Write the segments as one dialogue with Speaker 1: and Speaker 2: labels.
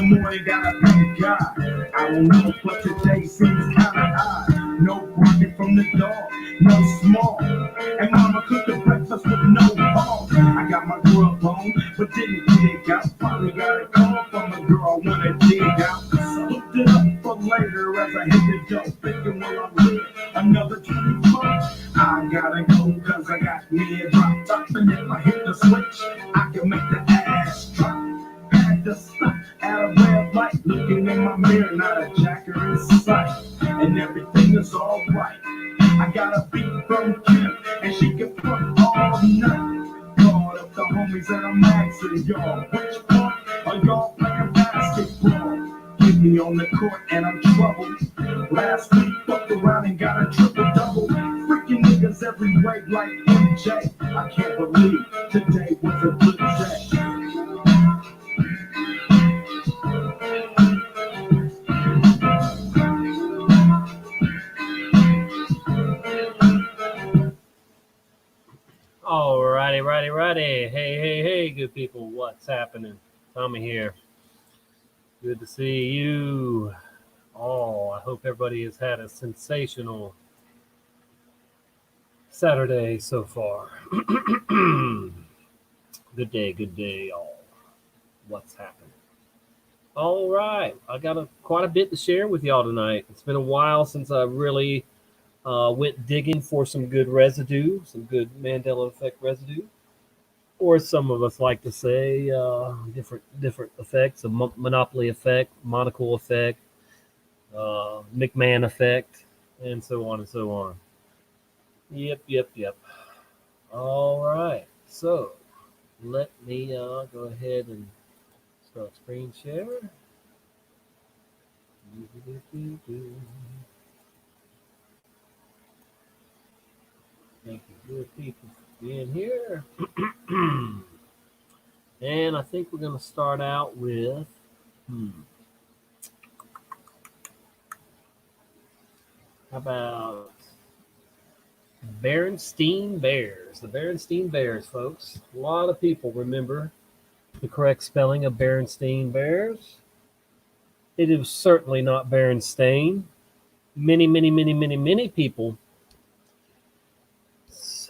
Speaker 1: the morning, gotta thank God. I don't know, but today seems kinda odd. No barking from the dog, no small. And mama cooked the breakfast with no hog. I got my grub on, but didn't dig out. Finally got a call from a girl I wanna dig out. So hooked it up for later as I hit the dough. Thinking, well, I'm lit, another 24. I gotta go, cause I got me a drop top. And if I hit the switch, I can make the ass drop. Had to stop at a red light, looking in my mirror, not a jacker in sight. And everything is alright. I got a beat from Kim, and she can fuck all night. Called up the homies and I'm asking y'all, which part are y'all playing basketball? Get me on the court and I'm troubled. Last week fucked around and got a triple double. Freaking niggas every way like MJ. I can't believe today was a good day.
Speaker 2: Righty. Hey, good people. What's happening? Tommy here. Good to see you. Oh, I hope everybody has had a sensational Saturday so far. Good day, all. What's happening? All right. I got quite a bit to share with y'all tonight. It's been a while since I really went digging for some good residue, some good Mandela effect residue, or some of us like to say different effects: a monopoly effect, monocle effect, McMahon effect, and so on and so on. Yep. All right. So let me go ahead and start screen share. Thank you, good people, for being here. And I think we're going to start out with how about Berenstain Bears? The Berenstain Bears, folks. A lot of people remember the correct spelling of Berenstain Bears. It is certainly not Berenstain. Many people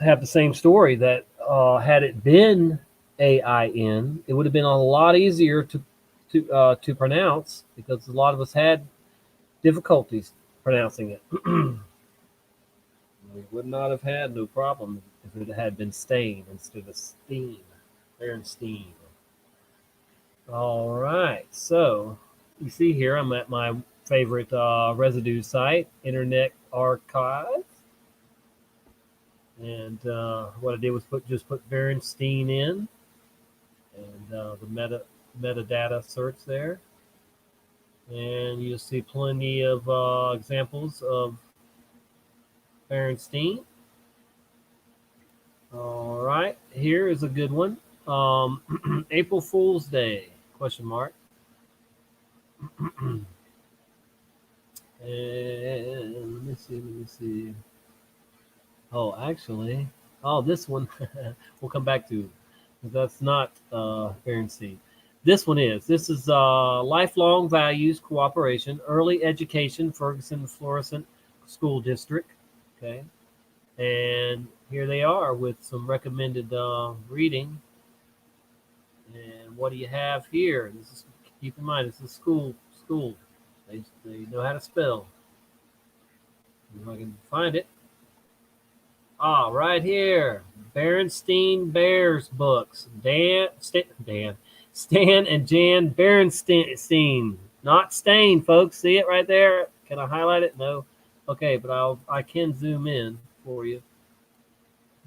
Speaker 2: have the same story that had it been AIN, it would have been a lot easier to pronounce because a lot of us had difficulties pronouncing it. We would not have had no problem if it had been Stain instead of Steen. Berenstain. All right, so you see here I'm at my favorite residue site, Internet Archive. And what I did was just put Berenstain in, and the metadata search there, and you'll see plenty of examples of Berenstain. All right, here is a good one. April Fool's Day, question mark. And let me see. Oh, actually, this one we'll come back to. That's not Berenstain. This one is. This is Lifelong Values Cooperation, Early Education, Ferguson Florissant School District. Okay. And here they are with some recommended reading. And what do you have here? This is, keep in mind, this is school. They know how to spell. If I can find it. Right here. Berenstain Bears books. Stan and Jan Berenstain. Not Stain, folks. See it right there? Can I highlight it? No. Okay, but I can zoom in for you.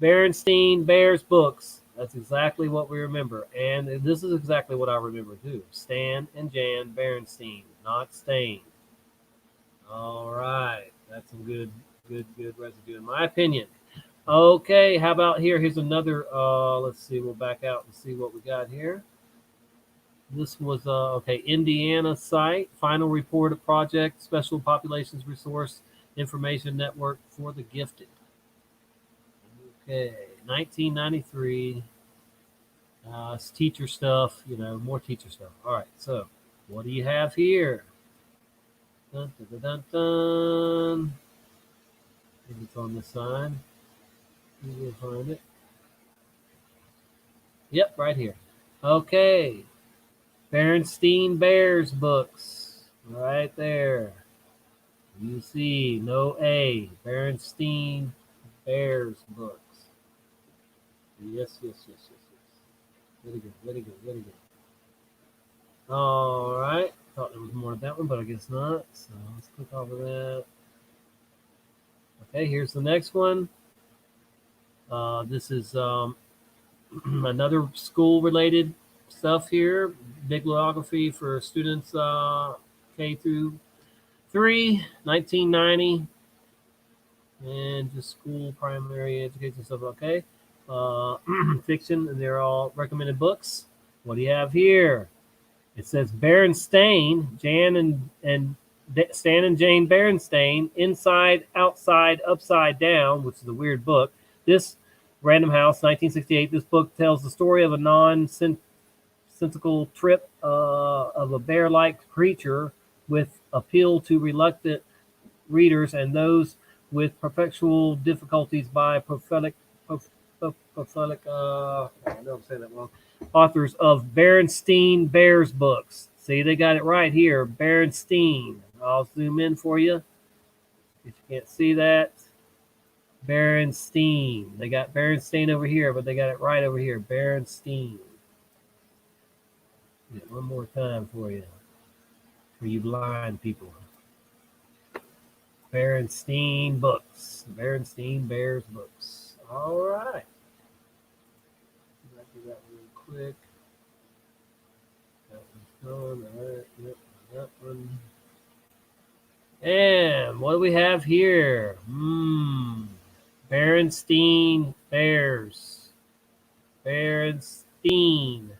Speaker 2: Berenstain Bears books. That's exactly what we remember. And this is exactly what I remember too. Stan and Jan Berenstain, not Stain. All right. That's some good residue in my opinion. Okay, how about here? Here's another, let's see, we'll back out and see what we got here. This was, Indiana site, final report of project, Special Populations Resource Information Network for the Gifted. Okay, 1993. It's teacher stuff, more teacher stuff. All right, so What do you have here? Dun, dun, dun, dun, dun. Maybe it's on this side. You'll find it. Yep, right here. Okay. Berenstein Bears books. Right there. You see, no A. Berenstein Bears books. Yes, yes, yes, yes, yes. Very good, very good, very good. All right. Thought there was more of that one, but I guess not. So let's click off of that. Okay, here's the next one. This is another school-related stuff here. Bibliography for students K through 3, 1990, and just school primary education stuff. Okay, fiction, and they're all recommended books. What do you have here? It says Berenstain, Stan and Jane Berenstain, Inside, Outside, Upside Down, which is a weird book. This Random House, 1968. This book tells the story of a nonsensical trip of a bear-like creature with appeal to reluctant readers and those with perpetual difficulties by prophetic I know I'm saying that wrong. Authors of Berenstein Bears books. See, they got it right here. Berenstein. I'll zoom in for you if you can't see that. Berenstein. They got Berenstein over here, but they got it right over here. Berenstein. Get one more time for you blind people. Berenstein books. Berenstein Bears books. All right. Let's do that real quick. That one's gone. All right. Yep. That one. And what do we have here? Berenstein Bears. Berenstein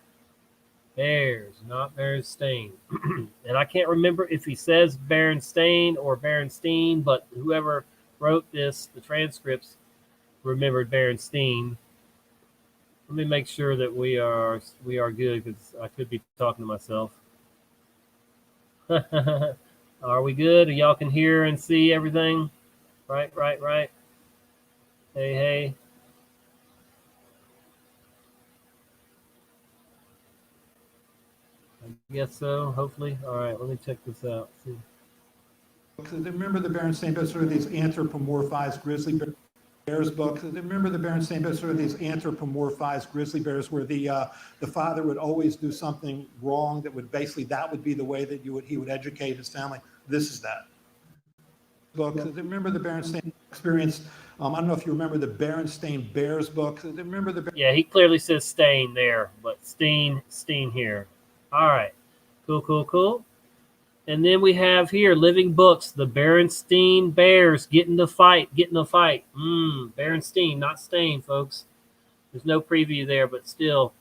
Speaker 2: Bears, not Berenstain. And I can't remember if he says Berenstain or Berenstein, but whoever wrote this, the transcripts, remembered Berenstein. Let me make sure that we are good, because I could be talking to myself. Are we good? Y'all can hear and see everything? Right. Hey. I guess so, hopefully. All right, let me check this out. See.
Speaker 1: Remember the Berenstain Bears, sort of these anthropomorphized grizzly bears books. Remember the Berenstain Bears, sort of these anthropomorphized grizzly bears, where the father would always do something wrong that would be the way that he would educate his family. This is that book. Remember the Berenstain experience. I don't know if you remember the Berenstain Bears book. Remember the
Speaker 2: Yeah, he clearly says Stain there, but Steen here. All right, cool. And then we have here Living Books, the Berenstein Bears get in the fight. Berenstein, not Stain, folks. There's no preview there, but still,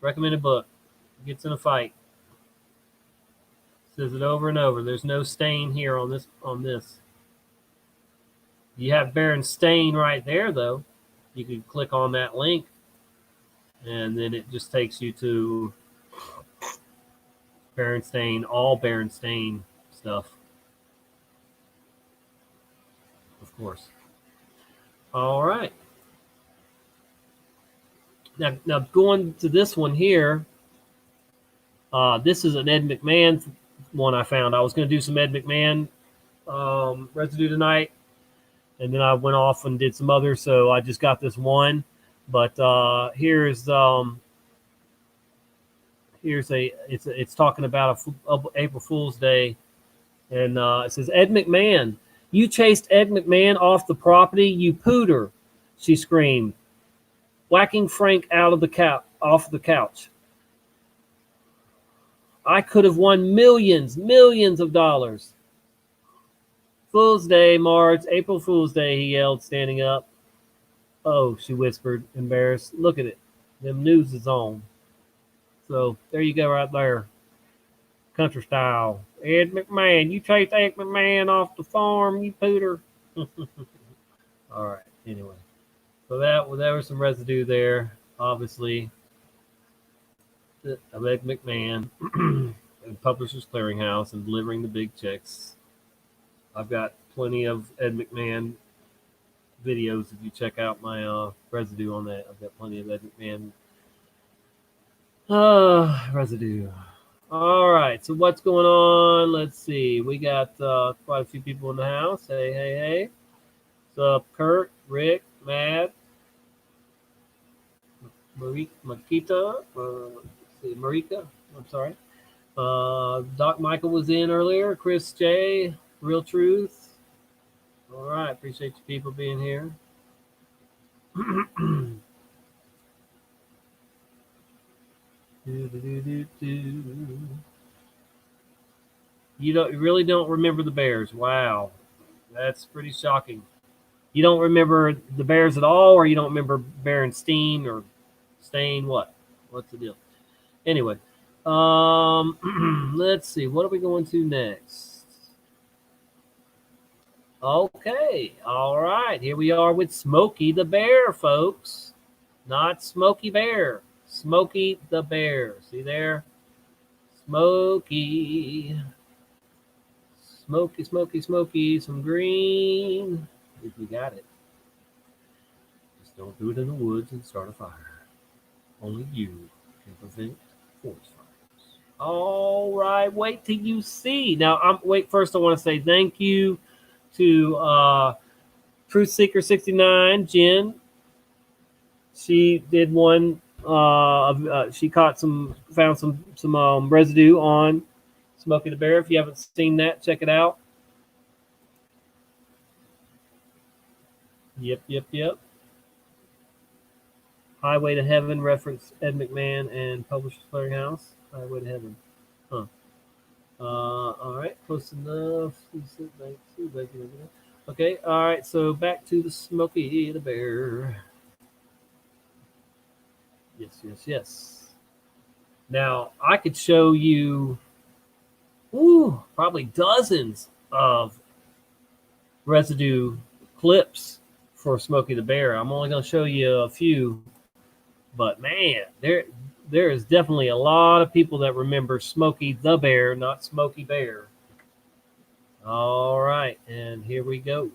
Speaker 2: recommended book. Gets in a fight. Says it over and over. There's no Stain here on this. You have Berenstain right there, though. You can click on that link, and then it just takes you to Berenstain, all Berenstain stuff, of course. All right. Now going to this one here. This is an Ed McMahon one I found. I was going to do some Ed McMahon residue tonight, and then I went off and did some others, so I just got this one. But here's it's talking about April Fool's Day, and it says, Ed McMahon, you chased Ed McMahon off the property, you pooter, she screamed, whacking Frank off the couch. I could have won millions of dollars. Fool's Day, Marge, April Fool's Day, he yelled, standing up. Oh, she whispered, embarrassed. Look at it. Them news is on. So there you go right there. Country style. Ed McMahon. You chased Ed McMahon off the farm, you pooter. All right. Anyway. So there was some residue there, obviously. Of Ed McMahon. and Publishers Clearinghouse and delivering the big checks. I've got plenty of Ed McMahon videos. If you check out my residue on that, I've got plenty of Ed McMahon residue. All right, so what's going on? Let's see. We got quite a few people in the house. Hey, hey, hey. What's up, Kurt, Rick, Matt, Marika? I'm sorry. Doc Michael was in earlier. Chris J, Real Truth. All right, appreciate you people being here. You really don't remember the Bears? Wow, that's pretty shocking. You don't remember the Bears at all, or you don't remember Berenstein or Stain? What's the deal? Anyway, let's see. What are we going to next? Okay, all right. Here we are with Smokey the Bear, folks. Not Smokey Bear. Smokey the Bear. See there? Smokey. Smoky, smoky, smoky. Some green. If you got it. Just don't do it in the woods and start a fire. Only you can prevent forest fires. All right. Wait till you see. Now, first I want to say thank you to Truth Seeker 69, Jen. She did one. She found some residue on Smokey the Bear. If you haven't seen that, check it out. Yep. Highway to Heaven reference Ed McMahon and Publishers Clearinghouse. Highway to Heaven. Huh. All right, close enough. Okay, all right, so back to the Smokey the Bear. Yes. Now, I could show you probably dozens of residue clips for Smokey the Bear. I'm only going to show you a few, but man, there is definitely a lot of people that remember Smokey the Bear, not Smokey Bear. All right, and here we go.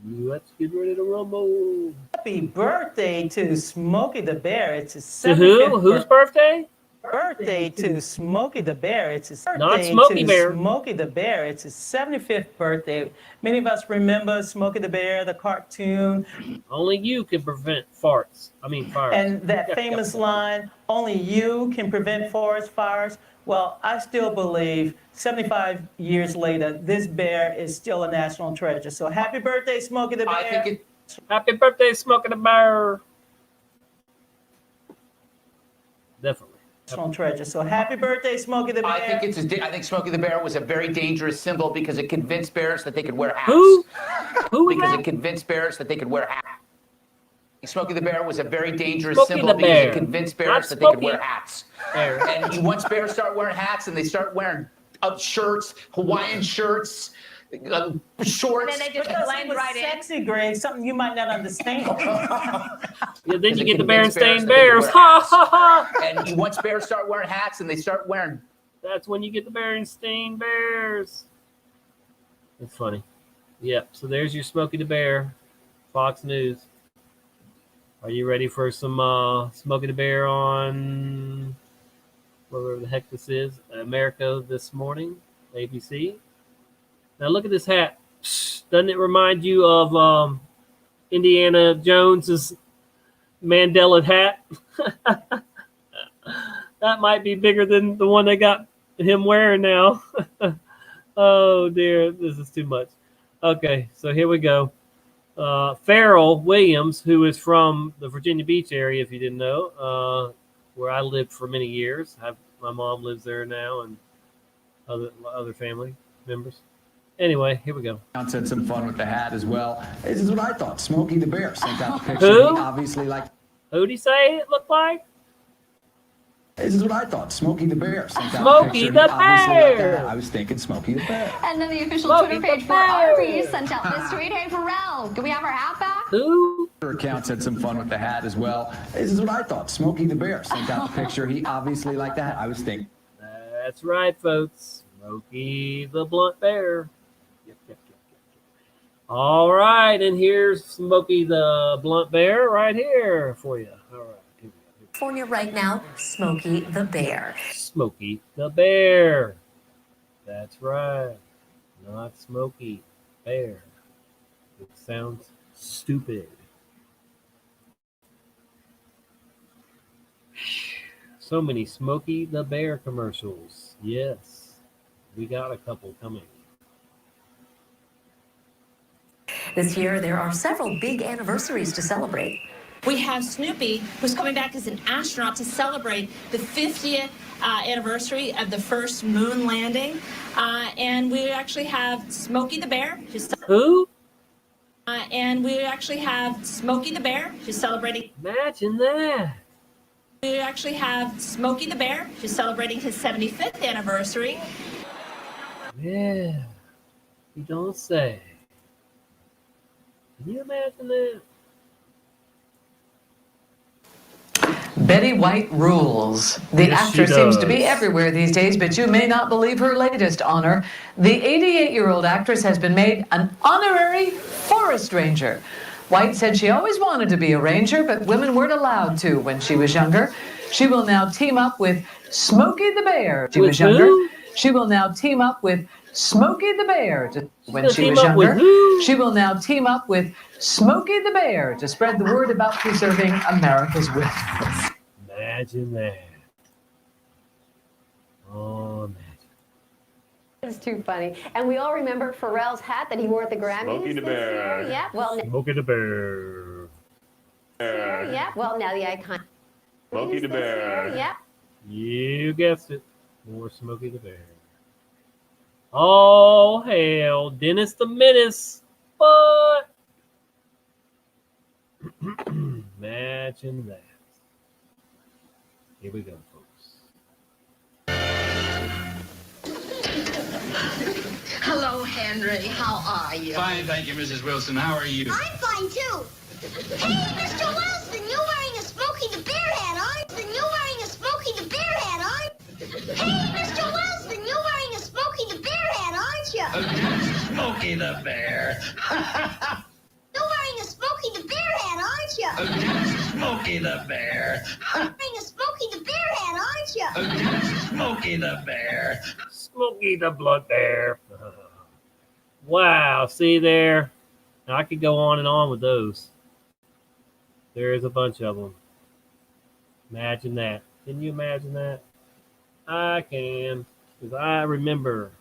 Speaker 2: Let's get ready to rumble.
Speaker 3: Happy birthday to Smokey the Bear. It's his 75th
Speaker 2: To who? Whose birthday?
Speaker 3: Birthday to Smokey the Bear. It's his birthday.
Speaker 2: Not Smokey Bear.
Speaker 3: Smokey the Bear. It's his 75th birthday. Many of us remember Smokey the Bear, the cartoon.
Speaker 2: Only you can prevent fires.
Speaker 3: And that famous line, only you can prevent forest fires. Well, I still believe 75 years later, this bear is still a national treasure. So happy birthday, Smokey the Bear.
Speaker 2: Happy birthday, Smokey the Bear. Definitely.
Speaker 3: National treasure. So happy birthday, Smokey the Bear.
Speaker 4: I think Smokey the Bear was a very dangerous symbol because it convinced bears that they could wear hats.
Speaker 2: Who?
Speaker 4: Because it convinced bears that they could wear hats. Smokey the Bear was a very dangerous
Speaker 2: Smokey
Speaker 4: symbol
Speaker 2: the
Speaker 4: because
Speaker 2: Bear.
Speaker 4: it convinced bears that they could wear hats. And once bears start wearing hats and they start wearing shirts, Hawaiian shirts, shorts.
Speaker 5: And then they just
Speaker 3: Because
Speaker 5: blend
Speaker 3: it was
Speaker 5: right in.
Speaker 3: sexy, Greg, something you might not understand.
Speaker 2: Yeah, then you get the Berenstain Bears. Ha ha ha!
Speaker 4: And once bears start wearing hats and they start wearing.
Speaker 2: That's when you get the Berenstain Bears. That's funny. Yep. So there's your Smokey the Bear, Fox News. Are you ready for some Smokey the Bear on whatever the heck this is? America This Morning, ABC. Now look at this hat. Doesn't it remind you of Indiana Jones's Mandela hat? That might be bigger than the one they got him wearing now. Oh dear, this is too much. Okay, so here we go. Farrell Williams, who is from the Virginia Beach area, if you didn't know, where I lived for many years. My mom lives there now, and other family members. Anyway, here we go.
Speaker 6: Had some fun with the hat as well. This is what I thought. Smokey the Bear sent out the picture.
Speaker 2: Who?
Speaker 6: He obviously liked.
Speaker 2: Who'd he say it looked like?
Speaker 6: This is what I thought. Smokey the Bear sent out
Speaker 2: Smokey
Speaker 6: the picture.
Speaker 2: the
Speaker 6: He obviously liked
Speaker 2: Bear.
Speaker 6: that. I was thinking Smokey the Bear.
Speaker 5: And then the official
Speaker 2: Smokey
Speaker 5: Twitter
Speaker 2: the
Speaker 5: page for
Speaker 2: Bear.
Speaker 5: Arby's sent out this tweet. Hey, Pharrell, can we have our hat back?
Speaker 2: Who?
Speaker 6: Her account had some fun with the hat as well. This is what I thought. Smokey the Bear sent out the picture. He obviously liked the hat. I was thinking.
Speaker 2: That's right, folks. Smokey the Blunt Bear. Yep, yep, yep, yep. All right, and here's Smokey the Blunt Bear right here for you. All right, here we go.
Speaker 7: California right now, Smokey the Bear.
Speaker 2: Smokey the Bear. That's right. Not Smokey Bear. It sounds stupid. So many Smokey the Bear commercials. Yes, we got a couple coming.
Speaker 7: This year, there are several big anniversaries to celebrate.
Speaker 8: We have Snoopy, who's coming back as an astronaut to celebrate the 50th anniversary of the first moon landing. And we actually have Smokey the Bear.
Speaker 2: Who?
Speaker 8: And we actually have Smokey the Bear, who's celebrating.
Speaker 2: Imagine that.
Speaker 8: We actually have Smokey the Bear, who's celebrating his 75th anniversary.
Speaker 2: Yeah, you don't say. Can you imagine that?
Speaker 9: Betty White rules. The
Speaker 2: Yes,
Speaker 9: actress
Speaker 2: she
Speaker 9: seems to
Speaker 2: does.
Speaker 9: be everywhere these days, but you may not believe her latest honor. The 88-year-old actress has been made an honorary forest ranger. White said she always wanted to be a ranger, but women weren't allowed to when she was younger. She will now team up with Smokey the Bear. She
Speaker 2: With
Speaker 9: was younger.
Speaker 2: who?
Speaker 9: She will now team up with Smokey the Bear when
Speaker 2: gonna
Speaker 9: she
Speaker 2: team
Speaker 9: was
Speaker 2: up with
Speaker 9: younger.
Speaker 2: who?
Speaker 9: She will now team up with Smokey the Bear to spread the word about preserving America's wilderness.
Speaker 2: Imagine that. Oh, imagine.
Speaker 10: It's too funny. And we all remember Pharrell's hat that he wore at the Grammys
Speaker 1: Smokey the
Speaker 10: this
Speaker 1: Bear.
Speaker 10: year. Yeah, well,
Speaker 2: Smokey the Bear.
Speaker 10: yeah, well, now the icon.
Speaker 1: Smokey the
Speaker 10: this
Speaker 1: Bear.
Speaker 10: year, yeah.
Speaker 2: You guessed it. More Smokey the Bear. Oh, hell. Dennis the Menace. What? Imagine that. Here we go, folks.
Speaker 5: Hello, Henry. How are you?
Speaker 6: Fine, thank you, Mrs. Wilson. How are you?
Speaker 11: I'm fine, too. Hey, Mr. Wilson, you're wearing a Smokey the Bear hat, aren't you? You're wearing a Smokey the Bear hat, aren't you? Hey, Mr. Wilson, you're wearing a Smokey the Bear hat, aren't you?
Speaker 6: Smokey the Bear.
Speaker 11: You're wearing a Smokey the Bear hat, aren't you?
Speaker 6: Smokey the Bear.
Speaker 11: You're wearing a Smokey the Bear hat, aren't you?
Speaker 6: Smokey the Bear.
Speaker 2: Smokey the Blood Bear. Wow, see there? Now, I could go on and on with those. There's a bunch of them. Imagine that. Can you imagine that? I can, because I remember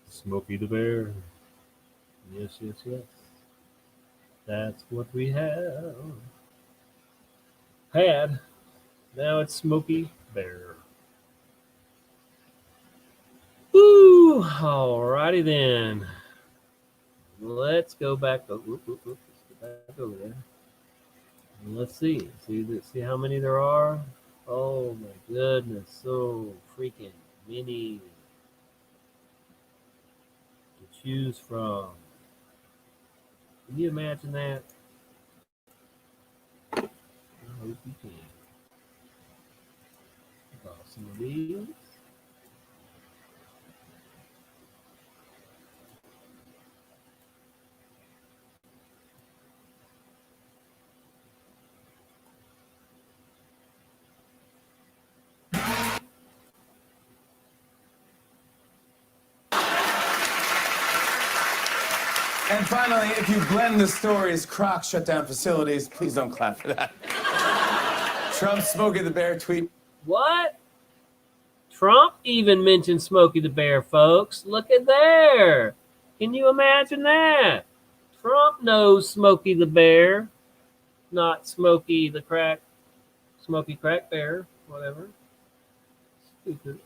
Speaker 2: Smokey the Bear. Yes, yes, yes. That's what we have. Had. Now it's Smokey Bear. Woo! Alrighty then. Let's go back. Let's go back over there. And let's see. See how many there are? Oh my goodness. So freaking many to choose from. Can you imagine that? I hope you can. Draw some of these.
Speaker 1: And finally, if you blend the stories, Crocs shut down facilities. Please don't clap for that. Trump's Smokey the Bear tweet.
Speaker 2: What? Trump even mentioned Smokey the Bear, folks. Look at there. Can you imagine that? Trump knows Smokey the Bear, not Smokey the Crack, Smokey Crack Bear, whatever. Stupid.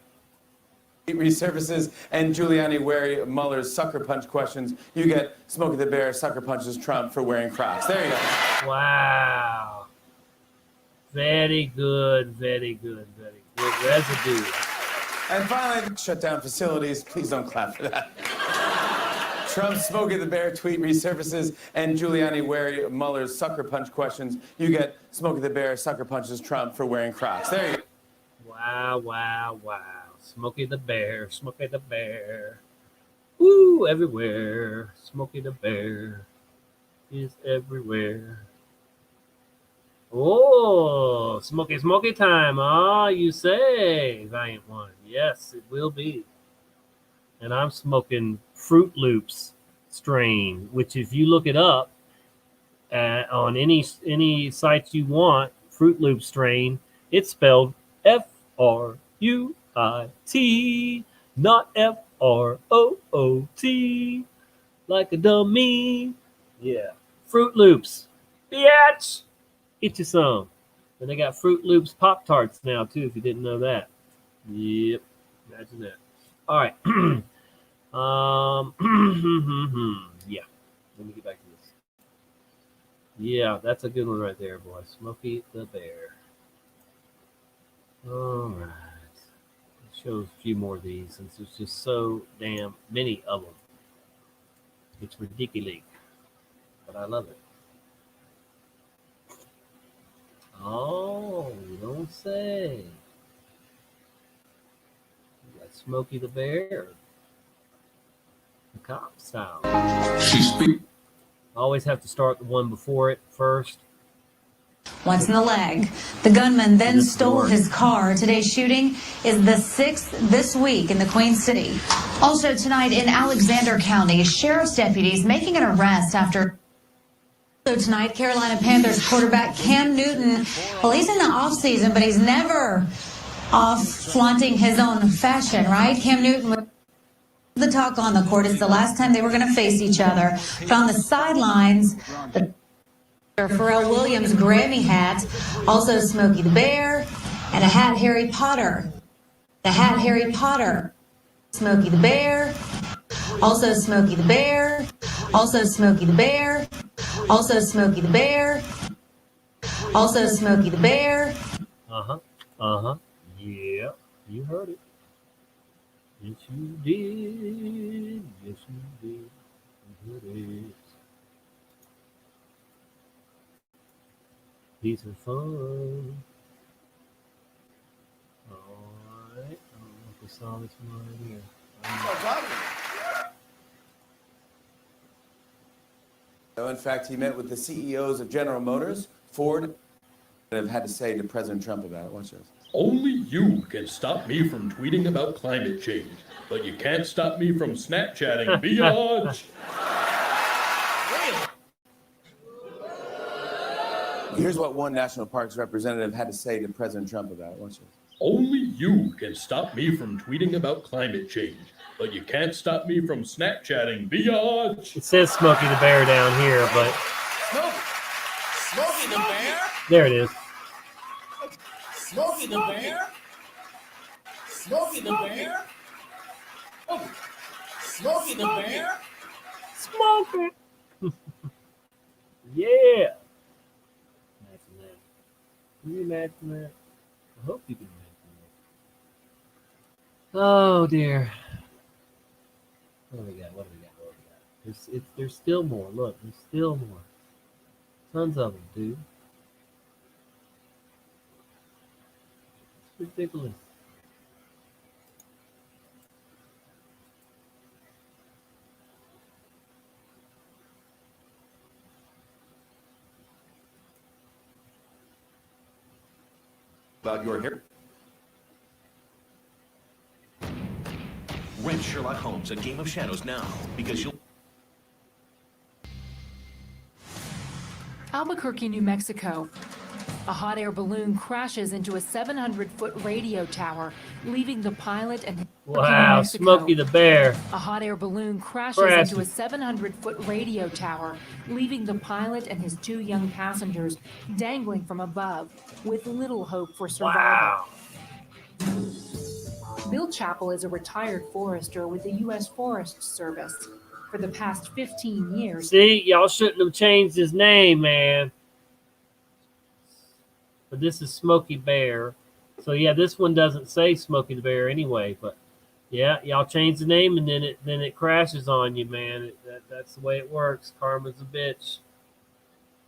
Speaker 1: Resurfaces and Giuliani wear Mueller's sucker punch questions. You get Smokey the Bear sucker punches Trump for wearing Crocs. There you go.
Speaker 2: Wow. Very good, very good, very good residue.
Speaker 1: And finally, shut down facilities. Please don't clap for that. Trump's Smokey the Bear tweet resurfaces and Giuliani wear Mueller's sucker punch questions. You get Smokey the Bear sucker punches Trump for wearing Crocs. There you go.
Speaker 2: Wow, wow, wow. Smokey the Bear, Smokey the Bear. Woo, everywhere. Smokey the Bear is everywhere. Oh, Smoky time. Ah, you say, Valiant One. Yes, it will be. And I'm smoking Fruit Loops strain, which if you look it up on any site you want, Fruit Loop strain, it's spelled Fruit, not Fruit, like a dummy. Yeah, Fruit Loops, bitch. Get you some. And they got Fruit Loops Pop Tarts now too. If you didn't know that. Yep, imagine that. All right. Yeah. Let me get back to this. Yeah, that's a good one right there, boy. Smokey the Bear. All right. It shows a few more of these since there's just so damn many of them. It's ridiculous, but I love it. Oh, you don't say. You got Smokey the Bear. The cop style. Always have to start the one before it first.
Speaker 12: Once in the leg. The gunman then stole his car. Today's shooting is the 6th this week in the Queen City. Also tonight in Alexander County, sheriff's deputies making an arrest after... So tonight, Carolina Panthers quarterback Cam Newton, well, he's in the offseason, but he's never off flaunting his own fashion, right? Cam Newton... The talk on the court is the last time they were going to face each other. But on the sidelines, the Pharrell Williams Grammy hat, also Smokey the Bear, and a hat Harry Potter. The hat Harry Potter. Smokey the Bear, also Smokey the Bear, also Smokey the Bear, also Smokey the Bear, also Smokey the Bear.
Speaker 2: Yeah, you heard it. Yes, you did. Yes, you did. You heard it. These are fun. All right. I don't know if we saw this one right here.
Speaker 13: So in fact, he met with the CEOs of General Motors, Ford, and have had to say to President Trump about it. Watch this.
Speaker 14: Only you can stop me from tweeting about climate change, but you can't stop me from Snapchatting, biatch.
Speaker 13: Here's what one National Parks representative had to say to President Trump about it. Watch this.
Speaker 14: Only you can stop me from tweeting about climate change, but you can't stop me from Snapchatting, biatch.
Speaker 2: It says Smokey the Bear down here, but...
Speaker 15: Smokey the Bear?
Speaker 2: There it is.
Speaker 15: Smokey the Bear? Smokey the Bear? Oh. Smokey the Bear?
Speaker 2: Smokey! Yeah! Imagine that. Can you imagine that? I hope you can imagine that. Oh, dear. What do we got? There's still more. Look, there's still more. Tons of them, dude. It's ridiculous.
Speaker 16: About your hair. Rent Sherlock Holmes: A Game of Shadows now, because you'll...
Speaker 17: Albuquerque, New Mexico. A hot air balloon crashes into a 700-foot radio tower, leaving the pilot and...
Speaker 2: Wow, Smokey the Bear.
Speaker 17: A hot air balloon crashes into a 700-foot radio tower, leaving the pilot and his 2 young passengers dangling from above, with little hope for survival.
Speaker 2: Wow.
Speaker 17: Bill Chappell is a retired forester with the U.S. Forest Service. For the past 15 years...
Speaker 2: See, y'all shouldn't have changed his name, man. But this is Smokey Bear. So, yeah, this one doesn't say Smokey the Bear anyway, but... Yeah, y'all change the name and then it crashes on you, man. That's the way it works. Karma's a bitch.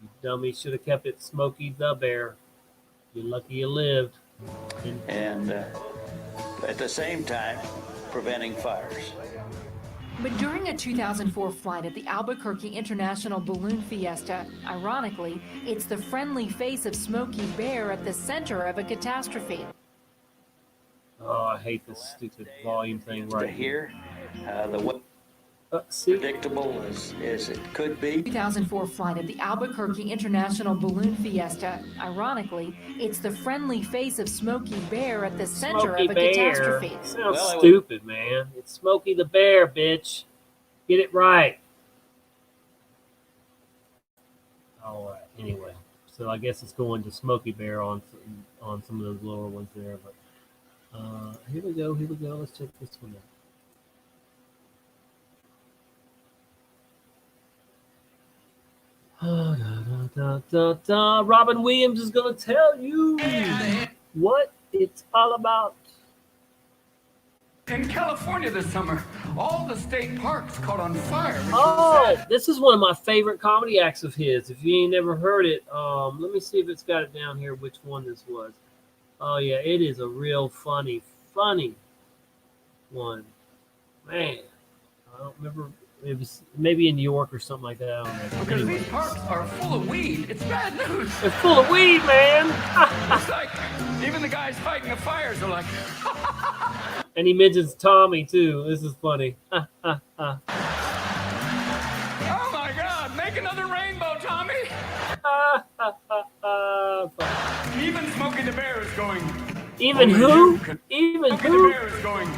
Speaker 2: You dummy should have kept it Smokey the Bear. You're lucky you lived.
Speaker 3: And
Speaker 18: at the same time preventing fires.
Speaker 17: But during a 2004 flight at the Albuquerque International Balloon Fiesta, ironically, it's the friendly face of Smokey Bear at the center of a catastrophe.
Speaker 2: Oh, I hate this stupid volume thing right
Speaker 18: here. The
Speaker 2: see?
Speaker 18: predictable as it could be.
Speaker 17: 2004 flight at the Albuquerque International Balloon Fiesta, ironically, it's the friendly face of Smokey Bear at the center
Speaker 2: Smokey
Speaker 17: of a
Speaker 2: Bear.
Speaker 17: catastrophe.
Speaker 2: Sounds stupid, man. It's Smokey the Bear, bitch. Get it right. All right. Anyway, so I guess it's going to Smokey Bear on some of those lower ones there. But here we go. Here we go. Let's check this one out. Robin Williams is going to tell you what it's all about.
Speaker 19: In California this summer, all the state parks caught on fire.
Speaker 2: Oh, this is one of my favorite comedy acts of his. If you ain't never heard it, let me see if it's got it down here, which one this was. Oh, yeah, it is a real funny one. Man, I don't remember. It was maybe in New York or something like that. I don't know.
Speaker 19: Because these parks are full of weed. It's bad news.
Speaker 2: They're full of weed, man.
Speaker 19: It's like even the guys fighting the fires are like.
Speaker 2: And he mentions Tommy too. This is funny.
Speaker 19: Oh my God! Make another rainbow, Tommy. Even Smokey the Bear is going.
Speaker 2: Even who? Even
Speaker 19: Smokey
Speaker 2: who?
Speaker 19: the Bear is going.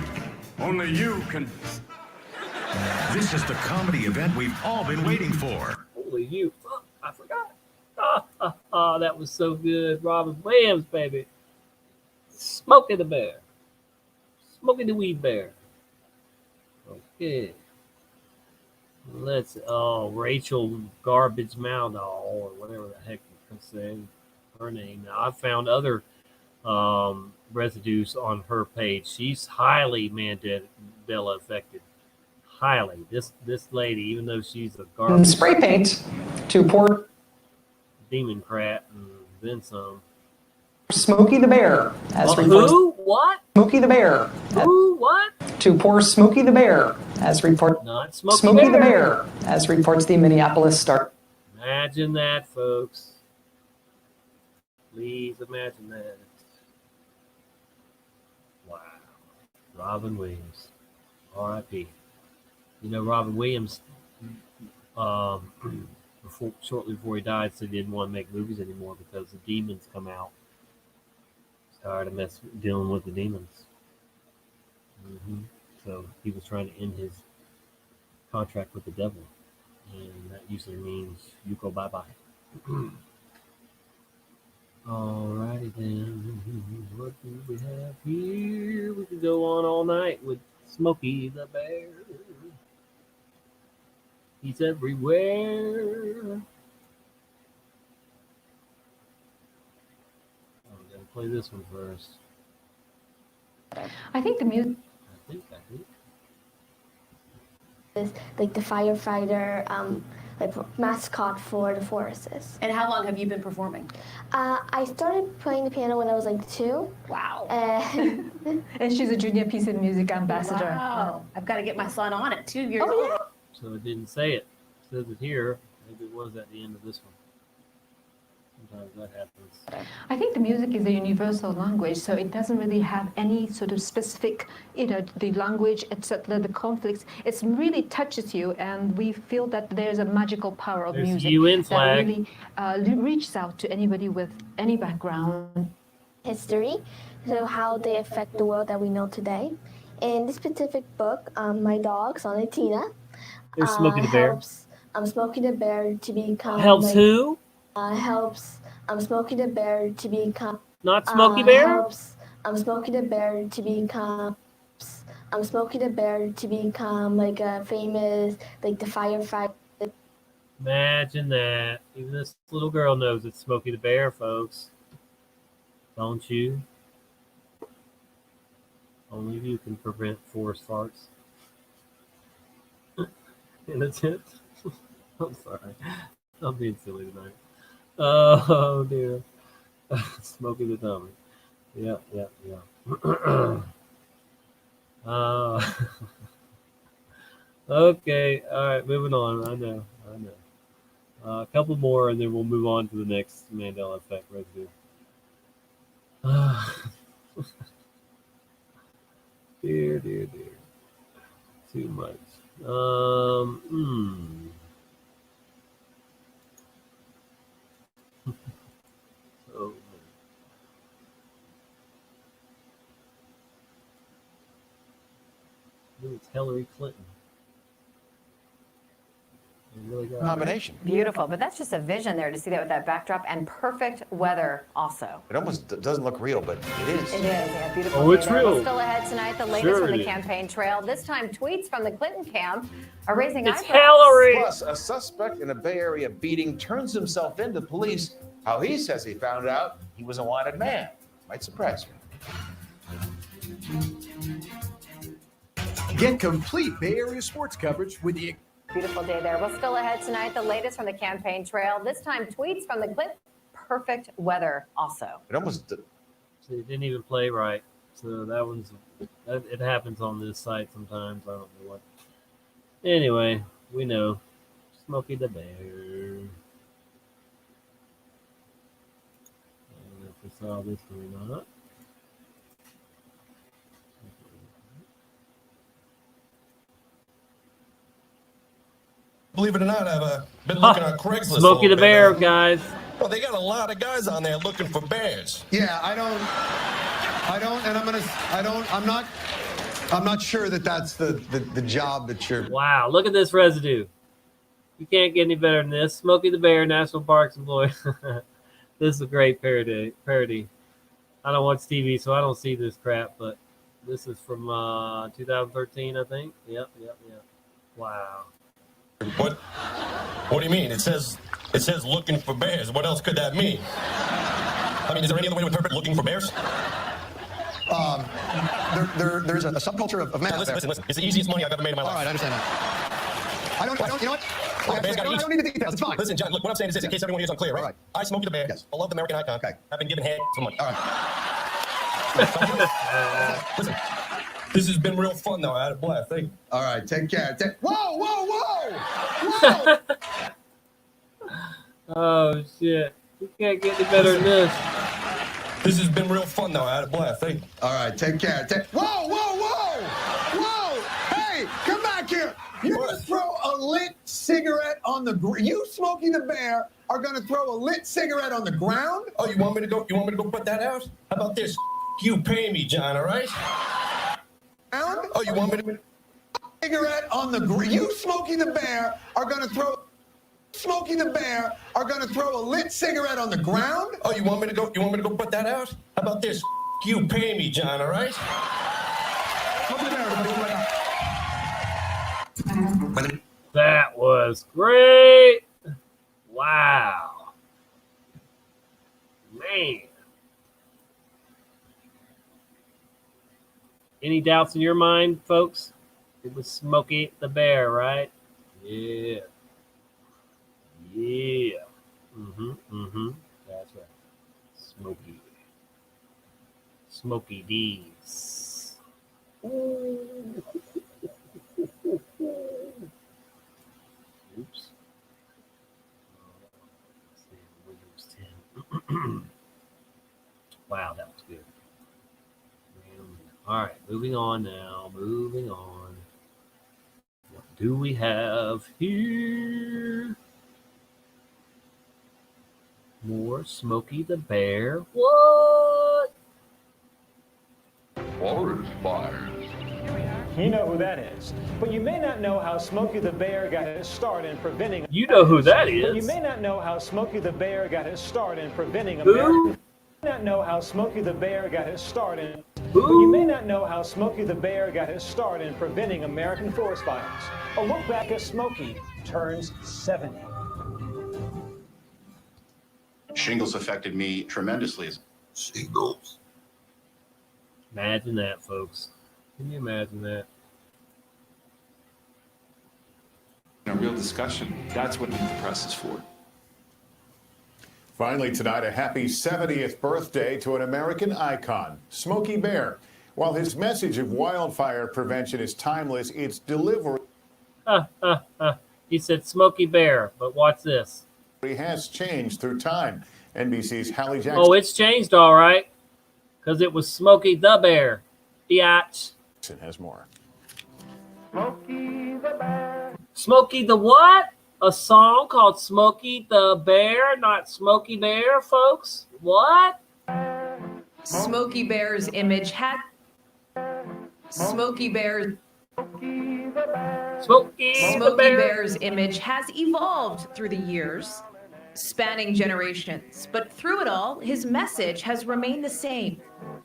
Speaker 19: Only you can.
Speaker 16: This is the comedy event we've all been waiting for.
Speaker 2: Holy you. Oh, I forgot. Oh, that was so good. Robin Williams, baby. Smokey the Bear. Smokey the Weed Bear. Okay. Rachel Garbage Mouthall, or whatever the heck you can say her name. Now, I found other residues on her page. She's highly Mandela affected. Highly. This lady, even though she's a garbage
Speaker 20: spray paint to pour
Speaker 2: demon crap and then some.
Speaker 20: Smokey the Bear.
Speaker 2: Who? What?
Speaker 20: Smokey the Bear.
Speaker 2: Who? What?
Speaker 20: To pour Smokey the Bear, as report.
Speaker 2: Not Smokey
Speaker 20: the Bear, as reports the Minneapolis Star.
Speaker 2: Imagine that, folks. Please imagine that. Wow. Robin Williams. R.I.P. You know, Robin Williams, shortly before he died, said he didn't want to make movies anymore because the demons come out. He's tired of dealing with the demons. So he was trying to end his contract with the devil. And that usually means you go bye-bye. Alrighty then. What do we have here? We could go on all night with Smokey the Bear. He's everywhere. I'm going to play this one first.
Speaker 10: I think the music
Speaker 2: I think.
Speaker 10: is like the firefighter, like mascot for the forests.
Speaker 21: And how long have you been performing?
Speaker 10: I started playing the piano when I was like 2.
Speaker 21: Wow.
Speaker 10: And
Speaker 21: she's a junior piece of music ambassador. Wow. I've got to get my son on it. 2 years old.
Speaker 2: So it didn't say it. It says it here. Maybe it was at the end of this one. Sometimes that happens.
Speaker 21: I think the music is a universal language, so it doesn't really have any sort of specific, the language, etc., the conflicts. It really touches you, and we feel that there's a magical power of music that really reaches out to anybody with any background.
Speaker 10: History, so how they affect the world that we know today. In this specific book, my dog, Sonatina,
Speaker 2: There's Smokey the Bear.
Speaker 10: helps Smokey the Bear to become...
Speaker 2: Helps who?
Speaker 10: Helps Smokey the Bear to become...
Speaker 2: Not Smokey Bear?
Speaker 10: Helps Smokey the Bear to become... Smokey the Bear to become like a famous, like the firefighter.
Speaker 2: Imagine that. Even this little girl knows it's Smokey the Bear, folks. Don't you? Only you can prevent forest farts. In a tent. I'm sorry. I'm being silly tonight. Oh, dear. Smokey the Tommy. Yeah. Okay, all right, moving on. I know. A couple more, and then we'll move on to the next Mandela effect residue. Dear. Too much. Oh, man. It's Hillary Clinton. Really
Speaker 4: combination.
Speaker 22: Beautiful, but that's just a vision there to see that with that backdrop and perfect weather also.
Speaker 4: It almost doesn't look real, but it is.
Speaker 22: It is, yeah, beautiful.
Speaker 2: Oh, it's
Speaker 22: day there.
Speaker 2: real.
Speaker 22: We're still ahead tonight. The latest
Speaker 2: Sure
Speaker 22: from
Speaker 2: it
Speaker 22: the
Speaker 2: is.
Speaker 22: campaign trail. This time, tweets from the Clinton camp are raising
Speaker 2: It's
Speaker 22: eyebrows.
Speaker 2: Hillary.
Speaker 4: Plus, a suspect in a Bay Area beating turns himself into police. How he says he found out he was a wanted man. Might surprise you.
Speaker 23: Get complete Bay Area sports coverage with the
Speaker 22: Beautiful day there. Well, still ahead tonight. The latest from the campaign trail. This time, tweets from the Clinton. Perfect weather also.
Speaker 4: It almost.
Speaker 2: So it didn't even play right. So it happens on this site sometimes. I don't know what. Anyway, we know. Smokey the Bear. I don't know if we saw this one or not.
Speaker 24: Believe it or not, I've been looking on Craigslist.
Speaker 2: Smokey the Bear, guys.
Speaker 24: Well, they got a lot of guys on there looking for bears.
Speaker 25: Yeah, I'm not sure that that's the job that you're.
Speaker 2: Wow, look at this residue. You can't get any better than this. Smokey the Bear, National Parks employee. This is a great parody. I don't watch TV, so I don't see this crap, but this is from 2013, I think. Yep. Wow.
Speaker 24: What do you mean? It says looking for bears. What else could that mean? I mean, is there any other way to interpret looking for bears?
Speaker 25: There's a subculture of men out there.
Speaker 24: Listen. It's the easiest money I've ever made in my life.
Speaker 25: All right, I understand that. I don't. You know what? I don't need the details. It's fine.
Speaker 24: Listen, John. Look, what I'm saying is this, in case everyone here is unclear, right?
Speaker 25: All right.
Speaker 24: I, Smokey the Bear,
Speaker 25: Yes.
Speaker 24: beloved American icon.
Speaker 25: Okay.
Speaker 24: I've been given head for money.
Speaker 25: All right.
Speaker 24: Listen, this has been real fun, though. I had a blast. Thank you.
Speaker 25: All right. Take care. Whoa!
Speaker 2: Oh, shit. You can't get any better than this.
Speaker 24: This has been real fun, though. I had a blast. Thank you.
Speaker 25: All right. Take care. Whoa! Hey, come back here. You're gonna throw a lit cigarette on the ground. You, Smokey the Bear, are gonna throw a lit cigarette on the ground?
Speaker 24: Oh, you want me to go put that out? How about this? You pay me, John, all right? Oh, you want me to...
Speaker 25: Cigarette on the ground. You, Smokey the Bear, are gonna throw a lit cigarette on the ground?
Speaker 24: Oh, you want me to go put that out? How about this? You pay me, John, all right?
Speaker 2: That was great. Wow. Man. Any doubts in your mind, folks? It was Smokey the Bear, right? Yeah. That's right. Smokey D's. Oops. Wow, that was good. All right, moving on now. What do we have here? More Smokey the Bear. What?
Speaker 26: Forest fires.
Speaker 27: You know who that is. But you may not know how Smokey the Bear got his start in preventing...
Speaker 2: You know who that is.
Speaker 27: But you may not know how Smokey the Bear got his start in preventing
Speaker 2: Who?
Speaker 27: American... You may not know how Smokey the Bear got his start in...
Speaker 2: Who?
Speaker 27: But you may not know how Smokey the Bear got his start in preventing American forest fires. A look back as Smokey turns 70.
Speaker 28: Shingles affected me tremendously. Shingles.
Speaker 2: Imagine that, folks. Can you imagine that?
Speaker 28: A real discussion. That's what the press is for.
Speaker 16: Finally tonight, a happy 70th birthday to an American icon, Smokey Bear. While his message of wildfire prevention is timeless, its delivery
Speaker 2: He said Smokey Bear, but watch this.
Speaker 16: has changed through time. NBC's Hallie Jackson.
Speaker 2: Oh, it's changed all right, because it was Smokey the Bear. Biatch.
Speaker 16: Has more.
Speaker 15: Smokey the Bear.
Speaker 2: Smokey the what? A song called Smokey the Bear, not Smokey Bear, folks? What?
Speaker 1: Smokey Bear's image had Smokey Bear's Bear's image has evolved through the years, spanning generations. But through it all, his message has remained the same.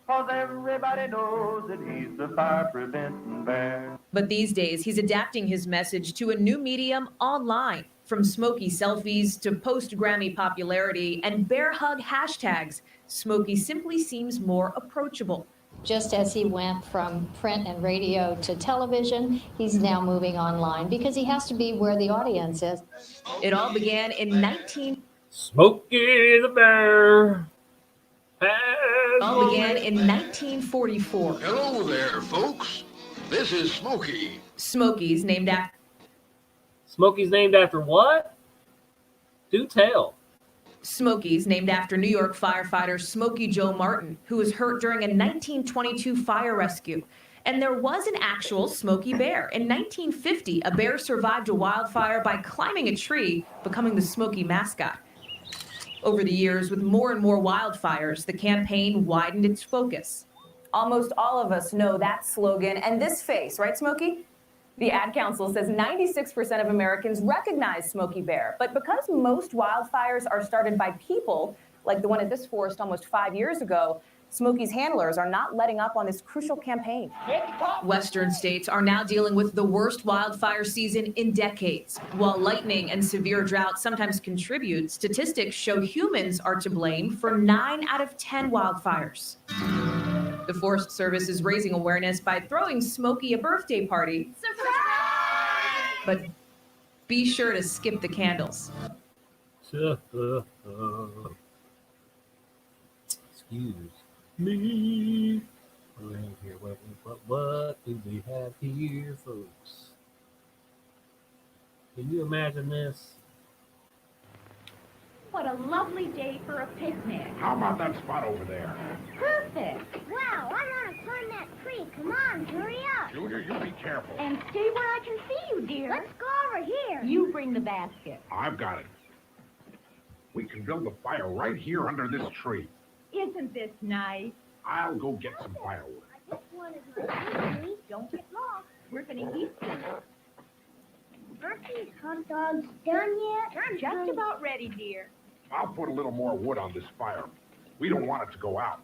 Speaker 15: 'Cause everybody knows that he's the fire preventing bear.
Speaker 1: But these days, he's adapting his message to a new medium online. From Smokey selfies to post-Grammy popularity and bear hug hashtags, Smokey simply seems more approachable.
Speaker 5: Just as he went from print and radio to television, he's now moving online because he has to be where the audience is.
Speaker 1: It all began in
Speaker 2: Smokey the Bear.
Speaker 1: All began in 1944.
Speaker 6: Hello there, folks. This is Smokey.
Speaker 1: Smokey's named after
Speaker 2: what? Do tell.
Speaker 1: Smokey's named after New York firefighter Smokey Joe Martin, who was hurt during a 1922 fire rescue. And there was an actual Smokey Bear. In 1950, a bear survived a wildfire by climbing a tree, becoming the Smokey mascot. Over the years, with more and more wildfires, the campaign widened its focus.
Speaker 22: Almost all of us know that slogan and this face, right, Smokey? The Ad Council says 96% of Americans recognize Smokey Bear. But because most wildfires are started by people, like the one at this forest almost 5 years ago, Smokey's handlers are not letting up on this crucial campaign.
Speaker 1: Western states are now dealing with the worst wildfire season in decades. While lightning and severe drought sometimes contribute, statistics show humans are to blame for 9 out of 10 wildfires. The Forest Service is raising awareness by throwing Smokey a birthday party. Surprise! But be sure to skip the candles.
Speaker 2: Excuse me. What do we have here, folks? Can you imagine this?
Speaker 7: What a lovely day for a picnic.
Speaker 6: How about that spot over there?
Speaker 7: Perfect. Wow, I want to climb that tree. Come on, hurry up.
Speaker 6: Junior, you be careful.
Speaker 7: And stay where I can see you, dear. Let's go over here. You bring the basket.
Speaker 6: I've got it. We can build a fire right here under this tree.
Speaker 7: Isn't this nice?
Speaker 6: I'll go get some firewood.
Speaker 7: This one is my tree. Don't get lost. We're going to eat them. Aren't these hot dogs done yet? I'm just about ready, dear.
Speaker 6: I'll put a little more wood on this fire. We don't want it to go out.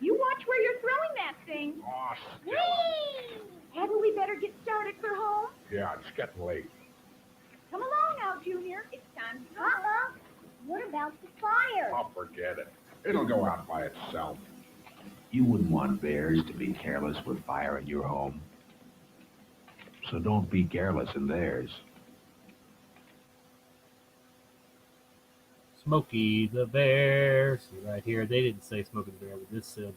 Speaker 7: You watch where you're throwing that thing.
Speaker 6: Oh,
Speaker 7: Whee! Hadn't we better get started for home?
Speaker 6: yeah, it's getting late.
Speaker 7: Come along now, Junior. It's time to go. Uh-oh. What about the fire?
Speaker 6: I'll forget it. It'll go out by itself.
Speaker 8: You wouldn't want bears to be careless with fire in your home. So don't be careless in theirs.
Speaker 2: Smokey the Bear. See right here, they didn't say Smokey the Bear, but this said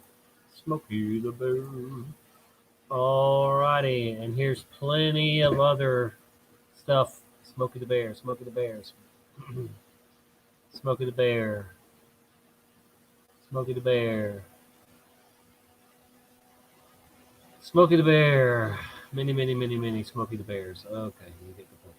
Speaker 2: Smokey the Bear. Alrighty, and here's plenty of other stuff. Smokey the Bear, Smokey the Bear, Smokey the Bear, Smokey the Bear, Smokey the Bear. Many, many, many, many Smokey the Bears. Okay, you get the point.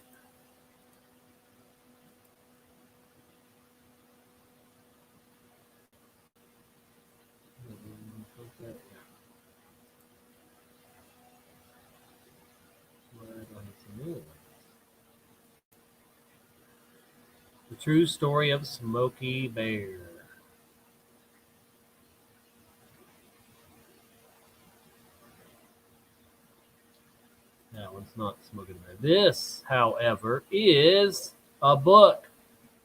Speaker 2: The true story of Smokey Bear. That one's not Smokey the Bear. This, however, is a book.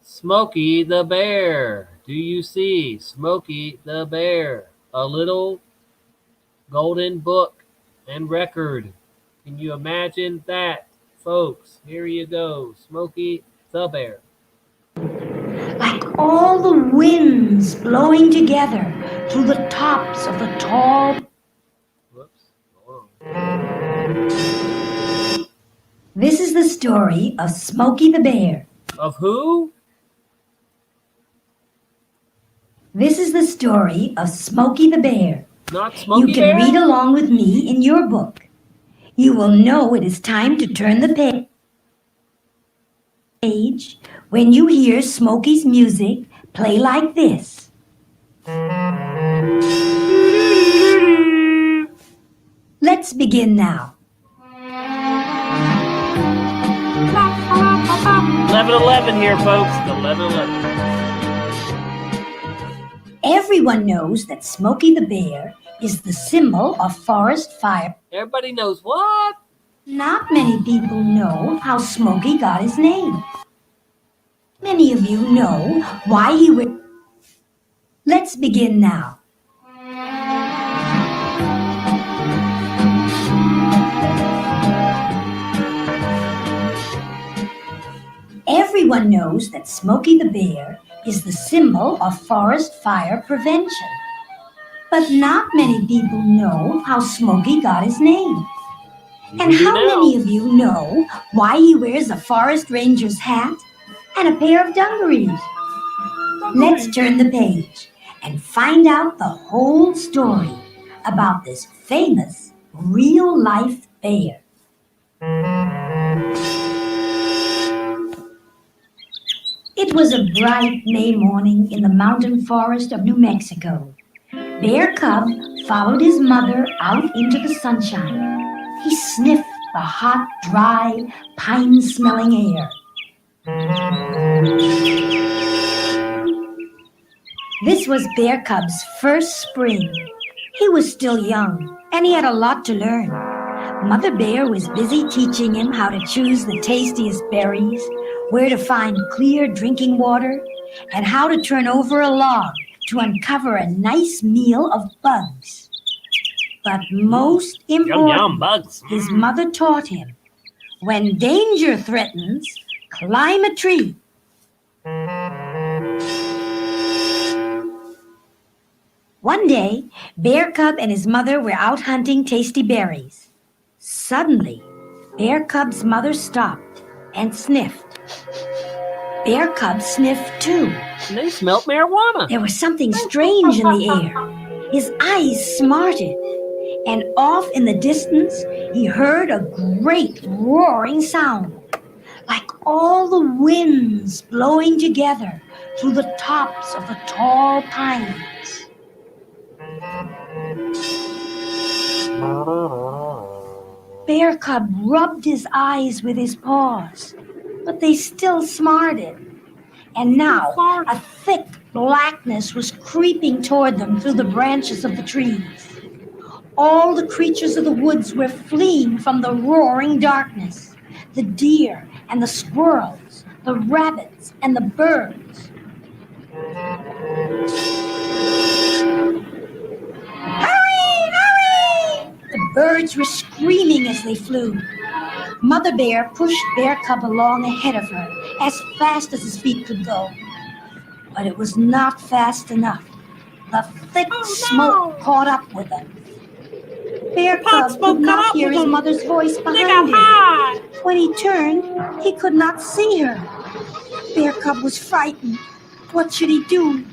Speaker 2: Smokey the Bear. Do you see Smokey the Bear? A little golden book and record. Can you imagine that, folks? Here you go. Smokey the Bear.
Speaker 9: Like all the winds blowing together through the tops of the tall
Speaker 3: This is the story of Smokey the Bear.
Speaker 2: Of who?
Speaker 3: This is the story of Smokey the Bear.
Speaker 2: Not Smokey
Speaker 3: You can
Speaker 2: Bear?
Speaker 3: read along with me in your book. You will know it is time to turn the page when you hear Smokey's music play like this. Let's begin now.
Speaker 2: 11:11 here, folks. 11:11.
Speaker 3: Everyone knows that Smokey the Bear is the symbol of forest fire.
Speaker 2: Everybody knows what?
Speaker 3: Not many people know how Smokey got his name. Many of you know why he was. Let's begin now. Everyone knows that Smokey the Bear is the symbol of forest fire prevention. But not many people know how Smokey got his name. And how many of you know why he wears a forest ranger's hat and a pair of dungarees? Let's turn the page and find out the whole story about this famous real-life bear. It was a bright May morning in the mountain forest of New Mexico. Bear Cub followed his mother out into the sunshine. He sniffed the hot, dry, pine-smelling air. This was Bear Cub's first spring. He was still young, and he had a lot to learn. Mother Bear was busy teaching him how to choose the tastiest berries, where to find clear drinking water, and how to turn over a log to uncover a nice meal of bugs. But most important,
Speaker 2: bugs.
Speaker 3: His mother taught him, when danger threatens, climb a tree. One day, Bear Cub and his mother were out hunting tasty berries. Suddenly, Bear Cub's mother stopped and sniffed. Bear Cub sniffed too.
Speaker 2: They smelled marijuana.
Speaker 3: There was something strange in the air. His eyes smarted, and off in the distance, he heard a great roaring sound, like all the winds blowing together through the tops of the tall pines. Bear Cub rubbed his eyes with his paws, but they still smarted. And now a thick blackness was creeping toward them through the branches of the trees. All the creatures of the woods were fleeing from the roaring darkness. The deer and the squirrels, the rabbits and the birds. Hurry! Hurry! The birds were screaming as they flew. Mother Bear pushed Bear Cub along ahead of her as fast as his feet could go. But it was not fast enough. The thick smoke caught up with them. Bear Cub could not hear his mother's voice behind him. When he turned, he could not see her. Bear Cub was frightened. What should he do?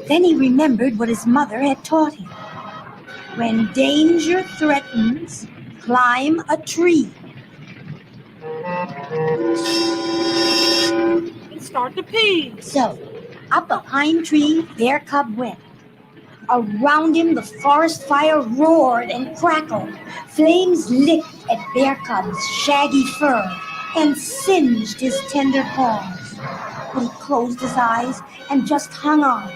Speaker 3: Then he remembered what his mother had taught him. When danger threatens, climb a tree.
Speaker 2: Start to pee.
Speaker 3: So, up a pine tree, Bear Cub went. Around him, the forest fire roared and crackled. Flames licked at Bear Cub's shaggy fur and singed his tender paws. But he closed his eyes and just hung on.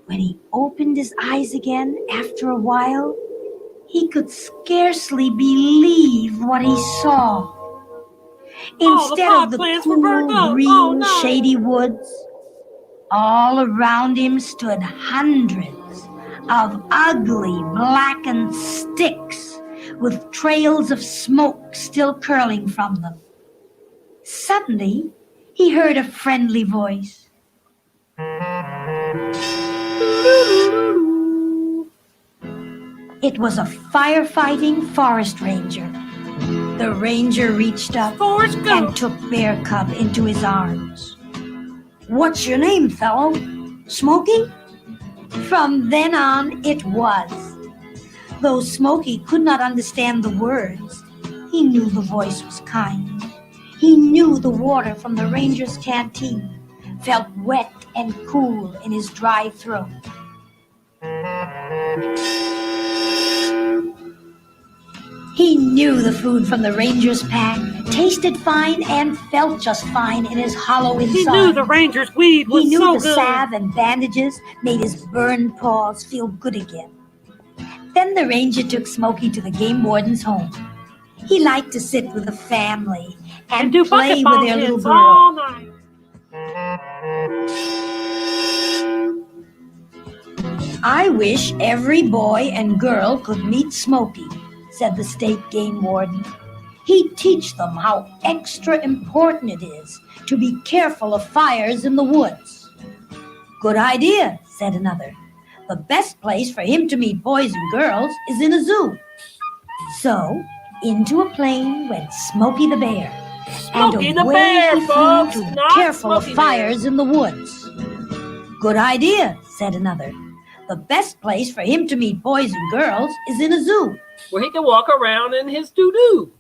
Speaker 3: When he opened his eyes again after a while, he could scarcely believe what he saw. Instead of the cool, green, shady woods, all around him stood hundreds of ugly, blackened sticks with trails of smoke still curling from them. Suddenly, he heard a friendly voice. It was a firefighting forest ranger. The ranger reached up and took Bear Cub into his arms. "What's your name, fellow? Smokey?" From then on, it was. Though Smokey could not understand the words, he knew the voice was kind. He knew the water from the ranger's canteen felt wet and cool in his dry throat. He knew the food from the ranger's pack tasted fine and felt just fine in his hollow inside.
Speaker 2: He knew the ranger's weed was
Speaker 3: He knew
Speaker 2: so
Speaker 3: the
Speaker 2: good.
Speaker 3: salve and bandages made his burned paws feel good again. Then the ranger took Smokey to the game warden's home. He liked to sit with the family and
Speaker 2: do
Speaker 3: play
Speaker 2: bucket
Speaker 3: with their little
Speaker 2: hits all
Speaker 3: girl.
Speaker 2: night.
Speaker 3: "I wish every boy and girl could meet Smokey," said the state game warden. "He'd teach them how extra important it is to be careful of fires in the woods." "Good idea," said another. "The best place for him to meet boys and girls is in a zoo." So, into a plane went Smokey the Bear.
Speaker 2: Smokey
Speaker 3: and
Speaker 2: the
Speaker 3: away
Speaker 2: Bear,
Speaker 3: he flew
Speaker 2: folks,
Speaker 3: to be
Speaker 2: not
Speaker 3: careful
Speaker 2: Smokey
Speaker 3: of
Speaker 2: Bear.
Speaker 3: fires in the woods. "Good idea," said another. "The best place for him to meet boys and girls is in a zoo."
Speaker 2: Where he can walk around in his doo-doo.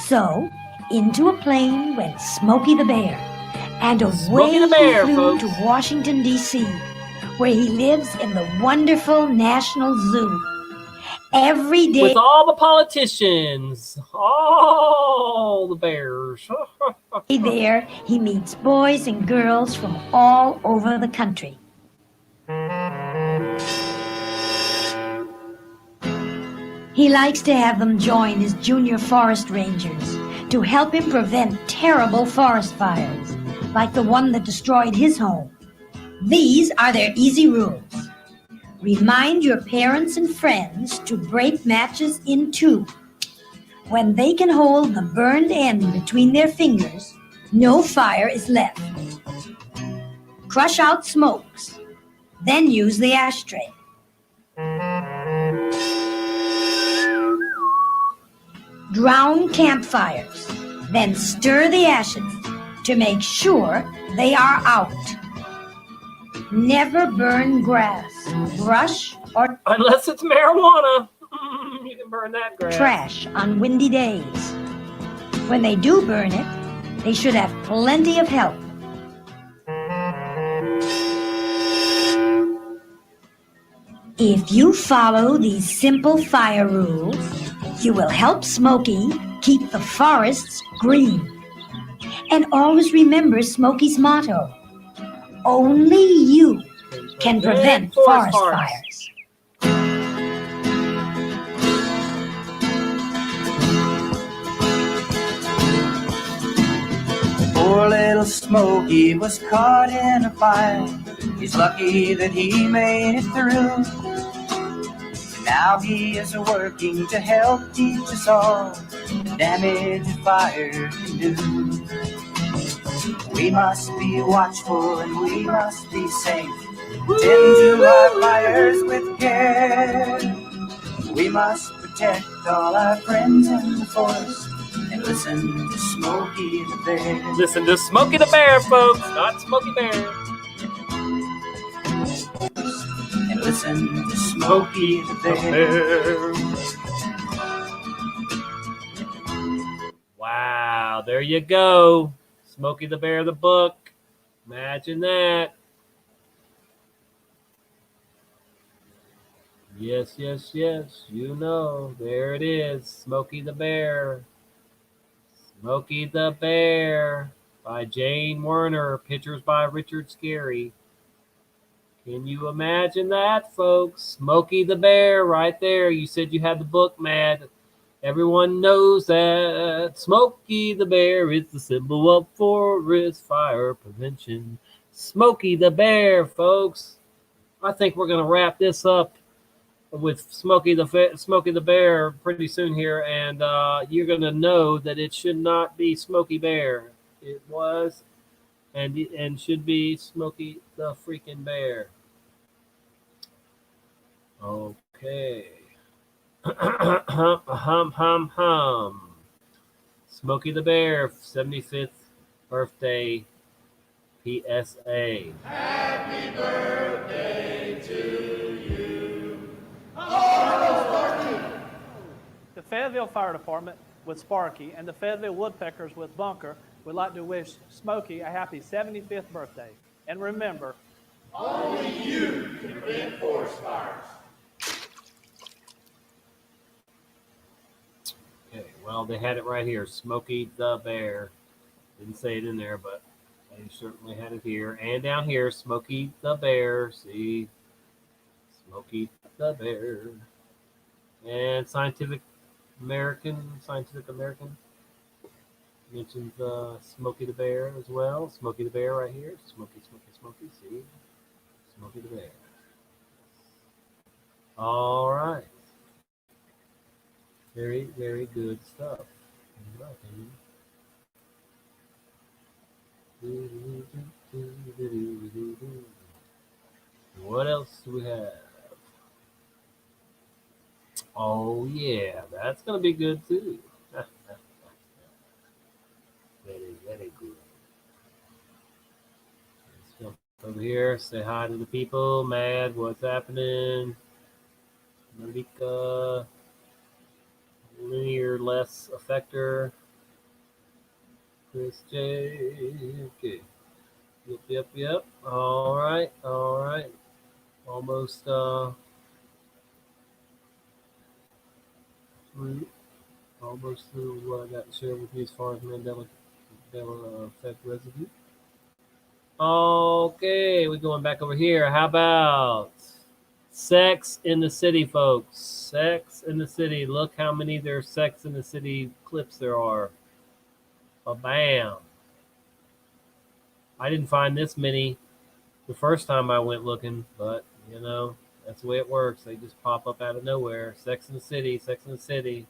Speaker 3: So, into a plane went Smokey the Bear. And away
Speaker 2: Smokey the Bear,
Speaker 3: he flew
Speaker 2: folks.
Speaker 3: to Washington, D.C., where he lives in the wonderful National Zoo. Every day,
Speaker 2: With all the politicians, all the bears.
Speaker 3: there he meets boys and girls from all over the country. He likes to have them join his junior forest rangers to help him prevent terrible forest fires, like the one that destroyed his home. These are their easy rules. Remind your parents and friends to break matches in two. When they can hold the burned end between their fingers, no fire is left. Crush out smokes, then use the ashtray. Drown campfires, then stir the ashes to make sure they are out. Never burn grass, brush, or
Speaker 2: Unless it's marijuana. You can burn that grass.
Speaker 3: trash on windy days. When they do burn it, they should have plenty of help. If you follow these simple fire rules, you will help Smokey keep the forests green. And always remember Smokey's motto: only you can prevent forest fires.
Speaker 11: Poor little Smokey was caught in a fire. He's lucky that he made it through. Now he is working to help teach us all the damage a fire can do. We must be watchful and we must be safe. Tend to our fires with care. We must protect all our friends in the forest and listen to Smokey the Bear.
Speaker 2: Listen to Smokey the Bear, folks, not Smokey Bear.
Speaker 11: And listen to Smokey the Bear.
Speaker 2: Wow, there you go. Smokey the Bear, the book. Imagine that. Yes, yes, yes. You know, there it is. Smokey the Bear. Smokey the Bear by Jane Werner. Pictures by Richard Scarry. Can you imagine that, folks? Smokey the Bear right there. You said you had the book, Mad. Everyone knows that Smokey the Bear is the symbol of forest fire prevention. Smokey the Bear, folks. I think we're going to wrap this up with Smokey the Bear pretty soon here, and you're going to know that it should not be Smokey Bear. It was and should be Smokey the freaking Bear. Okay. Hum. Smokey the Bear, 75th birthday PSA.
Speaker 12: Happy birthday to you.
Speaker 13: The Fayetteville Fire Department with Sparky and the Fayetteville Woodpeckers with Bunker would like to wish Smokey a happy 75th birthday. And remember,
Speaker 12: only you can prevent forest fires.
Speaker 2: Okay, well, they had it right here. Smokey the Bear. Didn't say it in there, but they certainly had it here. And down here, Smokey the Bear. See? Smokey the Bear. And Scientific American mentions Smokey the Bear as well. Smokey the Bear right here. Smokey, see? Smokey the Bear. All right. Very, very good stuff, in my opinion. What else do we have? Oh, yeah, that's going to be good, too. Very, very good. Let's jump over here, say hi to the people. Mad, what's happening? Malika, Linear Less Effector, Chris J. Okay. Yep. All right. Almost through what I got to share with you as far as Mandela effect residue. Okay, we're going back over here. How about Sex in the City, folks? Sex in the City. Look how many there's Sex in the City clips there are. Bam. I didn't find this many the first time I went looking, but, you know, that's the way it works. They just pop up out of nowhere. Sex in the City, Sex in the City.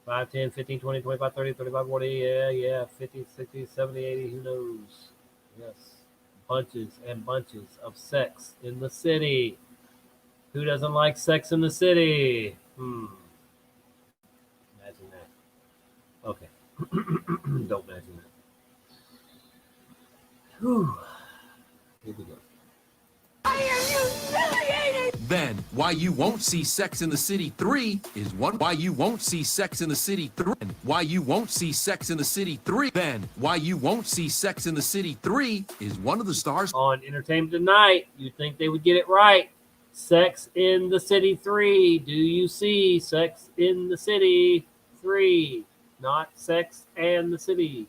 Speaker 2: 5, 10, 15, 20, 25, 30, 35, 40, yeah, 50, 60, 70, 80, who knows? Yes, bunches and bunches of Sex in the City. Who doesn't like Sex in the City? Imagine that. Okay. Don't imagine that. Whew. Here we go.
Speaker 14: Then, why you won't see Sex in the City 3 is one. Why you won't see Sex in the City 3. Why you won't see Sex in the City 3. Then, why you won't see Sex in the City 3 is one of the stars
Speaker 2: on Entertainment Tonight. You'd think they would get it right. Sex in the City 3. Do you see Sex in the City 3? Not Sex and the City.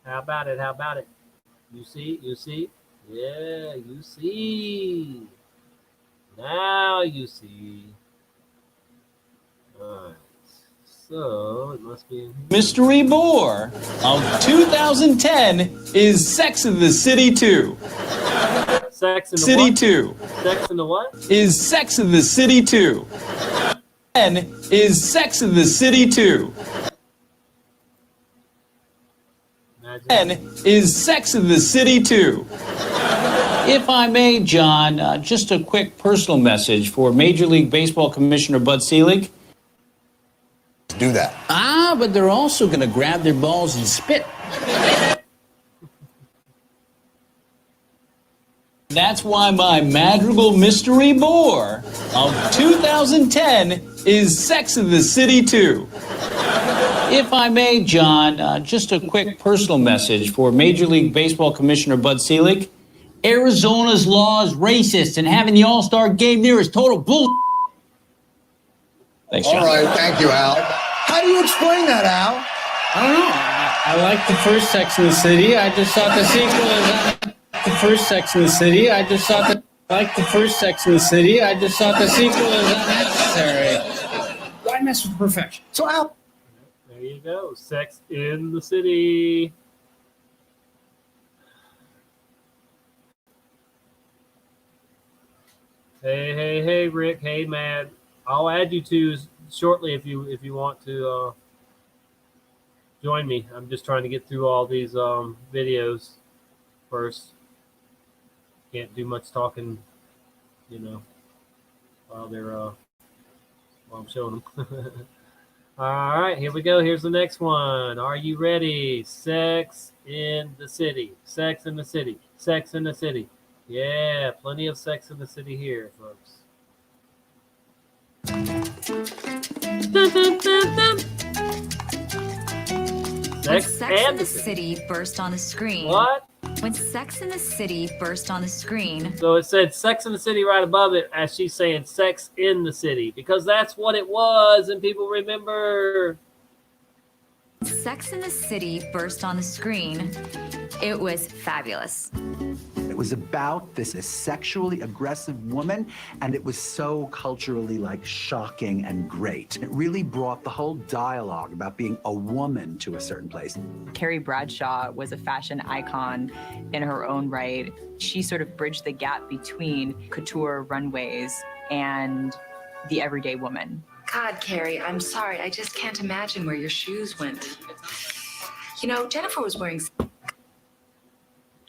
Speaker 2: How about it? You see? Yeah, you see. Now you see. All right. So it must be in here.
Speaker 17: Mystery Bore of 2010 is Sex in the City 2.
Speaker 2: Sex in the
Speaker 17: City
Speaker 2: what?
Speaker 17: 2.
Speaker 2: Sex in the what?
Speaker 17: Is Sex in the City 2. 10 is Sex in the City 2. 10 is Sex in the City 2. If I may, John, just a quick personal message for Major League Baseball Commissioner Bud Selig.
Speaker 25: Do that.
Speaker 17: But they're also going to grab their balls and spit. That's why my Madrigal Mystery Bore of 2010 is Sex in the City 2. If I may, John, just a quick personal message for Major League Baseball Commissioner Bud Selig. Arizona's law is racist, and having the All-Star game there is total bull. Thanks, John.
Speaker 25: All right, thank you, Al. How do you explain that, Al?
Speaker 17: I don't know. I like the first Sex in the City. I just thought the sequel is the first Sex in the City. I just thought the sequel is unnecessary. Why mess with perfection?
Speaker 25: So, Al.
Speaker 2: There you go. Sex in the City. Hey, Rick. Hey, Matt. I'll add you two shortly if you want to join me. I'm just trying to get through all these videos first. Can't do much talking, while they're while I'm showing them. All right, here we go. Here's the next one. Are you ready? Sex in the City. Sex in the City. Sex in the City. Yeah, plenty of Sex in the City here, folks. Dun, dun, dun, dun.
Speaker 4: When Sex in the City burst on the screen.
Speaker 2: What?
Speaker 4: When Sex in the City burst on the screen.
Speaker 2: So it said Sex in the City right above it as she's saying Sex in the City because that's what it was and people remember.
Speaker 4: Sex in the City burst on the screen. It was fabulous.
Speaker 10: It was about this sexually aggressive woman, and it was so culturally shocking and great. It really brought the whole dialogue about being a woman to a certain place.
Speaker 18: Carrie Bradshaw was a fashion icon in her own right. She sort of bridged the gap between couture runways and the everyday woman.
Speaker 19: God, Carrie, I'm sorry. I just can't imagine where your shoes went. You know, Jennifer was wearing...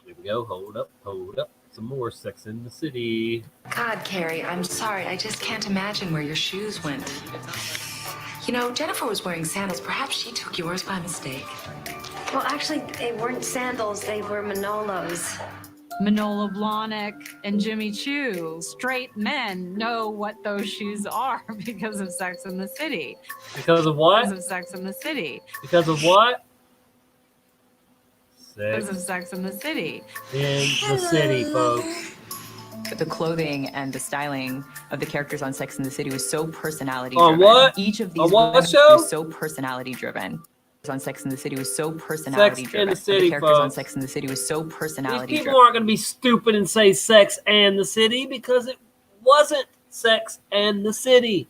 Speaker 2: Here we go. Hold up. Some more Sex in the City.
Speaker 19: God, Carrie, I'm sorry. I just can't imagine where your shoes went. You know, Jennifer was wearing sandals. Perhaps she took yours by mistake.
Speaker 9: Well, actually, they weren't sandals. They were Manolos.
Speaker 20: Manolo Blahnik and Jimmy Choo. Straight men know what those shoes are because of Sex in the City.
Speaker 2: Because of what?
Speaker 20: Because of Sex in the City.
Speaker 2: Because of what?
Speaker 20: Because of Sex in the City.
Speaker 2: In the City, folks.
Speaker 18: The clothing and the styling of the characters on Sex in the City was so personality
Speaker 2: On
Speaker 18: driven.
Speaker 2: what?
Speaker 18: Each of these
Speaker 2: On what
Speaker 18: women
Speaker 2: show?
Speaker 18: was so personality driven. On Sex in the City was so personality
Speaker 2: Sex
Speaker 18: driven.
Speaker 2: in the City,
Speaker 18: characters on
Speaker 2: folks.
Speaker 18: Sex in the City was so
Speaker 2: These
Speaker 18: personality
Speaker 2: people
Speaker 18: driven.
Speaker 2: aren't going to be stupid and say Sex and the City because it wasn't Sex and the City.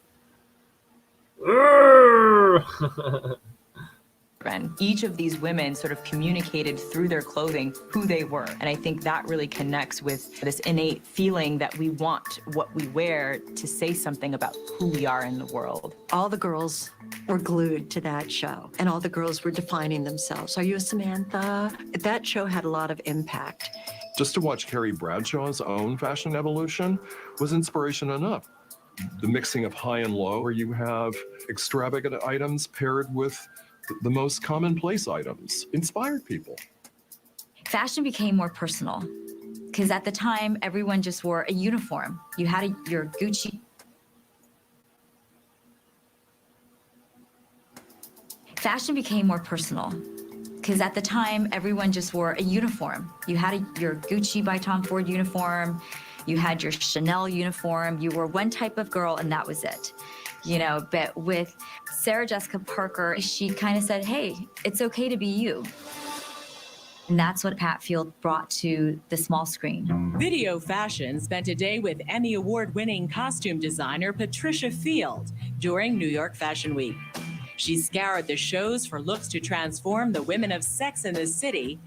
Speaker 18: Each of these women sort of communicated through their clothing who they were. And I think that really connects with this innate feeling that we want what we wear to say something about who we are in the world.
Speaker 21: All the girls were glued to that show, and all the girls were defining themselves. Are you a Samantha? That show had a lot of impact.
Speaker 23: Just to watch Carrie Bradshaw's own fashion evolution was inspiration enough. The mixing of high and low, where you have extravagant items paired with the most commonplace items, inspired people.
Speaker 4: Fashion became more personal because at the time, everyone just wore a uniform. You had your Gucci. Fashion became more personal because at the time, everyone just wore a uniform. You had your Gucci by Tom Ford uniform. You had your Chanel uniform. You were one type of girl and that was it. You know, but with Sarah Jessica Parker, she kind of said, hey, it's okay to be you. And that's what Pat Field brought to the small screen.
Speaker 26: Video Fashion spent a day with Emmy Award-winning costume designer Patricia Field during New York Fashion Week. She scoured the shows for looks to transform the women of Sex in the City.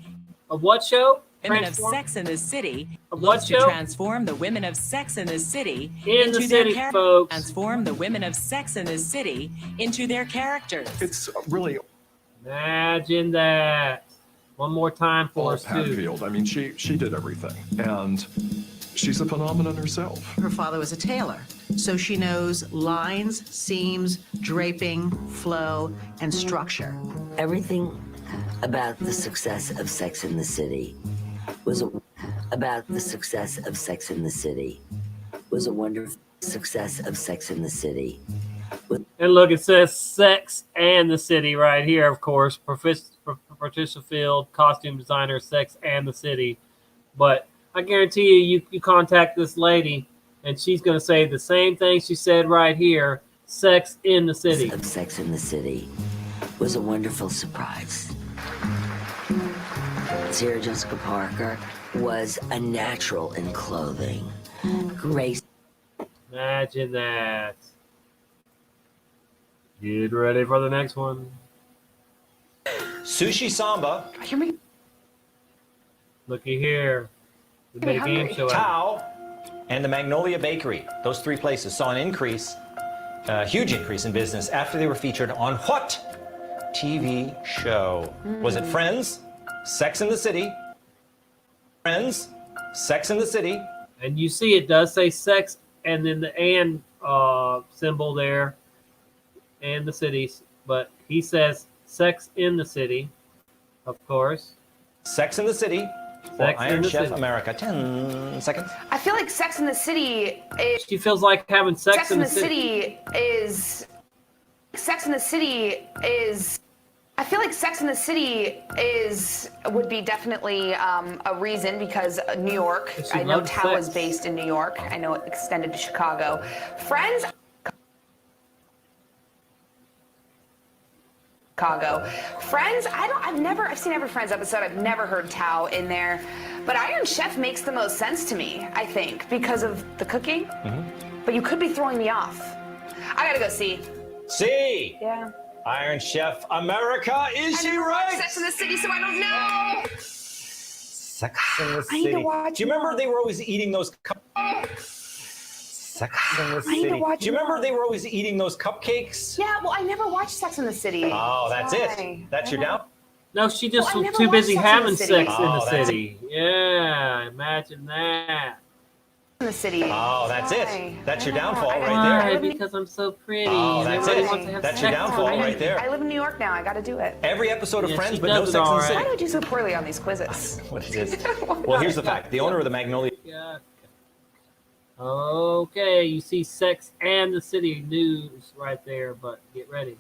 Speaker 2: Of what show?
Speaker 26: Women of Sex in the City.
Speaker 2: Of what
Speaker 26: looks
Speaker 2: show?
Speaker 26: to transform the women of Sex in the City
Speaker 2: In
Speaker 26: into
Speaker 2: the
Speaker 26: their
Speaker 2: City,
Speaker 26: characters.
Speaker 2: folks.
Speaker 26: Transform the women of Sex in the City into their characters.
Speaker 23: It's really
Speaker 2: Imagine that. One more time for
Speaker 23: all
Speaker 2: us,
Speaker 23: Pat
Speaker 2: too.
Speaker 23: Field. I mean, she did everything, and she's a phenomenon herself.
Speaker 29: Her father was a tailor, so she knows lines, seams, draping, flow, and structure.
Speaker 30: Everything about the success of Sex in the City was a wonderful success of Sex in the City.
Speaker 2: And look, it says Sex and the City right here, of course. Patricia Field, costume designer, Sex and the City. But I guarantee you contact this lady, and she's going to say the same thing she said right here, Sex in the City.
Speaker 30: Of Sex in the City was a wonderful surprise. Sarah Jessica Parker was a natural in clothing. Grace.
Speaker 2: Imagine that. Get ready for the next one.
Speaker 31: Sushi Samba.
Speaker 2: Looky here. We made a game show out
Speaker 31: Tao and the Magnolia Bakery. Those three places saw an increase, a huge increase in business after they were featured on what TV show? Was it Friends? Sex in the City? Friends? Sex in the City?
Speaker 2: And you see it does say sex and then the and symbol there and the cities. but he says Sex in the City, of course.
Speaker 31: Sex in the City.
Speaker 2: Sex
Speaker 31: Iron
Speaker 2: in the
Speaker 31: Chef
Speaker 2: City.
Speaker 31: America. 10 seconds.
Speaker 1: I feel like Sex in the City is.
Speaker 2: She feels like having sex in the city.
Speaker 1: Sex in the City is. I feel like Sex in the City would be definitely a reason because New York. I know Tao is based in New York. I know it extended to Chicago. Friends. Friends, I've seen every Friends episode. I've never heard Tao in there. But Iron Chef makes the most sense to me, I think, because of the cooking. But you could be throwing me off. I gotta go see.
Speaker 31: C.
Speaker 1: Yeah.
Speaker 31: Iron Chef America. Is she right?
Speaker 1: Sex in the City, so I don't know.
Speaker 31: Sex in the
Speaker 1: I need to
Speaker 31: City.
Speaker 1: watch
Speaker 31: Do you remember
Speaker 1: more.
Speaker 31: they were always eating those Sex in the
Speaker 1: I need to
Speaker 31: City.
Speaker 1: watch
Speaker 31: Do you remember
Speaker 1: more.
Speaker 31: they were always eating those cupcakes?
Speaker 1: Yeah, well, I never watched Sex in the City.
Speaker 31: Oh, that's
Speaker 1: Why?
Speaker 31: it. That's your down?
Speaker 2: No, she just
Speaker 1: Well, I
Speaker 2: was
Speaker 1: never
Speaker 2: too busy
Speaker 1: watched Sex in
Speaker 2: having
Speaker 1: the
Speaker 2: sex
Speaker 1: City.
Speaker 2: in the
Speaker 31: Oh, that's
Speaker 2: city. Yeah, imagine that.
Speaker 1: In the city.
Speaker 31: Oh, that's
Speaker 1: Why?
Speaker 31: it. That's your
Speaker 1: I know.
Speaker 31: downfall
Speaker 1: I
Speaker 31: right there.
Speaker 2: Why? Because I'm so pretty.
Speaker 31: Oh,
Speaker 2: and
Speaker 31: that's
Speaker 2: everybody
Speaker 31: it.
Speaker 2: wants to have
Speaker 31: That's
Speaker 2: sex
Speaker 31: your downfall
Speaker 2: with me.
Speaker 31: right there.
Speaker 1: I live in New York now. I gotta do it.
Speaker 31: Every episode of
Speaker 2: Yeah,
Speaker 31: Friends,
Speaker 2: she
Speaker 31: but no
Speaker 2: does it
Speaker 31: Sex in the
Speaker 2: all
Speaker 31: City.
Speaker 1: Why do I do so poorly on these quizzes?
Speaker 31: What it is. Well, here's the fact. The owner of the Magnolia.
Speaker 2: Yeah. Okay, you see Sex and the City news right there, but get ready.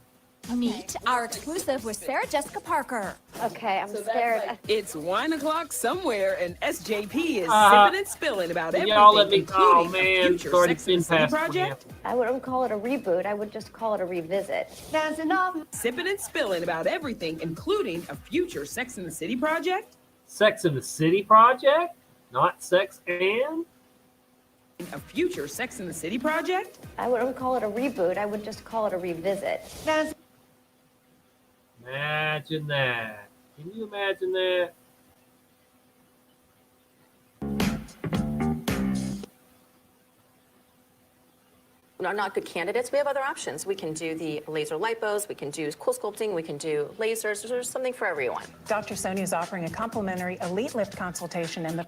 Speaker 5: Meet our exclusive with Sarah Jessica Parker.
Speaker 6: Okay, I'm scared.
Speaker 7: It's wine o'clock somewhere, and SJP is
Speaker 2: Uh,
Speaker 7: sipping and spilling about everything,
Speaker 2: y'all let me. Oh
Speaker 7: including a
Speaker 2: man,
Speaker 7: future
Speaker 2: it's already
Speaker 7: Sex and
Speaker 2: been
Speaker 7: the City
Speaker 2: past
Speaker 7: project.
Speaker 6: I wouldn't call it a reboot. I would just call it a revisit.
Speaker 7: That's enough. Sipping and spilling about everything, including a future Sex and the City project.
Speaker 2: Sex in the City project, not Sex and.
Speaker 7: A future Sex and the City project.
Speaker 6: I wouldn't call it a reboot. I would just call it a revisit.
Speaker 7: That's
Speaker 2: Imagine that. Can you imagine that?
Speaker 8: Are not good candidates, we have other options. We can do the laser lipos, we can do cool sculpting, we can do lasers. There's something for everyone.
Speaker 15: Dr. Sonia is offering a complimentary elite lift consultation in the.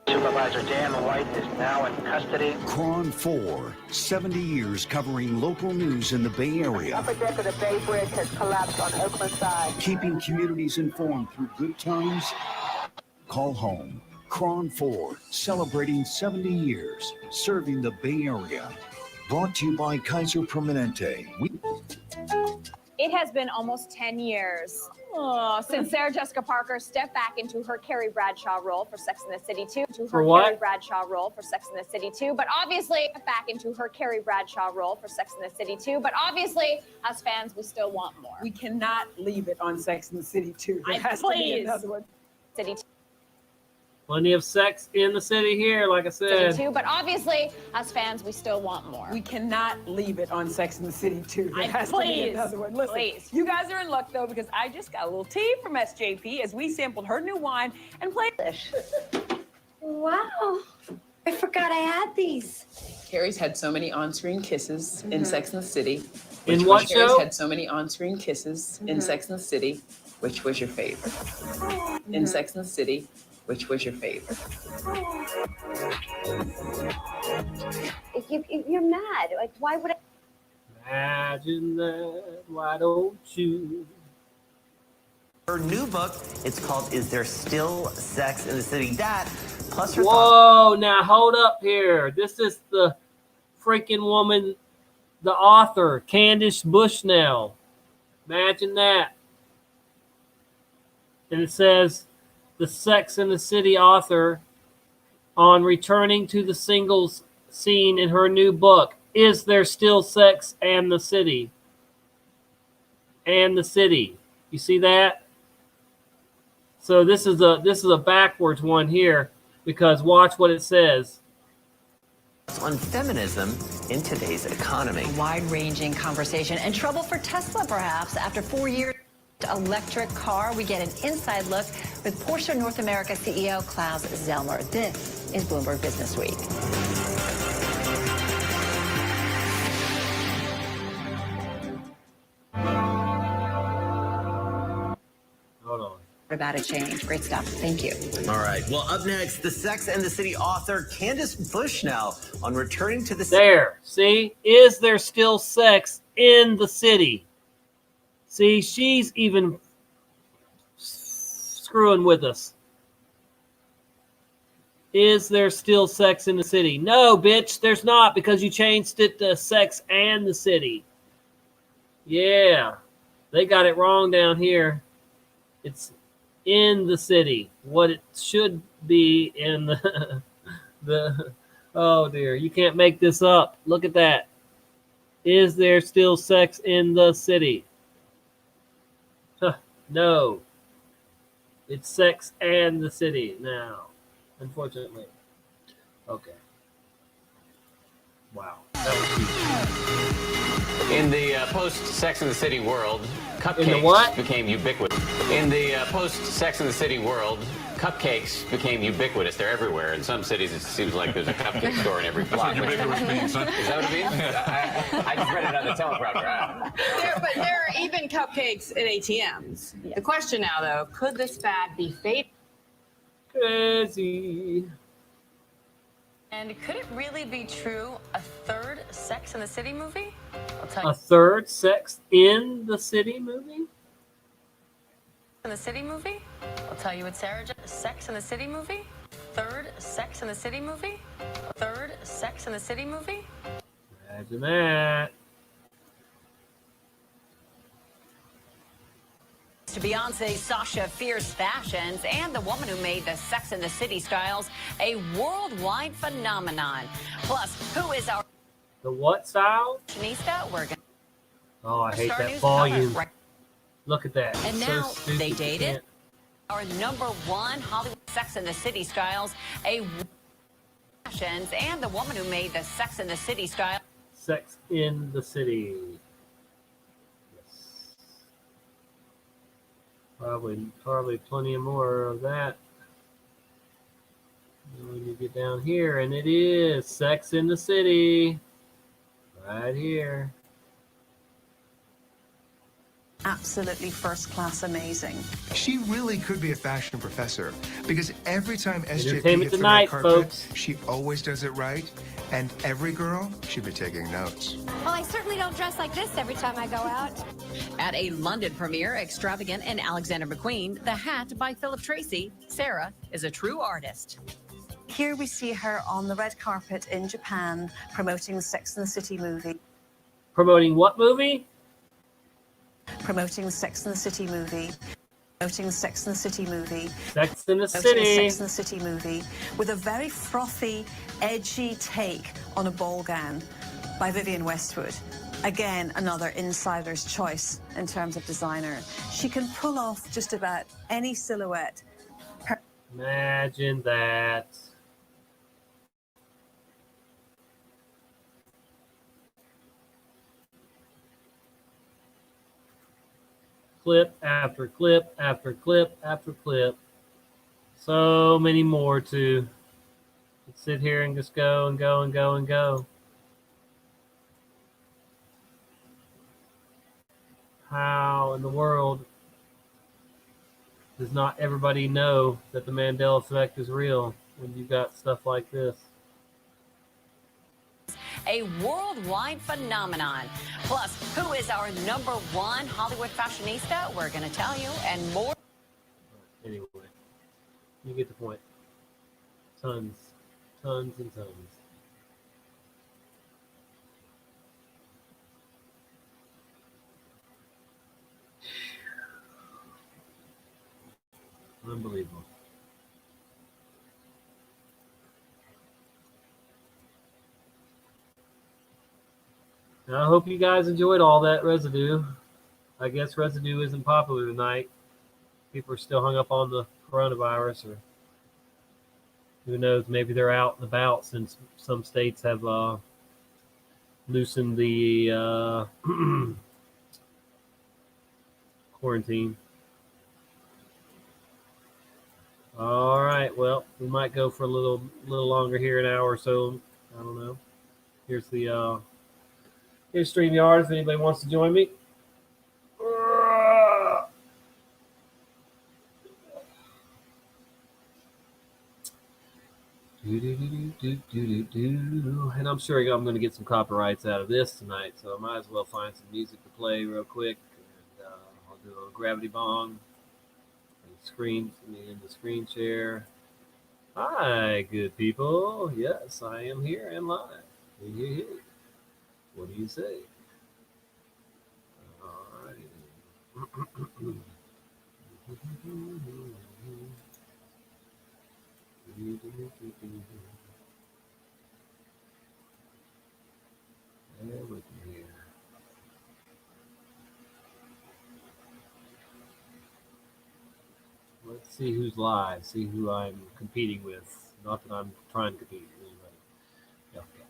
Speaker 16: Supervisor Dan White is now in custody.
Speaker 22: Cron 4, 70 years covering local news in the Bay Area.
Speaker 16: Upper deck of the Bay Bridge has collapsed on Oakland side.
Speaker 22: Keeping communities informed through good times. Call home. Cron 4, celebrating 70 years, serving the Bay Area. Brought to you by Kaiser Permanente.
Speaker 24: It has been almost 10 years since Sarah Jessica Parker stepped back into her Carrie Bradshaw role for Sex and the City 2.
Speaker 2: For what?
Speaker 24: Carrie Bradshaw role for Sex and the City 2. But obviously, back into her Carrie Bradshaw role for Sex and the City 2. But obviously, as fans, we still want more.
Speaker 7: We cannot leave it on Sex and the City 2. There has to be
Speaker 24: Please.
Speaker 7: another one.
Speaker 24: City 2.
Speaker 2: Plenty of sex in the city here, like I said.
Speaker 24: City 2. But obviously, as fans, we still want more.
Speaker 7: We cannot leave it on Sex and the City 2. There has to be
Speaker 24: Please.
Speaker 7: another one. Listen,
Speaker 24: Please.
Speaker 7: you guys are in luck, though, because I just got a little tea from SJP as we sampled her new wine and played this.
Speaker 6: Wow. I forgot I had these.
Speaker 7: Carrie's had so many on-screen kisses in
Speaker 6: Mhm.
Speaker 7: Sex and the City.
Speaker 2: In what
Speaker 7: Carrie's
Speaker 2: show?
Speaker 7: had so many on-screen kisses in
Speaker 6: Mhm.
Speaker 7: Sex and the City. Which was your favorite? In
Speaker 6: Mhm.
Speaker 7: Sex and the City, which was your favorite?
Speaker 6: You're mad. Like, why would I?
Speaker 2: Imagine that. Why don't you?
Speaker 27: Her new book, it's called Is There Still Sex in the City? That, plus her
Speaker 2: Whoa, now hold up here. This is the freaking woman, the author, Candice Bushnell. Imagine that. And it says, the Sex and the City author, on returning to the singles scene in her new book, Is There Still Sex and the City? And the City. You see that? So this is a backwards one here, because watch what it says.
Speaker 27: on feminism in today's economy.
Speaker 4: A wide-ranging conversation and trouble for Tesla, perhaps, after 4 years. Electric car. We get an inside look with Porsche North America CEO Klaus Zelmer. This is Bloomberg Business Week.
Speaker 2: Hold on.
Speaker 3: about a change. Great stuff. Thank you.
Speaker 27: All right. Well, up next, the Sex and the City author Candace Bushnell on returning to the
Speaker 2: There. See? Is there still sex in the city? See, she's even screwing with us. Is there still sex in the city? No, bitch, there's not, because you changed it to Sex and the City. Yeah, they got it wrong down here. It's in the city. What it should be in the oh dear, you can't make this up. Look at that. Is there still sex in the city? Huh, no. It's Sex and the City now, unfortunately. Okay. Wow.
Speaker 9: In the post-Sex and the City world,
Speaker 2: cupcakes
Speaker 9: became ubiquitous. In the post-Sex and the City world, cupcakes became ubiquitous. They're everywhere. In some cities, it seems like there's a cupcake store in every block.
Speaker 10: That's what ubiquitous means, huh?
Speaker 9: Is that what it means? I just read it on the teleprompter.
Speaker 11: But there are even cupcakes at ATMs. Yeah. The question now, though, could this fad be fate?
Speaker 2: Crazy.
Speaker 8: And could it really be true, a third Sex and the City movie? I'll tell you.
Speaker 2: A third Sex in the City movie?
Speaker 8: In the City movie? I'll tell you what Sarah Sex and the City movie? Third Sex and the City movie? Third Sex and the City movie?
Speaker 2: Imagine that.
Speaker 24: To Beyonce's Sasha Fierce fashions and the woman who made the Sex and the City styles a worldwide phenomenon. Plus, who is our
Speaker 2: The what style?
Speaker 24: fashionista? We're going
Speaker 2: Oh, I hate
Speaker 24: Star
Speaker 2: that
Speaker 24: News
Speaker 2: volume.
Speaker 24: cover.
Speaker 2: Look at that.
Speaker 24: And
Speaker 2: So
Speaker 24: now
Speaker 2: stupid.
Speaker 24: they
Speaker 2: You
Speaker 24: dated.
Speaker 2: can't-
Speaker 24: Our #1 Hollywood Sex and the City styles, a fashions and the woman who made the Sex and the City style.
Speaker 2: Sex in the City. Yes. Probably plenty more of that. And when you get down here, and it is Sex in the City. Right here.
Speaker 12: Absolutely first class amazing.
Speaker 13: She really could be a fashion professor because every time SJP
Speaker 2: Entertainment
Speaker 13: gets on
Speaker 2: tonight,
Speaker 13: the carpet,
Speaker 2: folks.
Speaker 13: she always does it right, and every girl should be taking notes.
Speaker 5: Well, I certainly don't dress like this every time I go out.
Speaker 24: At a London premiere, Extravagant and Alexander McQueen, The Hat by Philip Tracy, Sarah is a true artist.
Speaker 12: Here we see her on the red carpet in Japan promoting the Sex and the City movie.
Speaker 2: Promoting what movie?
Speaker 12: Promoting the Sex and the City movie. Promoting the Sex and the City movie.
Speaker 2: Sex in the
Speaker 12: Promoting the
Speaker 2: City.
Speaker 12: Sex and the City movie with a very frothy, edgy take on a ball gown by Vivienne Westwood. Again, another insider's choice in terms of designer. She can pull off just about any silhouette.
Speaker 2: Imagine that. Clip after clip after clip after clip. So many more to sit here and just go and go and go and go. How in the world does not everybody know that the Mandela effect is real when you got stuff like this?
Speaker 24: A worldwide phenomenon. Plus, who is our #1 Hollywood fashionista? We're going to tell you, and more.
Speaker 2: Anyway, you get the point. Tons and tons. Unbelievable. Now, I hope you guys enjoyed all that residue. I guess residue isn't popular tonight. People are still hung up on the coronavirus, or who knows, maybe they're out and about since some states have loosened the quarantine. All right, well, we might go for a little longer here, an hour or so. I don't know. Here's the here's StreamYard if anybody wants to join me. And I'm sure I'm going to get some copyrights out of this tonight, so I might as well find some music to play real quick. And I'll do a gravity bong and in the screen share. Hi, good people. Yes, I am here and live. Hey. What do you say? All right. Bear with me here. Let's see who's live. See who I'm competing with. Not that I'm trying to compete with anybody. Okay.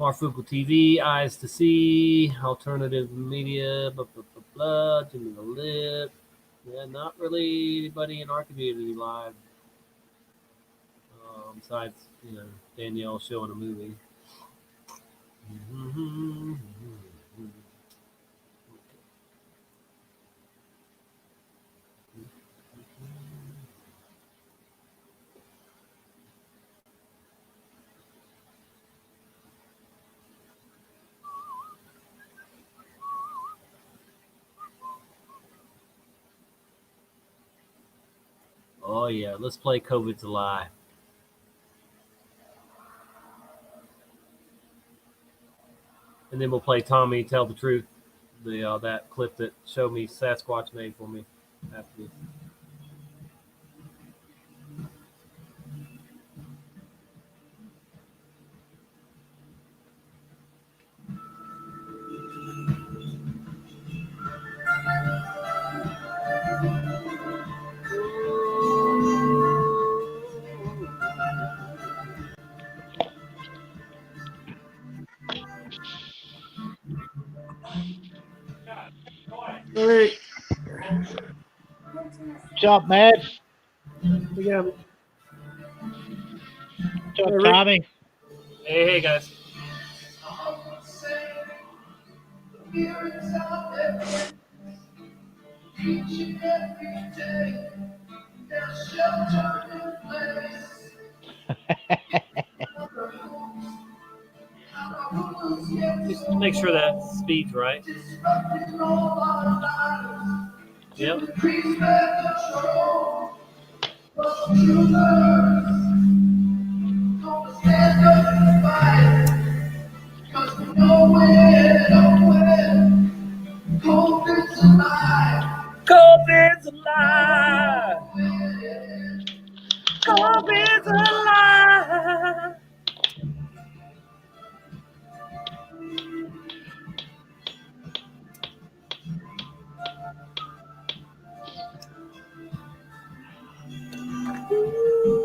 Speaker 2: Marfuku TV, Eyes to See, Alternative Media, blah, blah, blah, blah, Jimmy the Lip. Yeah, not really anybody in our community live. Besides, Danielle showing a movie. Oh yeah, let's play COVID's a Lie. And then we'll play Tommy Tell the Truth, that clip that Show Me Sasquatch made for me after this.
Speaker 10: Hey. What's up, man?
Speaker 2: Yeah.
Speaker 10: What's up, Tommy?
Speaker 2: Hey, guys. Just make sure that speed's right. Yep. COVID's alive. COVID's alive.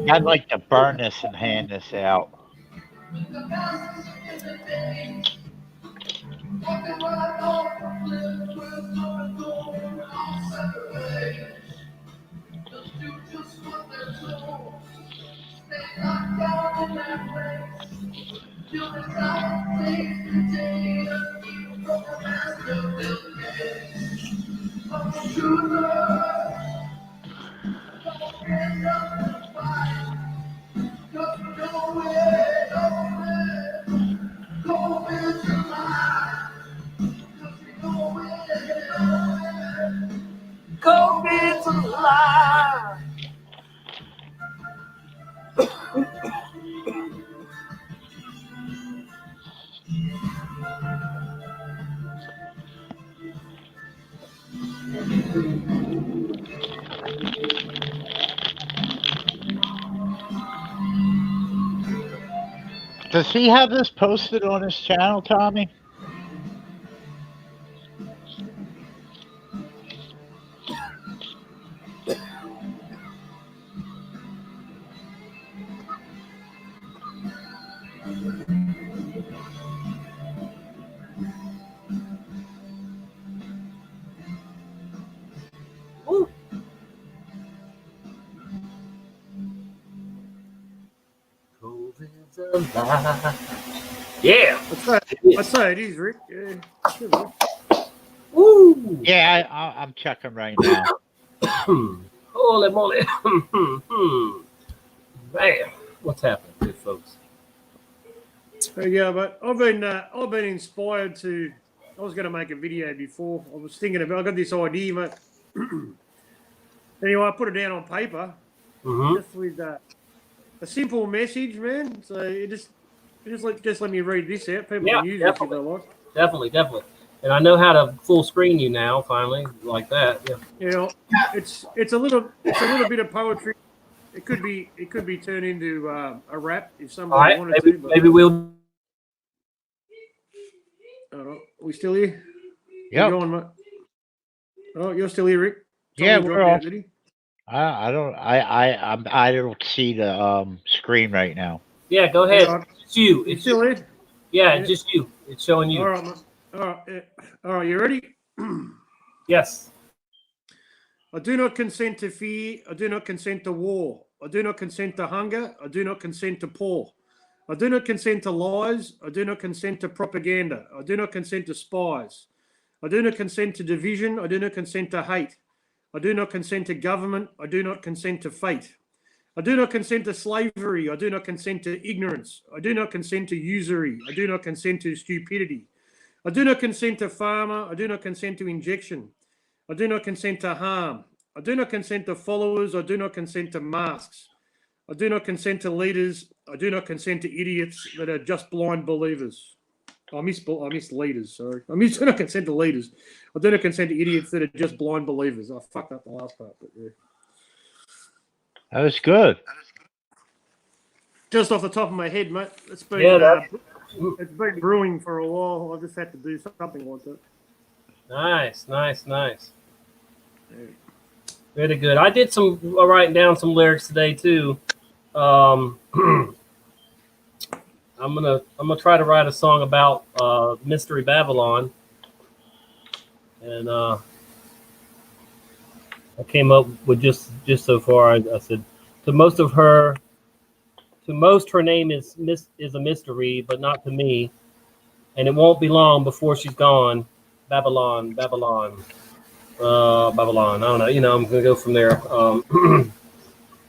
Speaker 10: I'd like to burn this and hand this out.
Speaker 2: COVID's alive.
Speaker 10: Does he have this posted on his channel, Tommy?
Speaker 2: Ooh. COVID's alive. Yeah.
Speaker 10: What's that? He's Rick.
Speaker 2: Woo.
Speaker 10: Yeah, I'm checking right now.
Speaker 2: Holy moly. Man. What's happening, good folks?
Speaker 14: Yeah, but I've been inspired to. I was going to make a video before. I was thinking about. I got this idea, mate. Anyway, I put it down on paper, just with a simple message, man. So you just let me read this out. People can use it if they like.
Speaker 2: Definitely. And I know how to full screen you now, finally, like that. Yeah.
Speaker 14: It's a little bit of poetry. It could be turned into a rap if somebody wanted to. But...
Speaker 2: Maybe we'll.
Speaker 14: Are we still here?
Speaker 10: Yeah.
Speaker 14: Go on, mate. Oh, you're still here, Rick.
Speaker 10: Yeah, we're all. I don't see the screen right now.
Speaker 2: Yeah, go ahead. It's you.
Speaker 14: It's still here.
Speaker 2: Yeah, just you. It's showing you.
Speaker 14: All right, mate. All right. You ready?
Speaker 2: Yes.
Speaker 14: I do not consent to fear. I do not consent to war. I do not consent to hunger. I do not consent to poor. I do not consent to lies. I do not consent to propaganda. I do not consent to spies. I do not consent to division. I do not consent to hate. I do not consent to government. I do not consent to fate. I do not consent to slavery. I do not consent to ignorance. I do not consent to usury. I do not consent to stupidity. I do not consent to farmer. I do not consent to injection. I do not consent to harm. I do not consent to followers. I do not consent to masks. I do not consent to leaders. I do not consent to idiots that are just blind believers. I miss leaders, sorry. I do not consent to leaders. I do not consent to idiots that are just blind believers. I fucked up the last part, but yeah.
Speaker 10: That was good.
Speaker 14: Just off the top of my head, mate. It's been it's been brewing for a while. I just had to do something like that.
Speaker 2: Nice. Very good. I did some writing down some lyrics today too. I'm gonna try to write a song about Mystery Babylon, and I came up with just so far. I said to most her name is a mystery, but not to me, and it won't be long before she's gone. Babylon. Babylon. I don't know. I'm gonna go from there.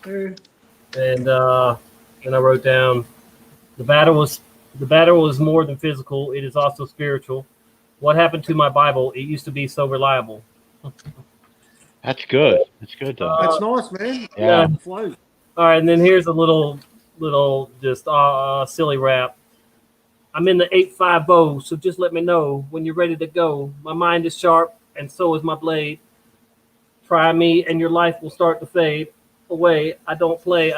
Speaker 2: And then I wrote down the battle was more than physical. It is also spiritual. What happened to my Bible? It used to be so reliable.
Speaker 10: That's good. That's good though.
Speaker 14: That's nice, man.
Speaker 10: Yeah.
Speaker 14: Flows.
Speaker 2: All right, and then here's a little just silly rap. I'm in the 850, so just let me know when you're ready to go. My mind is sharp, and so is my blade. Try me, and your life will start to fade away. I don't play.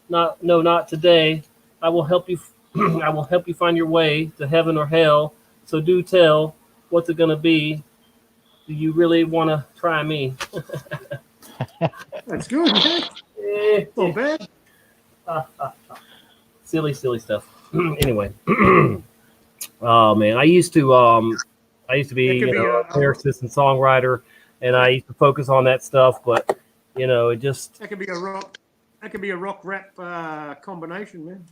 Speaker 2: Not today. I will help you. I will help you find your way to heaven or hell. So do tell, what's it gonna be? Do you really want to try me?
Speaker 14: That's good, man. Not bad.
Speaker 2: Silly stuff. Anyway. Oh man, I used to be a lyricist and songwriter, and I used to focus on that stuff, but it just
Speaker 14: that could be a rock rap combination, man.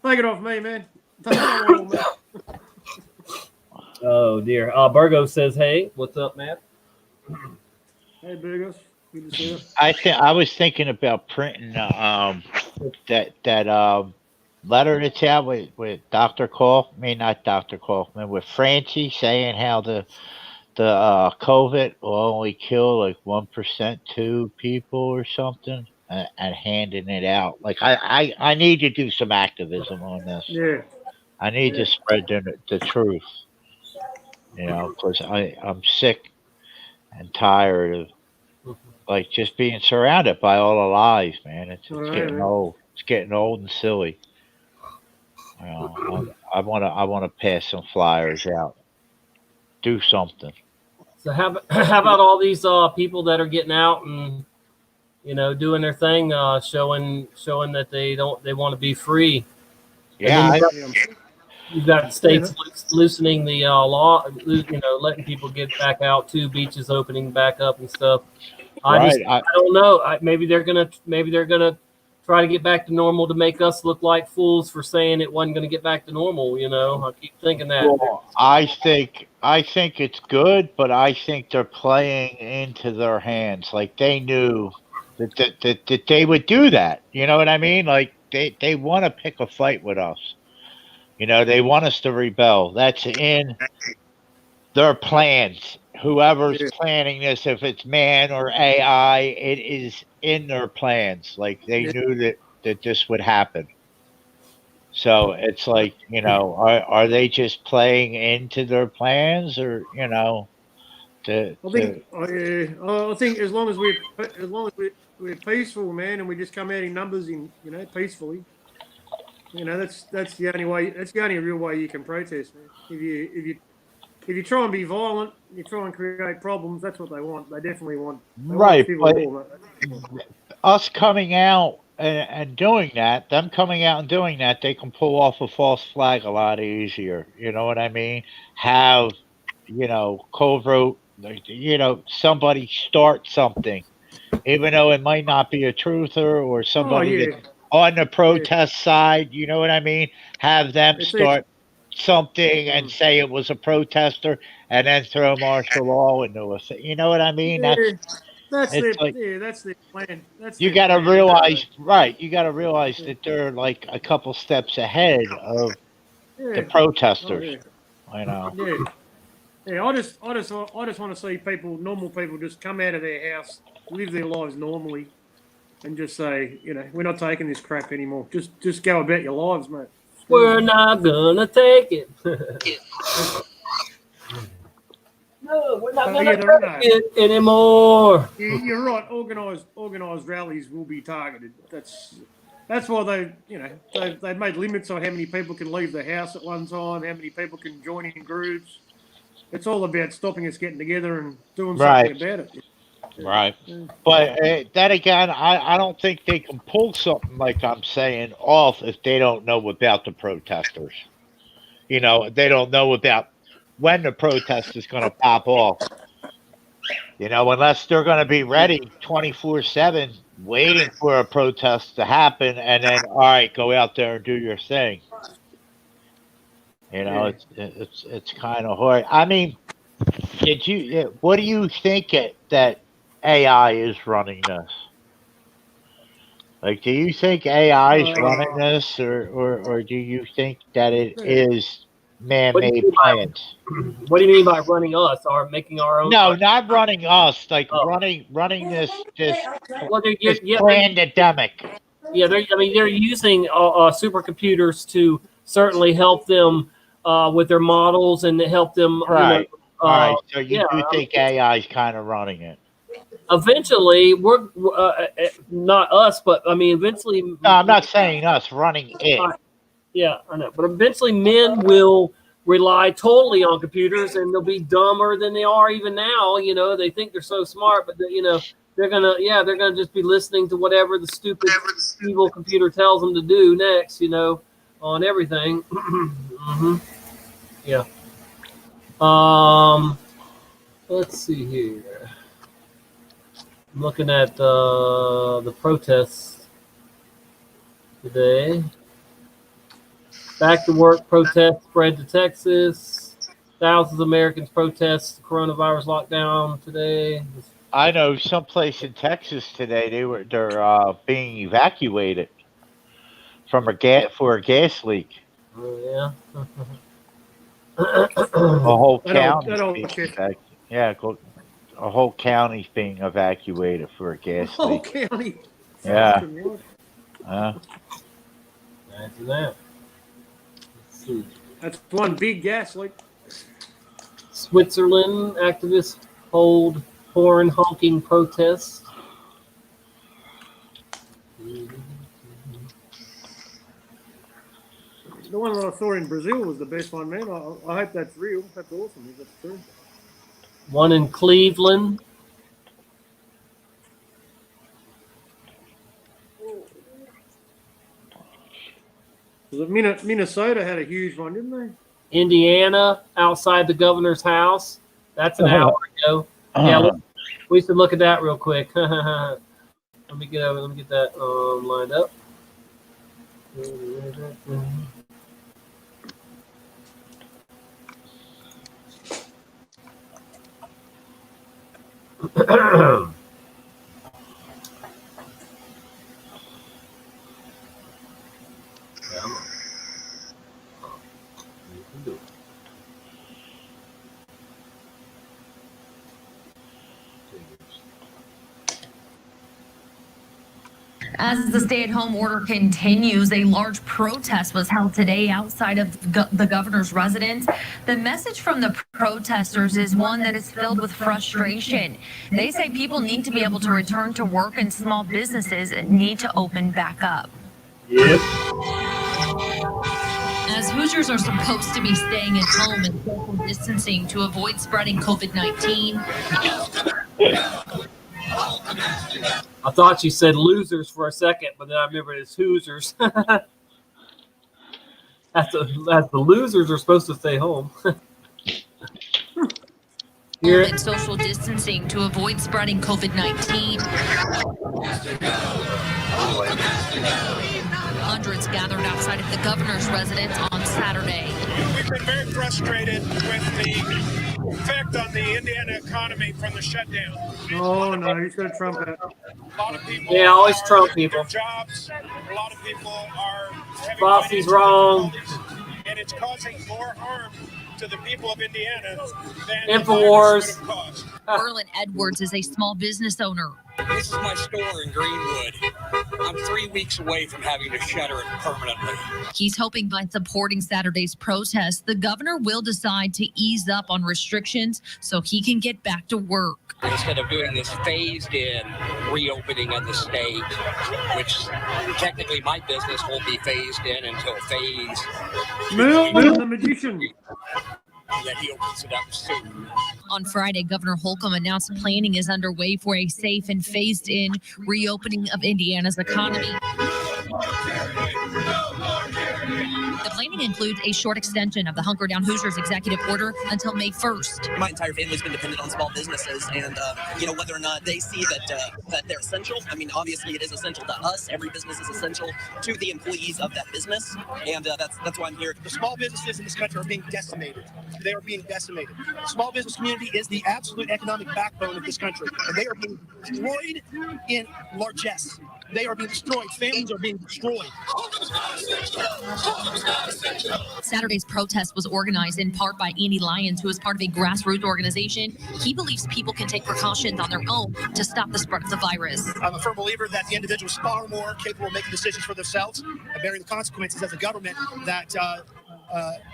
Speaker 14: Take it off me, man.
Speaker 2: Oh dear. Burgo says, "Hey, what's up, Matt?"
Speaker 14: Hey, Burgos. Good to see you.
Speaker 10: I was thinking about printing that letter that's out with Dr. Kaufman, not Dr. Kaufman, with Francie saying how the COVID will only kill like 1% to people or something, and handing it out. Like I need to do some activism on this.
Speaker 14: Yeah.
Speaker 10: I need to spread the truth. Because I'm sick and tired of like just being surrounded by all the lies, man. It's getting old. It's getting old and silly. I want to pass some flyers out. Do something.
Speaker 2: So how about all these people that are getting out and doing their thing, showing that they want to be free?
Speaker 10: Yeah.
Speaker 2: You've got states loosening the law, letting people get back out too, beaches opening back up and stuff. I don't know. Maybe they're gonna try to get back to normal to make us look like fools for saying it wasn't gonna get back to normal. I keep thinking that.
Speaker 10: Well, I think it's good, but I think they're playing into their hands. Like they knew that they would do that. You know what I mean? Like they want to pick a fight with us. You know, they want us to rebel. That's in their plans. Whoever's planning this, if it's man or AI, it is in their plans. Like they knew that this would happen. So it's like, you know, are they just playing into their plans, or you know,
Speaker 14: I think as long as we're peaceful, man, and we just come out in numbers, peacefully. You know, that's the only way. That's the only real way you can protest, man. If you try and be violent, you try and create problems. That's what they want. They definitely want. They want
Speaker 10: right,
Speaker 14: civil
Speaker 10: but
Speaker 14: war.
Speaker 10: us coming out and doing that, them coming out and doing that, they can pull off a false flag a lot easier. You know what I mean? Have, you know, covert, you know, somebody start something, even though it might not be a truther or somebody that's on the protest side. You know what I mean? Have them start something and say it was a protester, and then throw martial law into it. You know what I mean?
Speaker 14: That's
Speaker 10: It's like,
Speaker 14: that's their plan. That's
Speaker 10: you
Speaker 14: their
Speaker 10: got to
Speaker 14: plan.
Speaker 10: realize, right? You got to realize that they're like a couple steps ahead of the protesters. You know.
Speaker 14: Yeah. I just want to see normal people, just come out of their house, live their lives normally, and just say, you know, we're not taking this crap anymore. Just go about your lives, mate.
Speaker 2: We're not gonna take it. No, we're not gonna take it anymore.
Speaker 14: You're right. Organized rallies will be targeted. That's why they've made limits on how many people can leave the house at one time, how many people can join in groups. It's all about stopping us getting together and doing something about it.
Speaker 10: Right. But then again, I don't think they can pull something like I'm saying off if they don't know about the protesters. You know, they don't know about when the protest is going to pop off. You know, unless they're going to be ready 24/7, waiting for a protest to happen, and then, all right, go out there and do your thing. You know, it's kind of hard. I mean, what do you think that AI is running this? Like, do you think AI is running this, or do you think that it is man-made plans?
Speaker 2: What do you mean by running us? Or making our own?
Speaker 10: No, not running us. Like running this pandemic.
Speaker 2: Yeah, they're using supercomputers to certainly help them with their models and to help them.
Speaker 10: Right.
Speaker 2: You know,
Speaker 10: all right. So you do think AI is kind of running it?
Speaker 2: Eventually, we're not us, but I mean, eventually.
Speaker 10: No, I'm not saying us running it.
Speaker 2: Yeah, I know, but eventually, men will rely totally on computers, and they'll be dumber than they are even now. You know, they think they're so smart, but they're gonna just be listening to whatever the stupid evil computer tells them to do next. You know, on everything. Yeah. Let's see here. I'm looking at the protests today. Back to work protests spread to Texas. Thousands of Americans protest the coronavirus lockdown today.
Speaker 10: I know someplace in Texas today they're being evacuated from for a gas leak.
Speaker 2: Oh yeah.
Speaker 10: A whole county. Yeah, a whole county's being evacuated for a gas leak.
Speaker 14: Whole county.
Speaker 10: Yeah.
Speaker 2: Imagine that. Let's see.
Speaker 14: That's one big gas leak.
Speaker 2: Switzerland activists hold horn honking protests.
Speaker 14: The one that I saw in Brazil was the best one, man. I hope that's real. That's awesome if that's true.
Speaker 2: One in Cleveland.
Speaker 14: Minnesota had a huge one, didn't they?
Speaker 2: Indiana, outside the governor's house. That's an hour ago. Yeah, we should look at that real quick. Let me get that lined up.
Speaker 17: As the stay-at-home order continues, a large protest was held today outside of the governor's residence. The message from the protesters is one that is filled with frustration. They say people need to be able to return to work and small businesses need to open back up.
Speaker 2: Yep.
Speaker 17: As Hoosiers are supposed to be staying at home and social distancing to avoid spreading COVID-19.
Speaker 2: I thought you said losers for a second, but then I remembered it's Hoosiers. As the losers are supposed to stay home.
Speaker 17: And social distancing to avoid spreading COVID-19. Hundreds gathered outside of the governor's residence on Saturday.
Speaker 18: We've been very frustrated with the effect on the Indiana economy from the shutdown.
Speaker 14: Oh no, he's going to trump it.
Speaker 18: A lot of people
Speaker 2: always
Speaker 18: are
Speaker 2: Trump
Speaker 18: losing
Speaker 2: people.
Speaker 18: their jobs. A lot of people are having
Speaker 2: Bossy's
Speaker 18: financial
Speaker 2: wrong.
Speaker 18: difficulties, and it's causing more harm to the people of Indiana than
Speaker 2: Infowars.
Speaker 18: the virus would have caused.
Speaker 17: Erlen Edwards is a small business owner.
Speaker 19: This is my store in Greenwood. I'm 3 weeks away from having to shutter it permanently.
Speaker 17: He's hoping by supporting Saturday's protest, the governor will decide to ease up on restrictions so he can get back to work.
Speaker 19: Instead of doing this phased-in reopening of the state, which technically my business won't be phased in until phase.
Speaker 14: Merlin the magician.
Speaker 19: That he opens it up soon.
Speaker 17: On Friday, Governor Holcomb announced planning is underway for a safe and phased-in reopening of Indiana's economy. The planning includes a short extension of the Hunker Down Hoosiers executive order until May 1st.
Speaker 20: My entire family's been dependent on small businesses, and whether or not they see that they're essential. I mean, obviously, it is essential to us. Every business is essential to the employees of that business, and that's why I'm here.
Speaker 18: The small businesses in this country are being decimated. They are being decimated. The small business community is the absolute economic backbone of this country, and they are being destroyed in largesse. They are being destroyed. Families are being destroyed.
Speaker 17: Saturday's protest was organized in part by Andy Lyons, who is part of a grassroots organization. He believes people can take precautions on their own to stop the spread of the virus.
Speaker 18: I'm a firm believer that the individual is far more capable of making decisions for themselves and bearing the consequences as a government that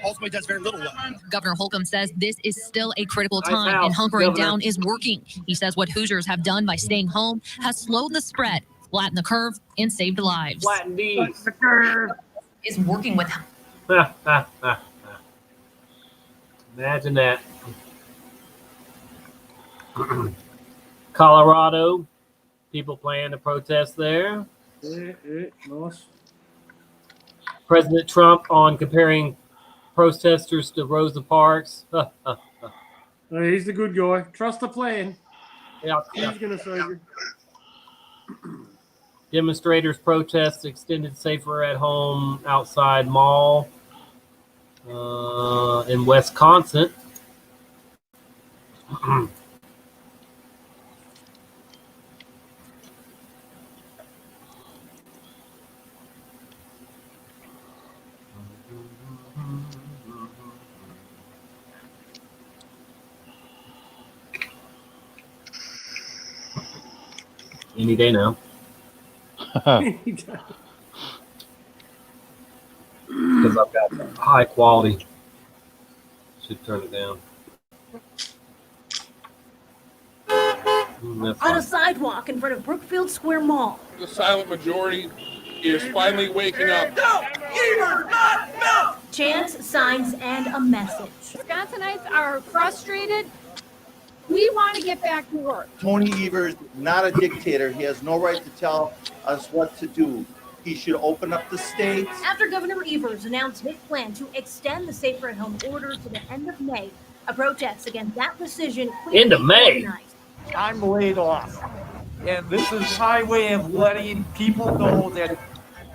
Speaker 18: ultimately does very little well.
Speaker 17: Governor Holcomb says this is still a critical time and hunkering down is working. He says what Hoosiers have done by staying home has slowed the spread, flattened the curve, and saved lives.
Speaker 2: Flatten these.
Speaker 14: The curve.
Speaker 17: Is working with
Speaker 2: Imagine that. Colorado, people plan to protest there.
Speaker 14: Nice.
Speaker 2: President Trump on comparing protesters to Rosa Parks.
Speaker 14: He's the good guy. Trust the plan.
Speaker 2: Yeah.
Speaker 14: He's going to save you.
Speaker 2: Demonstrators protest extended safer at home outside mall in Wisconsin. Any day now. Because I've got high quality. Should turn it down.
Speaker 21: On a sidewalk in front of Brookfield Square Mall.
Speaker 23: The silent majority is finally waking up.
Speaker 21: Chants, signs, and a message.
Speaker 5: Wisconsinites are frustrated. We want to get back to work.
Speaker 25: Tony Evers, not a dictator. He has no right to tell us what to do. He should open up the states.
Speaker 21: After Governor Evers announced his plan to extend the safer at home order to the end of May, a protest against that decision
Speaker 2: End of May.
Speaker 21: organized.
Speaker 26: I'm laid off. And this is my way of letting people know that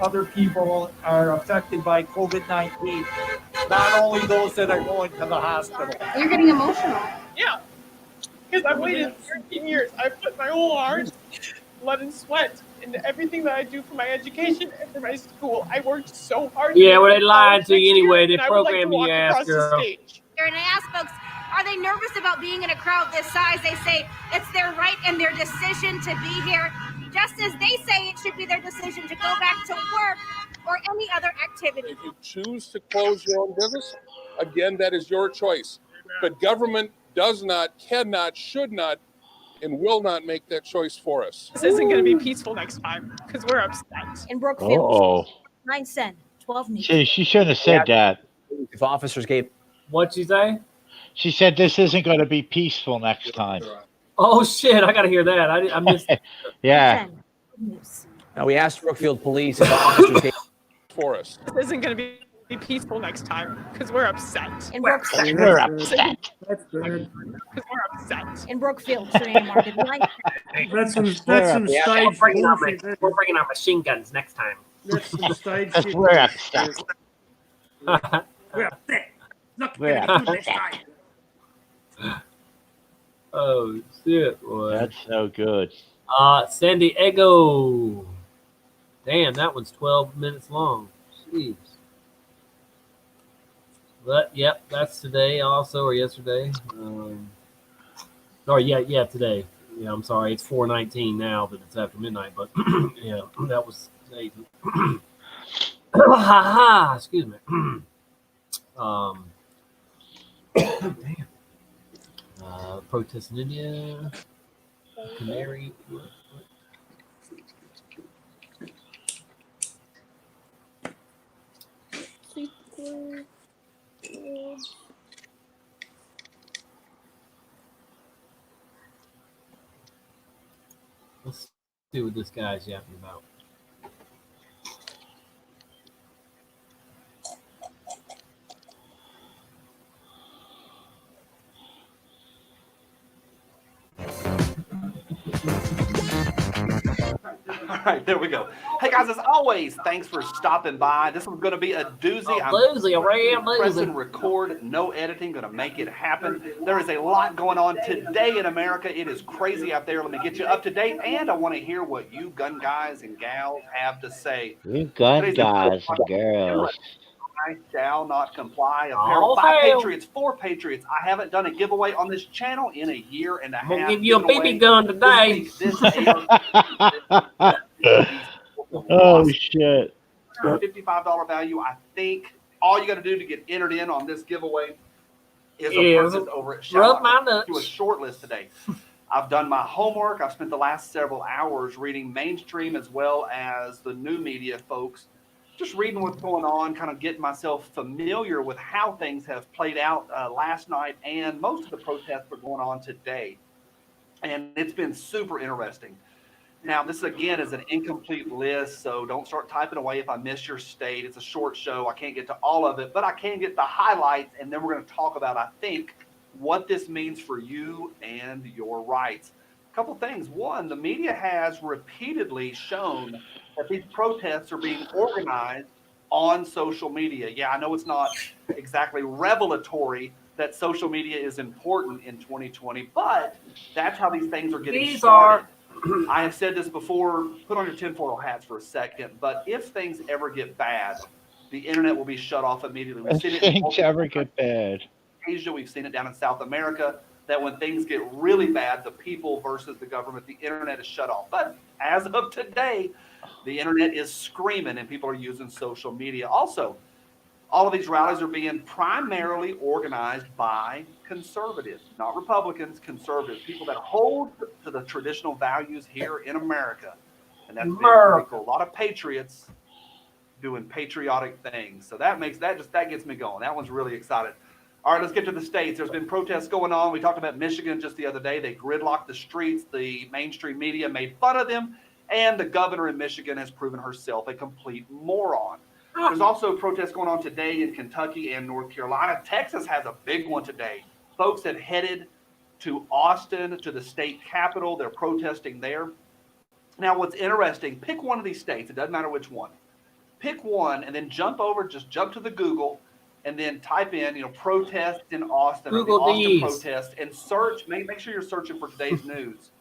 Speaker 26: other people are affected by COVID-19, not only those that are going to the hospital.
Speaker 5: You're getting emotional.
Speaker 31: Yeah, because I've waited 13 years. I've put my whole heart, blood, and sweat into everything that I do for my education and for my school. I worked so hard.
Speaker 2: Yeah, well, they lied to you anyway. They
Speaker 31: and I would like to
Speaker 2: programmed
Speaker 31: walk
Speaker 2: your ass,
Speaker 31: across the
Speaker 2: girl.
Speaker 31: stage.
Speaker 5: And I asked folks,
Speaker 21: Are they nervous about being in a crowd this size? They say it's their right and their decision to be here, just as they say it should be their decision to go back to work or any other activity.
Speaker 23: If you choose to close your own business, again, that is your choice. But government does not, cannot, should not, and will not make that choice for us.
Speaker 1: This isn't going to be peaceful next time because we're upset.
Speaker 21: In Brookfield,
Speaker 10: Oh,
Speaker 21: 9 Cent, 12 News.
Speaker 10: she shouldn't have said that.
Speaker 3: If officers gave.
Speaker 2: What'd she say?
Speaker 10: She said this isn't going to be peaceful next time.
Speaker 2: Oh shit! I gotta hear that. I missed.
Speaker 10: Yeah.
Speaker 3: Now we asked Brookfield Police if officers gave.
Speaker 23: For us.
Speaker 1: This isn't going to be peaceful next time because we're upset.
Speaker 21: In Brookfield,
Speaker 10: We're upset.
Speaker 14: That's good.
Speaker 1: Because we're upset.
Speaker 21: In Brookfield, Serena Market, 9
Speaker 14: That's some stage bullshit.
Speaker 2: We're bringing our machine guns next time.
Speaker 14: That's some stage
Speaker 10: That's
Speaker 14: shit.
Speaker 10: we're upset.
Speaker 14: We're upset. Not
Speaker 10: We're
Speaker 14: gonna do this
Speaker 10: upset.
Speaker 14: time.
Speaker 2: Oh shit, boy.
Speaker 10: That's so good.
Speaker 2: San Diego. Damn, that one's 12 minutes long. Jeez. But yep, that's today also or yesterday. Today. Yeah, I'm sorry, it's 4:19 now, but it's after midnight. But yeah, that was today. Excuse me. Damn. Protests in India. Canary. Let's see what this guy's yapping about.
Speaker 4: All right, there we go. Hey guys, as always, thanks for stopping by. This one's going to be a doozy. Pressing record, no editing, going to make it happen. There is a lot going on today in America. It is crazy out there. Let me get you up to date, and I want to hear what you gun guys and gals have to say.
Speaker 10: You gun guys and girls.
Speaker 4: I shall not comply. Apparel 5 Patriots, 4 Patriots. I haven't done a giveaway on this channel in a year and a half.
Speaker 2: I'm gonna give you a BB gun today.
Speaker 10: Oh shit!
Speaker 4: $55 value. I think all you got to do to get entered in on this giveaway is a purchase over at
Speaker 2: rub my nuts.
Speaker 4: Do a short list today. I've done my homework. I've spent the last several hours reading mainstream as well as the new media folks. Just reading what's going on, kind of getting myself familiar with how things have played out last night, and most of the protests are going on today. And it's been super interesting. Now, this again is an incomplete list, so don't start typing away if I miss your state. It's a short show. I can't get to all of it, but I can get the highlights, and then we're going to talk about, I think, what this means for you and your rights. A couple things. One, the media has repeatedly shown that these protests are being organized on social media. Yeah, I know it's not exactly revelatory that social media is important in 2020, but that's how these things are getting started. I have said this before, put on your tinfoil hats for a second, but if things ever get bad, the internet will be shut off immediately. We've seen
Speaker 10: If
Speaker 4: it in
Speaker 10: things ever get bad.
Speaker 4: Asia, we've seen it down in South America, that when things get really bad, the people versus the government, the internet is shut off. But as of today, the internet is screaming and people are using social media. Also, all of these rallies are being primarily organized by conservatives, not Republicans, conservatives, people that hold to the traditional values here in America. And that's been pretty cool. A lot of patriots doing patriotic things. So that gets me going. That one's really excited. All right, let's get to the states. There's been protests going on. We talked about Michigan just the other day. They gridlocked the streets. The mainstream media made fun of them. And the governor in Michigan has proven herself a complete moron. There's also protests going on today in Kentucky and North Carolina. Texas has a big one today. Folks have headed to Austin, to the state capitol. They're protesting there. Now, what's interesting, pick one of these states. It doesn't matter which one. Pick one and then jump to the Google and then type in, protests in Austin
Speaker 2: Google
Speaker 4: or the Austin
Speaker 2: these.
Speaker 4: protests and search. Make sure you're searching for today's news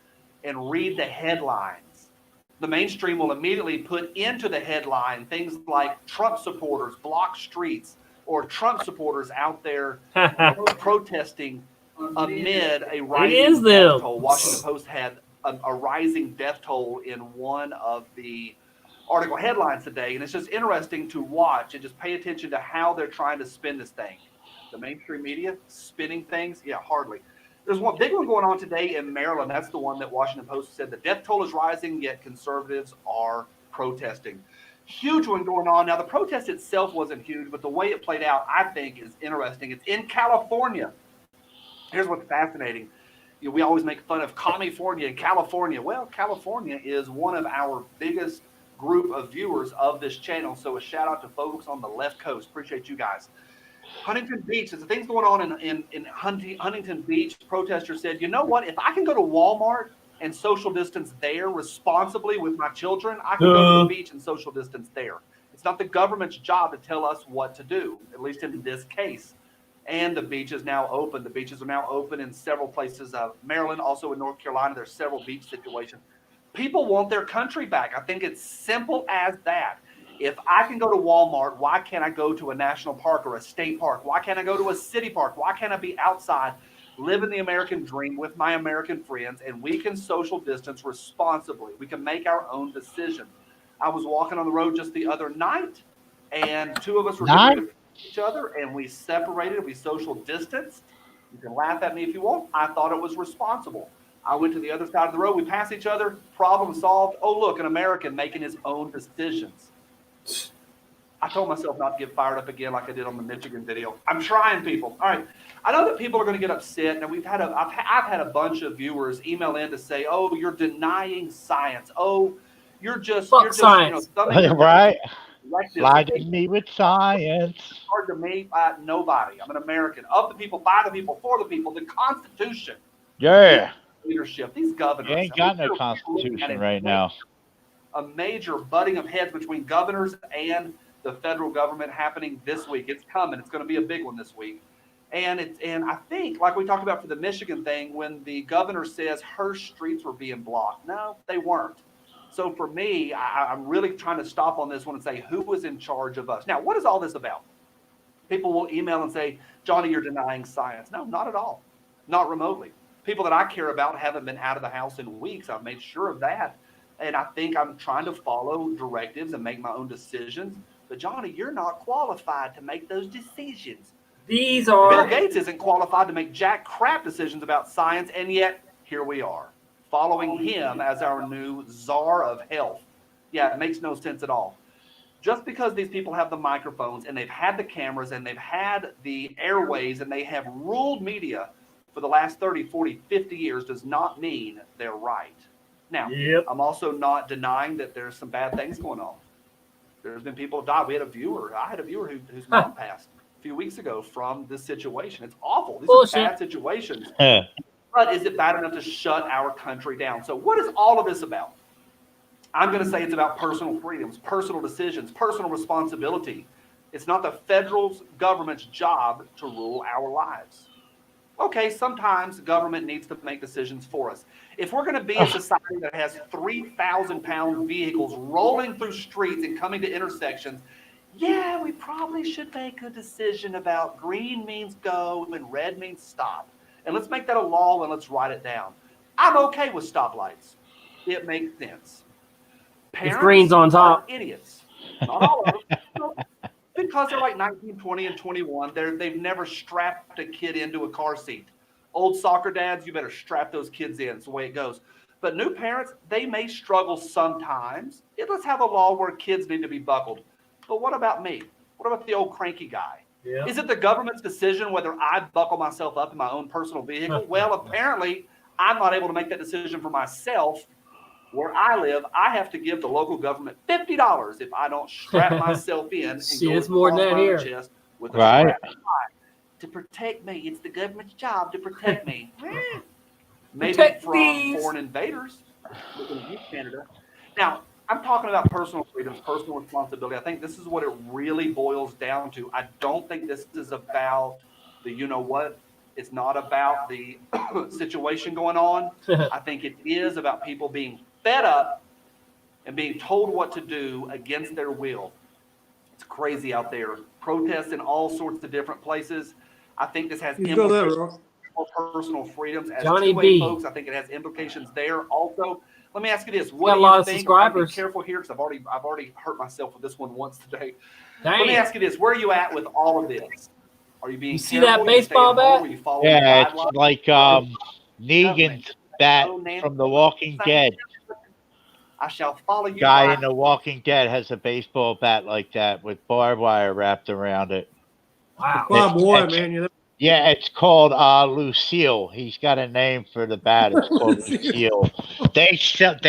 Speaker 4: and read the headlines. The mainstream will immediately put into the headline things like Trump supporters block streets or Trump supporters out there protesting amid a
Speaker 2: It
Speaker 4: rising
Speaker 2: is
Speaker 4: death
Speaker 2: them.
Speaker 4: toll. Washington Post had a rising death toll in one of the article headlines today, and it's just interesting to watch and just pay attention to how they're trying to spin this thing. The mainstream media spinning things, yeah, hardly. There's one big one going on today in Maryland. That's the one that Washington Post said the death toll is rising, yet conservatives are protesting. Huge one going on. Now, the protest itself wasn't huge, but the way it played out, I think, is interesting. It's in California. Here's what's fascinating. You know, we always make fun of California and California. Well, California is one of our biggest group of viewers of this channel. So a shout out to folks on the left coast. Appreciate you guys. Huntington Beach, there's things going on in Huntington Beach. Protesters said, you know what? If I can go to Walmart and social distance there responsibly with my children, I can go to the beach and social distance there. It's not the government's job to tell us what to do, at least in this case. And the beach is now open. The beaches are now open in several places. Maryland, also in North Carolina, there's several beach situations. People want their country back. I think it's simple as that. If I can go to Walmart, why can't I go to a national park or a state park? Why can't I go to a city park? Why can't I be outside, living the American dream with my American friends, and we can social distance responsibly? We can make our own decisions. I was walking on the road just the other night, and two of us were getting ready to each other, and we separated. We social distanced. You can laugh at me if you want. I thought it was responsible. I went to the other side of the road. We passed each other. Problem solved. Oh, look, an American making his own decisions. I told myself not to get fired up again like I did on the Michigan video. I'm trying, people. All right. I know that people are going to get upset. Now, I've had a bunch of viewers email in to say, "Oh, you're denying science. Oh, you're just
Speaker 2: science.
Speaker 10: Right?
Speaker 4: Like this.
Speaker 10: Flooding me with science.
Speaker 4: Hard to me by nobody. I'm an American. Of the people, by the people, for the people. The Constitution.
Speaker 10: Yeah.
Speaker 4: Leadership. These governors.
Speaker 10: You ain't got no constitution right now.
Speaker 4: A major butting of heads between governors and the federal government happening this week. It's coming. It's going to be a big one this week. And I think, like we talked about for the Michigan thing, when the governor says her streets were being blocked. No, they weren't. So for me, I'm really trying to stop on this one and say, who was in charge of us? Now, what is all this about? People will email and say, Johnny, you're denying science. No, not at all. Not remotely. People that I care about haven't been out of the house in weeks. I've made sure of that. And I think I'm trying to follow directives and make my own decisions. But Johnny, you're not qualified to make those decisions.
Speaker 2: These are...
Speaker 4: Bill Gates isn't qualified to make jack crap decisions about science, and yet here we are, following him as our new czar of health. Yeah, it makes no sense at all. Just because these people have the microphones and they've had the cameras and they've had the airways and they have ruled media for the last 30, 40, 50 years does not mean they're right. Now, I'm also not denying that there's some bad things going on. There's been people who died. I had a viewer whose mom passed a few weeks ago from this situation. It's awful. These are bad situations. But is it bad enough to shut our country down? So what is all of this about? I'm going to say it's about personal freedoms, personal decisions, personal responsibility. It's not the federal government's job to rule our lives. Okay, sometimes government needs to make decisions for us. If we're going to be a society that has 3,000-pound vehicles rolling through streets and coming to intersections, yeah, we probably should make a decision about green means go and red means stop. And let's make that a law and let's write it down. I'm okay with stoplights. It makes sense. Parents
Speaker 2: if green's on top.
Speaker 4: Are idiots. Not all of them. Because they're like 19, 20, and 21. They've never strapped a kid into a car seat. Old soccer dads, you better strap those kids in. It's the way it goes. But new parents, they may struggle sometimes. Let's have a law where kids need to be buckled. But what about me? What about the old cranky guy? Yeah. Is it the government's decision whether I buckle myself up in my own personal vehicle? Well, apparently, I'm not able to make that decision for myself. Where I live, I have to give the local government $50 if I don't strap myself in and go
Speaker 2: it's more than that here.
Speaker 4: Chest with a strap to protect me. It's the government's job to protect me. Maybe from foreign invaders looking at Canada. Now, I'm talking about personal freedoms, personal responsibility. I think this is what it really boils down to. I don't think this is about the you-know-what. It's not about the situation going on. I think it is about people being fed up and being told what to do against their will. It's crazy out there. Protests in all sorts of different places. I think this has implications more personal freedoms as
Speaker 2: Johnny
Speaker 4: two-way
Speaker 2: B.
Speaker 4: folks. I think it has implications there also. Let me ask you this:
Speaker 2: Got
Speaker 4: what
Speaker 2: a
Speaker 4: do
Speaker 2: lot
Speaker 4: you
Speaker 2: of
Speaker 4: think?
Speaker 2: subscribers.
Speaker 4: Be careful here because I've already hurt myself with this one once today.
Speaker 2: Dang.
Speaker 4: Let me ask you this: where are you at with all of this? Are you being
Speaker 2: You see
Speaker 4: careful?
Speaker 2: that
Speaker 4: Are you staying
Speaker 2: baseball
Speaker 4: home?
Speaker 2: bat?
Speaker 4: Are you following
Speaker 10: Yeah,
Speaker 4: the
Speaker 10: it's
Speaker 4: guidelines?
Speaker 10: like Negan's bat from The Walking Dead.
Speaker 4: I shall follow you.
Speaker 10: Guy
Speaker 4: by
Speaker 10: in The Walking Dead has a baseball bat like that with barbed wire wrapped around it.
Speaker 2: Wow.
Speaker 14: Barbed wire, man.
Speaker 10: Yeah, it's called Lucille. He's got a name for the bat. It's called Lucille. They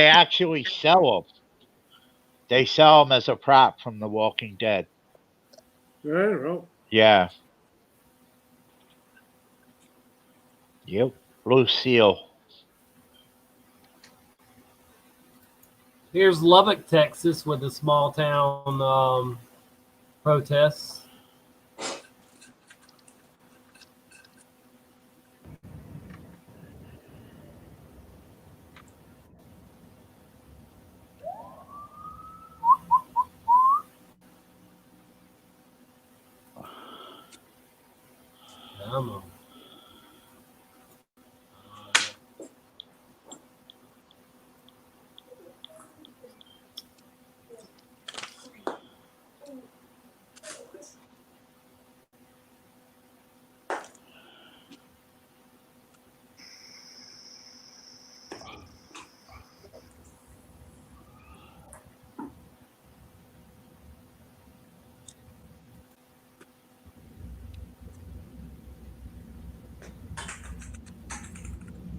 Speaker 10: actually sell them. They sell them as a prop from The Walking Dead.
Speaker 14: Yeah.
Speaker 10: Yeah. Yep. Lucille.
Speaker 2: Here's Lubbock, Texas, with the small town protests. Come on.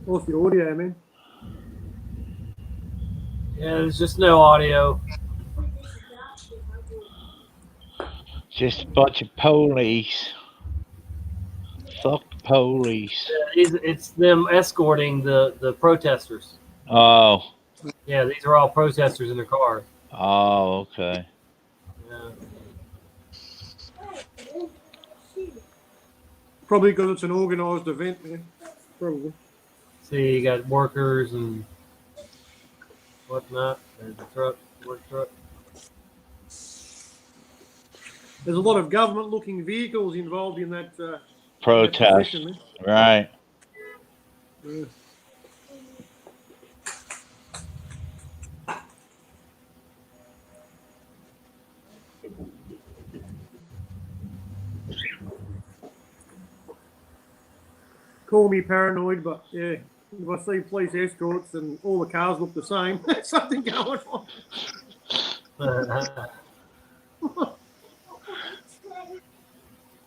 Speaker 14: Off your audio, man.
Speaker 2: Yeah, there's just no audio.
Speaker 10: Just a bunch of police. Fuck the police.
Speaker 2: It's them escorting the protesters.
Speaker 10: Oh.
Speaker 2: Yeah, these are all protesters in their car.
Speaker 10: Oh, okay.
Speaker 2: Yeah.
Speaker 14: Probably because it's an organised event, man. Probably.
Speaker 2: See, you got workers and whatnot. There's the work truck.
Speaker 14: There's a lot of government-looking vehicles involved in that
Speaker 10: Protest.
Speaker 14: that procession, man.
Speaker 10: Right.
Speaker 14: Yeah. Call me paranoid, but yeah, if I see police escorts and all the cars look the same, there's something going on.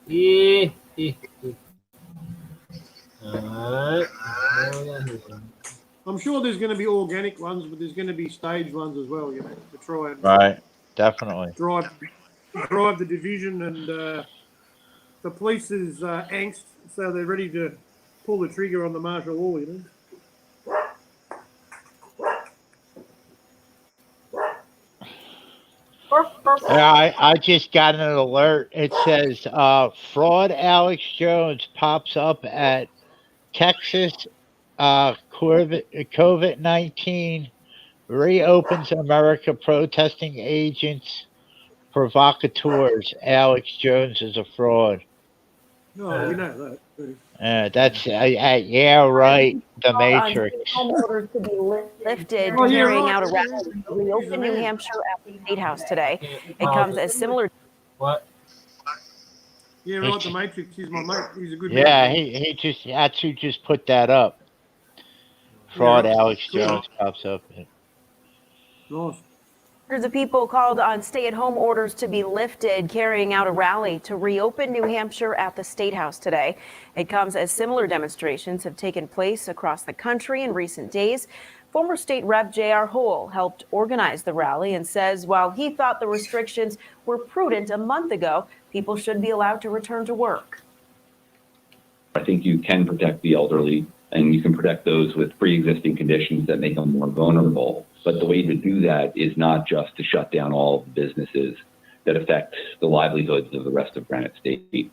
Speaker 2: Yeah.
Speaker 14: I'm sure there's going to be organic ones, but there's going to be staged ones as well, you know, to try and
Speaker 10: Right. Definitely.
Speaker 14: drive the division and the police's angst, so they're ready to pull the trigger on the martial law, you know.
Speaker 10: Yeah, I just got an alert. It says fraud Alex Jones pops up at Texas COVID-19 reopens America protesting agents provocateurs. Alex Jones is a fraud.
Speaker 14: No, we know that.
Speaker 10: That's yeah, right. The Matrix.
Speaker 6: Home orders to be lifted,
Speaker 14: Oh, yeah,
Speaker 6: carrying
Speaker 14: right.
Speaker 6: out a rally to reopen New Hampshire at the State House today. It comes as similar.
Speaker 2: What?
Speaker 14: Yeah, right. The Matrix. He's my mate. He's a good
Speaker 10: Yeah,
Speaker 14: man.
Speaker 10: he just that's who just put that up. Fraud
Speaker 14: Yeah.
Speaker 10: Alex
Speaker 14: Cool.
Speaker 10: Jones pops up.
Speaker 14: Nice.
Speaker 6: Hundreds of people called on stay-at-home orders to be lifted, carrying out a rally to reopen New Hampshire at the State House today. It comes as similar demonstrations have taken place across the country in recent days. Former State Rep J.R. Hole helped organize the rally and says while he thought the restrictions were prudent a month ago, people should be allowed to return to work.
Speaker 7: I think you can protect the elderly and you can protect those with pre-existing conditions that make them more vulnerable. But the way to do that is not just to shut down all the businesses that affect the livelihoods of the rest of Granite State.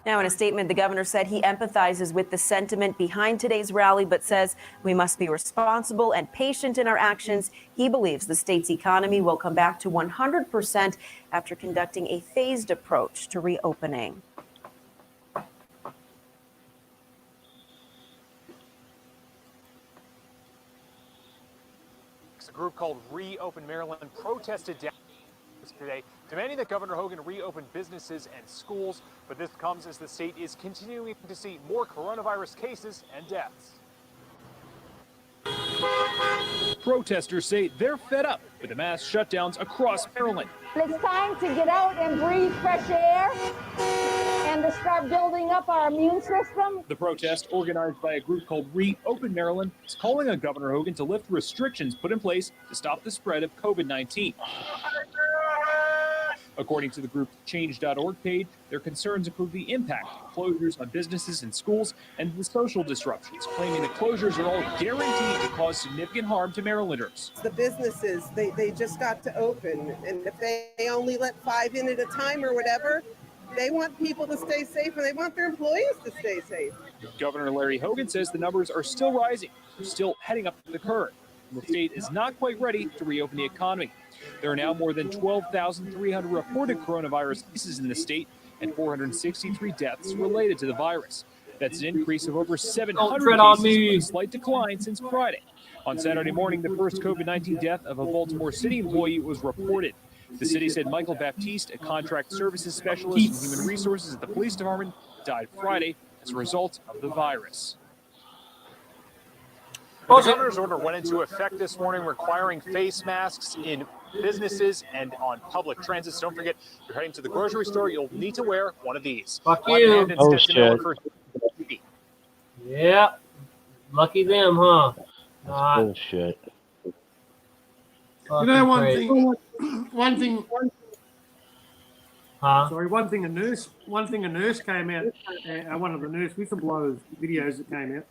Speaker 6: Now, in a statement, the governor said he empathizes with the sentiment behind today's rally, but says we must be responsible and patient in our actions. He believes the state's economy will come back to 100% after conducting a phased approach to reopening.
Speaker 8: masks. A group called Reopen Maryland protested today, demanding that Governor Hogan reopen businesses and schools. But this comes as the state is continuing to see more coronavirus cases and deaths. Protesters say they're fed up with the mass shutdowns across Maryland.
Speaker 9: It's time to get out and breathe fresh air and to start building up our immune system.
Speaker 8: The protest, organized by a group called Reopen Maryland, is calling on Governor Hogan to lift restrictions put in place to stop the spread of COVID-19. According to the group's Change.org page, their concerns include the impact of closures on businesses and schools and the social disruptions, claiming the closures are all guaranteed to cause significant harm to Marylanders.
Speaker 11: The businesses, they just got to open, and if they only let 5 in at a time or whatever, they want people to stay safe and they want their employees to stay safe.
Speaker 8: Governor Larry Hogan says the numbers are still rising, still heading up the curve. The state is not quite ready to reopen the economy. There are now more than 12,300 reported coronavirus cases in the state and 463 deaths related to the virus. That's an increase of over 700 cases, with a slight decline since Friday. On Saturday morning, the first COVID-19 death of a Baltimore City employee was reported. The city said Michael Baptiste, a contract services specialist in human resources at the police department, died Friday as a result of the virus. The governor's order went into effect this morning, requiring face masks in businesses and on public transit. So don't forget, if you're heading to the grocery store, you'll need to wear one of these.
Speaker 2: Fuck you.
Speaker 8: Oh,
Speaker 2: shit. Yeah. Lucky them, huh?
Speaker 10: Bullshit.
Speaker 14: You know, one thing.
Speaker 2: Huh?
Speaker 14: Sorry, one thing a nurse came out. One of the nurse whistleblowers videos that came out.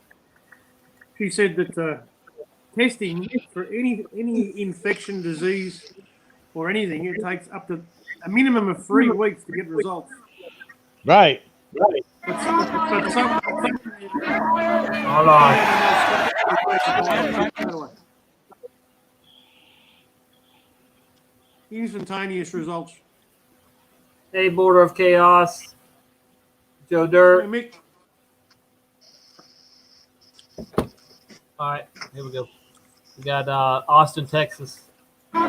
Speaker 14: She said that testing for any infection, disease, or anything, it takes up to a minimum of 3 weeks to get results.
Speaker 10: Right.
Speaker 14: But some,
Speaker 2: Hold on.
Speaker 14: Instantaneous results.
Speaker 2: Hey, Border of Chaos. Joe Dirt.
Speaker 14: Mick.
Speaker 2: All right, here we go. We got Austin, Texas.
Speaker 3: I'll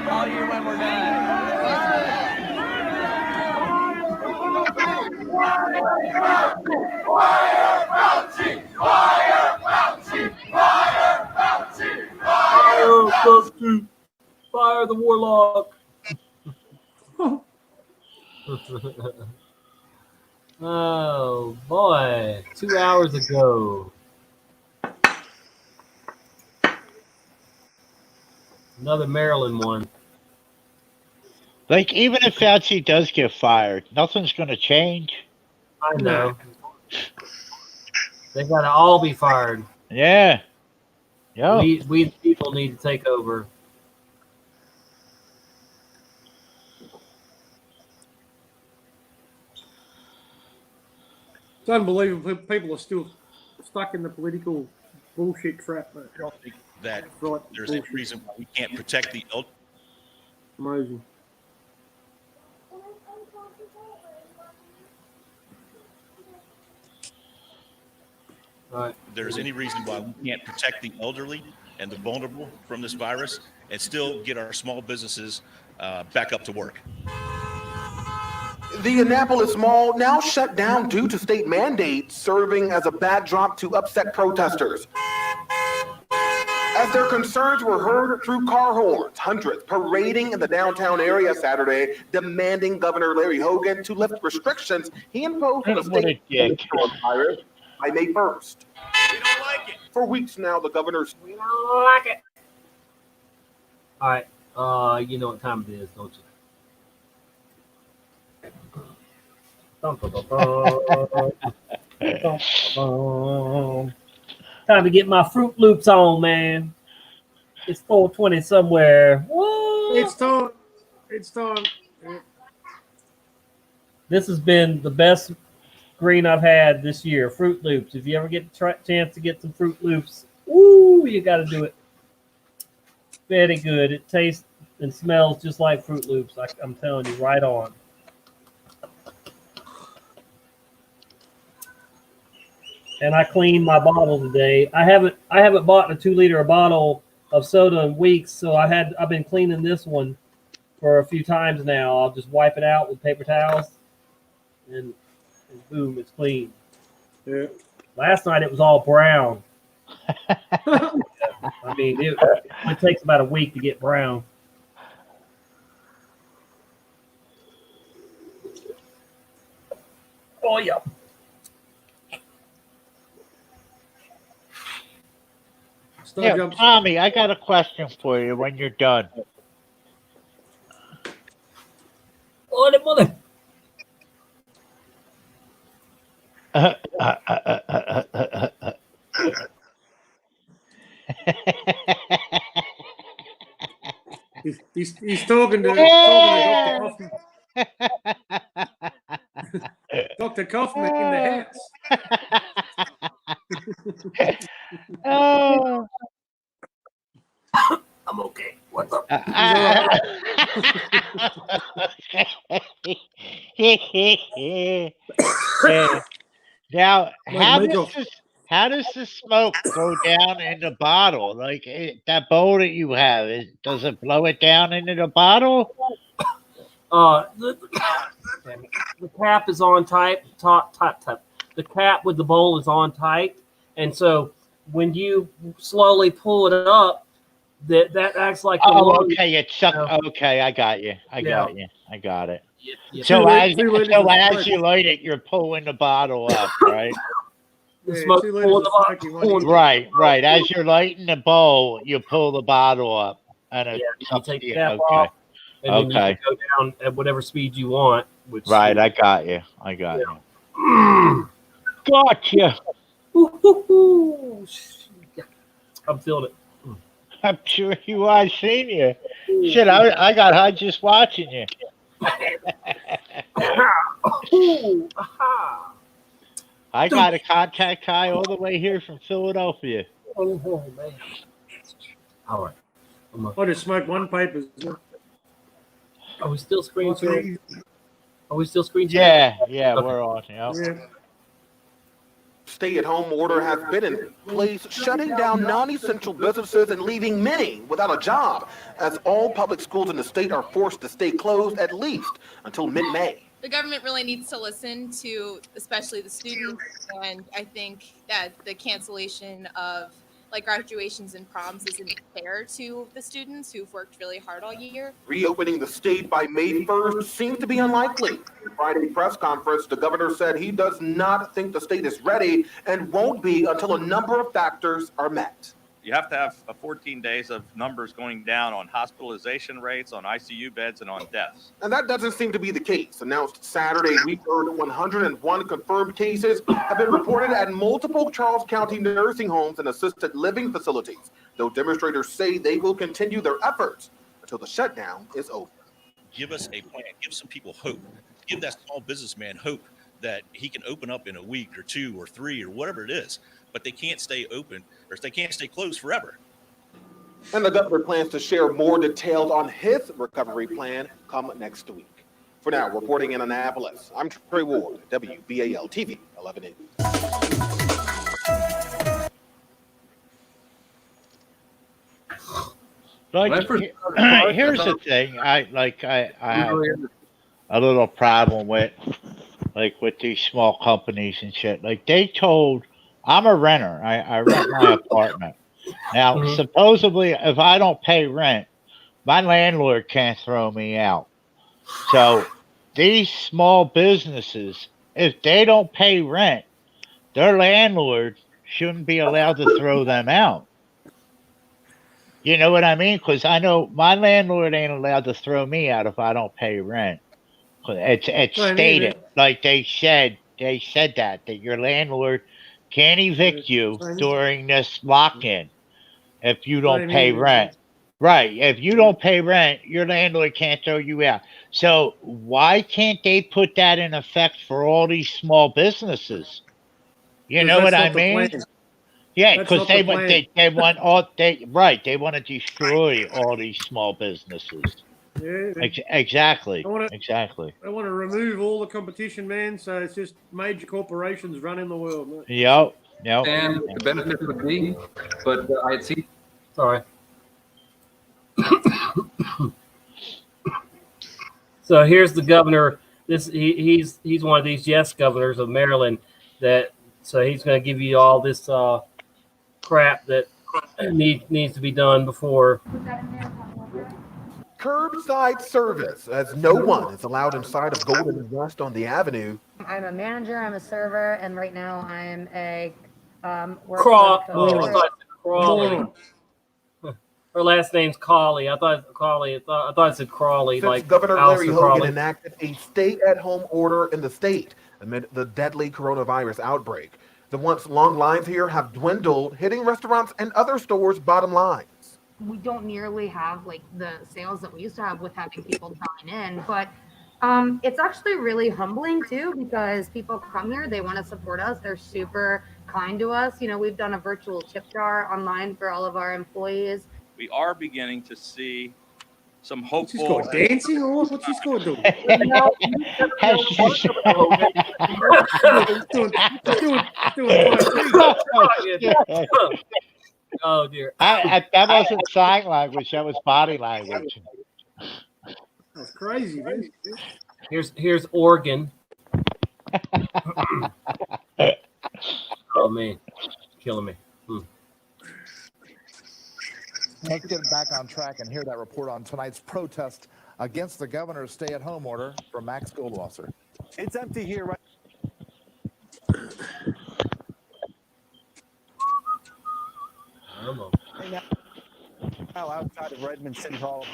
Speaker 3: call you when we're done.
Speaker 2: Fire the warlock. Oh boy, 2 hours ago. Another Maryland one.
Speaker 10: Like, even if Fauci does get fired, nothing's going to change.
Speaker 2: I know. They got to all be fired.
Speaker 10: Yeah. Yeah.
Speaker 2: We people need to take over.
Speaker 14: It's unbelievable. People are still stuck in the political bullshit trap.
Speaker 13: I don't think that
Speaker 14: Right.
Speaker 13: there's any reason why we can't protect the elderly.
Speaker 14: Amazing.
Speaker 2: Right.
Speaker 13: There's any reason why we can't protect the elderly and the vulnerable from this virus and still get our small businesses back up to work.
Speaker 15: The Annapolis Mall now shut down due to state mandates, serving as a backdrop to upset protesters. As their concerns were heard through car horns, hundreds parading in the downtown area Saturday, demanding Governor Larry Hogan to lift restrictions he imposed on the state virus by May 1st. We don't like it. For weeks now, the governor's...
Speaker 2: We don't like it. All right. You know what time it is, don't you? Time to get my Fruit Loops on, man. It's 4:20 somewhere. Woo!
Speaker 14: It's time. It's time.
Speaker 2: This has been the best green I've had this year. Fruit Loops. If you ever get a chance to get some Fruit Loops, woo, you got to do it. Very good. It tastes and smells just like Fruit Loops. I'm telling you, right on. and I cleaned my bottle today. I haven't bought a 2-liter bottle of soda in weeks, so I've been cleaning this one for a few times now. I'll just wipe it out with paper towels, and boom, it's clean.
Speaker 14: Yeah.
Speaker 2: Last night it was all brown. I mean, it takes about a week to get brown. Oh yeah.
Speaker 10: Yeah, Tommy, I got a question for you when you're done.
Speaker 2: Oh, the mother.
Speaker 14: He's talking to Dr. Kaufman. Dr. Kaufman in the house.
Speaker 10: Oh.
Speaker 2: I'm okay. What's up?
Speaker 10: Now,
Speaker 14: Michael.
Speaker 10: how does the smoke go down in the bottle? Like that bowl that you have, does it blow it down into the bottle?
Speaker 2: The cap is on tight. Top. The cap with the bowl is on tight, and so when you slowly pull it up, that acts like.
Speaker 10: Okay, it's suck. Okay, I got you. I got it.
Speaker 2: Yeah.
Speaker 10: So as you light it, you're pulling the bottle up, right?
Speaker 2: The smoke pulling the bottle.
Speaker 10: Right. As you're lighting the bowl, you pull the bottle up, and
Speaker 2: you take the cap off, and then you can go down at whatever speed you want.
Speaker 10: Right, I got you. Gotcha.
Speaker 2: I'm feeling it.
Speaker 10: I'm sure you are. I've seen you. Shit, I got high just watching you. I got a contact high all the way here from Philadelphia.
Speaker 2: Oh, man. All right.
Speaker 14: I just smoked one pipe.
Speaker 2: Are we still screen sharing?
Speaker 10: Yeah, we're on. Yep.
Speaker 14: Yeah.
Speaker 15: Stay-at-home order has been in place, shutting down non-essential businesses and leaving many without a job, as all public schools in the state are forced to stay closed at least until mid-May.
Speaker 12: The government really needs to listen to especially the students, and I think that the cancellation of like graduations and proms isn't fair to the students who've worked really hard all year.
Speaker 15: Reopening the state by May 1st seems to be unlikely. In a Friday press conference, the governor said he does not think the state is ready and won't be until a number of factors are met.
Speaker 16: You have to have 14 days of numbers going down on hospitalization rates, on ICU beds, and on deaths.
Speaker 15: And that doesn't seem to be the case. Announced Saturday, we heard 101 confirmed cases have been reported at multiple Charles County nursing homes and assisted living facilities, though demonstrators say they will continue their efforts until the shutdown is over.
Speaker 13: Give us a plan. Give some people hope. Give that small businessman hope that he can open up in a week or 2 or 3 or whatever it is. But they can't stay open, or they can't stay closed forever.
Speaker 15: And the governor plans to share more details on his recovery plan come next week. For now, reporting in Annapolis, I'm Trey Ward, WBAL TV 11 News.
Speaker 10: Here's the thing. I have a little problem with these small companies and shit. Like they told. I'm a renter. I rent my apartment. Now, supposedly, if I don't pay rent, my landlord can't throw me out. So these small businesses, if they don't pay rent, their landlord shouldn't be allowed to throw them out. You know what I mean? Because I know my landlord ain't allowed to throw me out if I don't pay rent. It's stated, like they said that your landlord can't evict you during this lock-in if you don't pay rent. Right. If you don't pay rent, your landlord can't throw you out. So why can't they put that in effect for all these small businesses? You know what I mean? Yeah, because they want they want to destroy all these small businesses.
Speaker 14: Yeah,
Speaker 10: exactly.
Speaker 14: They want
Speaker 10: to
Speaker 14: remove all the competition, man. So it's just major corporations running the world. Man.
Speaker 10: Yep. No.
Speaker 17: And what the benefits would be, but I had seen.
Speaker 2: Sorry. So here's the governor. He's one of these yes governors of Maryland. So he's going to give you all this crap that needs to be done before.
Speaker 15: Curbside service, as no one is allowed inside of Golden West on the Avenue.
Speaker 18: I'm a manager, I'm a server, and right now I'm a
Speaker 2: Crawley. Her last name's Cawley. I thought it said Crawley.
Speaker 15: Since
Speaker 2: Like
Speaker 15: Governor Larry
Speaker 2: Alistair
Speaker 15: Hogan
Speaker 2: Crawley.
Speaker 15: enacted a stay-at-home order in the state amid the deadly coronavirus outbreak. The once long lines here have dwindled, hitting restaurants and other stores' bottom lines.
Speaker 18: We don't nearly have like the sales that we used to have with having people dine in, but it's actually really humbling too, because people come here, they want to support us, they're super kind to us. You know, we've done a virtual tip jar online for all of our employees.
Speaker 16: We are beginning to see some hopeful.
Speaker 14: She's got dancing or what? What's she got doing?
Speaker 2: Oh dear.
Speaker 10: That wasn't sign language. That was body language.
Speaker 14: That's crazy, man.
Speaker 2: Here's Oregon. Oh man, killing me.
Speaker 19: Let's get back on track and hear that report on tonight's protest against the governor's stay-at-home order from Max Goldwasser.
Speaker 20: It's empty here right now outside of Redmond City Hall.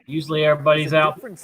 Speaker 2: Usually everybody's out and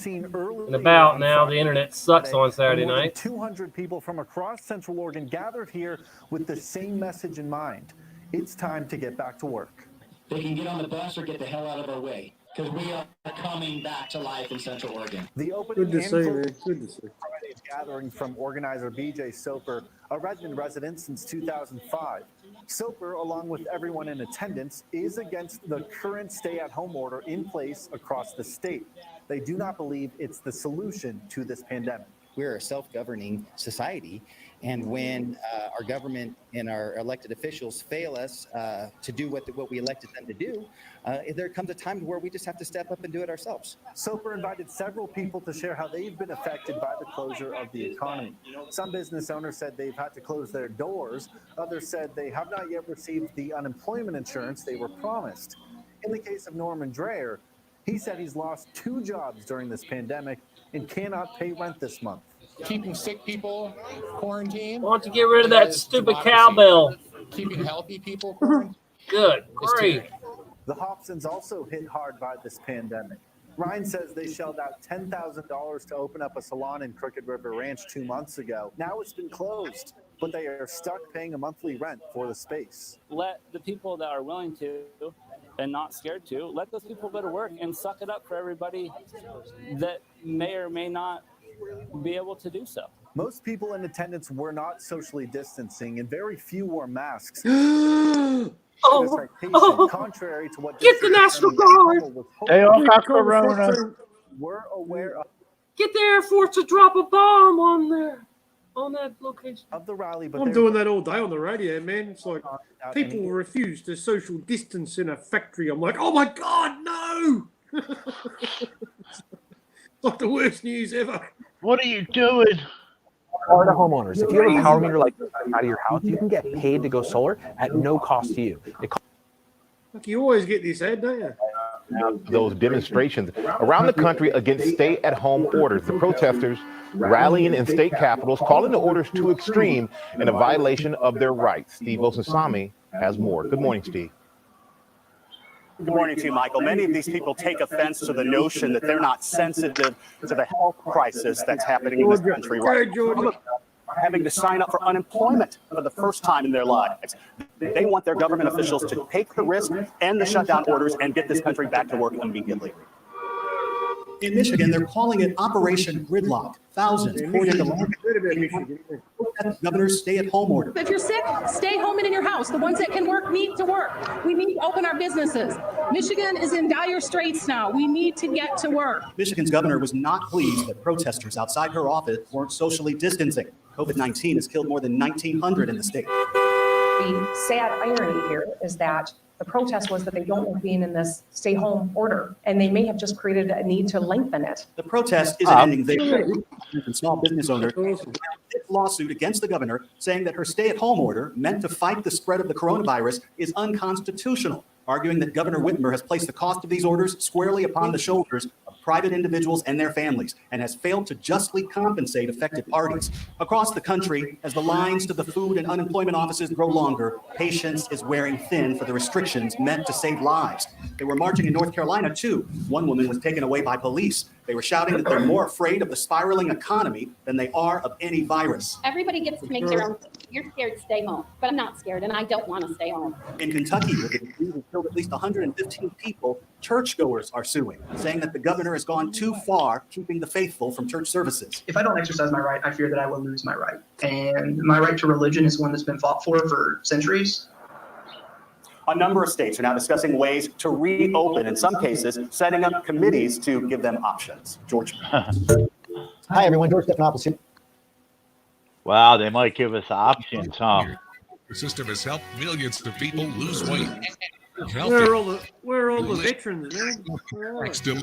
Speaker 2: about now. The internet sucks on Saturday
Speaker 20: More than
Speaker 2: night.
Speaker 20: 200 people from across Central Oregon gathered here with the same message in mind. It's time to get back to work.
Speaker 22: They can get on the bus or get the hell out of our way, because we are coming back to life in Central Oregon.
Speaker 20: The opening
Speaker 14: Good to see, man.
Speaker 20: and
Speaker 14: Good to see.
Speaker 20: Friday's gathering from organizer BJ Soper, a Redmond resident since 2005. Soper, along with everyone in attendance, is against the current stay-at-home order in place across the state. They do not believe it's the solution to this pandemic.
Speaker 24: We're a self-governing society, and when our government and our elected officials fail us to do what we elected them to do, there comes a time where we just have to step up and do it ourselves.
Speaker 20: Soper invited several people to share how they've been affected by the closure of the economy. Some business owners said they've had to close their doors. Others said they have not yet received the unemployment insurance they were promised. In the case of Norman Dreyer, he said he's lost 2 jobs during this pandemic and cannot pay rent this month.
Speaker 25: Keeping sick people quarantined.
Speaker 2: Why don't you get rid of that stupid cowbell?
Speaker 25: Keeping healthy people quarantined.
Speaker 2: Good, great.
Speaker 20: The Hobsons also hit hard by this pandemic. Ryan says they shelled out $10,000 to open up a salon in Crooked River Ranch 2 months ago. Now it's been closed, but they are stuck paying a monthly rent for the space.
Speaker 27: Let the people that are willing to and not scared to, let those people go to work and suck it up for everybody that may or may not be able to do so.
Speaker 20: Most people in attendance were not socially distancing, and very few wore masks. Contrary to what
Speaker 2: Get the National Guard.
Speaker 10: They all got corona.
Speaker 20: We're aware of.
Speaker 2: Get the Air Force to drop a bomb on that location
Speaker 20: of the rally, but
Speaker 14: I'm doing that all day on the radio, man. It's like people refuse to social distance in a factory. I'm like, oh my God, no! It's like the worst news ever.
Speaker 10: What are you doing?
Speaker 3: Florida homeowners, if you have a power meter like this out of your house, you can get paid to go solar at no cost to you.
Speaker 14: You always get this ad, don't you?
Speaker 28: Those demonstrations around the country against stay-at-home orders. The protesters rallying in state capitals, calling the orders too extreme and a violation of their rights. Steve Osasami has more. Good morning, Steve.
Speaker 29: Good morning to you, Michael. Many of these people take offense to the notion that they're not sensitive to the health crisis that's happening in this country right now. Having to sign up for unemployment for the first time in their lives. They want their government officials to take the risk, end the shutdown orders, and get this country back to work immediately.
Speaker 30: In Michigan, they're calling it Operation Gridlock. Thousands poured into the governor's stay-at-home order.
Speaker 31: If you're sick, stay home and in your house. The ones that can work need to work. We need to open our businesses. Michigan is in dire straits now. We need to get to work.
Speaker 30: Michigan's governor was not pleased that protesters outside her office weren't socially distancing. COVID-19 has killed more than 1,900 in the state.
Speaker 1: The sad irony here is that the protest was that they don't like being in this stay-home order, and they may have just created a need to lengthen it.
Speaker 30: The protest isn't ending there. And small business owners this lawsuit against the governor saying that her stay-at-home order meant to fight the spread of the coronavirus is unconstitutional, arguing that Governor Whitmer has placed the cost of these orders squarely upon the shoulders of private individuals and their families and has failed to justly compensate affected parties. Across the country, as the lines to the food and unemployment offices grow longer, patience is wearing thin for the restrictions meant to save lives. They were marching in North Carolina, too. One woman was taken away by police. They were shouting that they're more afraid of the spiraling economy than they are of any virus.
Speaker 4: Everybody gets to make their own. You're scared, stay home. But I'm not scared, and I don't want to stay home.
Speaker 30: In Kentucky, where the disease has killed at least 115 people, churchgoers are suing, saying that the governor has gone too far, keeping the faithful from church services.
Speaker 5: If I don't exercise my right, I fear that I will lose my right. And my right to religion is one that's been fought for centuries.
Speaker 30: A number of states are now discussing ways to reopen, in some cases, setting up committees to give them options. George.
Speaker 6: Hi, everyone. George Stephanopoulos here.
Speaker 10: Wow, they might give us options, huh?
Speaker 7: The system has helped millions of people lose weight.
Speaker 14: Where are all the veterans, man?
Speaker 7: Still,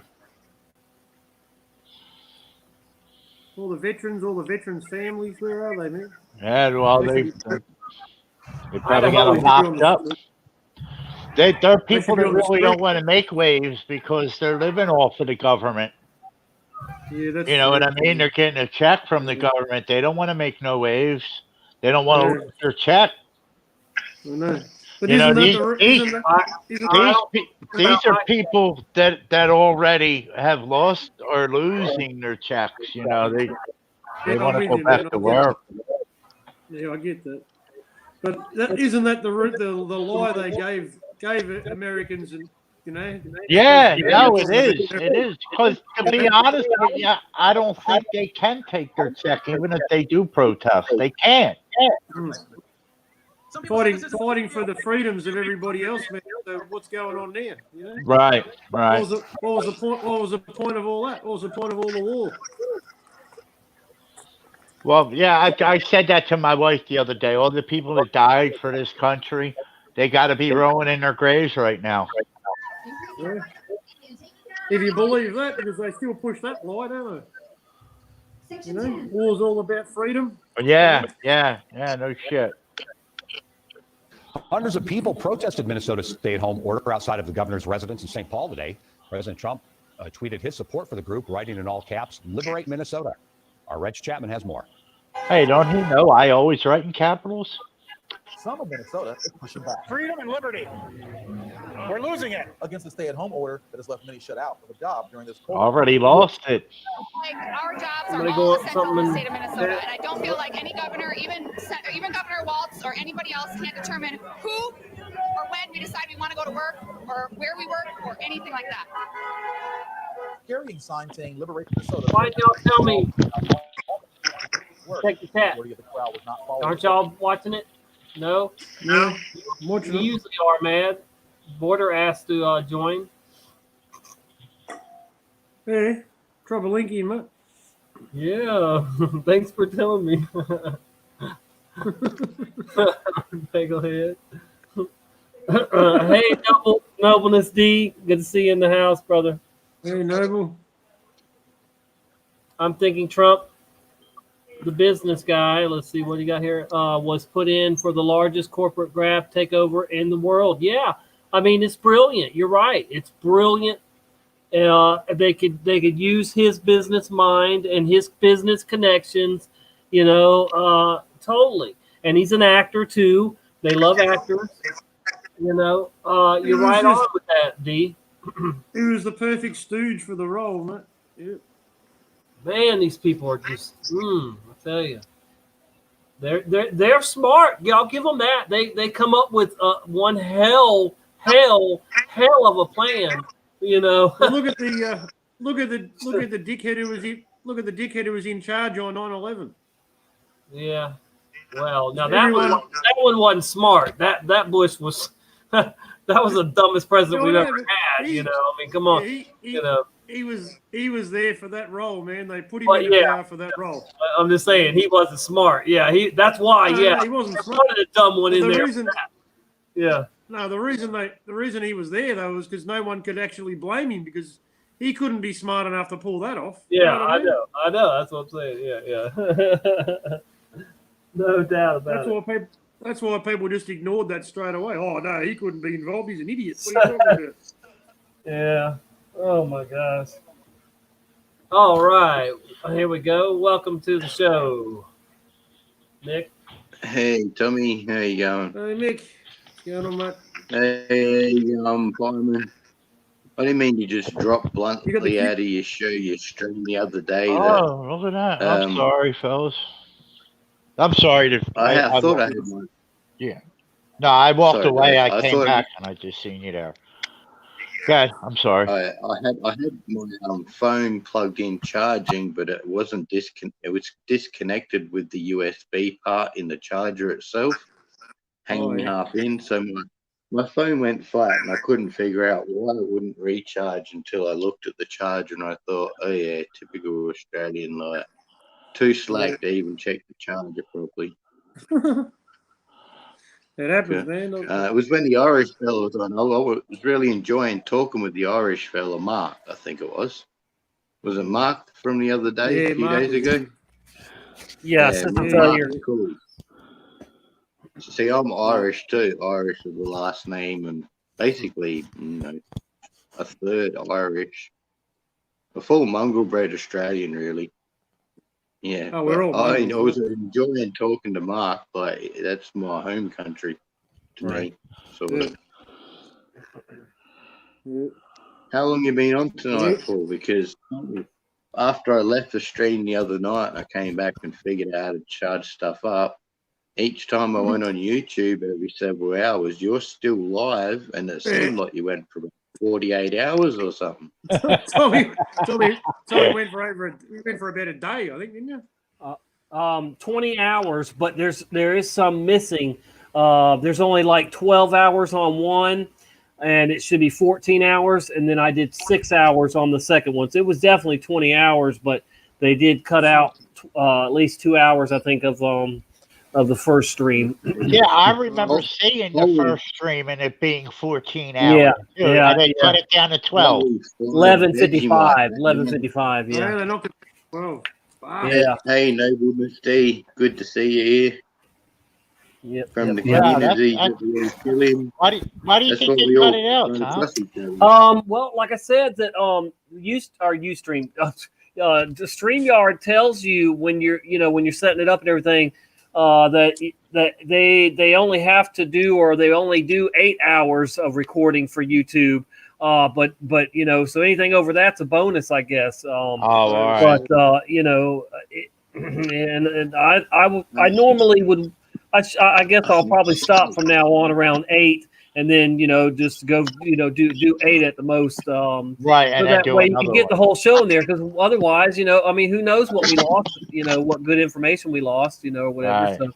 Speaker 14: all the veterans' families, where are they, man?
Speaker 10: Yeah, well, they probably got them locked up. They're people that really don't want to make waves because they're living off of the government.
Speaker 14: Yeah, that's
Speaker 10: you know what I mean? They're getting a check from the government. They don't want to make no waves. They don't want to lose their check.
Speaker 14: I know. But
Speaker 10: You know,
Speaker 14: these
Speaker 10: are people that already have lost or losing their checks. You know, they want to go back to work.
Speaker 14: Yeah, I get that. But isn't that the lie they gave Americans, and you know?
Speaker 10: Yeah, no, it is. It is because, to be honest with you, I don't think they can take their check, even if they do protest. They can't.
Speaker 14: Fighting for the freedoms of everybody else, man. So what's going on there? You know?
Speaker 10: Right.
Speaker 14: What was the point? What was the point of all that? What was the point of all the war?
Speaker 10: Well, yeah, I said that to my wife the other day. All the people that died for this country, they got to be rolling in their graves right now.
Speaker 14: Yeah. If you believe that, because they still push that lie, don't they? You know, war's all about freedom.
Speaker 10: Yeah, no shit.
Speaker 8: Hundreds of people protested Minnesota's stay-at-home order outside of the governor's residence in St. Paul today. President Trump tweeted his support for the group, writing in all caps, "Liberate Minnesota." Our Reg Chapman has more.
Speaker 10: Hey, don't he know I always write in capitals?
Speaker 19: Some of Minnesota is pushing back.
Speaker 5: Freedom and liberty. We're losing it.
Speaker 19: Against the stay-at-home order that has left many shut out of a job during this COVID.
Speaker 10: Already lost it.
Speaker 12: Like, our jobs are all essential in the state of Minnesota, and I don't feel like any governor, even Governor Walz or anybody else, can determine who or when we decide we want to go to work or where we work or anything like that.
Speaker 19: Carrying sign saying "Liberate Minnesota."
Speaker 2: Why didn't y'all tell me? Check the chat. Aren't y'all watching it? No?
Speaker 14: No.
Speaker 2: You usually are, man. Border asked to join.
Speaker 14: Hey, trouble linking, mate.
Speaker 2: Yeah. Thanks for telling me. Bagel head. Hey, Nobleness D. Good to see you in the house, brother.
Speaker 14: Hey, Noble.
Speaker 2: I'm thinking Trump, the business guy, let's see what you got here, was put in for the largest corporate graft takeover in the world. Yeah, I mean, it's brilliant. You're right. It's brilliant. They could use his business mind and his business connections, you know, totally. And he's an actor too. They love actors. You know, you're right on with that, D.
Speaker 14: He was the perfect stooge for the role, mate. Yeah.
Speaker 2: Man, these people are just, I tell you, they're smart. Y'all give them that. They come up with one hell of a plan. You know.
Speaker 14: Well, look at the dickhead who was in charge on 9/11.
Speaker 2: Yeah. Well, now that one wasn't smart. That Bush was. That was the dumbest president we've ever had. You know, I mean, come on. You know,
Speaker 14: he was there for that role, man. They put him
Speaker 2: But
Speaker 14: in
Speaker 2: yeah,
Speaker 14: power for that role.
Speaker 2: I'm just saying he wasn't smart. Yeah, that's why.
Speaker 14: No,
Speaker 2: Yeah,
Speaker 14: no, he wasn't
Speaker 2: they
Speaker 14: smart.
Speaker 2: wanted a dumb one
Speaker 14: But
Speaker 2: in
Speaker 14: the
Speaker 2: there.
Speaker 14: reason,
Speaker 2: Yeah.
Speaker 14: no, the reason he was there though was because no one could actually blame him because he couldn't be smart enough to pull that off. You
Speaker 2: Yeah,
Speaker 14: know what I mean?
Speaker 2: I know. That's what I'm saying. Yeah. No doubt about it.
Speaker 14: That's why people just ignored that straight away. Oh no, he couldn't be involved. He's an idiot. What are you talking about?
Speaker 2: Yeah. Oh my gosh. All right. Here we go. Welcome to the show, Nick.
Speaker 9: Hey, Tommy. How you going?
Speaker 14: Hey, Mick. What's going on, mate?
Speaker 9: Hey, Fireman. I didn't mean to just drop bluntly
Speaker 14: cue?
Speaker 9: out of your show, your stream the other day.
Speaker 10: Oh, look at that. I'm
Speaker 9: um,
Speaker 10: sorry, fellas. I'm sorry to.
Speaker 9: I thought I had one.
Speaker 10: Yeah. No, I walked
Speaker 9: Sorry,
Speaker 10: away.
Speaker 9: Dave.
Speaker 10: I came back and I just seen you there. God, I'm sorry.
Speaker 9: I had my phone plugged in charging, but it wasn't it was disconnected with the USB part in the charger itself, hanging half in. So my phone went flat, and I couldn't figure out why it wouldn't recharge until I looked at the charger, and I thought, oh yeah, typical Australian, like too slack to even check the charger properly.
Speaker 14: It happens, man.
Speaker 9: It was when the Irish fella was on. I was really enjoying talking with the Irish fella, Mark, I think it was. Was it Mark from the other day,
Speaker 14: Yeah,
Speaker 9: a few
Speaker 14: Mark
Speaker 9: days ago?
Speaker 2: Yes,
Speaker 9: Mark's cool. See, I'm Irish too. Irish is the last name, and basically, a third Irish. A full mongrel bred Australian, really. Yeah,
Speaker 14: Oh, we're all
Speaker 9: I
Speaker 14: mongrels,
Speaker 9: was enjoying talking to Mark, but that's my home country to me. Sort of. How long you been on tonight for? Because after I left the stream the other night, I came back and figured out how to charge stuff up. Each time I went on YouTube every several hours, you're still live, and it seemed like you went for about 48 hours or something.
Speaker 14: Tommy went for about a day, I think, didn't you?
Speaker 2: 20 hours, but there is some missing. There's only like 12 hours on one, and it should be 14 hours. And then I did 6 hours on the second one. So it was definitely 20 hours, but they did cut out at least 2 hours, I think, of the first stream.
Speaker 10: Yeah, I remember seeing the first stream and it being 14 hours.
Speaker 2: Yeah,
Speaker 10: and they cut it down to 12.
Speaker 2: 11:55. 11:55.
Speaker 14: Yeah,
Speaker 2: Yeah.
Speaker 14: they knocked it. Well,
Speaker 2: Yeah.
Speaker 9: Hey, Noble Misty, good to see you here.
Speaker 2: Yep.
Speaker 9: From the community.
Speaker 10: Why do you think they cut it out, Tom?
Speaker 2: Well, like I said, that Ustream, the StreamYard tells you when you're setting it up and everything, that they only have to do, or they only do 8 hours of recording for YouTube. But so anything over that's a bonus, I guess.
Speaker 10: All right.
Speaker 2: But and I normally would. I guess I'll probably stop from now on around 8, and then just go do 8 at the most.
Speaker 10: Right, and
Speaker 2: so
Speaker 10: then
Speaker 2: that
Speaker 10: do
Speaker 2: way you
Speaker 10: another
Speaker 2: can get the whole show in there. Because otherwise, who knows what we lost? What good information we lost? Or whatever.
Speaker 10: Right.
Speaker 2: So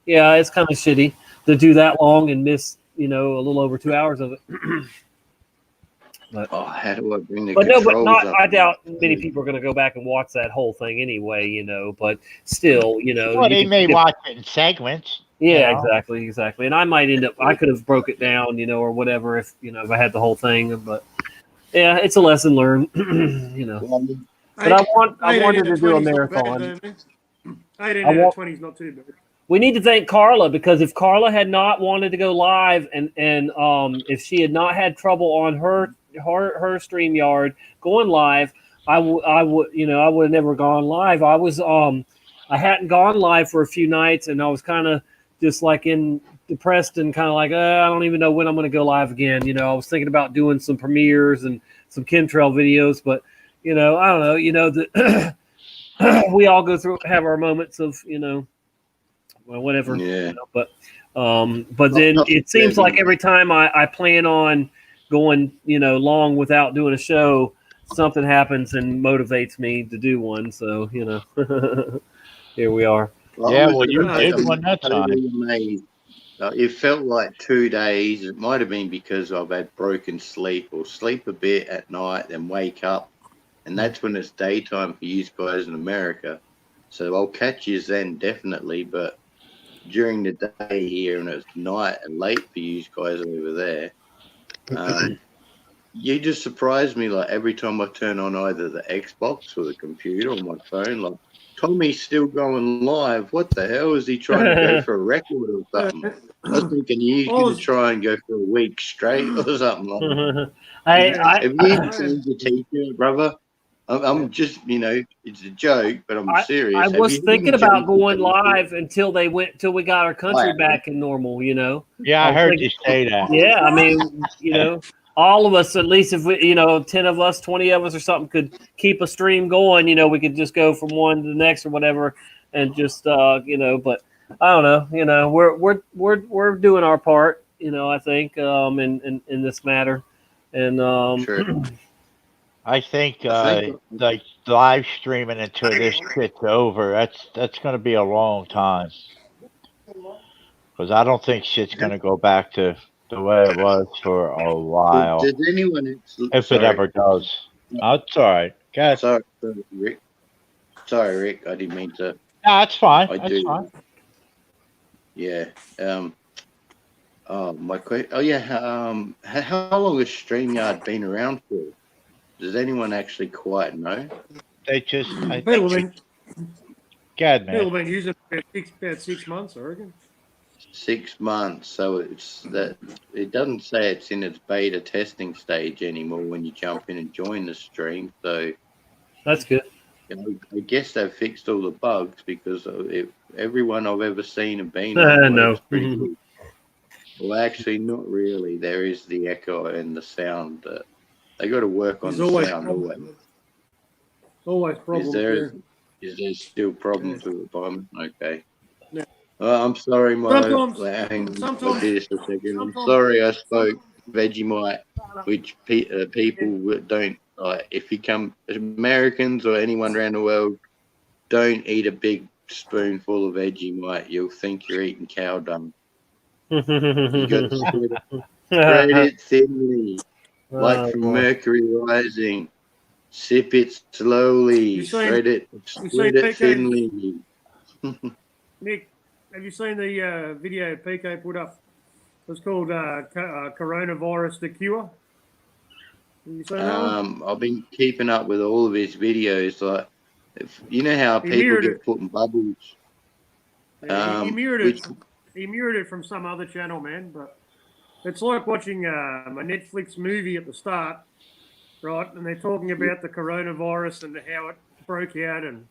Speaker 2: yeah, it's kind of shitty to do that long and miss a little over 2 hours of it. But,
Speaker 9: how do I bring the
Speaker 2: controls
Speaker 9: up?
Speaker 2: I doubt many people are going to go back and watch that whole thing anyway, But still,
Speaker 10: Well, they may watch it in segments.
Speaker 2: Yeah, exactly. And I might end up. I could have broke it down, or whatever, if if I had the whole thing. But yeah, it's a lesson learned, But I wanted to do a marathon.
Speaker 14: 18 out of 20 is not too bad.
Speaker 2: We need to thank Carla, because if Carla had not wanted to go live, and if she had not had trouble on her StreamYard going live, I would have never gone live. I hadn't gone live for a few nights, and I was kind of just like depressed and kind of like, I don't even know when I'm going to go live again. I was thinking about doing some premieres and some chemtrail videos, but I don't know. That we all go through, have our moments of well, whatever.
Speaker 9: Yeah.
Speaker 2: But then it seems like every time I plan on going long without doing a show, something happens and motivates me to do one. So here we are.
Speaker 10: Yeah, well, you did one that time.
Speaker 9: It felt like 2 days. It might have been because I've had broken sleep, or sleep a bit at night, then wake up and that's when it's daytime for you guys in America. So I'll catch you then, definitely. But during the day here, and it's night and late for you guys over there, you just surprise me. Like every time I turn on either the Xbox or the computer or my phone, like Tommy's still going live. What the hell is he trying to go for a record or something? I was thinking he's going to try and go for a week straight or something like that. Have you seen the T-shirt, brother? I'm just, it's a joke, but I'm serious.
Speaker 2: I
Speaker 9: Have
Speaker 2: was
Speaker 9: you
Speaker 2: thinking
Speaker 9: seen
Speaker 2: about
Speaker 9: Johnny
Speaker 2: going
Speaker 9: T-shirt?
Speaker 2: live until we got our country
Speaker 9: Wow.
Speaker 2: back in normal.
Speaker 10: Yeah, I heard you say that.
Speaker 2: Yeah, I mean, all of us, at least if we, 10 of us, 20 of us or something could keep a stream going, we could just go from one to the next or whatever and just, but I don't know, we're doing our part, I think, in this matter. And,
Speaker 10: I think like live streaming until this shit's over, that's going to be a long time. Because I don't think shit's going to go back to the way it was for a while.
Speaker 9: Does anyone,
Speaker 10: If it ever does. That's all right.
Speaker 9: Sorry, Rick. Sorry, Rick. I didn't mean to.
Speaker 10: No, it's fine.
Speaker 9: I
Speaker 10: That's
Speaker 9: do.
Speaker 10: fine.
Speaker 9: Yeah. My question. Oh, yeah. How long has StreamYard been around for? Does anyone actually quite know?
Speaker 10: They just.
Speaker 14: People been
Speaker 10: man.
Speaker 14: using it about 6 months, I reckon.
Speaker 9: 6 months. So it's that. It doesn't say it's in its beta testing stage anymore when you jump in and join the stream. So
Speaker 2: that's good.
Speaker 9: I guess they've fixed all the bugs because everyone I've ever seen have been on
Speaker 2: No.
Speaker 9: pretty good. Well, actually, not really. There is the echo and the sound. They got to work on the sound always.
Speaker 14: Always problems.
Speaker 9: Is there still problems with the bomb? Okay.
Speaker 14: Yeah.
Speaker 9: I'm sorry,
Speaker 14: Sometimes-
Speaker 9: hang on,
Speaker 14: sometimes-
Speaker 9: I'll do this a second. I'm
Speaker 14: sometimes-
Speaker 9: sorry I spoke Vegemite, which people don't like. If you come, Americans or anyone around the world, don't eat a big spoonful of Vegemite. You'll think you're eating cow dung. You got to spread it thinly, like from mercury rising. Sip it slowly. Spread it thinly.
Speaker 14: Nick, have you seen the video PK put up? It's called Coronavirus the Cure. Have you seen that one?
Speaker 9: I've been keeping up with all of his videos. Like, you know how
Speaker 14: He
Speaker 9: people
Speaker 14: mirrored
Speaker 9: get
Speaker 14: it.
Speaker 9: put in bubbles.
Speaker 14: He mirrored it. He mirrored it from some other channel, man. But it's like watching a Netflix movie at the start, right? And they're talking about the coronavirus and how it broke out and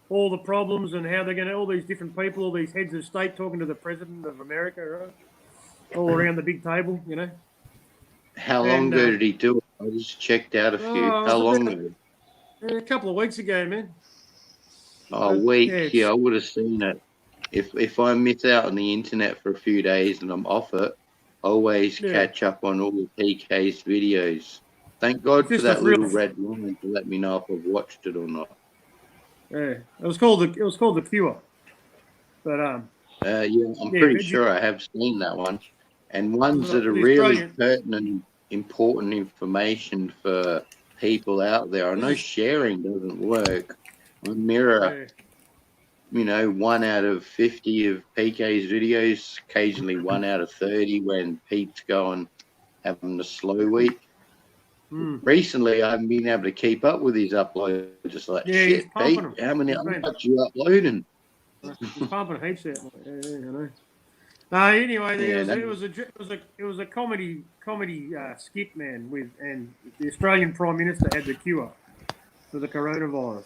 Speaker 14: all the problems and how they're going to, all these different people, all these heads of state talking to the president of America, right? All around the big table,
Speaker 9: How long ago did he do it? I just checked out a few. How long ago?
Speaker 14: A couple of weeks ago, man.
Speaker 9: Oh, a week. Yeah, I would have seen it. If I miss out on the internet for a few days and I'm off it, always catch up on all the PK's videos. Thank God for
Speaker 14: Just
Speaker 9: that
Speaker 14: a real-
Speaker 9: little red line to let me know if I've watched it or not.
Speaker 14: Yeah, it was called the Cure. But
Speaker 9: yeah, I'm pretty sure I have seen that one. And ones that are
Speaker 14: The
Speaker 9: really
Speaker 14: Australian-
Speaker 9: pertinent, important information for people out there. I know sharing doesn't work. On Mirror, 1 out of 50 of PK's videos, occasionally 1 out of 30 when Pete's going having a slow week. Recently, I haven't been able to keep up with his uploads. Just like,
Speaker 14: Yeah,
Speaker 9: shit,
Speaker 14: he's pumping
Speaker 9: Pete,
Speaker 14: them.
Speaker 9: how many
Speaker 14: He's been-
Speaker 9: uploads you uploading?
Speaker 14: He's pumping heaps out. Yeah, I know. Anyway, it was a comedy skit, man, and the Australian Prime Minister had the cure for the coronavirus.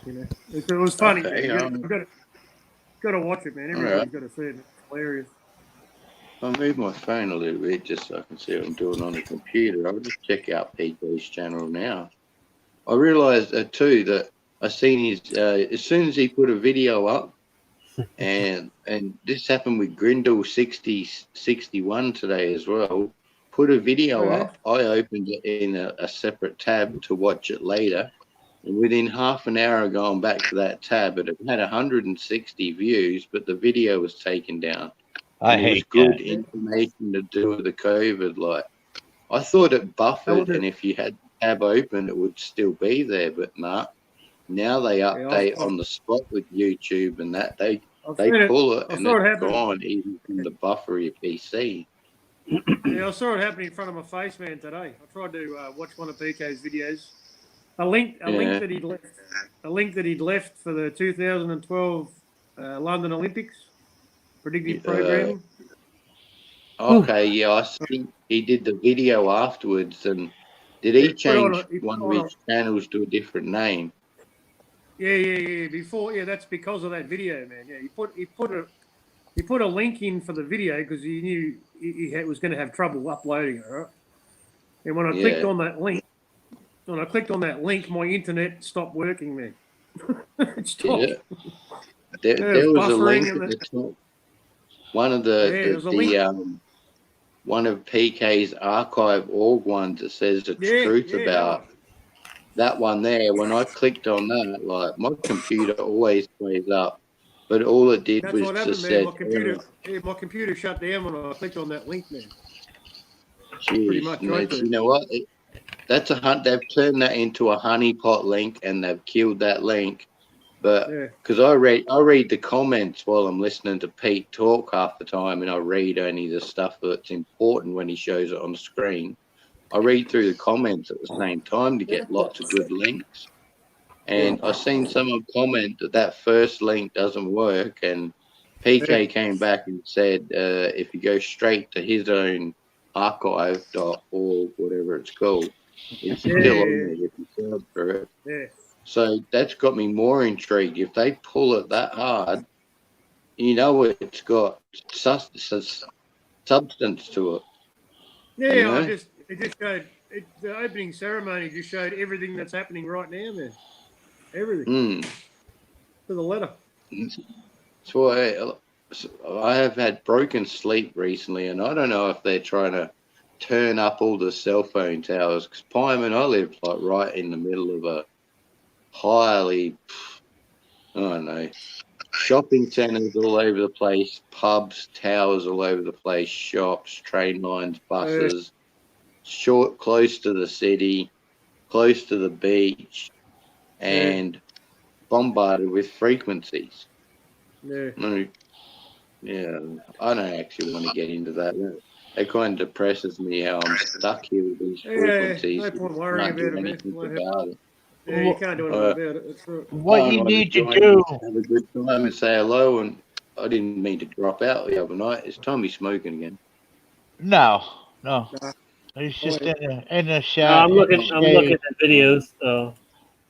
Speaker 14: It was funny.
Speaker 9: Okay,
Speaker 14: You've got to watch it, man. Everybody's got to see it. It's hilarious.
Speaker 9: I'll move my phone a little bit just so I can see what I'm doing on the computer. I'll just check out PK's channel now. I realised too that I seen his as soon as he put a video up, and this happened with Grindle 6061 today as well. Put a video up. I opened it in a separate tab to watch it later, and within half an hour of going back to that tab, it had 160 views, but the video was taken down.
Speaker 10: I
Speaker 9: And it was
Speaker 10: hate
Speaker 9: good
Speaker 10: that.
Speaker 9: information to do with the COVID. Like, I thought it buffered, and if you had tab open, it would still be there, but nah. Now they update on the spot with YouTube and that they pull it and it's gone even from the buffer of your PC.
Speaker 14: Yeah, I saw it happening in front of my face, man, today. I tried to watch one of PK's videos. A link that he'd left for the 2012 London Olympics predictive programming.
Speaker 9: Okay, yeah, I see he did the video afterwards, and did he change one of his channels to a different name?
Speaker 14: Yeah. That's because of that video, man. Yeah, he put a link in for the video because he knew he was going to have trouble uploading it, right? And when I clicked on that link, my internet stopped working, man. It stopped.
Speaker 9: Yeah. There was a link at the top. One of one of PK's archive.org ones that says the truth about that one there. When I clicked on that, like my computer always plays up, but all it did was just said,
Speaker 14: my computer shut down when I clicked on that link, man.
Speaker 9: Pretty much, you know what? That's they've turned that into a honeypot link, and they've killed that link. But because I read the comments while I'm listening to Pete talk half the time, and I read only the stuff that's important when he shows it on the screen. I read through the comments at the same time to get lots of good links. And I've seen someone comment that first link doesn't work, and PK came back and said if you go straight to his own archive.org, whatever it's called, it's still on there if you search for it.
Speaker 14: Yeah.
Speaker 9: So that's got me more intrigued. If they pull it that hard, you know it's got substance to it.
Speaker 14: Yeah,
Speaker 9: you know?
Speaker 14: it just showed the opening ceremony just showed everything that's happening right now, man. Everything. To the letter.
Speaker 9: That's why I have had broken sleep recently, and I don't know if they're trying to turn up all the cell phone towers. Because Pyman, I live like right in the middle of a highly, I don't know, shopping centres all over the place, pubs, towers all over the place, shops, train lines, buses, close to the city, close to the beach, and bombarded with frequencies.
Speaker 14: Yeah.
Speaker 9: I don't actually want to get into that. It kind of depresses me how I'm stuck here with these frequencies.
Speaker 14: No point worrying about it, man. Yeah,
Speaker 9: you
Speaker 14: can't do anything about it. That's right.
Speaker 10: What you need to do.
Speaker 9: Have a good time and say hello. And I didn't mean to drop out the other night. It's Tommy smoking again.
Speaker 10: No. He's just in the shower.
Speaker 2: I'm looking at videos. So.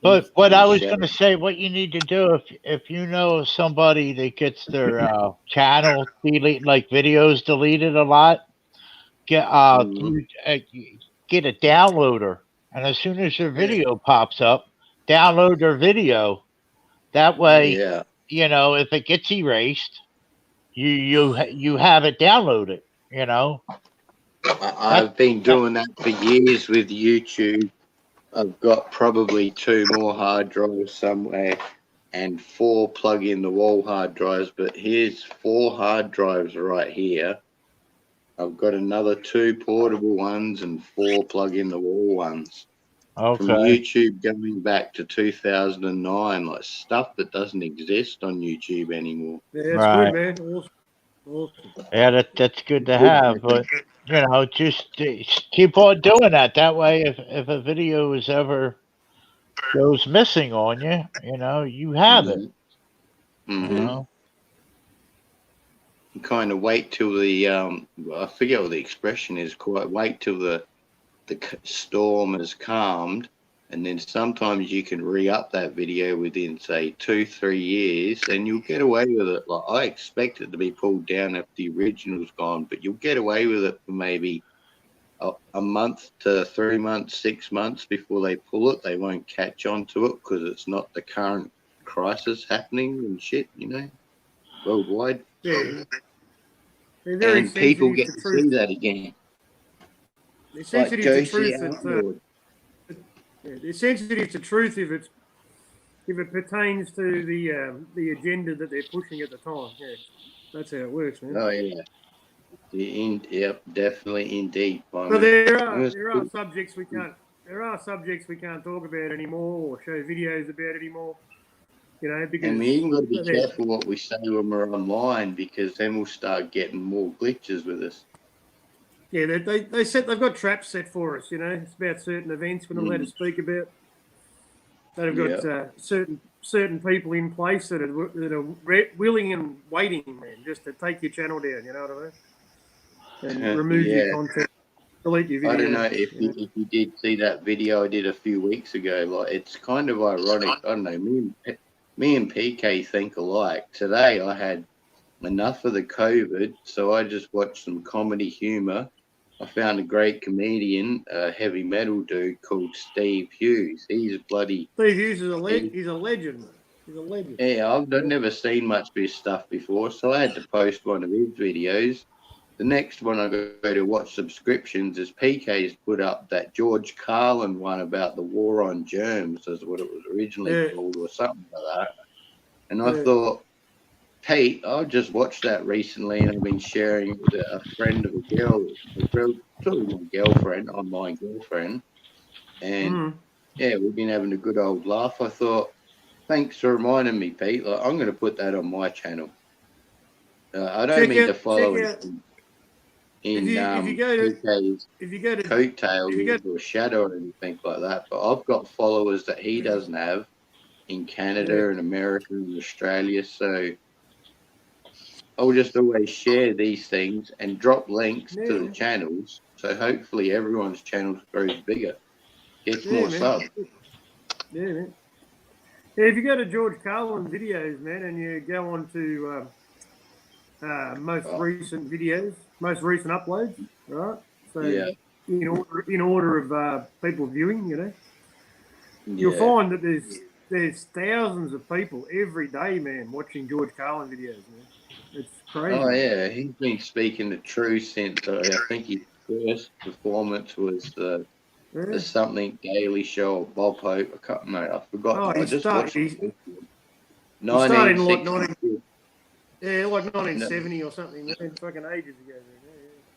Speaker 10: But what I was going to say, what you need to do if you know somebody that gets their channel like videos deleted a lot, get a downloader, and as soon as their video pops up, download their video. That way, you know, if it gets erased, you have it downloaded. You know.
Speaker 9: I've been doing that for years with YouTube. I've got probably 2 more hard drives somewhere and 4 plug-in-the-wall hard drives, but here's 4 hard drives right here. I've got another 2 portable ones and 4 plug-in-the-wall ones. From YouTube going back to 2009, like stuff that doesn't exist on YouTube anymore.
Speaker 14: Yeah, that's good, man. Awesome.
Speaker 10: Yeah, that's good to have, but you know, just keep on doing that. That way, if a video is ever goes missing on you, you know, you have it. You know?
Speaker 9: You kind of wait till the I forget what the expression is. Wait till the storm has calmed, and then sometimes you can re-up that video within, say, 2-3 years, and you'll get away with it. Like, I expect it to be pulled down if the original's gone, but you'll get away with it for maybe a month to 3 months, 6 months before they pull it. They won't catch on to it because it's not the current crisis happening and shit, you know, worldwide.
Speaker 14: Yeah.
Speaker 9: And people get to see that again.
Speaker 14: They're sensitive to truth. They're sensitive to truth if it pertains to the agenda that they're pushing at the time. Yeah, that's how it works, man.
Speaker 9: Oh yeah. Yep, definitely, indeed.
Speaker 14: But there are subjects we can't there are subjects we can't talk about anymore or show videos about anymore. You know, because
Speaker 9: And we even got to be careful what we say when we're online, because then we'll start getting more glitches with us.
Speaker 14: Yeah, they've got traps set for us. You know, it's about certain events we're not allowed to speak about. They've got certain people in place that are willing and waiting, man, just to take your channel down. You know what I mean? And remove your content, delete your video.
Speaker 9: I don't know if you did see that video I did a few weeks ago. Like, it's kind of ironic. I don't know. Me and PK think alike. Today I had enough of the COVID, so I just watched some comedy humor. I found a great comedian, a heavy metal dude called Steve Hughes. He's bloody.
Speaker 14: Steve Hughes is he's a legend, man. He's a legend.
Speaker 9: Yeah, I've never seen much of his stuff before, so I had to post one of his videos. The next one I go to watch subscriptions is PK's put up that George Carlin one about the war on germs, is what it was originally called, or something like that. And I thought, Pete, I just watched that recently, and I've been sharing it with a friend of a girl, probably my girlfriend, online girlfriend. And yeah, we've been having a good old laugh. I thought, thanks for reminding me, Pete. Like, I'm going to put that on my channel. I don't mean to follow it in PK's coattails or shadow or anything like that, but I've got followers that he doesn't have in Canada and America and Australia, so I'll just always share these things and drop links to the channels, so hopefully everyone's channel grows bigger, gets more subs.
Speaker 14: Yeah, man. Yeah, if you go to George Carlin videos, man, and you go on to most recent videos, most recent uploads, right? So in order of people viewing, you know, you'll find that there's thousands of people every day, man, watching George Carlin videos, man. It's crazy.
Speaker 9: Oh yeah, he's been speaking the truth since I think his first performance was the something Daily Show or Bob Hope. I can't remember. I forgot.
Speaker 14: Oh,
Speaker 9: I just watched it.
Speaker 14: He started in like 1970 or something, man, fucking ages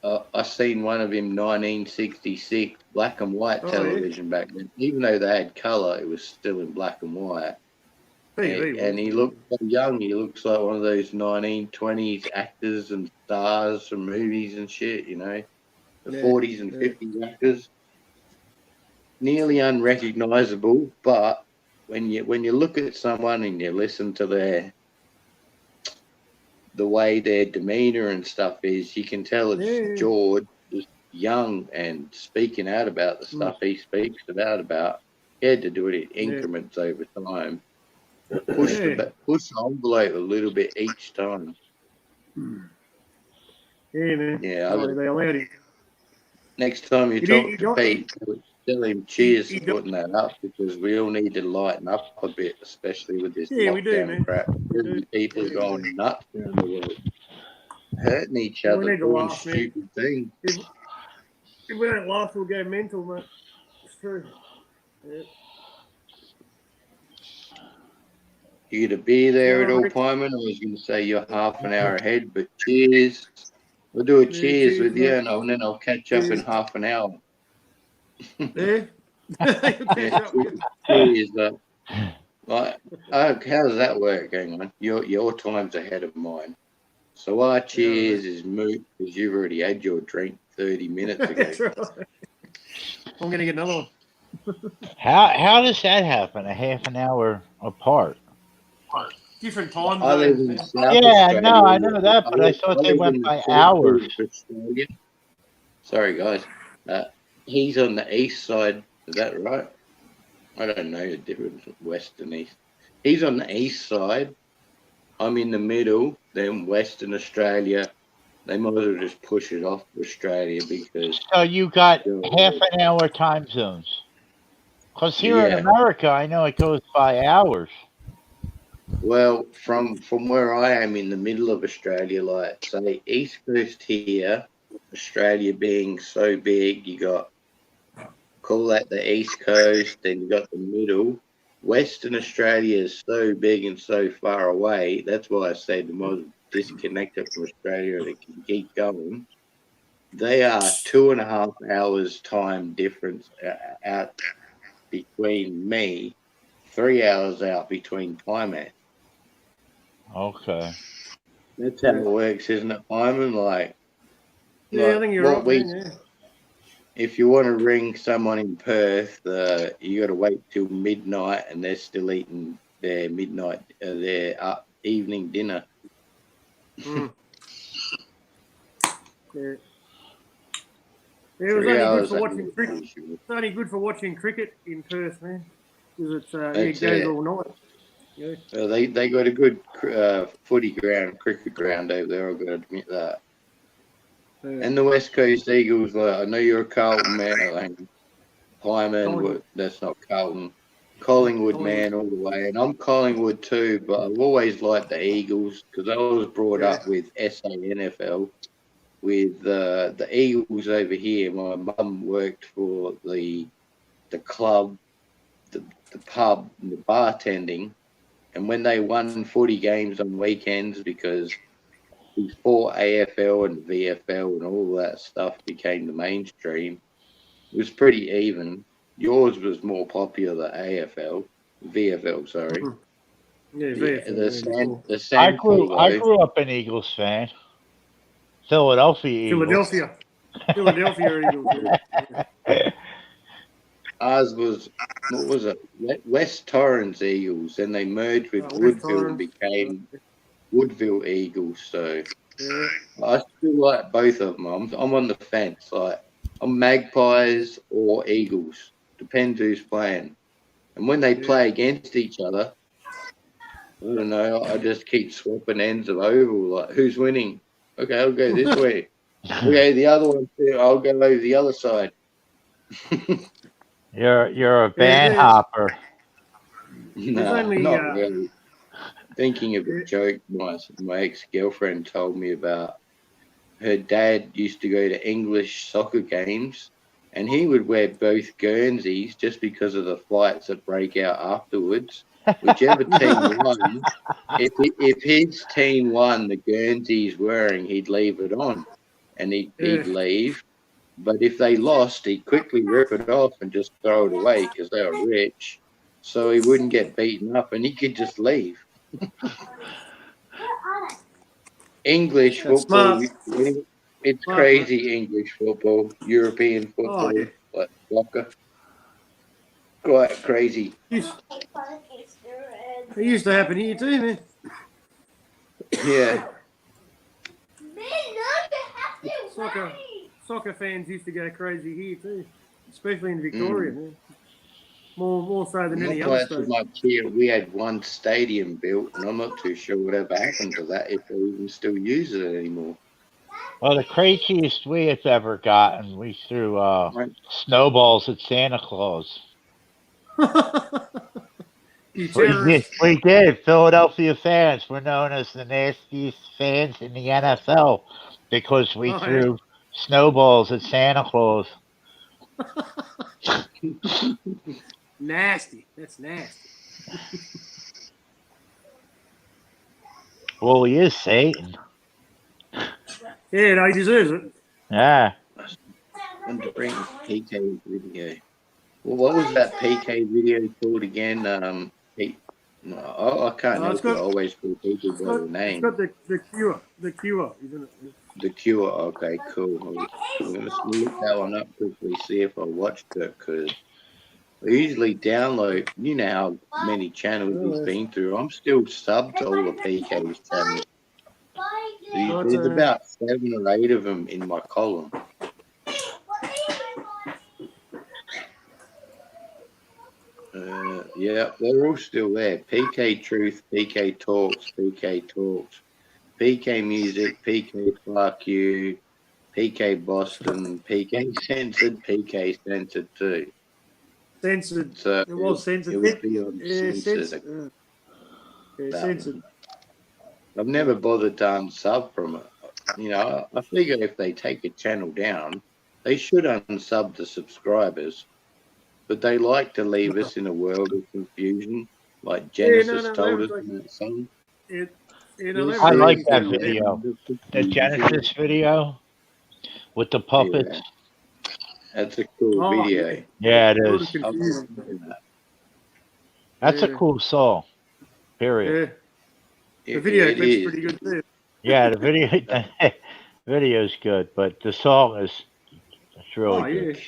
Speaker 14: ago.
Speaker 9: I seen one of him 1966 black and white television back then. Even though they had color, it was still in black and white. And he looked so young. He looks like one of those 1920s actors and stars from movies and shit, you know, the 40s and 50s actors. Nearly unrecognizable, but when you look at someone and you listen to the way their demeanor and stuff is, you can tell it's George, just young and speaking out about the stuff he speaks about. He had to do it in increments over time. Push the envelope a little bit each time.
Speaker 14: Yeah, man.
Speaker 9: Yeah.
Speaker 14: They allowed him.
Speaker 9: Next time you talk to Pete, tell him cheers for putting that up, because we all need to lighten up a bit, especially with this lockdown crap. People are going nuts around the world, hurting each other, doing stupid things.
Speaker 14: If we don't laugh, we'll go mental, mate. It's true. Yeah.
Speaker 9: You going to be there at all, Pyman? I was going to say you're half an hour ahead, but cheers. We'll do a cheers with you, and then I'll catch up in half an hour.
Speaker 14: Yeah.
Speaker 9: Cheers. Like, how does that work? Hang on. Your time's ahead of mine. So our cheers is moot because you've already had your drink 30 minutes ago.
Speaker 14: That's right. I'm going to get another one.
Speaker 10: How does that happen? A half an hour apart?
Speaker 14: Different time
Speaker 9: I live in
Speaker 14: zones.
Speaker 9: South
Speaker 10: Yeah,
Speaker 9: Australia.
Speaker 10: no, I know that, but I thought they went by hours.
Speaker 9: Sorry, guys. He's on the east side. Is that right? I don't know the difference between west and east. He's on the east side. I'm in the middle. Then Western Australia. They might as well just push it off to Australia because.
Speaker 10: So you got half an hour time zones. Because here in America, I know it goes by hours.
Speaker 9: Well, from where I am in the middle of Australia, like say East Coast here, Australia being so big, you got call that the East Coast, then you got the middle. Western Australia is so big and so far away. That's why I say the most disconnected from Australia, and it can keep going. They are 2.5 hours time difference out between me, 3 hours out between climax.
Speaker 10: Okay.
Speaker 9: That's how it works, isn't it, Hyman?
Speaker 14: Yeah, I think you're right, man. Yeah.
Speaker 9: If you want to ring someone in Perth, you got to wait till midnight, and they're still eating their evening dinner.
Speaker 14: Mm. Yeah. It was only good for watching cricket. It's only good for watching cricket in Perth, man, because it goes all night. Yeah.
Speaker 9: Well, they got a good footy ground, cricket ground over there. I've got to admit that.
Speaker 14: Yeah.
Speaker 9: And the West Coast Eagles. I know you're a Carlton man. Hyman, that's not Carlton. Collingwood man all the way, and I'm Collingwood too. But I've always liked the Eagles because I was brought up with SANFL. With the Eagles over here, my mum worked for the club, the pub, and the bartending. And when they won footy games on weekends, because before AFL and VFL and all that stuff became the mainstream, it was pretty even. Yours was more popular than AFL, VFL, sorry.
Speaker 14: Yeah, VFL.
Speaker 10: I grew up an Eagles fan. Philadelphia Eagles.
Speaker 14: Philadelphia Eagles. Yeah.
Speaker 9: Ours was, what was it? West Torrens Eagles. Then they merged with Woodville and became Woodville Eagles. So I still like both of them. I'm on the fence. I'm Magpies or Eagles. Depends who's playing. And when they play against each other, I don't know. I just keep swapping ends of oval. Like, who's winning? Okay, I'll go this way. Okay, the other one too. I'll go over the other side.
Speaker 10: You're a band hopper.
Speaker 9: No, not really. Thinking of a joke my ex-girlfriend told me about. Her dad used to go to English soccer games, and he would wear both Guernseys just because of the fights that break out afterwards. Whichever team won, if his team won, the Guernsey he's wearing, he'd leave it on, and he'd leave. But if they lost, he'd quickly rip it off and just throw it away because they were rich, so he wouldn't get beaten up, and he could just leave. English football, it's crazy. English football, European football, like soccer, quite crazy.
Speaker 14: It used to happen here too, man.
Speaker 9: Yeah.
Speaker 14: Soccer fans used to go crazy here too, especially in Victoria, man. More so than any other state.
Speaker 9: Like here, we had one stadium built, and I'm not too sure whatever happened to that, if they even still use it anymore.
Speaker 10: Well, the craziest we have ever gotten, we threw snowballs at Santa Claus. We did. Philadelphia fans were known as the nastiest fans in the NFL because we threw snowballs at Santa Claus.
Speaker 14: Nasty. That's nasty.
Speaker 10: Well, he is Satan.
Speaker 14: Yeah, no, he deserves it.
Speaker 10: Yeah.
Speaker 9: And to bring PK video. Well, what was that PK video called again? I can't help it. I always call people by their name.
Speaker 14: It's got the cure, isn't it?
Speaker 9: The Cure. Okay, cool. I'm going to look that one up quickly, see if I watched it, because I usually download, you know how many channels he's been through. I'm still subbed to all the PK's channels. There's about 7 or 8 of them in my column. Yeah, they're all still there. PK Truth, PK Talks, PK Music, PK Clark U, PK Boston, PK Censored, PK Censored too.
Speaker 14: Censored.
Speaker 9: So
Speaker 14: it was censored.
Speaker 9: It would be on censored.
Speaker 14: Censored.
Speaker 9: I've never bothered to unsub from it. You know, I figure if they take a channel down, they should unsub the subscribers. But they like to leave us in a world of confusion, like Genesis told us in that song.
Speaker 10: I like that video. The Genesis video with the puppets.
Speaker 9: That's a cool
Speaker 14: Oh,
Speaker 9: video.
Speaker 10: Yeah, it
Speaker 14: A little
Speaker 10: is.
Speaker 14: confusing.
Speaker 10: That's a
Speaker 14: Yeah.
Speaker 10: cool song. Period.
Speaker 14: Yeah. The video
Speaker 9: It
Speaker 14: clip's
Speaker 9: is.
Speaker 14: pretty good too.
Speaker 10: Yeah, the video's good, but the song is it's really
Speaker 14: Oh, yeah.
Speaker 10: good.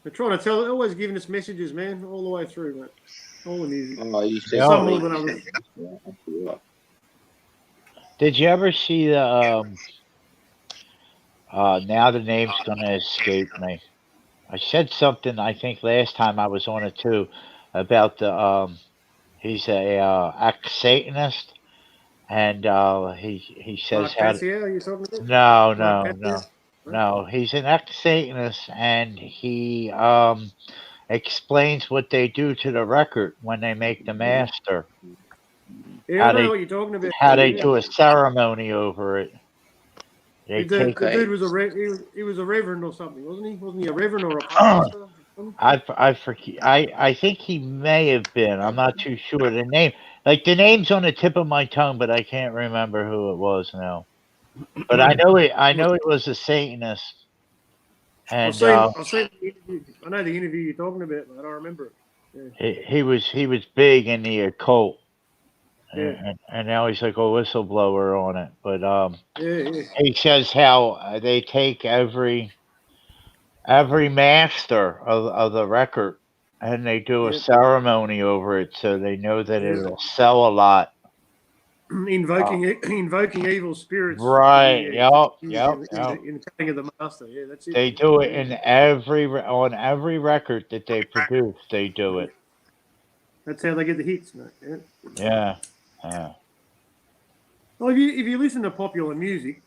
Speaker 14: They're trying to tell, always giving us messages, man, all the way through, mate. All the music.
Speaker 9: Oh, you said
Speaker 14: Some more than others.
Speaker 10: Did you ever see the now the name's gonna escape me. I said something I think last time I was on it too about the he's a ex-Satanist and he says
Speaker 14: Mark
Speaker 10: how
Speaker 14: Passio, are you talking about?
Speaker 10: no, he's an ex-Satanist and he explains what they do to the record when they make the master.
Speaker 14: Yeah, I know what you're talking about.
Speaker 10: How they
Speaker 14: Yeah.
Speaker 10: do a ceremony over it. They
Speaker 14: The
Speaker 10: take
Speaker 14: dude was he was a reverend or something, wasn't he? Wasn't he a reverend or a pastor?
Speaker 10: I forget. I think he may have been. I'm not too sure. The name's on the tip of my tongue, but I can't remember who it was now. But I know it was a Satanist. And
Speaker 14: I've seen the interview. I know the interview you're talking about, mate. I remember it. Yeah.
Speaker 10: he was big in the occult.
Speaker 14: Yeah.
Speaker 10: And now he's like a whistleblower on it. But
Speaker 14: Yeah.
Speaker 10: he says how they take every master of the record and they do a
Speaker 14: Yep.
Speaker 10: ceremony over it so they know that
Speaker 14: Yep.
Speaker 10: it'll sell a lot.
Speaker 14: Invoking evil spirits.
Speaker 10: Right.
Speaker 14: Yeah,
Speaker 10: Yep.
Speaker 14: In the coming of the master. Yeah, that's it.
Speaker 10: They do it in on every record that they produce. They do it.
Speaker 14: That's how they get the hits, mate. Yeah.
Speaker 10: Yeah.
Speaker 14: Well, if you listen to popular music,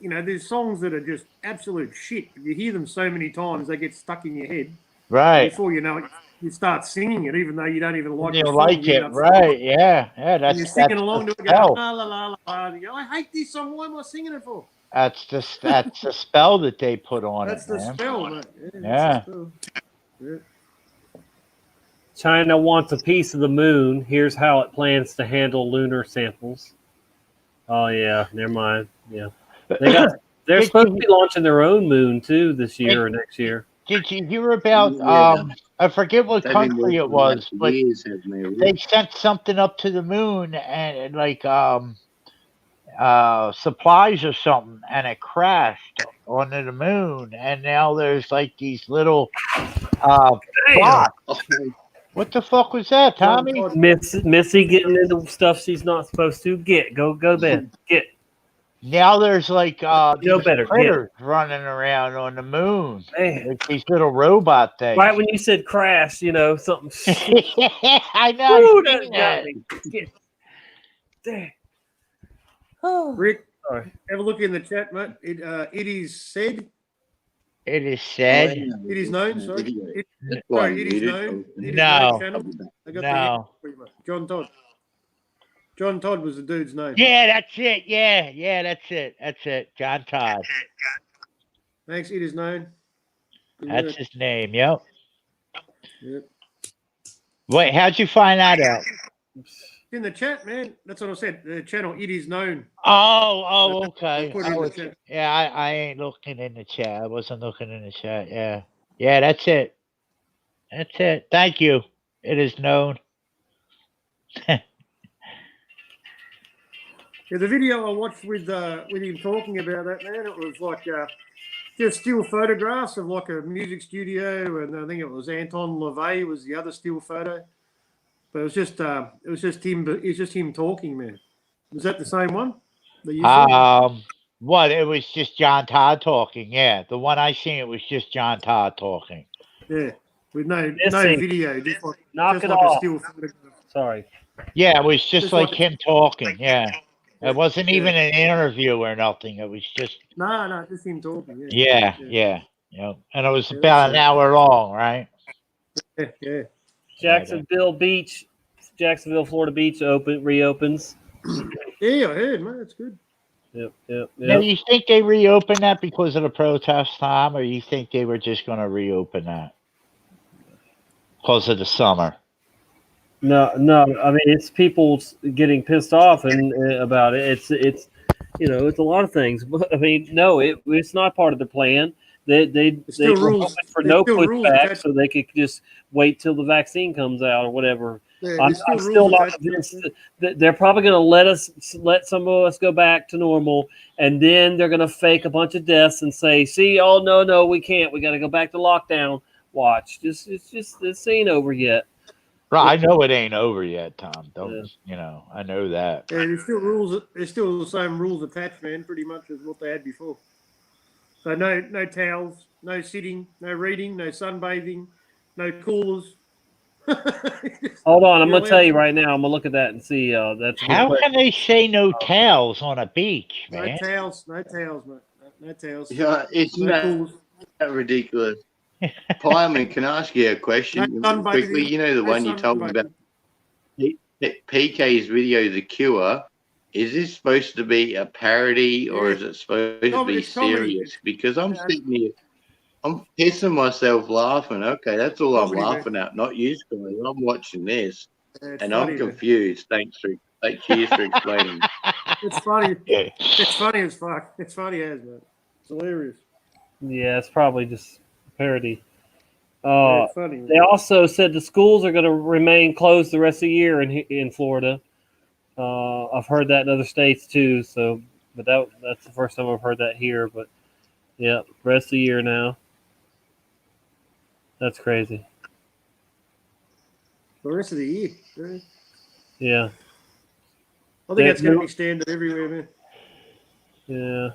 Speaker 14: you know, there's songs that are just absolute shit. You hear them so many times, they get stuck in your head.
Speaker 10: Right.
Speaker 14: Before you know it, you start singing it, even though you don't even like
Speaker 10: You
Speaker 14: the song.
Speaker 10: like
Speaker 14: you
Speaker 10: it,
Speaker 14: end up
Speaker 10: right?
Speaker 14: singing it.
Speaker 10: Yeah.
Speaker 14: And
Speaker 10: That's
Speaker 14: you're singing
Speaker 10: that's
Speaker 14: along
Speaker 10: the
Speaker 14: to it, going,
Speaker 10: spell.
Speaker 14: la la la la. You go, I hate this song. Why am I singing it for?
Speaker 10: That's the spell that they put on
Speaker 14: That's
Speaker 10: it,
Speaker 14: the
Speaker 10: man.
Speaker 14: spell, mate.
Speaker 10: Yeah.
Speaker 14: That's the spell. Yeah.
Speaker 2: China wants a piece of the moon. Here's how it plans to handle lunar samples. Oh yeah, never mind. Yeah, they're supposed to be launching their own moon too this year or next year.
Speaker 10: Did you hear about I forget what
Speaker 9: They've been
Speaker 10: country it
Speaker 9: working on that
Speaker 10: was,
Speaker 9: for
Speaker 10: but
Speaker 9: years, haven't they?
Speaker 10: they sent something up to the moon and like supplies or something, and it crashed onto the moon, and now there's like these little plots. What the fuck was that, Tommy?
Speaker 2: Missy getting into stuff she's not supposed to. Go to bed. Get.
Speaker 10: Now there's like these
Speaker 2: better,
Speaker 10: critters running around on the moon.
Speaker 2: Man.
Speaker 10: Like these little robot things.
Speaker 2: Right when you said crash, you know something.
Speaker 10: I know.
Speaker 2: Ooh,
Speaker 10: I've
Speaker 2: that
Speaker 10: seen
Speaker 2: got
Speaker 10: that.
Speaker 2: me. Get. There.
Speaker 14: Rick,
Speaker 2: Sorry.
Speaker 14: have a look in the chat, mate. It is said.
Speaker 10: It is said.
Speaker 14: It is known. Sorry. It is known. It is
Speaker 10: No.
Speaker 14: known channel. I got
Speaker 10: No.
Speaker 14: the hint for you, mate. John Todd. John Todd was the dude's name.
Speaker 10: Yeah, that's it. Yeah, that's it. That's it. John Todd.
Speaker 14: Thanks. It is known.
Speaker 10: That's his name. Yep.
Speaker 14: Yep.
Speaker 10: Wait, how'd you find that out?
Speaker 14: In the chat, man. That's what I said. The channel, it is known.
Speaker 10: Oh, okay.
Speaker 14: Put it in the chat.
Speaker 10: Yeah, I ain't looking in the chat. I wasn't looking in the chat. Yeah, that's it. That's it. Thank you. It is known.
Speaker 14: Yeah, the video I watched with him talking about that, man, it was like just still photographs of like a music studio, and I think it was Anton LaVey was the other still photo. But it was just him. It was just him talking, man. Was that the same one? That you saw?
Speaker 10: What? It was just John Todd talking. Yeah, the one I seen, it was just John Todd talking.
Speaker 14: Yeah, with no
Speaker 2: Missing.
Speaker 14: video, just like
Speaker 2: Knock
Speaker 14: just
Speaker 2: it
Speaker 14: like
Speaker 2: off.
Speaker 14: a still photograph.
Speaker 2: Sorry.
Speaker 10: Yeah, it was just
Speaker 14: Just
Speaker 10: like
Speaker 14: like-
Speaker 10: him talking. Yeah, it wasn't
Speaker 14: Yeah.
Speaker 10: even an interview or nothing. It was just
Speaker 14: No, just him talking.
Speaker 10: yeah. And it was
Speaker 14: Yeah,
Speaker 10: about
Speaker 14: that's
Speaker 10: an hour long, right?
Speaker 14: Yeah.
Speaker 2: Jacksonville, Florida Beach reopens.
Speaker 14: Yeah, I heard, man. That's good.
Speaker 2: Yep.
Speaker 10: Now, you think they reopened that because of the protest time, or you think they were just going to reopen that because of the summer?
Speaker 2: No. I mean, it's people getting pissed off and about it. It's a lot of things. But I mean, no, it's not part of the plan. They
Speaker 14: still
Speaker 2: were
Speaker 14: rules.
Speaker 2: hoping for
Speaker 14: There's
Speaker 2: no
Speaker 14: still rules
Speaker 2: pushback,
Speaker 14: attached.
Speaker 2: so they could just wait till the vaccine comes out or whatever.
Speaker 14: Yeah,
Speaker 2: I'm
Speaker 14: there's still
Speaker 2: still
Speaker 14: rules
Speaker 2: not
Speaker 14: attached.
Speaker 2: convinced that they're probably going to let some of us go back to normal, and then they're going to fake a bunch of deaths and say, "See, oh no, we can't. We got to go back to lockdown." Watch, this ain't over yet.
Speaker 10: Bro, I know it ain't over yet, Tom. Don't I know that.
Speaker 14: Yeah, there's still rules. There's still the same rules attached, man. Pretty much as what they had before. So no towels, no sitting, no reading, no sunbathing, no coolers.
Speaker 2: Hold on, I'm
Speaker 14: You're
Speaker 2: going to tell
Speaker 14: allowed
Speaker 2: you right now. I'm going to look at that and see. That's a good
Speaker 10: How
Speaker 2: question.
Speaker 10: can they say no towels on a beach,
Speaker 14: no
Speaker 10: man?
Speaker 14: towels, mate. No towels.
Speaker 9: Yeah, isn't
Speaker 14: No coolers.
Speaker 9: that ridiculous? Pyman, can I ask you a question
Speaker 14: No sunbathing.
Speaker 9: quickly? You know the
Speaker 14: No
Speaker 9: one you told me about
Speaker 14: sunbathing.
Speaker 9: PK's video, The Cure. Is this supposed to be a parody or
Speaker 14: Yeah.
Speaker 9: is it supposed to be
Speaker 14: It's comedy.
Speaker 9: serious? Because I'm sitting here, I'm pissing myself laughing. Okay, that's all I'm
Speaker 14: Comedy, man.
Speaker 9: laughing at. Not you, Scotty. I'm watching this
Speaker 14: It's
Speaker 9: and
Speaker 14: funny,
Speaker 9: I'm
Speaker 14: man.
Speaker 9: confused. Cheers for explaining.
Speaker 14: It's funny. It's funny as fuck. It's funny as, man. It's hilarious.
Speaker 2: Yeah, it's probably just a parody.
Speaker 14: Yeah, it's funny. Man.
Speaker 2: They also said the schools are going to remain closed the rest of the year in Florida. I've heard that in other states too. So, but that's the first time I've heard that here. But yeah, rest of the year now. That's crazy.
Speaker 14: The rest of the year. Yeah.
Speaker 2: Yeah.
Speaker 14: I think that's going to be standard everywhere, man.
Speaker 2: Yeah.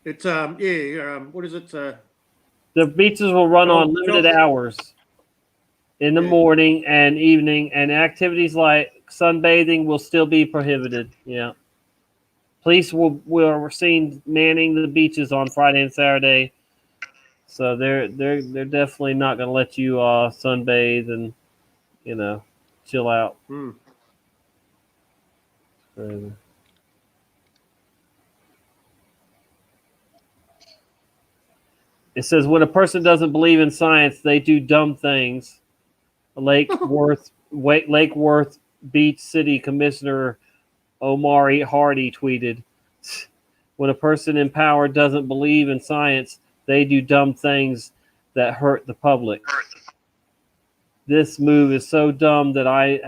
Speaker 14: It's what is it?
Speaker 2: The beaches will run on limited hours in the morning and evening, and activities like sunbathing will still be prohibited. Yeah. Police will seen manning the beaches on Friday and Saturday, so they're definitely not going to let you sunbathe and chill out. Crazy. It says when a person doesn't believe in science, they do dumb things. Lake Worth Beach City Commissioner Omari Hardy tweeted, "When a person in power doesn't believe in science, they do dumb things that hurt the public. This move is so dumb that I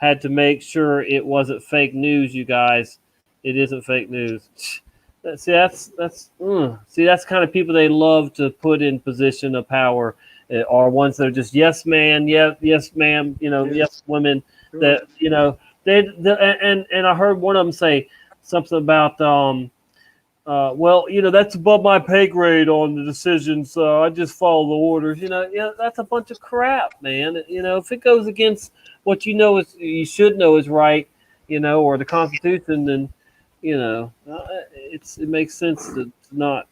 Speaker 2: had to make sure it wasn't fake news, you guys. It isn't fake news." See, that's kind of people they love to put in position of power, are ones that are just yes man, yes ma'am, yes women. That and I heard one of them say something about well, that's above my pay grade on the decisions. I just follow the orders. That's a bunch of crap, man. If it goes against what you should know is right, or the Constitution, then it makes sense to not.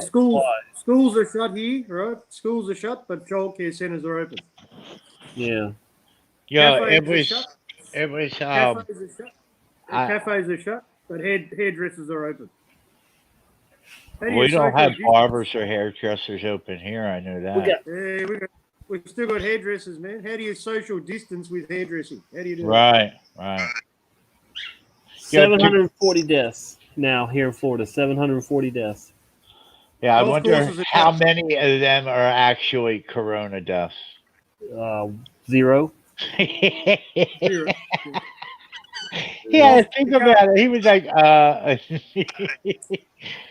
Speaker 14: Schools are shut here, right? Schools are shut, but childcare centres are open.
Speaker 2: Yeah.
Speaker 10: Yeah,
Speaker 14: Cafes
Speaker 10: it was.
Speaker 14: Cafes are shut. Cafes are shut, but hairdressers are open.
Speaker 10: We don't have barbers or hairdressers open here. I know that.
Speaker 14: We've still got hairdressers, man. How do you social distance with hairdressing? How do you do
Speaker 10: that?
Speaker 14: Right.
Speaker 2: 740 deaths now here in Florida. 740 deaths.
Speaker 10: Yeah, I wonder how many of them are actually corona deaths.
Speaker 2: 0.
Speaker 10: Yeah, think about it. He was like,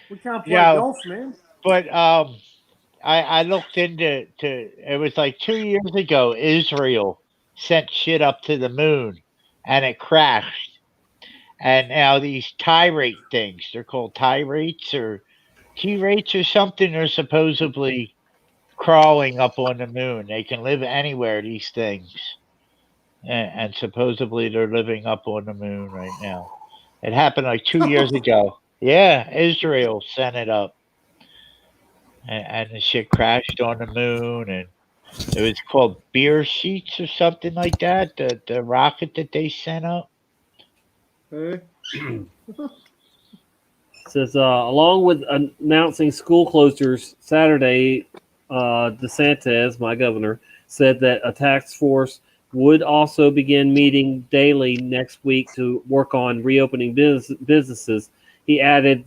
Speaker 14: we can't play golf, man.
Speaker 10: But I looked into it was like 2 years ago. Israel sent shit up to the moon, and it crashed. And now these T-rate things, they're called T-rates or T-rates or something, are supposedly crawling up on the moon. They can live anywhere, these things. And supposedly they're living up on the moon right now. It happened like 2 years ago. Yeah, Israel sent it up. And the shit crashed on the moon. And it was called Beer Sheets or something like that, the rocket that they sent up.
Speaker 2: Says along with announcing school closures Saturday, DeSantis, my governor, said that a task force would also begin meeting daily next week to work on reopening businesses. He added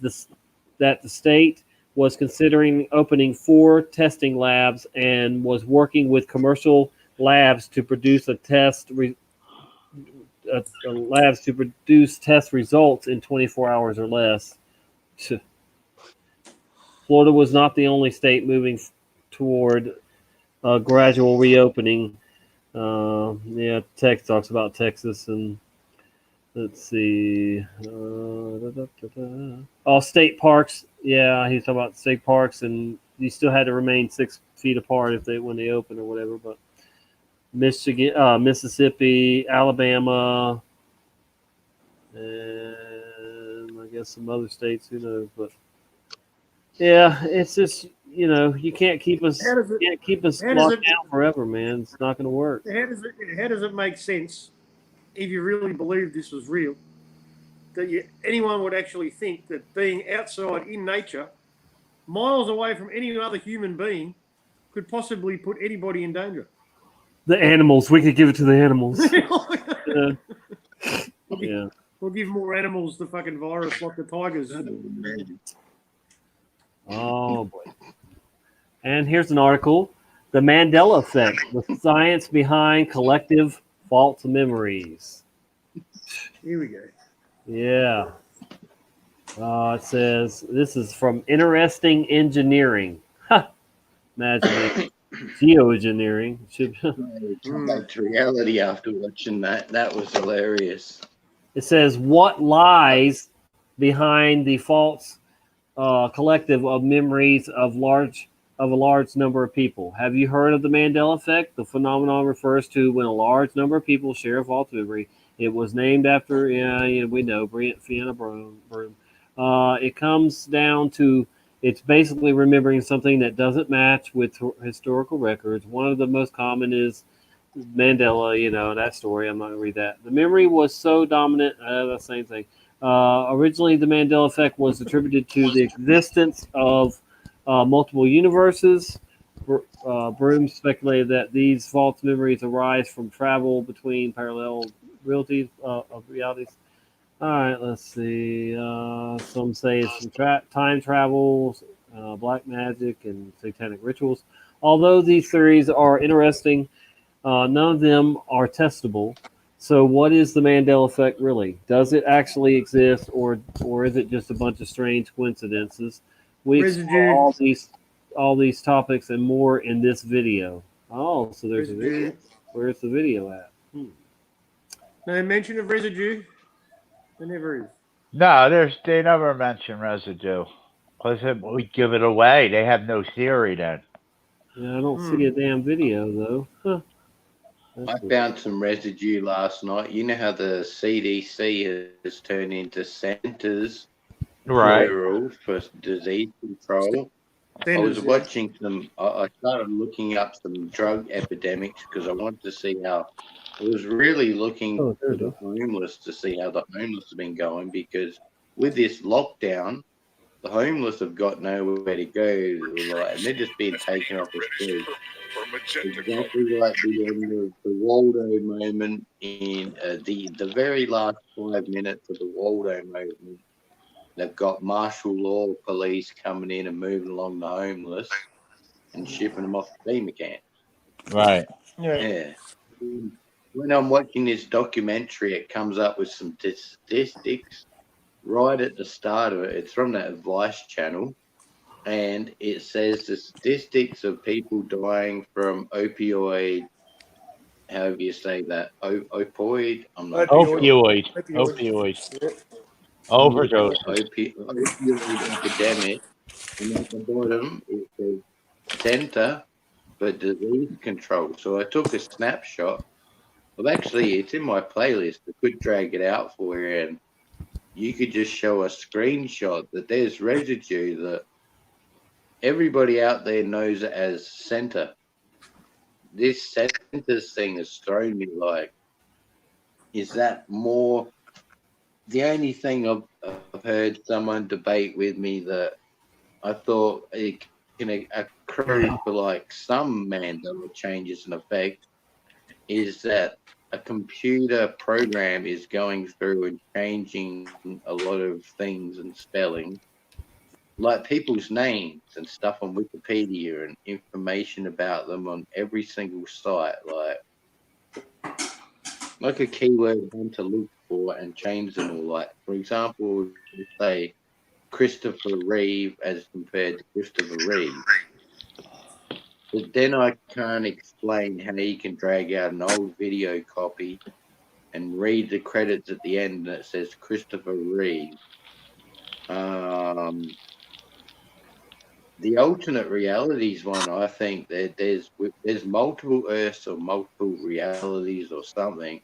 Speaker 2: that the state was considering opening 4 testing labs and was working with commercial labs to produce test results in 24 hours or less. Florida was not the only state moving toward gradual reopening. Text talks about Texas, and let's see. All state parks. Yeah, he's talking about state parks, and you still had to remain 6 feet apart when they open or whatever. But Michigan, Mississippi, Alabama, and I guess some other states. Who knows? But yeah, it's just you can't keep us locked down forever, man. It's not going to work.
Speaker 14: How does it make sense if you really believe this was real that anyone would actually think that being outside in nature, miles away from any other human being, could possibly put anybody in danger?
Speaker 2: The animals. We could give it to the animals. Yeah.
Speaker 14: We'll give more animals the fucking virus like the tigers.
Speaker 2: Oh boy. And here's an article: The Mandela Effect: The Science Behind Collective False Memories.
Speaker 14: Here we go.
Speaker 2: Yeah. It says this is from Interesting Engineering. Imagine it. Geoengineering.
Speaker 9: Back to reality after watching that. That was hilarious.
Speaker 2: It says, what lies behind the false collective of memories of a large number of people? Have you heard of the Mandela effect? The phenomenon refers to when a large number of people share a false memory. It was named after, we know, Fiona Broom. It comes down to, it's basically remembering something that doesn't match with historical records. One of the most common is Mandela, that story. I'm not going to read that. The memory was so dominant, the same thing. Originally, the Mandela effect was attributed to the existence of multiple universes. Broom speculated that these false memories arise from travel between parallel realities. All right, let's see. Some say it's from time travel, black magic, and satanic rituals. Although these theories are interesting, none of them are testable. So, what is the Mandela effect really? Does it actually exist, or is it just a bunch of strange coincidences? We explore all these topics and more in this video. Oh, so there's a video. Where's the video at?
Speaker 14: No mention of residue. There never is.
Speaker 10: No, they never mention residue. Because we give it away. They have no theory then.
Speaker 2: Yeah, I don't see a damn video though. Huh.
Speaker 9: I found some residue last night. You know how the CDC has turned into centers, plural, for disease control. I was watching some. I started looking up some drug epidemics because I wanted to see how. I was really looking for the homeless to see how the homeless have been going, because with this lockdown, the homeless have got nowhere to go, and they're just being taken off the street. Exactly like the end of the Waldo moment in the very last 5 minutes of the Waldo moment. They've got martial law police coming in and moving along the homeless and shipping them off to FEMA camp.
Speaker 10: Right.
Speaker 9: Yeah. When I'm watching this documentary, it comes up with some statistics right at the start of it. It's from that Vice channel, and it says the statistics of people dying from opioid, however you say that, opioid? I'm not
Speaker 10: Opioid. Overdose.
Speaker 9: Opioid epidemic. And at the bottom, it says Center for Disease Control. So I took a snapshot. Well, actually, it's in my playlist. I could drag it out for you, and you could just show a screenshot that there's residue that everybody out there knows as center. This centers thing has thrown me like, is that more? The only thing I've heard someone debate with me that I thought it can accrue for like some Mandela changes in effect is that a computer program is going through and changing a lot of things and spelling, like people's names and stuff on Wikipedia and information about them on every single site, like a keyword one to look for and change them all. Like, for example, say Christopher Reeve as compared to Christopher Reeve. But then I can't explain how you can drag out an old video copy and read the credits at the end that says Christopher Reeve. The alternate realities one, I think that there's multiple Earths or multiple realities or something.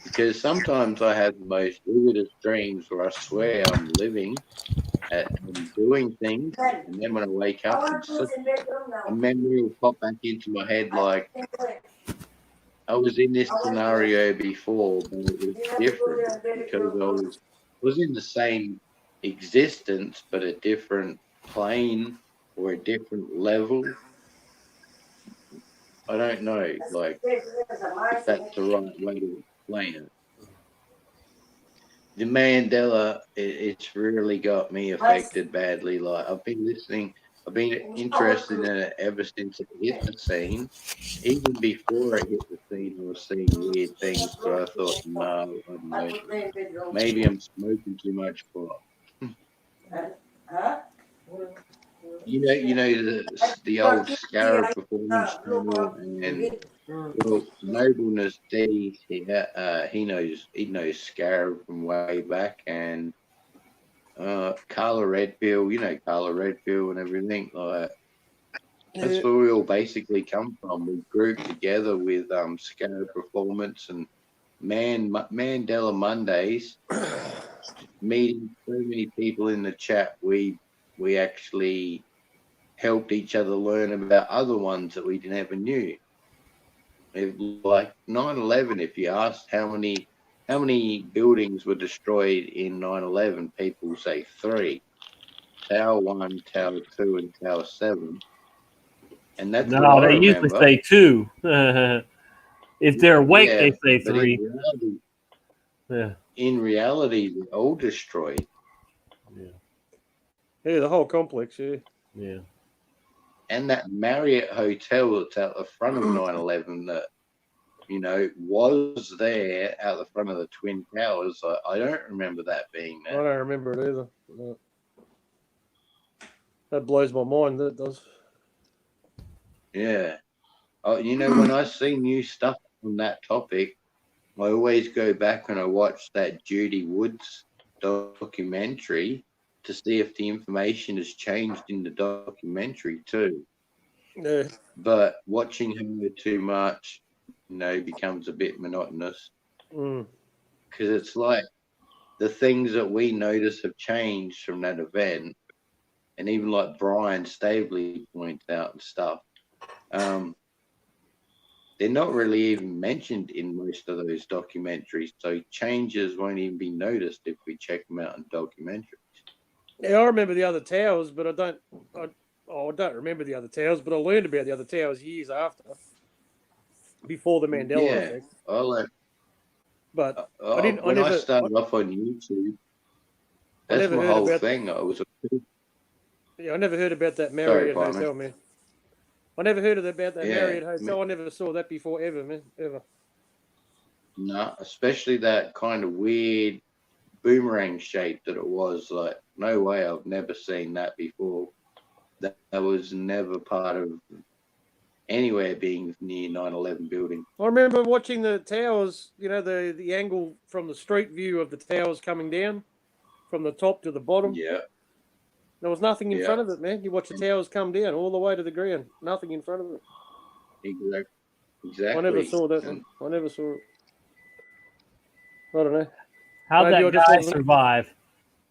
Speaker 9: Because sometimes I have the most vividest dreams where I swear I'm living and doing things, and then when I wake up, a memory will pop back into my head like I was in this scenario before, but it was different because I was in the same existence, but a different plane or a different level. I don't know, like, if that's the right way to explain it. The Mandela, it's really got me affected badly. Like, I've been interested in it ever since it hit the scene. Even before it hit the scene, I was seeing weird things, but I thought, no, I don't know. Maybe I'm smoking too much pot. You know the old Scarab performance channel, and well, Nobleness D, he knows Scarab from way back, and Carla Redfield, Carla Redfield and everything like. That's where we all basically come from. We grouped together with Scarab Performance and Mandela Mondays, meeting so many people in the chat. We actually helped each other learn about other ones that we never knew. Like 9/11, if you asked how many buildings were destroyed in 9/11, people say 3. Tower 1, Tower 2, and Tower 7. And that's what
Speaker 2: No,
Speaker 9: I
Speaker 2: they usually
Speaker 9: remember.
Speaker 2: say 2. If they're awake,
Speaker 9: Yeah,
Speaker 2: they say
Speaker 9: but
Speaker 2: 3. Yeah.
Speaker 9: in reality, they're all destroyed.
Speaker 14: Yeah, the whole complex, yeah.
Speaker 2: Yeah.
Speaker 9: And that Marriott Hotel that's out the front of 9/11 that, was there out the front of the Twin Towers. I don't remember that being
Speaker 14: I
Speaker 9: there.
Speaker 14: don't remember it either. No. That blows my mind, that does.
Speaker 9: Yeah. When I see new stuff on that topic, I always go back and I watch that Judy Woods documentary to see if the information has changed in the documentary too.
Speaker 14: Yeah.
Speaker 9: But watching her too much, becomes a bit monotonous.
Speaker 14: Mm.
Speaker 9: Because it's like the things that we notice have changed from that event, and even like Brian Staveley points out and stuff, they're not really even mentioned in most of those documentaries. So changes won't even be noticed if we check them out in documentaries.
Speaker 14: Yeah, I remember the other towers, but I don't remember the other towers, but I learned about the other towers years after, before the Mandela effect. But I didn't.
Speaker 9: When I started off on YouTube, that's my whole thing. I
Speaker 14: never heard about that Marriott
Speaker 9: Sorry,
Speaker 14: Hotel, man. I never heard about that
Speaker 9: Yeah,
Speaker 14: Marriott Hotel. I never saw that before ever, man. Ever.
Speaker 9: No, especially that kind of weird boomerang shape that it was. Like, no way, I've never seen that before. That was never part of anywhere being near 9/11 building.
Speaker 14: I remember watching the towers, the angle from the street view of the towers coming down from the top to the bottom.
Speaker 9: Yeah.
Speaker 14: There was nothing in
Speaker 9: Yeah.
Speaker 14: front of it, man. You watch the towers come down all the way to the ground. Nothing in front of it.
Speaker 9: Exactly.
Speaker 14: I never saw that one. I never saw it. I don't know.
Speaker 2: How'd
Speaker 14: Maybe
Speaker 2: that
Speaker 14: I just
Speaker 2: guy
Speaker 14: wasn't-
Speaker 2: survive?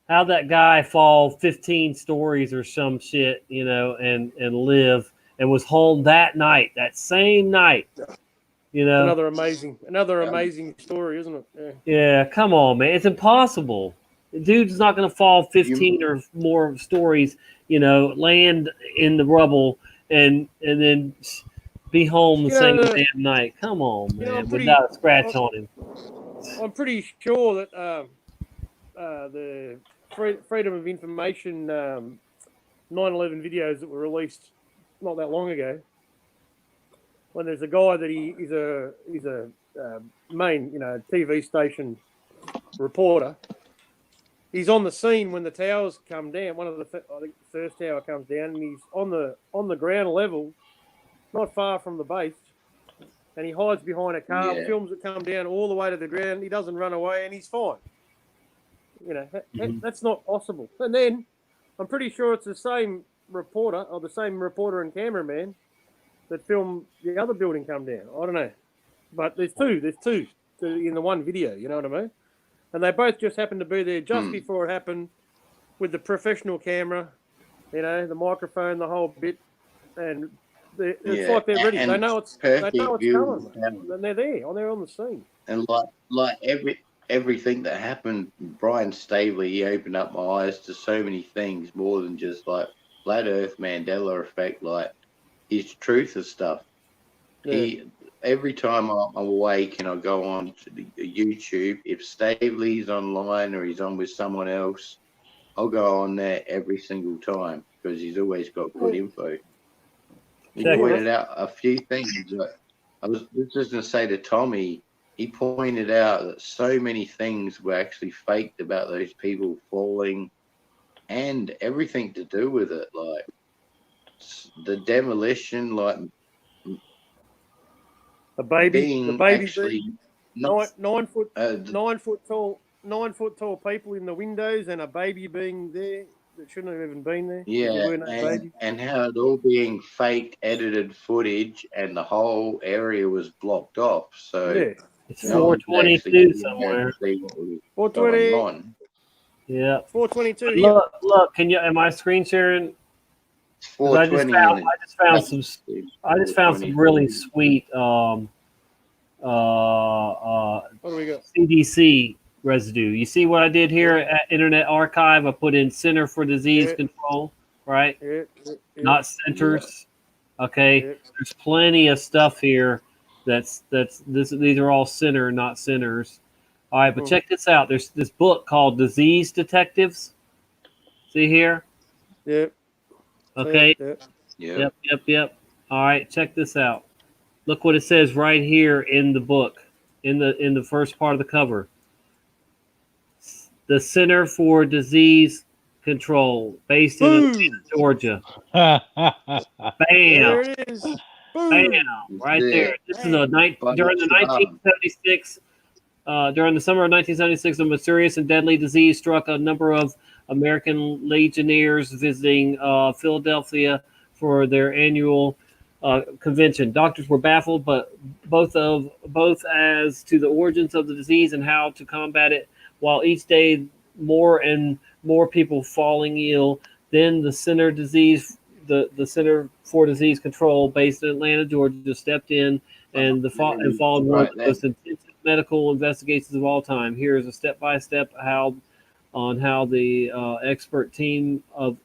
Speaker 2: How'd that guy fall 15 stories or some shit, and live and was home that night, that same night?
Speaker 14: Another amazing story, isn't it? Yeah.
Speaker 2: Yeah, come on, man. It's impossible. The dude's not going to fall 15 or more stories, land in the rubble and then be home the
Speaker 14: You know,
Speaker 2: same
Speaker 14: the-
Speaker 2: damn night. Come on,
Speaker 14: You know,
Speaker 2: man,
Speaker 14: I'm pretty-
Speaker 2: without a scratch on him.
Speaker 14: I'm pretty sure that the Freedom of Information 9/11 videos that were released not that long ago, when there's a guy that he's a main TV station reporter. He's on the scene when the towers come down. One of the I think the first tower comes down, and he's on the ground level, not far from the base, and he hides behind a car,
Speaker 9: Yeah.
Speaker 14: films it come down all the way to the ground. He doesn't run away, and he's fine. That's not possible. And then I'm pretty sure it's the same reporter or the same reporter and cameraman that filmed the other building come down. I don't know, but there's two in the one video. You know what I mean? And they both just happened to be there just before it happened, with the professional camera, the microphone, the whole bit, and it's like they're ready. They know it's coming, and they're there. They're on the scene.
Speaker 9: And like everything that happened, Brian Staveley, he opened up my eyes to so many things more than just like flat Earth, Mandela effect, like his truth of stuff.
Speaker 14: Yeah.
Speaker 9: Every time I'm awake and I go on to the YouTube, if Staveley's online or he's on with someone else, I'll go on there every single time because he's always got good info. He pointed out a few things. I was just going to say to Tommy, he pointed out that so many things were actually faked about those people falling and everything to do with it, like the demolition, like
Speaker 14: the baby
Speaker 9: actually
Speaker 14: nine foot tall people in the windows, and a baby being there that shouldn't have even been there.
Speaker 9: Yeah, and how it all being fake edited footage, and the whole area was blocked off. So
Speaker 14: yeah.
Speaker 2: It's 422 somewhere.
Speaker 14: 420.
Speaker 2: Yeah.
Speaker 14: 422.
Speaker 2: Look. Am I screen sharing? I just found some really sweet
Speaker 14: what do we got?
Speaker 2: CDC residue. You see what I did here at Internet Archive? I put in Center for Disease Control, right? Not centers. Okay. There's plenty of stuff here. These are all center, not centers. All right, but check this out. There's this book called Disease Detectives. See here?
Speaker 14: Yep.
Speaker 2: Okay. Yep. All right, check this out. Look what it says right here in the book, in the first part of the cover. The Center for Disease Control, based in Atlanta, Georgia. Bam!
Speaker 14: There it is.
Speaker 2: Bam! Right there. This is during the 1976. During the summer of 1976, a mysterious and deadly disease struck a number of American legionnaires visiting Philadelphia for their annual convention. Doctors were baffled, but both as to the origins of the disease and how to combat it. While each day more and more people falling ill, then the Center for Disease Control, based in Atlanta, Georgia, stepped in and followed one of the most intensive medical investigations of all time. Here is a step-by-step on how the expert team of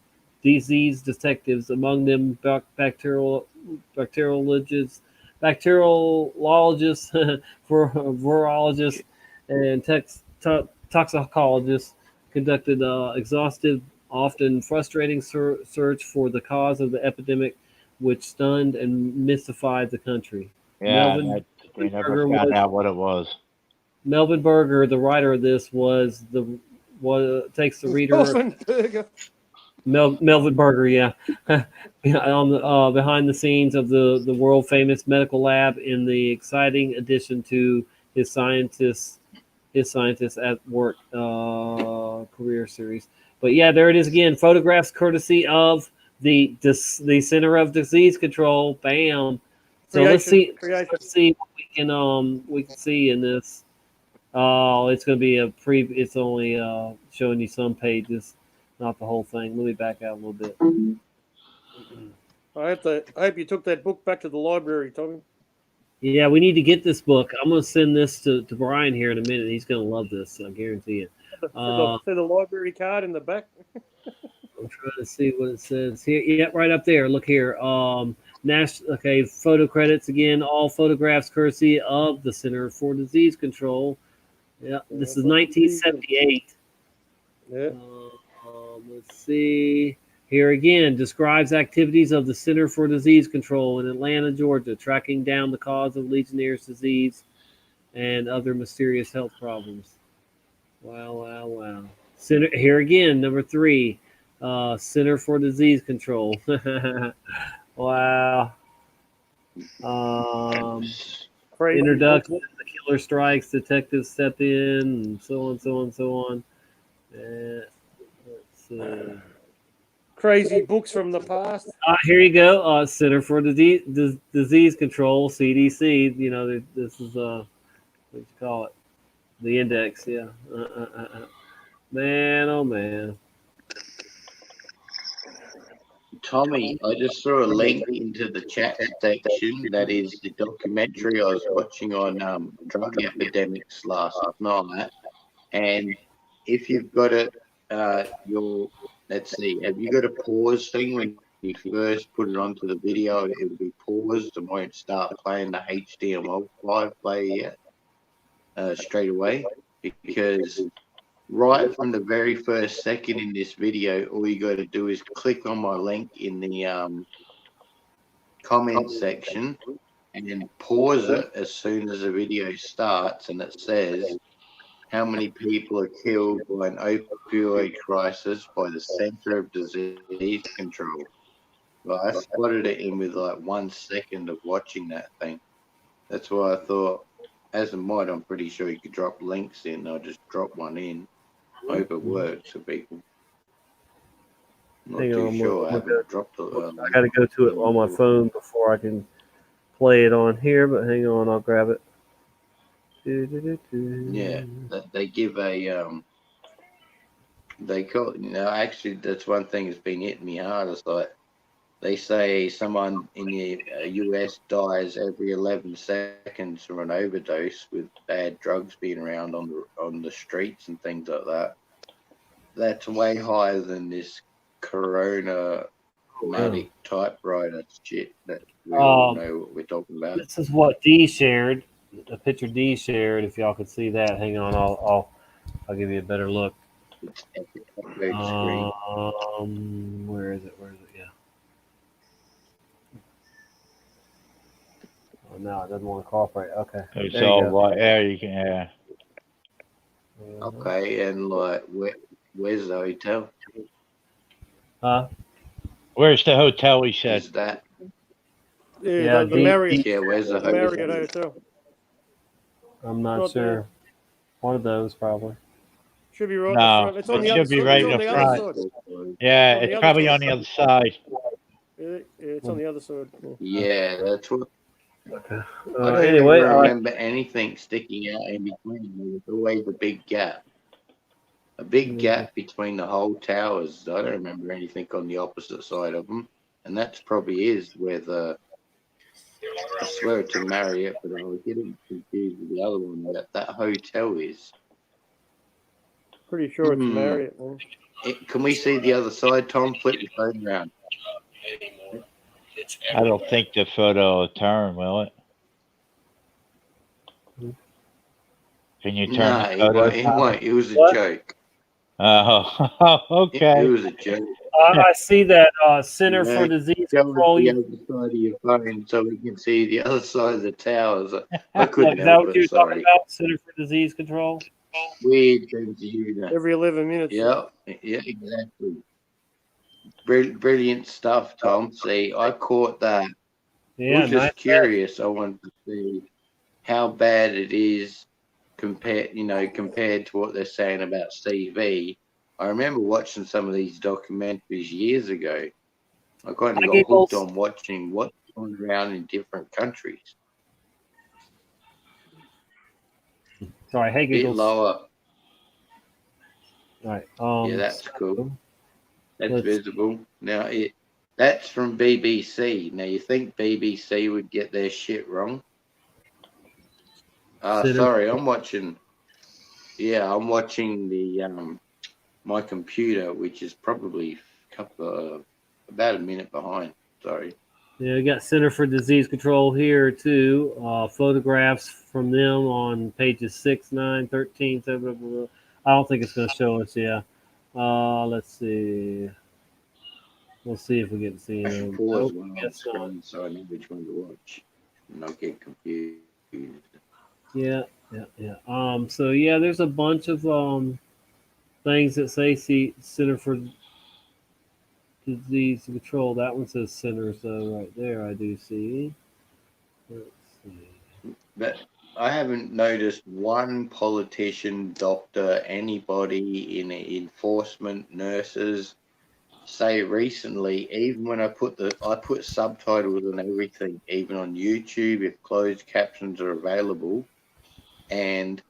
Speaker 2: disease detectives, among them bacteriologists, virologists, and toxicologists, conducted exhaustive, often frustrating search for the cause of the epidemic, which stunned and mystified the country.
Speaker 10: Yeah, they never found out what it was.
Speaker 2: Melvin Berger, the writer of this, takes the reader. Melvin Berger, yeah, on the behind the scenes of the world famous medical lab in the exciting addition to his scientists at work career series. But yeah, there it is again. Photographs courtesy of the Center of Disease Control. Bam. So let's see what we can see in this. Oh, it's going to be it's only showing you some pages, not the whole thing. Let me back out a little bit.
Speaker 14: I hope you took that book back to the library, Tommy.
Speaker 2: Yeah, we need to get this book. I'm going to send this to Brian here in a minute. He's going to love this, I guarantee it.
Speaker 14: See the library card in the back?
Speaker 2: I'm trying to see what it says here. Yeah, right up there. Look here. Okay, photo credits again. All photographs courtesy of the Center for Disease Control. Yeah, this is 1978.
Speaker 14: Yeah.
Speaker 2: Let's see. Here again, describes activities of the Center for Disease Control in Atlanta, Georgia, tracking down the cause of Legionnaire's disease and other mysterious health problems. Wow. Center, here again, number 3, Center for Disease Control. Wow.
Speaker 14: Crazy.
Speaker 2: Introduction, the killer strikes, detectives step in, and so on. Let's see.
Speaker 14: Crazy books from the past.
Speaker 2: Here you go. Center for Disease Control, CDC. You know, this is what you call it, the index. Yeah. Man, oh man.
Speaker 9: Tommy, I just threw a link into the chat section. That is the documentary I was watching on drug epidemics last night. And if you've got it, let's see, have you got a pause thing when you first put it onto the video? It will be paused and won't start playing the HDMI play yet straight away, because right from the very first second in this video, all you got to do is click on my link in the comment section and then pause it as soon as the video starts, and it says how many people are killed by an opioid crisis by the Center of Disease Control. Well, I spotted it in with like 1 second of watching that thing. That's why I thought, as a mod, I'm pretty sure you could drop links in. I'll just drop one in. Hope it works for people. Not
Speaker 2: Hang
Speaker 9: too
Speaker 2: on,
Speaker 9: sure. I
Speaker 2: I
Speaker 9: haven't dropped it.
Speaker 2: got to go to it on my phone before I can play it on here. But hang on, I'll grab it.
Speaker 9: Yeah, they give a they call, actually that's one thing that's been hitting me hard. It's like they say someone in the US dies every 11 seconds from an overdose with bad drugs being around on the streets and things like that. That's way higher than this Corona Matic typewriter shit that we all know what we're talking about.
Speaker 2: This is what D shared. A picture D shared. If y'all could see that, hang on. I'll give you a better look. Where is it? Yeah. Oh no, it doesn't want to cooperate. Okay.
Speaker 10: It's
Speaker 2: there you
Speaker 10: all
Speaker 2: go.
Speaker 10: right there. You can. Yeah.
Speaker 9: Okay, and like where's the hotel?
Speaker 2: Huh?
Speaker 10: Where's the hotel? He said.
Speaker 9: Is that?
Speaker 14: Yeah, the Marriott.
Speaker 9: Yeah, where's the
Speaker 14: Marriott Hotel.
Speaker 2: I'm not
Speaker 14: Not
Speaker 2: sure.
Speaker 14: there.
Speaker 2: One of those probably.
Speaker 14: Should be right in
Speaker 10: No,
Speaker 14: the front. It's on
Speaker 10: it
Speaker 14: the
Speaker 10: should
Speaker 14: other
Speaker 10: be
Speaker 14: side.
Speaker 10: right
Speaker 14: It's
Speaker 10: in
Speaker 14: on
Speaker 10: the
Speaker 14: the
Speaker 10: front.
Speaker 14: other side.
Speaker 10: Yeah,
Speaker 14: On the
Speaker 10: it's
Speaker 14: other
Speaker 10: probably
Speaker 14: side.
Speaker 10: on the other side.
Speaker 14: Yeah, it's on the other side.
Speaker 9: Yeah, that's what.
Speaker 2: Okay.
Speaker 9: I don't
Speaker 2: Anyway,
Speaker 9: even remember anything sticking out in between. There was always a big gap. A big gap between the whole towers. I don't remember anything on the opposite side of them. And that's probably is where I swear it's a Marriott, but I was getting confused with the other one that hotel is.
Speaker 14: Pretty sure it's Marriott. Man.
Speaker 9: Can we see the other side, Tom? Flip your phone around.
Speaker 10: I don't think the photo will turn, will it? Can you turn
Speaker 9: No,
Speaker 10: the photo?
Speaker 9: it won't. It was a joke.
Speaker 10: Oh, okay.
Speaker 9: It was a joke.
Speaker 2: I see that Center for
Speaker 9: Yeah,
Speaker 2: Disease
Speaker 9: go
Speaker 2: Control.
Speaker 9: to the other side of your phone so we can see the other side of the towers. I couldn't
Speaker 2: Is that
Speaker 9: help
Speaker 2: what
Speaker 9: it.
Speaker 2: you're talking
Speaker 9: Sorry.
Speaker 2: about? Center for Disease Control.
Speaker 9: Weird thing to you.
Speaker 14: Every 11 minutes.
Speaker 9: Yeah, exactly. Brilliant stuff, Tom. See, I caught that.
Speaker 2: Yeah,
Speaker 9: I was just
Speaker 2: nice.
Speaker 9: curious. I wanted to see how bad it is compared to what they're saying about CV. I remember watching some of these documentaries years ago. I kind of got hooked on watching what's going around in different countries.
Speaker 2: Sorry, hey,
Speaker 9: Bit
Speaker 2: Giggles.
Speaker 9: lower.
Speaker 2: All right.
Speaker 9: Yeah, that's cool. That's visible. Now that's from BBC. Now you think BBC would get their shit wrong? Sorry, I'm watching. Yeah, I'm watching the my computer, which is probably about a minute behind. Sorry.
Speaker 2: Yeah, we got Center for Disease Control here too. Photographs from them on pages 6, 9, 13, 7, blah, blah, blah. I don't think it's going to show us. Yeah. Let's see. We'll see if we can see
Speaker 9: I should
Speaker 2: them.
Speaker 9: pause
Speaker 2: Nope,
Speaker 9: one on the
Speaker 2: guess not.
Speaker 9: screen so I know which one to watch and not get confused.
Speaker 2: Yeah. So yeah, there's a bunch of things that say Center for Disease Control. That one says Center, so right there I do see. Let's see.
Speaker 9: But I haven't noticed one politician, doctor, anybody in enforcement, nurses say recently, even when I put subtitles on everything, even on YouTube, if closed captions are available, and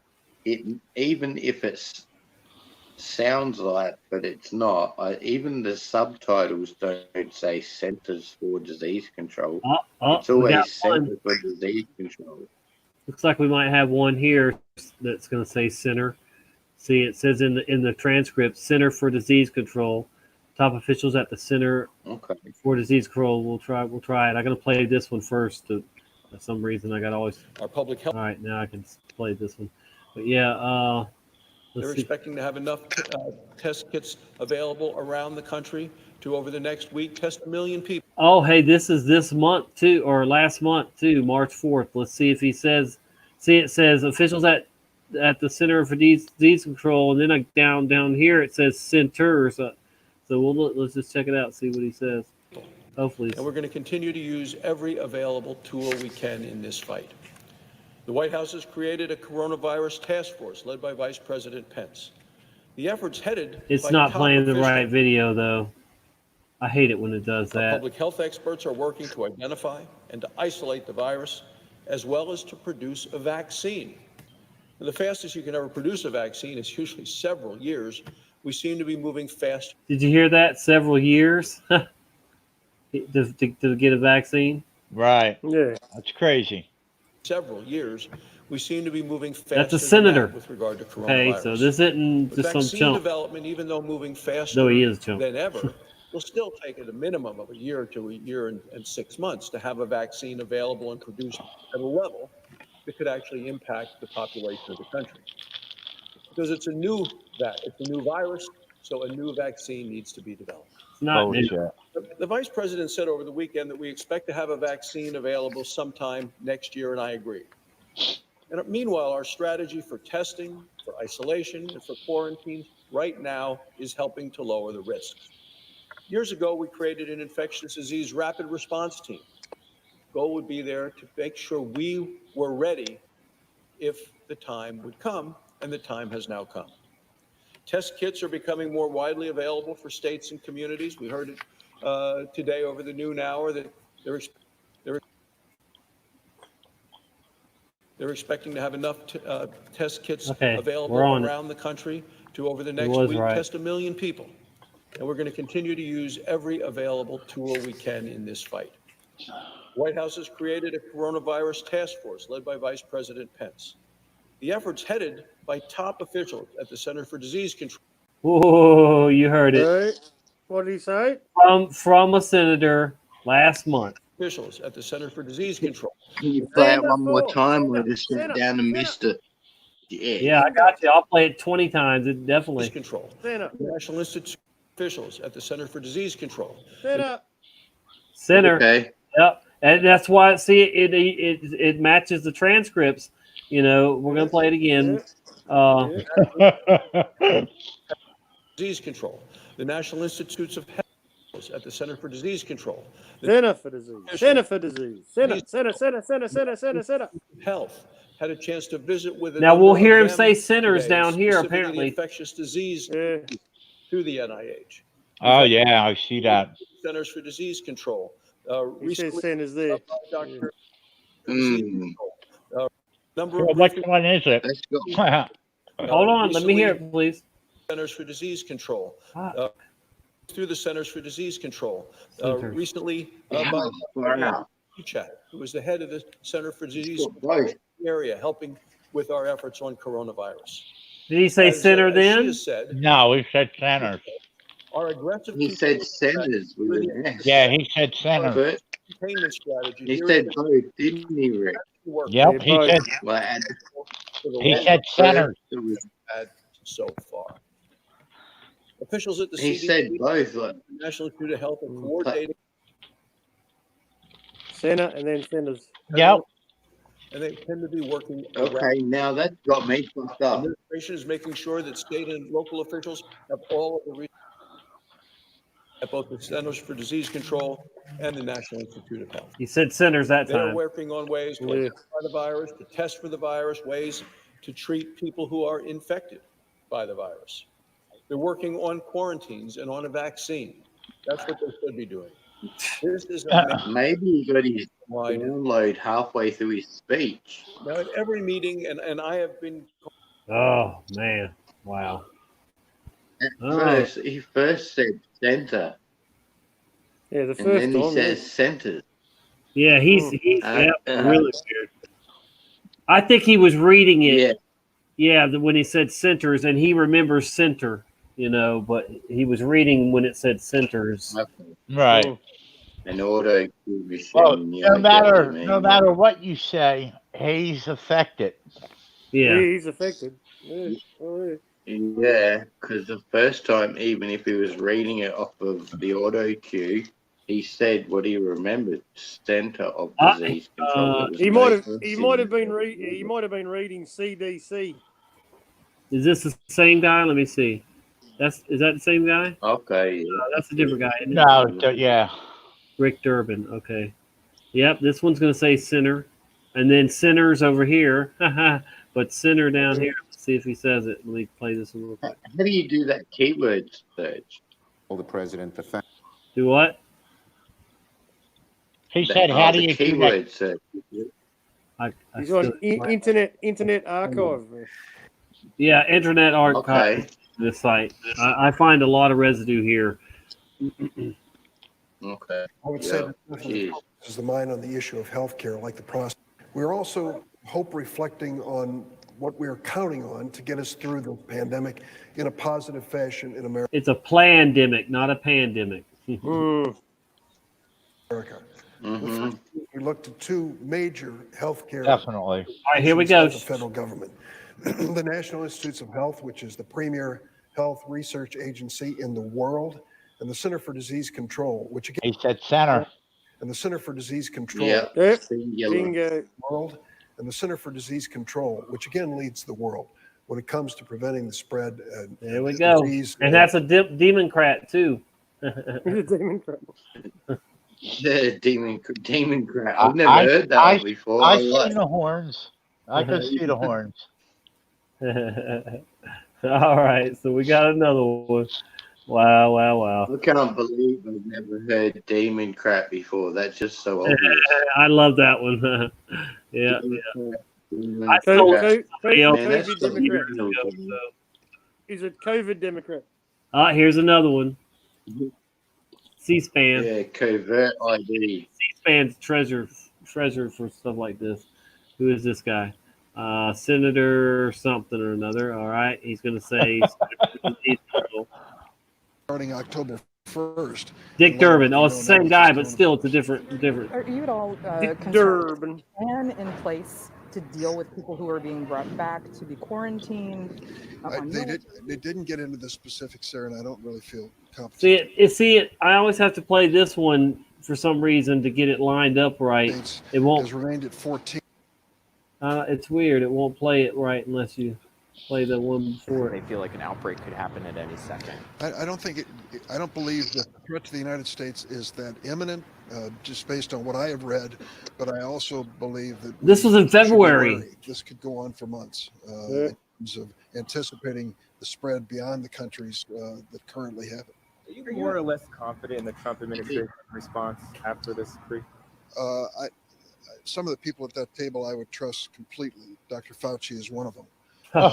Speaker 9: even if it sounds like, but it's not. Even the subtitles don't say Centers for Disease Control. It's
Speaker 2: We got
Speaker 9: always
Speaker 2: one.
Speaker 9: Centers for Disease Control.
Speaker 2: Looks like we might have one here that's going to say Center. See, it says in the transcript, Center for Disease Control. Top officials at the Center for Disease Control. We'll try it. I'm going to play this one first. For some reason, I got always.
Speaker 11: Our public health.
Speaker 2: All right, now I can play this one. But yeah,
Speaker 11: They're
Speaker 2: let's see.
Speaker 11: expecting to have enough test kits available around the country to, over the next week, test 1 million people.
Speaker 2: Oh, hey, this is this month too, or last month too, March 4th. Let's see if he says. See, it says officials at the Center for Disease Control, and then down here it says centers. So let's just check it out, see what he says. Hopefully.
Speaker 11: And we're going to continue to use every available tool we can in this fight. The White House has created a coronavirus task force led by Vice President Pence. The effort's headed
Speaker 2: It's
Speaker 11: by
Speaker 2: not
Speaker 11: top
Speaker 2: playing the
Speaker 11: officials.
Speaker 2: right video though. I hate it when it does
Speaker 11: Our
Speaker 2: that.
Speaker 11: public health experts are working to identify and to isolate the virus, as well as to produce a vaccine. And the fastest you can ever produce a vaccine is usually several years. We seem to be moving fast.
Speaker 2: Did you hear that? Several years to get a vaccine.
Speaker 10: Right.
Speaker 14: Yeah.
Speaker 10: That's crazy.
Speaker 11: Several years. We seem to be moving faster
Speaker 2: That's a
Speaker 11: than
Speaker 2: senator.
Speaker 11: that with regard to coronavirus.
Speaker 2: Okay, so this isn't
Speaker 11: But
Speaker 2: just some
Speaker 11: vaccine
Speaker 2: chump.
Speaker 11: development, even though moving faster
Speaker 2: No, he is a chump.
Speaker 11: than ever, will still take at a minimum of a year to a year and 6 months to have a vaccine available and produced at a level that could actually impact the population of the country. Because it's a new virus, so a new vaccine needs to be developed.
Speaker 2: It's not new.
Speaker 11: The vice president said over the weekend that we expect to have a vaccine available sometime next year, and I agree. And meanwhile, our strategy for testing, for isolation, and for quarantine right now is helping to lower the risks. Years ago, we created an infectious disease rapid response team. Goal would be there to make sure we were ready if the time would come, and the time has now come. Test kits are becoming more widely available for states and communities. We heard it today over the noon hour that they're expecting to have enough test kits available around the country to, over the next week, test 1 million people. And we're going to continue to use every available tool we can in this fight. The White House has created a coronavirus task force led by Vice President Pence. The effort's headed by top officials at the Center for Disease Control.
Speaker 2: Whoa, you heard it.
Speaker 14: Hey, what did he say?
Speaker 2: From a senator last month.
Speaker 11: Officials at the Center for Disease Control.
Speaker 9: Can you play it one more time? I just sat down and missed it.
Speaker 2: Yeah, I got you. I'll play it 20 times. It definitely.
Speaker 11: Control. National Institute officials at the Center for Disease Control.
Speaker 2: Center.
Speaker 9: Okay.
Speaker 2: Yep. And that's why, see, it matches the transcripts. You know, we're going to play it again.
Speaker 11: Disease Control. The National Institutes of Health at the Center for Disease Control.
Speaker 14: Center for Disease. Center for Disease. Center.
Speaker 11: Health had a chance to visit with.
Speaker 2: Now we'll hear him say centers down here,
Speaker 11: specifically
Speaker 2: apparently.
Speaker 11: Infectious disease through the NIH.
Speaker 10: Oh, yeah, I see that.
Speaker 11: Centers for Disease Control.
Speaker 14: He said centers there.
Speaker 11: Dr.
Speaker 10: Well, which one is it?
Speaker 2: Hold on, let me hear it, please.
Speaker 11: Centers for Disease Control. Through the Centers for Disease Control. Recently, Chat, who was the head of the Center for Disease Control area, helping with our efforts on coronavirus.
Speaker 2: Did he say center then?
Speaker 11: Said,
Speaker 10: no, he said centers.
Speaker 11: Our aggressive
Speaker 9: He said centers with an S.
Speaker 10: Yeah, he said center.
Speaker 9: But
Speaker 11: containment strategy.
Speaker 9: he
Speaker 11: here
Speaker 9: said
Speaker 11: is
Speaker 9: both, didn't he, Rick?
Speaker 11: work
Speaker 10: Yep, he said.
Speaker 9: Well, at
Speaker 11: for the
Speaker 10: He
Speaker 11: long
Speaker 10: said center.
Speaker 11: had so far. Officials at the
Speaker 9: He
Speaker 11: CDC,
Speaker 9: said both. Like,
Speaker 11: National Institute of Health, are coordinating,
Speaker 14: Center and then centers.
Speaker 10: Yep.
Speaker 11: and they tend to be working.
Speaker 9: okay, now that got me fucked
Speaker 11: The
Speaker 9: up.
Speaker 11: administration is making sure that state and local officials have all of the resources at both the Centers for Disease Control and the National Institute of Health.
Speaker 2: He said centers that
Speaker 11: They're
Speaker 2: time.
Speaker 11: working on ways to identify the virus, to test for the virus, ways to treat people who are infected by the virus. They're working on quarantines and on a vaccine. That's what they should be doing. This is
Speaker 9: Maybe he got his download halfway through his speech.
Speaker 11: now at every meeting, and I have been.
Speaker 2: Oh man! Wow.
Speaker 9: First, he first said center.
Speaker 14: Yeah, the
Speaker 9: And
Speaker 14: first
Speaker 9: then he
Speaker 14: time.
Speaker 9: says centers.
Speaker 2: Yeah, he's
Speaker 9: Uh,
Speaker 2: really weird. I think he was reading it. Yeah, when he said centers, and he remembers center, but he was reading when it said centers.
Speaker 10: Right.
Speaker 9: An auto
Speaker 10: Well,
Speaker 9: machine.
Speaker 10: no matter what you say, he's affected.
Speaker 2: Yeah.
Speaker 14: He's affected. Yeah. Oh, yeah.
Speaker 9: Yeah, because the first time, even if he was reading it off of the auto cue, he said what he remembered: center of disease control.
Speaker 14: He might have been reading CDC.
Speaker 2: Is this the same guy? Let me see. Is that the same guy?
Speaker 9: Okay. Yeah.
Speaker 2: That's a different guy. Isn't it?
Speaker 10: No, yeah.
Speaker 2: Rick Durbin. Okay. Yep. This one's going to say center, and then centers over here, but center down here. Let's see if he says it. Let me play this one real quick.
Speaker 9: How do you do that keyword search?
Speaker 13: The president.
Speaker 2: Do what?
Speaker 10: He said, "How do you do
Speaker 9: keyword
Speaker 10: that?"
Speaker 9: search?
Speaker 14: He's on Internet Archive.
Speaker 2: Yeah, Internet Archive.
Speaker 9: Okay.
Speaker 2: The site. I find a lot of residue here.
Speaker 9: Okay.
Speaker 15: I would say that definitely focuses the mind on the issue of healthcare, like the process. We're also reflecting on what we're counting on to get us through the pandemic in a positive fashion in America.
Speaker 2: It's a plandemic, not a pandemic.
Speaker 15: America.
Speaker 9: Mm-hmm.
Speaker 15: We looked at two major healthcare.
Speaker 10: Definitely.
Speaker 2: All right, here we go.
Speaker 15: of the federal government. The National Institutes of Health, which is the premier health research agency in the world, and the Center for Disease Control, which again,
Speaker 10: He said center.
Speaker 15: and the Center for Disease Control,
Speaker 9: Yeah.
Speaker 15: world, and the Center for Disease Control, which again leads the world when it comes to preventing the spread.
Speaker 2: There we go.
Speaker 15: Disease,
Speaker 2: And that's a Democrat too.
Speaker 14: Democrat.
Speaker 9: The demon crap. I've never heard that one before.
Speaker 10: I see the horns. I can see the horns.
Speaker 2: All right, so we got another one. Wow.
Speaker 9: I can't believe I've never heard demon crap before. That's just so obvious.
Speaker 2: I love that one. Yeah. I
Speaker 14: COVID Democrat. Is it COVID Democrat?
Speaker 2: Here's another one. C-SPAN.
Speaker 9: Yeah, covert ID.
Speaker 2: C-SPAN's treasurer for stuff like this. Who is this guy? Senator something or another. All right, he's going to say
Speaker 15: starting October 1st.
Speaker 2: Dick Durbin. Oh, it's the same guy, but still, it's a different.
Speaker 16: Are you at all concerned
Speaker 14: Durbin.
Speaker 16: with a plan in place to deal with people who are being brought back to be quarantined?
Speaker 15: They didn't get into the specifics there, and I don't really feel confident.
Speaker 2: See it. I always have to play this one for some reason to get it lined up right. It won't.
Speaker 15: Has remained at 14.
Speaker 2: It's weird. It won't play it right unless you play the one before.
Speaker 17: They feel like an outbreak could happen at any second.
Speaker 15: I don't think I don't believe that the threat to the United States is that imminent, just based on what I have read. But I also believe that
Speaker 2: this was in February.
Speaker 15: This could go on for months in terms of anticipating the spread beyond the countries that currently have it.
Speaker 17: Are you more or less confident in the Trump administration response after this brief?
Speaker 15: Some of the people at that table I would trust completely. Dr. Fauci is one of them.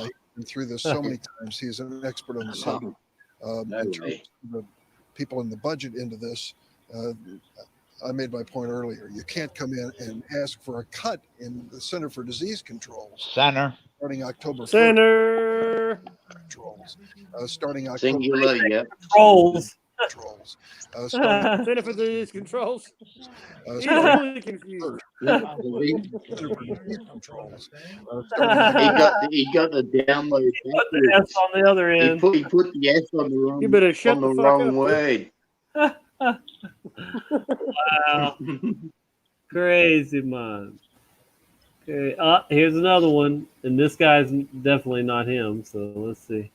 Speaker 15: He's been through this so many times. He is an expert on the subject. In terms of the people in the budget into this, I made my point earlier. You can't come in and ask for a cut in the Center for Disease Control.
Speaker 10: Center.
Speaker 15: Starting October 1st.
Speaker 14: Center.
Speaker 15: controls. Starting October.
Speaker 9: Singular, yep.
Speaker 2: Controls.
Speaker 15: Controls. Starting
Speaker 14: Center for Disease Controls. He's
Speaker 15: starting
Speaker 14: really confused.
Speaker 15: controls.
Speaker 9: He got the download
Speaker 2: Put the S
Speaker 9: backwards.
Speaker 2: on the other
Speaker 9: He
Speaker 2: end.
Speaker 9: put the S on the wrong
Speaker 14: You better shut the fuck
Speaker 9: wrong
Speaker 14: up.
Speaker 9: word.
Speaker 2: Wow. Crazy man. Okay. Here's another one. And this guy's definitely not him. So let's see.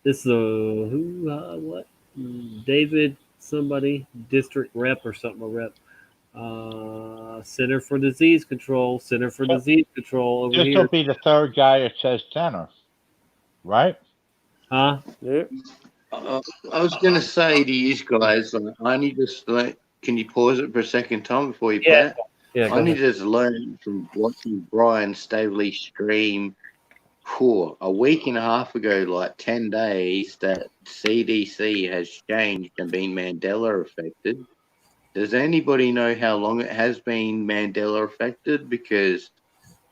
Speaker 2: This is what? David somebody, district rep or something, a rep. Center for Disease Control, Center for Disease Control over
Speaker 10: This
Speaker 2: here.
Speaker 10: will be the third guy that says center, right?
Speaker 2: Huh?
Speaker 14: Yeah.
Speaker 9: I was going to say to you guys, I need to can you pause it for a second, Tom, before you play it?
Speaker 2: Yeah,
Speaker 9: I need to just learn from watching Brian Stavely stream a week and a half ago, like 10 days, that CDC has changed and been Mandela affected. Does anybody know how long it has been Mandela affected? Because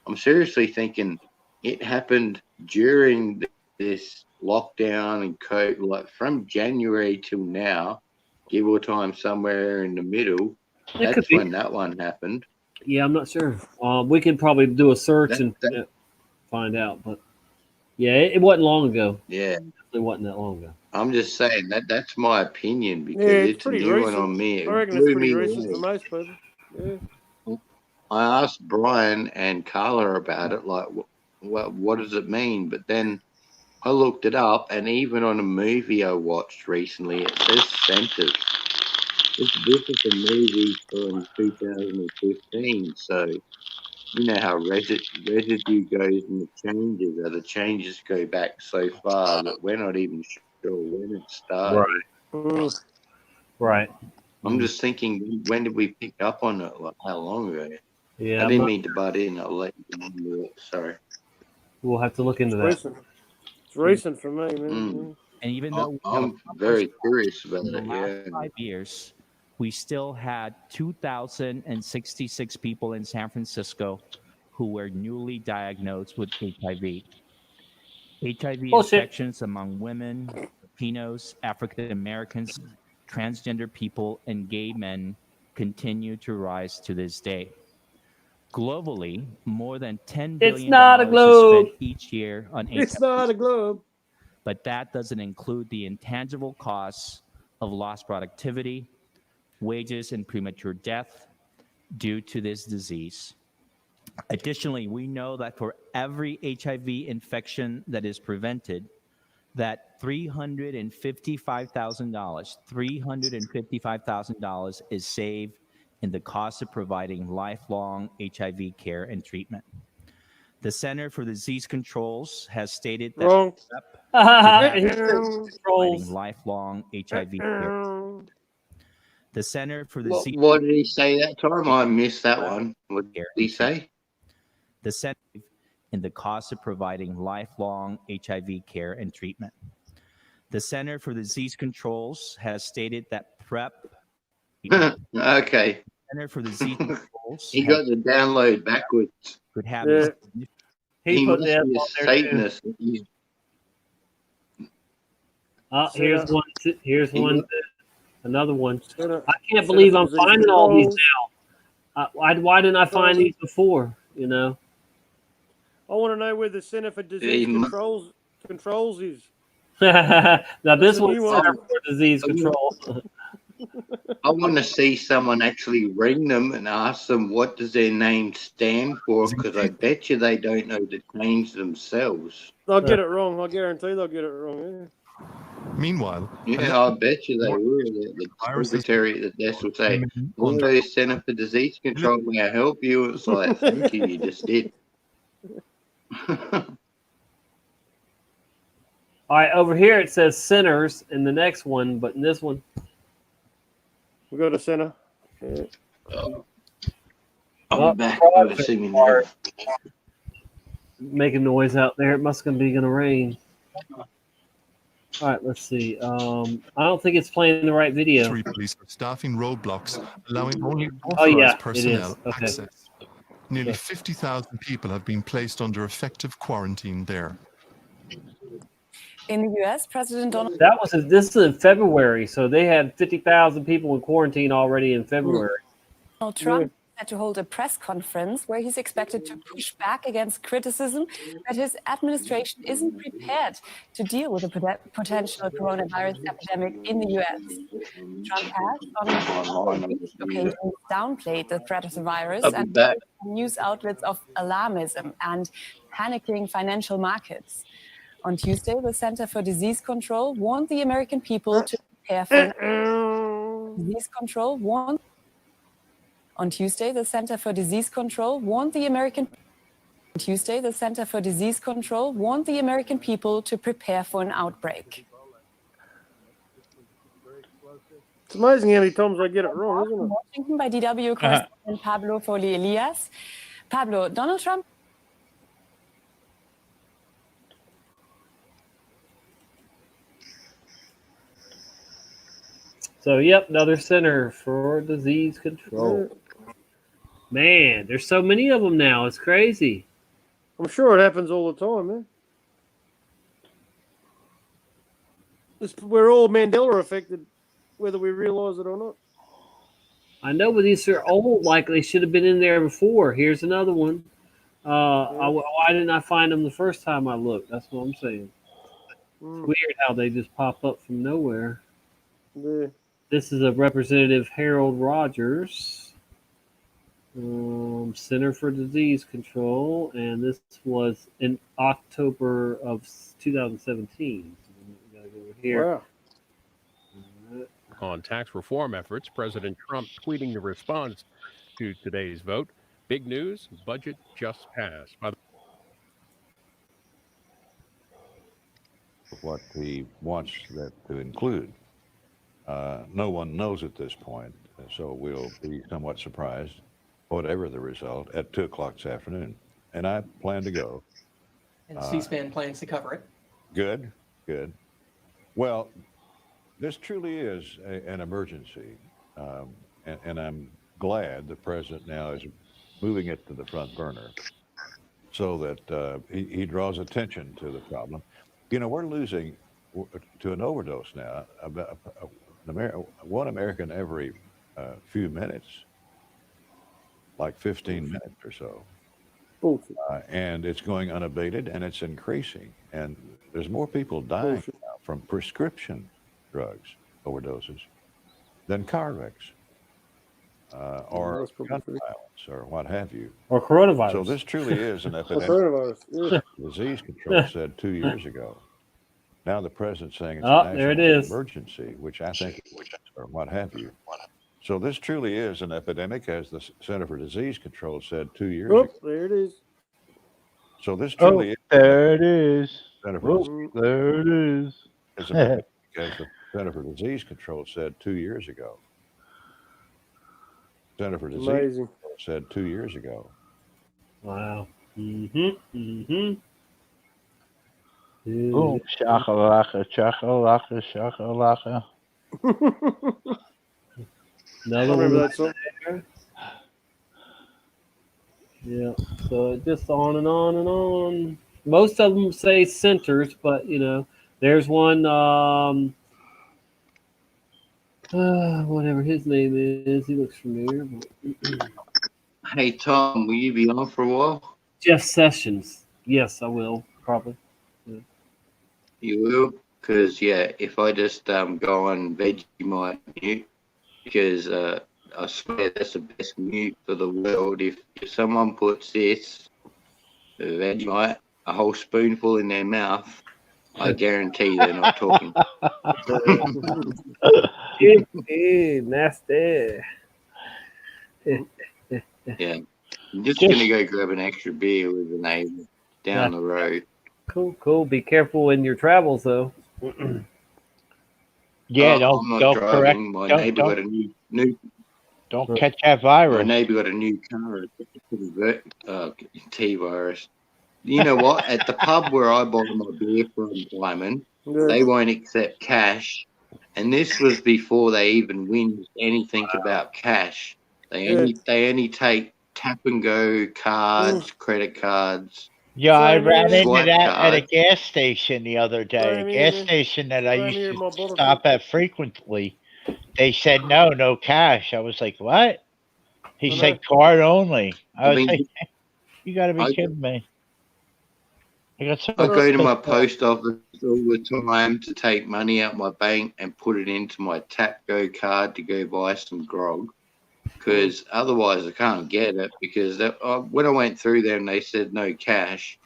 Speaker 9: I'm seriously thinking it happened during this lockdown and COVID, like from January till now, give or time somewhere in the middle. That's when that one happened.
Speaker 2: Yeah, I'm not sure. We can probably do a search and find out, but yeah, it wasn't long ago.
Speaker 9: Yeah,
Speaker 2: it wasn't that long ago.
Speaker 9: I'm just saying that's my opinion because
Speaker 14: Yeah,
Speaker 9: it's a
Speaker 14: pretty
Speaker 9: new
Speaker 14: recent.
Speaker 9: one on me. It
Speaker 14: I reckon it's
Speaker 9: blew
Speaker 14: pretty
Speaker 9: me
Speaker 14: recent
Speaker 9: away.
Speaker 14: for most people. Yeah.
Speaker 9: I asked Brian and Carla about it, like, what does it mean? But then I looked it up, and even on a movie I watched recently, it says centers. This is a movie from 2015, so you know how residue goes and the changes. The changes go back so far that we're not even sure when it started.
Speaker 2: Right.
Speaker 9: I'm just thinking, when did we pick up on it? Like, how long ago?
Speaker 2: Yeah,
Speaker 9: I didn't mean to butt in. I'll let you know. Sorry.
Speaker 2: We'll have to look into that.
Speaker 14: Recent. It's recent for me, man.
Speaker 3: And even though we have
Speaker 9: I'm very curious about
Speaker 3: in the
Speaker 9: it.
Speaker 3: last
Speaker 9: Yeah.
Speaker 3: 5 years, we still had 2,066 people in San Francisco who were newly diagnosed with HIV. HIV infections among women, Latinos, African Americans, transgender people, and gay men continue to rise to this day. Globally, more than $10 billion
Speaker 2: It's not a
Speaker 3: is
Speaker 2: globe.
Speaker 3: spent each year on HIV.
Speaker 14: It's not a globe.
Speaker 3: But that doesn't include the intangible costs of lost productivity, wages, and premature death due to this disease. Additionally, we know that for every HIV infection that is prevented, that $355,000 is saved in the cost of providing lifelong HIV care and treatment. The Center for Disease Controls has stated that providing lifelong HIV care. The Center for Disease
Speaker 9: What did he say that time? I missed that one. What did he say?
Speaker 3: The Center in the cost of providing lifelong HIV care and treatment. The Center for Disease Controls has stated that PrEP.
Speaker 9: Okay.
Speaker 3: Center for Disease Controls.
Speaker 9: He got the download backwards.
Speaker 3: Could have.
Speaker 9: He
Speaker 2: put
Speaker 9: must
Speaker 2: the F
Speaker 9: be a
Speaker 2: on there, too.
Speaker 9: Satanist.
Speaker 2: Here's one. Here's one. Another one. I can't believe I'm finding all these now. Why didn't I find these before? You know.
Speaker 14: I want to know where the Center for Disease Controls is.
Speaker 2: Now this
Speaker 14: That's a
Speaker 2: one's
Speaker 14: new
Speaker 2: Center
Speaker 14: one.
Speaker 2: for Disease Control.
Speaker 9: I want to see someone actually ring them and ask them what does their name stand for, because I bet you they don't know to change themselves.
Speaker 14: They'll get it wrong. I guarantee they'll get it wrong.
Speaker 7: Meanwhile,
Speaker 9: Yeah, I bet you they will. The secretary at the desk will say, "Hello, Center for Disease Control, may I help you?" It's like, thank you, you just did.
Speaker 2: All right, over here it says centers in the next one, but in this one,
Speaker 14: We go to center. Yeah.
Speaker 9: I'll be back. See me now.
Speaker 2: making noise out there. It must be going to rain. All right, let's see. I don't think it's playing the right video.
Speaker 7: Police are staffing roadblocks, allowing only
Speaker 2: Oh, yeah,
Speaker 7: authorized
Speaker 2: it is.
Speaker 7: personnel
Speaker 2: Okay.
Speaker 7: access.
Speaker 13: Nearly 50,000 people have been placed under effective quarantine there.
Speaker 18: In the U.S., President Donald
Speaker 2: This is in February, so they had 50,000 people in quarantine already in February.
Speaker 18: Trump had to hold a press conference where he's expected to push back against criticism that his administration isn't prepared to deal with a potential coronavirus epidemic in the U.S. Trump has, on occasions, downplayed the threat of the virus
Speaker 9: I'll be
Speaker 18: and
Speaker 9: back.
Speaker 18: news outlets of alarmism and panicking financial markets. On Tuesday, the Center for Disease Control warned the American people to prepare for disease control. On Tuesday, the Center for Disease Control warned the American people to prepare for an outbreak.
Speaker 14: It's amazing how many times I get it wrong, isn't it?
Speaker 18: Washington by DW correspondent Pablo Foley Elias. Pablo, Donald Trump.
Speaker 2: So, yep, another Center for Disease Control. Man, there's so many of them now. It's crazy.
Speaker 14: I'm sure it happens all the time, man. We're all Mandela affected, whether we realize it or not.
Speaker 2: I know, but these are old. Like they should have been in there before. Here's another one. Why didn't I find them the first time I looked? That's what I'm saying. It's weird how they just pop up from nowhere.
Speaker 14: Yeah.
Speaker 2: This is a Representative Harold Rogers, Center for Disease Control, and this was in October of 2017. So we gotta go over here.
Speaker 14: Wow.
Speaker 20: On tax reform efforts, President Trump tweeting the response to today's vote. Big news, budget just passed.
Speaker 21: What he wants that to include. No one knows at this point, so we'll be somewhat surprised, whatever the result, at 2 o'clock this afternoon. And I plan to go.
Speaker 22: And C-SPAN plans to cover it.
Speaker 21: Good, good. Well, this truly is an emergency, and I'm glad the president now is moving it to the front burner so that he draws attention to the problem. You know, we're losing to an overdose now, about one American every few minutes, like 15 minutes or so. And it's going unabated, and it's increasing. And there's more people dying now from prescription drugs, overdoses, than car wrecks or gun violence or what have you.
Speaker 2: Or coronavirus.
Speaker 21: So this truly is an epidemic.
Speaker 14: Coronavirus,
Speaker 21: Disease Control said 2 years ago. Now the president's saying it's a national emergency, which I think, or what have you. So this truly is an epidemic, as the Center for Disease Control said 2 years ago.
Speaker 14: There it is.
Speaker 21: So this truly is.
Speaker 10: There it is.
Speaker 21: Center for
Speaker 10: There it is.
Speaker 21: As the Center for Disease Control said 2 years ago. Center for Disease Control said 2 years ago.
Speaker 2: Wow.
Speaker 10: Boom, shakalaka, chakalaka, shakalaka.
Speaker 2: Another
Speaker 14: remember
Speaker 2: one
Speaker 14: that song.
Speaker 2: there. Yeah, so it just on and on and on. Most of them say centers, but you know, there's one. Whatever his name is, he looks familiar.
Speaker 9: Hey Tom, will you be on for a while?
Speaker 2: Jeff Sessions. Yes, I will probably. Yeah.
Speaker 9: You will, because if I just go on Vegemite mute, because I swear that's the best mute for the world. If someone puts this Vegemite, a whole spoonful in their mouth, I guarantee they're not talking.
Speaker 2: Nasty.
Speaker 9: Yeah, I'm just gonna go grab an extra beer with a neighbor down the road.
Speaker 2: Cool. Be careful in your travels, though.
Speaker 10: Yeah,
Speaker 9: I'm not
Speaker 10: don't
Speaker 9: driving.
Speaker 10: correct.
Speaker 9: My
Speaker 10: Don't,
Speaker 9: neighbor got a new.
Speaker 10: don't catch that virus.
Speaker 9: My neighbor got a new car. T-virus. You know what? At the pub where I bought my beer from, Lyman, they won't accept cash. And this was before they even whinged anything about cash. They only take tap and go cards, credit cards.
Speaker 10: Yeah, I ran into
Speaker 9: swipe
Speaker 10: that at a
Speaker 9: cards.
Speaker 10: gas station the other day. A gas station that I used to stop at frequently. They said no cash. I was like, what? He said card only. I was like, you got to be kidding me. I got so
Speaker 9: I go to my
Speaker 10: pissed off.
Speaker 9: post office all the time to take money out my bank and put it into my tap go card to go buy some grog. Because otherwise I can't get it. Because when I went through there and they said no cash,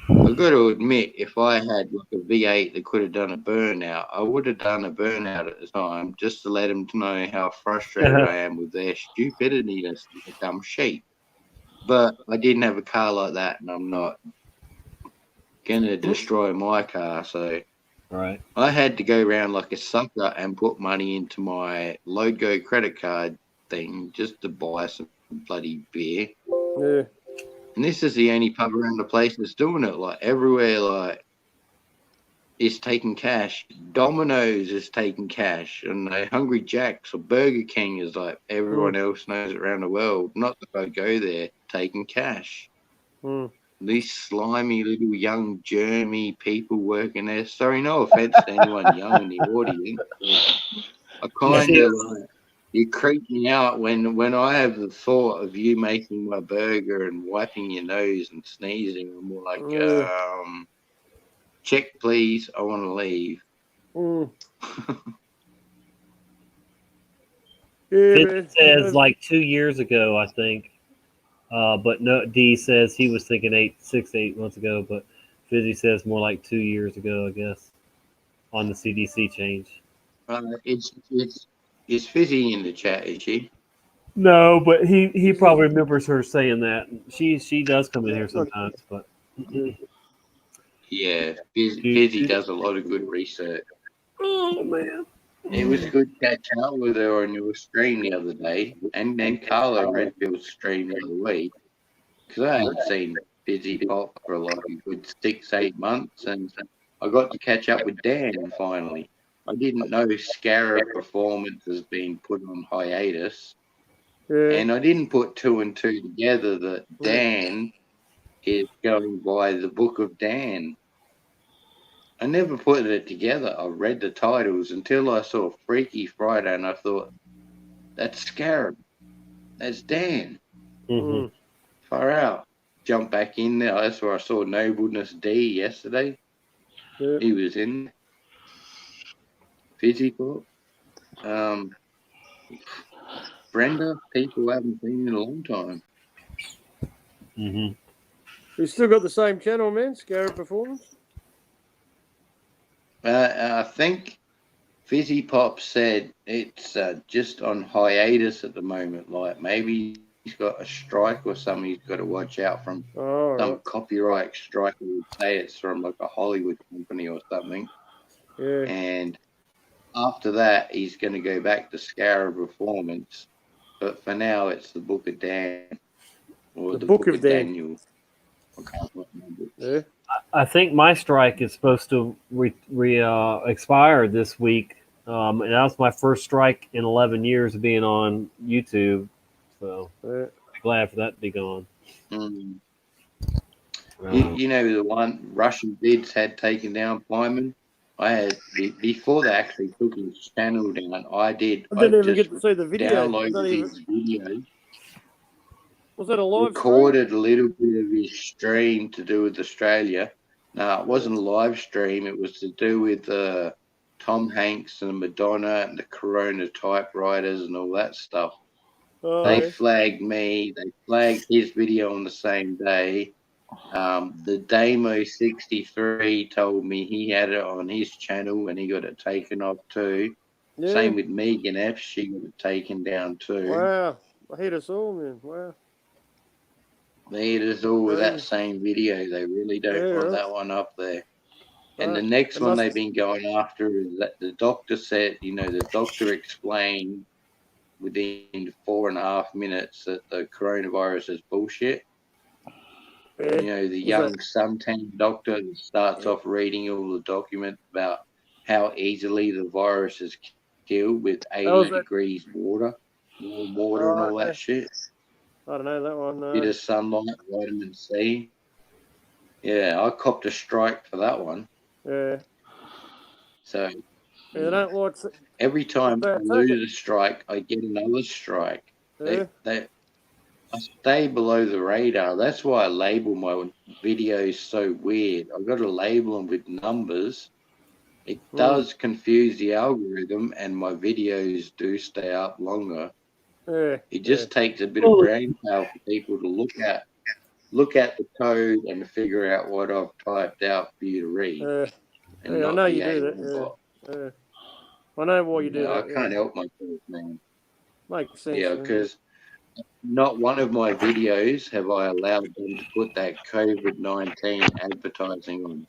Speaker 9: I've got to admit, if I had like a V8 that could have done a burnout, I would have done a burnout at the time just to let them know how frustrated I am with their stupidity and dumb sheep. But I didn't have a car like that, and I'm not going to destroy my car. So
Speaker 2: right.
Speaker 9: I had to go around like a sucker and put money into my Logo credit card thing just to buy some bloody beer.
Speaker 1: Yeah.
Speaker 9: And this is the only pub around the place that's doing it. Like everywhere, like is taking cash. Domino's is taking cash, and Hungry Jack's or Burger King is like everyone else knows around the world. Not that I go there taking cash. These slimy little young germy people working there. Sorry, no offense to anyone young in the audience. I kind of like. You creep me out when I have the thought of you making my burger and wiping your nose and sneezing. I'm more like, check please, I want to leave.
Speaker 2: It says like 2 years ago, I think. But no, D says he was thinking 6 to 8 months ago, but Fizzy says more like 2 years ago, I guess, on the CDC change.
Speaker 9: It's Fizzy in the chat, is she?
Speaker 2: No, but he probably remembers her saying that. She does come in here sometimes, but
Speaker 9: Yeah, Fizzy does a lot of good research.
Speaker 2: Oh man,
Speaker 9: it was good to catch up with her on your stream the other day, and then Carla Redfield's stream the other week, because I hadn't seen Fizzy Pop for like a good 6-8 months, and I got to catch up with Dan finally. I didn't know Scarab Performance has been put on hiatus. And I didn't put 2 and 2 together that Dan is going by the Book of Dan. I never put it together. I read the titles until I saw Freaky Friday and I thought, that's Scarab. That's Dan. Far out. Jump back in there. That's where I saw Nobleness D yesterday. He was in there. Fizzy Pop. Brenda, people haven't seen in a long time.
Speaker 1: You still got the same channel, man? Scarab Performance?
Speaker 9: I think Fizzy Pop said it's just on hiatus at the moment. Like maybe he's got a strike or something he's got to watch out from. Some copyright strike would say it's from like a Hollywood company or something. And after that, he's going to go back to Scarab Performance. But for now, it's the Book of Dan or the Book of Daniel.
Speaker 2: I think my strike is supposed to expire this week. And that was my first strike in 11 years of being on YouTube. So I'm glad for that to be gone.
Speaker 9: You know the one Russian Vids had taken down Pyman? I had before they actually took his channel down. I didn't even get to see the video. Downloaded his video.
Speaker 1: Was that a live
Speaker 9: recorded a little bit of his stream to do with Australia. No, it wasn't a live stream. It was to do with Tom Hanks and Madonna and the Corona typewriters and all that stuff. They flagged me. They flagged his video on the same day. The Damo 63 told me he had it on his channel and he got it taken off too. Same with Megan F. She got it taken down too.
Speaker 1: Wow. I hate us all, man. Wow.
Speaker 9: They hit us all with that same video. They really don't want that one up there. And the next one they've been going after is that the doctor said, the doctor explained within 4.5 minutes that the coronavirus is bullshit. The young suntan doctor that starts off reading all the documents about how easily the virus is killed with 80 degrees water, warm water and all that shit.
Speaker 1: I don't know that one.
Speaker 9: Bit of sunlight, vitamin C. Yeah, I copped a strike for that one.
Speaker 1: Yeah.
Speaker 9: So
Speaker 1: Yeah, don't like.
Speaker 9: every time I
Speaker 1: Take
Speaker 9: lose
Speaker 1: it.
Speaker 9: a strike, I get another strike.
Speaker 1: Yeah.
Speaker 9: I stay below the radar. That's why I label my videos so weird. I've got to label them with numbers. It does confuse the algorithm, and my videos do stay up longer.
Speaker 1: Yeah.
Speaker 9: It just takes a bit of brain power for people to look at the code and figure out what I've typed out for you to read, and
Speaker 1: Yeah, I
Speaker 9: not
Speaker 1: know
Speaker 9: the
Speaker 1: you do
Speaker 9: AI
Speaker 1: that.
Speaker 9: bot.
Speaker 1: Yeah. I know why you do
Speaker 9: I
Speaker 1: that.
Speaker 9: can't help myself, man.
Speaker 1: Makes sense.
Speaker 9: Yeah,
Speaker 1: man.
Speaker 9: because not one of my videos have I allowed them to put that COVID-19 advertising on.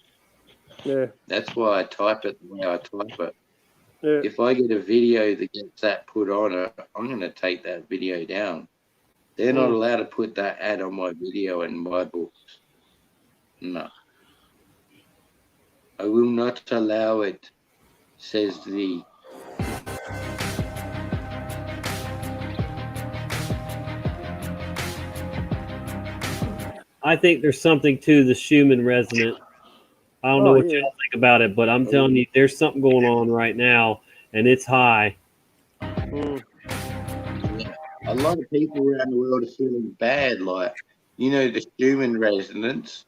Speaker 1: Yeah.
Speaker 9: That's why I type it the way I type it.
Speaker 1: Yeah.
Speaker 9: If I get a video that gets that put on it, I'm going to take that video down. They're not allowed to put that ad on my video in my books. No. I will not allow it, says the...
Speaker 2: I think there's something to the Schumann resonance. I don't know what y'all think about it, but I'm telling you, there's something going on right now, and it's high.
Speaker 9: Yeah. A lot of people around the world are feeling bad. Like, the Schumann resonance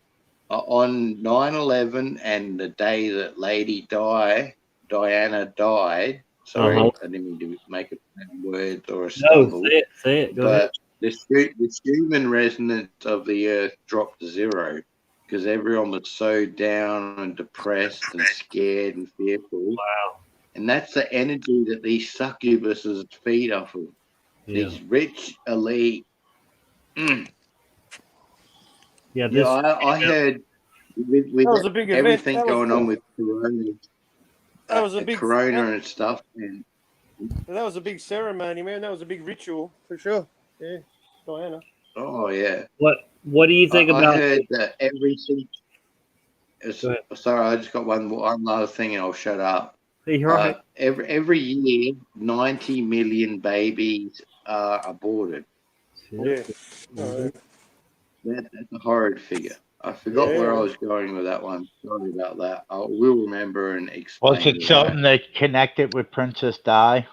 Speaker 9: on 9/11 and the day that Diana died. Sorry, I didn't mean to make it words or a stumble.
Speaker 2: No, say it. Go ahead.
Speaker 9: The Schumann resonance of the Earth dropped to zero because everyone was so down and depressed and scared and fearful.
Speaker 2: Wow.
Speaker 9: And that's the energy that these succubuses feed off of.
Speaker 2: Yeah.
Speaker 9: These rich elite.
Speaker 2: Yeah,
Speaker 9: I heard with
Speaker 1: That was a big event.
Speaker 9: everything
Speaker 1: That was-
Speaker 9: going on with Corona,
Speaker 1: That was a big
Speaker 9: Corona and stuff. And
Speaker 1: That was a big ceremony, man. That was a big ritual for sure. Yeah, Diana.
Speaker 9: oh yeah.
Speaker 2: What do you think
Speaker 9: I
Speaker 2: about?
Speaker 9: heard that sorry, I just got one last thing, and I'll shut up.
Speaker 2: Hey, you're right.
Speaker 9: Every year, 90 million babies are aborted.
Speaker 1: Yeah.
Speaker 9: That's a horrid figure. I forgot where I was going with that one. Sorry about that. I will remember and explain.
Speaker 10: Was it something that connected with Princess Di?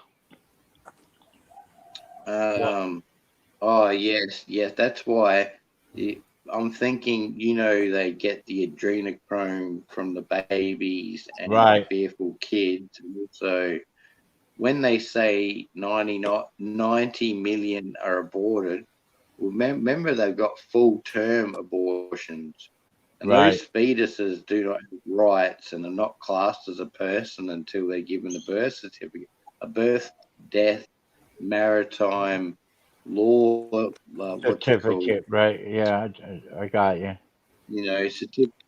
Speaker 9: Oh yes. That's why I'm thinking. They get the adrenochrome from the babies and
Speaker 10: Right.
Speaker 9: the fearful kids. And also, when they say 90 million are aborted, remember they've got full-term abortions. And those fetuses do not have rights and are not classed as a person until they're given a birth certificate, a birth, death, maritime law
Speaker 10: Certificate, right? Yeah, I got you.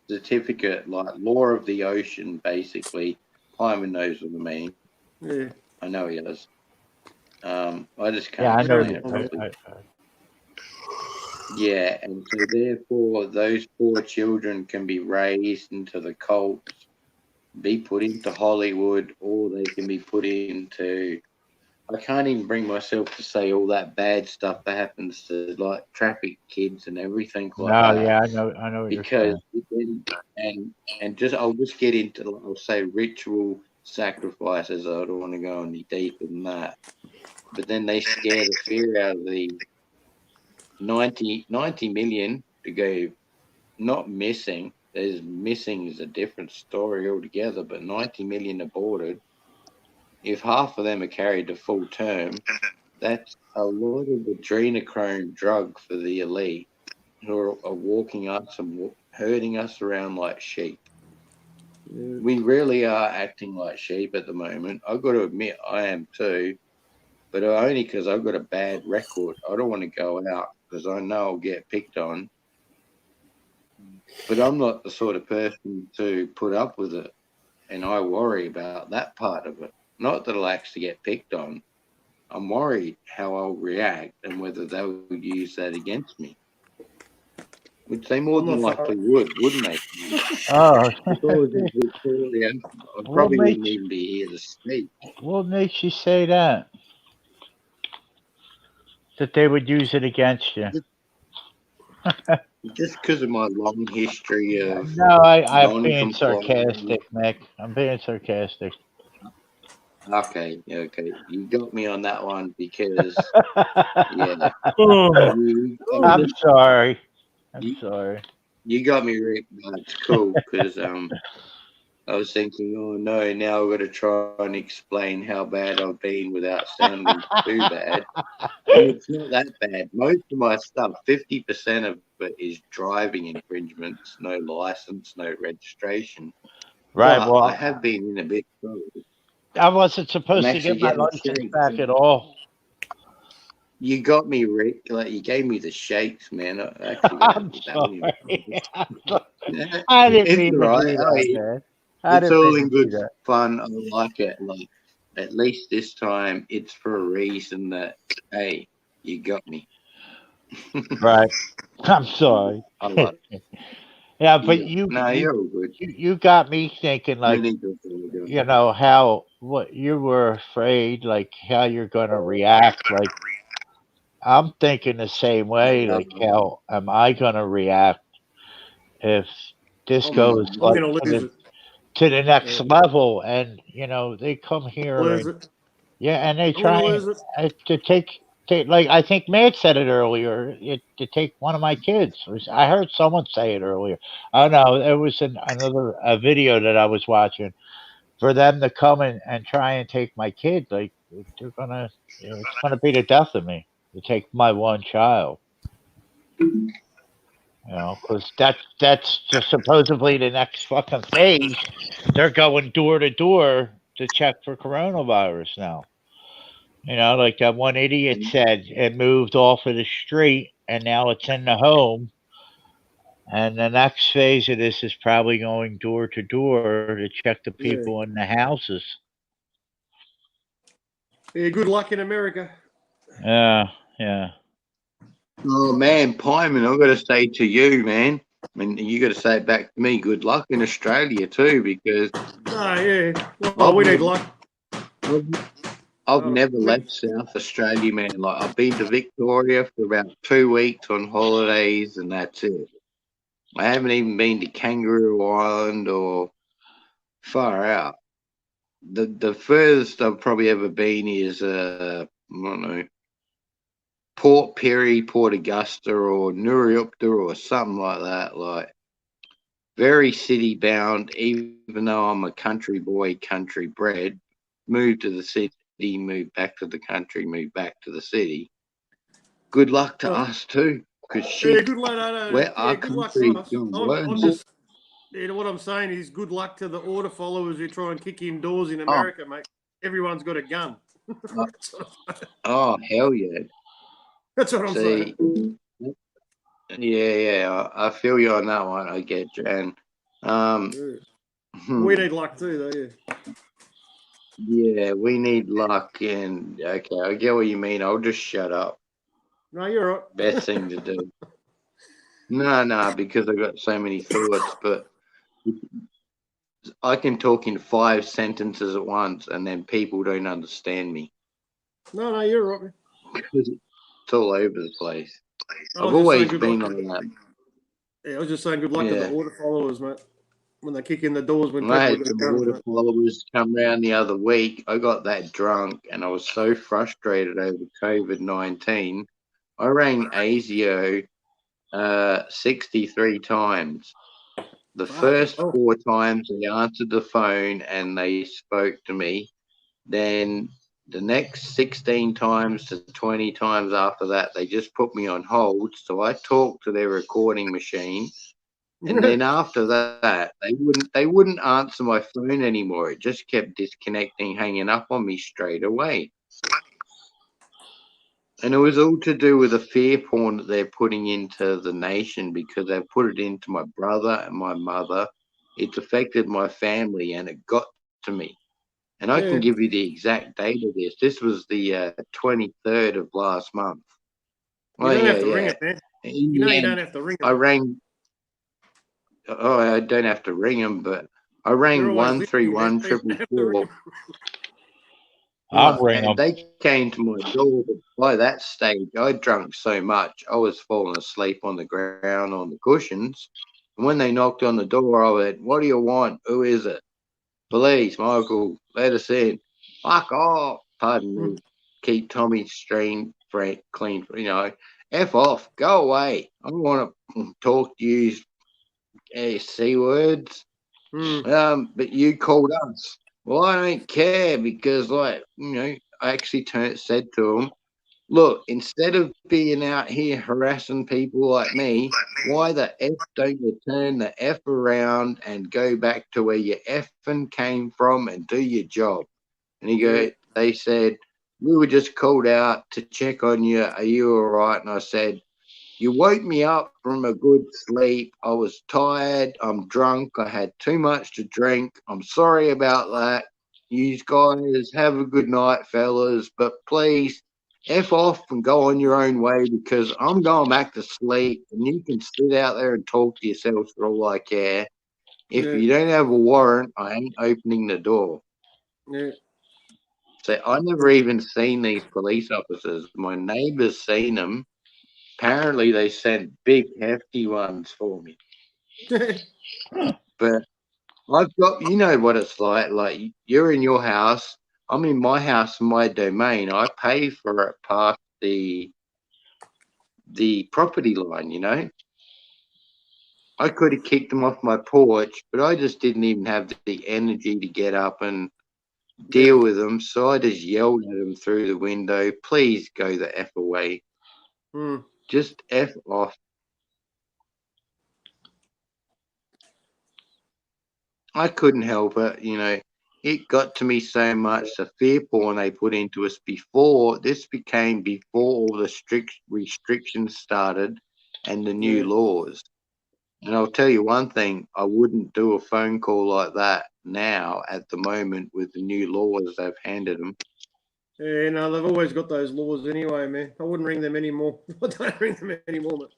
Speaker 9: Certificate, like law of the ocean, basically. Hyman knows what I mean.
Speaker 1: Yeah.
Speaker 9: I know he does. I just can't
Speaker 10: Yeah, I know.
Speaker 9: explain it properly. Yeah, and so therefore those poor children can be raised into the cults, be put into Hollywood, or they can be put into... I can't even bring myself to say all that bad stuff that happens to like traffic kids and everything like that.
Speaker 10: Yeah, I know what
Speaker 9: Because
Speaker 10: you're saying.
Speaker 9: I'll just get into, I'll say, ritual sacrifices. I don't want to go any deeper than that. But then they scare the fear out of the 90 million to go not missing. There's missing is a different story altogether, but 90 million aborted. If half of them are carried to full term, that's a lot of adrenochrome drug for the elite who are walking us and herding us around like sheep. We really are acting like sheep at the moment. I've got to admit I am too, but only because I've got a bad record. I don't want to go out because I know I'll get picked on. But I'm not the sort of person to put up with it, and I worry about that part of it. Not that I'll actually get picked on. I'm worried how I'll react and whether they would use that against me. Which they more than likely would, wouldn't they?
Speaker 10: Oh.
Speaker 9: If I was in Victoria, I probably wouldn't even be here to speak.
Speaker 10: What makes you say that? that they would use it against you.
Speaker 9: Just because of my long history of
Speaker 10: No, I'm being
Speaker 9: non-compliance.
Speaker 10: sarcastic, Mick. I'm being sarcastic.
Speaker 9: Okay, you got me on that one because yeah,
Speaker 10: I'm sorry. I'm sorry.
Speaker 9: You got me, Rick. That's cool because I was thinking, oh no, now I've got to try and explain how bad I've been without sounding too bad. And it's not that bad. Most of my stuff, 50% of it is driving infringements, no license, no registration.
Speaker 10: Right.
Speaker 9: But
Speaker 10: Well,
Speaker 9: I have been in a bit trouble.
Speaker 10: I wasn't supposed
Speaker 9: I'm
Speaker 10: to get
Speaker 9: actually
Speaker 10: my
Speaker 9: getting
Speaker 10: license
Speaker 9: shakes.
Speaker 10: back at all.
Speaker 9: You got me, Rick. Like you gave me the shakes, man. I actually got
Speaker 10: I'm
Speaker 9: to
Speaker 10: sorry. I didn't
Speaker 9: It's
Speaker 10: mean
Speaker 9: all
Speaker 10: to
Speaker 9: right.
Speaker 10: do that, man. I
Speaker 9: It's
Speaker 10: didn't
Speaker 9: all
Speaker 10: mean
Speaker 9: in
Speaker 10: to do
Speaker 9: good
Speaker 10: that.
Speaker 9: fun. I like it. Like at least this time, it's for a reason that hey, you got me.
Speaker 10: Right. I'm sorry.
Speaker 9: I like it.
Speaker 10: Yeah, but
Speaker 9: Yeah. No, you're all good.
Speaker 10: you got me thinking,
Speaker 9: No
Speaker 10: like,
Speaker 9: need to apologize.
Speaker 10: you know, how what you were afraid, like how you're gonna react. Like I'm thinking the same way. Like how am I gonna react if this goes
Speaker 14: I'm
Speaker 10: like
Speaker 14: gonna lose it.
Speaker 10: to the next level? And you know, they come here
Speaker 14: Lose
Speaker 10: and
Speaker 14: it.
Speaker 10: yeah, and they
Speaker 14: I'm gonna
Speaker 10: try
Speaker 14: lose it.
Speaker 10: to take like I think Matt said it earlier. To take one of my kids. I heard someone say it earlier. I don't know. It was another a video that I was watching. For them to come and try and take my kid, like they're gonna, you know, it's gonna be the death of me to take my one child. You know, because that's just supposedly the next fucking phase. They're going door to door to check for coronavirus now. You know, like that one idiot said, it moved off of the street and now it's in the home. And the next phase of this is probably going door to door to check the
Speaker 14: Yeah.
Speaker 10: people in the houses.
Speaker 14: Yeah. Good luck in America.
Speaker 10: Yeah, yeah.
Speaker 9: Oh man, Pyman, I've got to say to you, man. I mean, you got to say it back to me. Good luck in Australia too, because
Speaker 14: Ah, yeah. Well, we need luck.
Speaker 9: I've never left South Australia, man. Like I've been to Victoria for about 2 weeks on holidays, and that's it. I haven't even been to Kangaroo Island or far out. The furthest I've probably ever been is I don't know, Port Perry, Port Augusta, or Nuriupta, or something like that. Like very city bound. Even though I'm a country boy, country bred, moved to the city, moved back to the country, moved back to the city. Good luck to us too, because
Speaker 14: Yeah, good luck. Yeah, good luck to us. I'm just. Yeah, what I'm saying is, good luck to the order followers who try and kick in doors in America, mate. Everyone's got a gun.
Speaker 9: Oh hell yeah!
Speaker 14: That's what I'm saying.
Speaker 9: Yeah, I feel you on that one. I get you, and
Speaker 14: We need luck too, though. Yeah.
Speaker 9: Yeah, we need luck, and okay, I get what you mean. I'll just shut up.
Speaker 14: No, you're right.
Speaker 9: Best thing to do. No, because I've got so many thoughts, but I can talk in 5 sentences at once, and then people don't understand me.
Speaker 14: No, you're right, man.
Speaker 9: Because it's all over the place.
Speaker 14: I
Speaker 9: I've
Speaker 14: was just saying
Speaker 9: always
Speaker 14: good
Speaker 9: been
Speaker 14: luck
Speaker 9: like that.
Speaker 14: Yeah, I was just saying good luck to the
Speaker 9: Yeah.
Speaker 14: order followers, mate. When they kick in the doors when
Speaker 9: And I
Speaker 14: people
Speaker 9: had
Speaker 14: are
Speaker 9: some
Speaker 14: going to
Speaker 9: water followers come around the other week. I got that drunk, and I was so frustrated over COVID-19. I rang ASIO 63 times. The first 4 times they answered the phone and they spoke to me. Then the next 16 times to 20 times after that, they just put me on hold. So I talked to their recording machine. And then after that, they wouldn't answer my phone anymore. It just kept disconnecting, hanging up on me straight away. And it was all to do with the fear porn that they're putting into the nation, because they've put it into my brother and my mother. It's affected my family, and it got to me. And I can give you the exact date of this. This was the 23rd of last month.
Speaker 14: You don't have to ring it, man. You know you don't have to ring it.
Speaker 9: I rang. Oh, I don't have to ring them, but I rang 131 444.
Speaker 10: I'll bring
Speaker 9: And
Speaker 10: them.
Speaker 9: they came to my door, but by that stage, I drunk so much, I was falling asleep on the ground on the cushions. And when they knocked on the door, I went, "What do you want? Who is it?" "Police, Michael, let us in." "Fuck off." Pardon me. Keep Tommy stream clean, F off. Go away. I don't want to talk to you, C words. But you called us. Well, I don't care because, I actually said to him, "Look, instead of being out here harassing people like me, why the F don't you turn the F around and go back to where you effing came from and do your job?" And they said, "We were just called out to check on you. Are you all right?" And I said, "You woke me up from a good sleep. I was tired. I'm drunk. I had too much to drink. I'm sorry about that. You guys have a good night, fellas. But please, F off and go on your own way because I'm going back to sleep and you can sit out there and talk to yourselves for all I care. If
Speaker 14: Yeah.
Speaker 9: you don't have a warrant, I ain't opening the door."
Speaker 14: Yeah.
Speaker 9: So I never even seen these police officers. My neighbours seen them. Apparently, they sent big, hefty ones for me. But I've got, you know what it's like. Like, you're in your house. I'm in my house, my domain. I pay for it past the property line. I could have kicked them off my porch, but I just didn't even have the energy to get up and deal with them. So I just yelled at them through the window, "Please go the F away. Just F off." I couldn't help it. It got to me so much, the fear porn they put into us before all the strict restrictions started and the new
Speaker 14: Yeah.
Speaker 9: laws. And I'll tell you one thing, I wouldn't do a phone call like that now at the moment with the new laws they've handed them.
Speaker 14: Yeah, no, they've always got those laws anyway, man. I wouldn't ring them anymore. I don't ring them anymore, but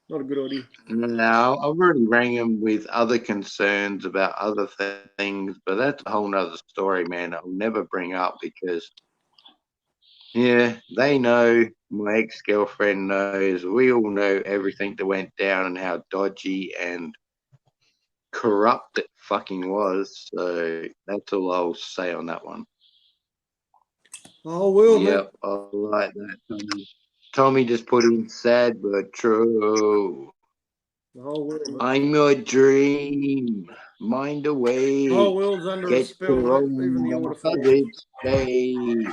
Speaker 14: not a good idea.
Speaker 9: No, I've already rang them with other concerns about other things, but that's a whole nother story, man. I'll never bring up because, yeah, they know, my ex-girlfriend knows, we all know everything that went down and how dodgy and corrupt it fucking was. So that's all I'll say on that one.
Speaker 14: The whole world, man.
Speaker 9: Yep, I like that. Tommy just put in sad but true.
Speaker 14: The whole world, man.
Speaker 9: I'm your dream. Mind away.
Speaker 14: The whole world's under a
Speaker 9: Get
Speaker 14: spell, mate. Even the
Speaker 9: corona
Speaker 14: order form.
Speaker 9: each day.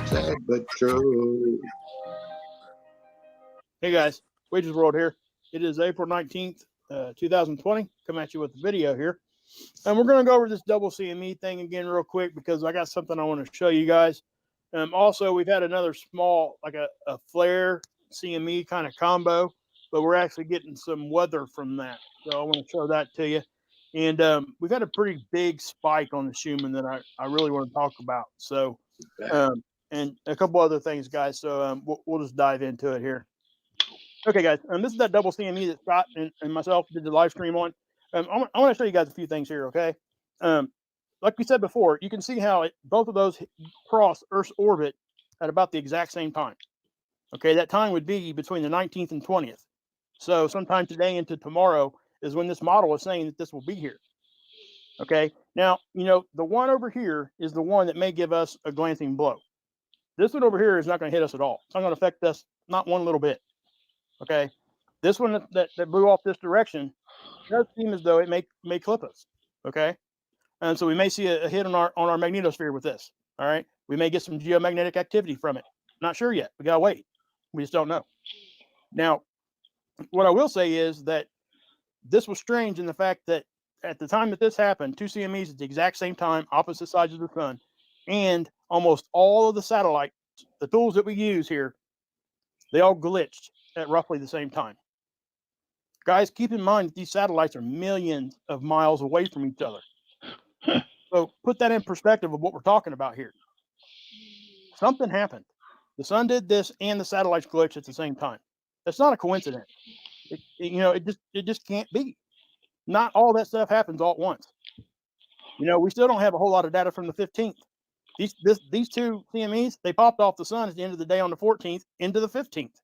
Speaker 9: Sad but true.
Speaker 4: Hey guys, Wages World here. It is April 19th, 2020. Come at you with a video here. And we're going to go over this double CME thing again real quick because I got something I want to show you guys. Also, we've had another small, like a flare CME kind of combo, but we're actually getting some weather from that. So I want to show that to you. And we've had a pretty big spike on the Schumann that I really want to talk about. So, and a couple other things, guys. So we'll just dive into it here. Okay, guys, this is that double CME that Scott and myself did the live stream on. I want to show you guys a few things here, okay? Like we said before, you can see how both of those cross Earth's orbit at about the exact same time. Okay, that time would be between the 19th and 20th. So sometime today into tomorrow is when this model is saying that this will be here. Okay, now, the one over here is the one that may give us a glancing blow. This one over here is not going to hit us at all. It's not going to affect us, not one little bit. Okay, this one that blew off this direction does seem as though it may clip us. Okay, and so we may see a hit on our magnetosphere with this. All right, we may get some geomagnetic activity from it. Not sure yet. We gotta wait. We just don't know. Now, what I will say is that this was strange in the fact that at the time that this happened, two CMEs at the exact same time, opposite sides of the sun, and almost all of the satellites, the tools that we use here, they all glitched at roughly the same time. Guys, keep in mind that these satellites are millions of miles away from each other. So put that in perspective of what we're talking about here. Something happened. The sun did this and the satellites glitched at the same time. That's not a coincidence. It just can't be. Not all that stuff happens all at once. We still don't have a whole lot of data from the 15th. These two CMEs, they popped off the sun at the end of the day on the 14th into the 15th.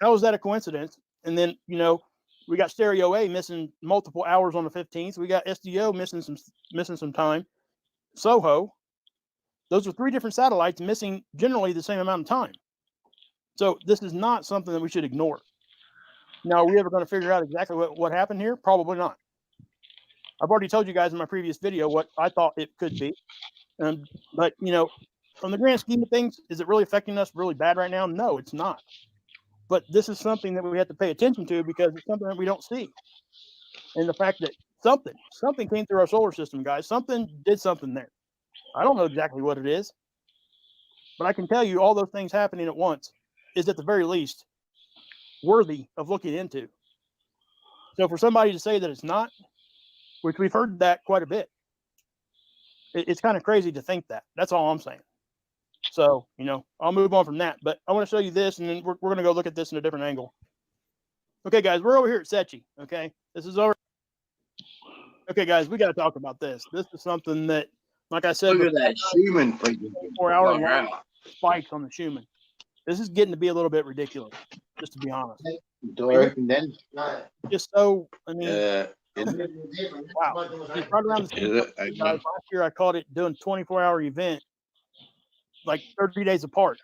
Speaker 4: How is that a coincidence? And then, we got Stereo A missing multiple hours on the 15th. We got SDO missing some time. Soho, those are three different satellites missing generally the same amount of time. So this is not something that we should ignore. Now, are we ever going to figure out exactly what happened here? Probably not. I've already told you guys in my previous video what I thought it could be. But, from the grand scheme of things, is it really affecting us really bad right now? No, it's not. But this is something that we have to pay attention to because it's something that we don't see. And the fact that something came through our solar system, guys, something did something there. I don't know exactly what it is, but I can tell you all those things happening at once is at the very least worthy of looking into. So for somebody to say that it's not, which we've heard that quite a bit, it's kind of crazy to think that. That's all I'm saying. So, I'll move on from that. But I want to show you this, and then we're going to go look at this in a different angle. Okay, guys, we're over here at Sechi. Okay, this is over. Okay, guys, we got to talk about this. This is something that, like I said,
Speaker 9: Look at that Schumann freaking
Speaker 4: 4-hour spikes on the Schumann. This is getting to be a little bit ridiculous, just to be honest. Just so, I mean, wow. It's right around the same time, last year I caught it doing 24-hour event, like 30 days apart.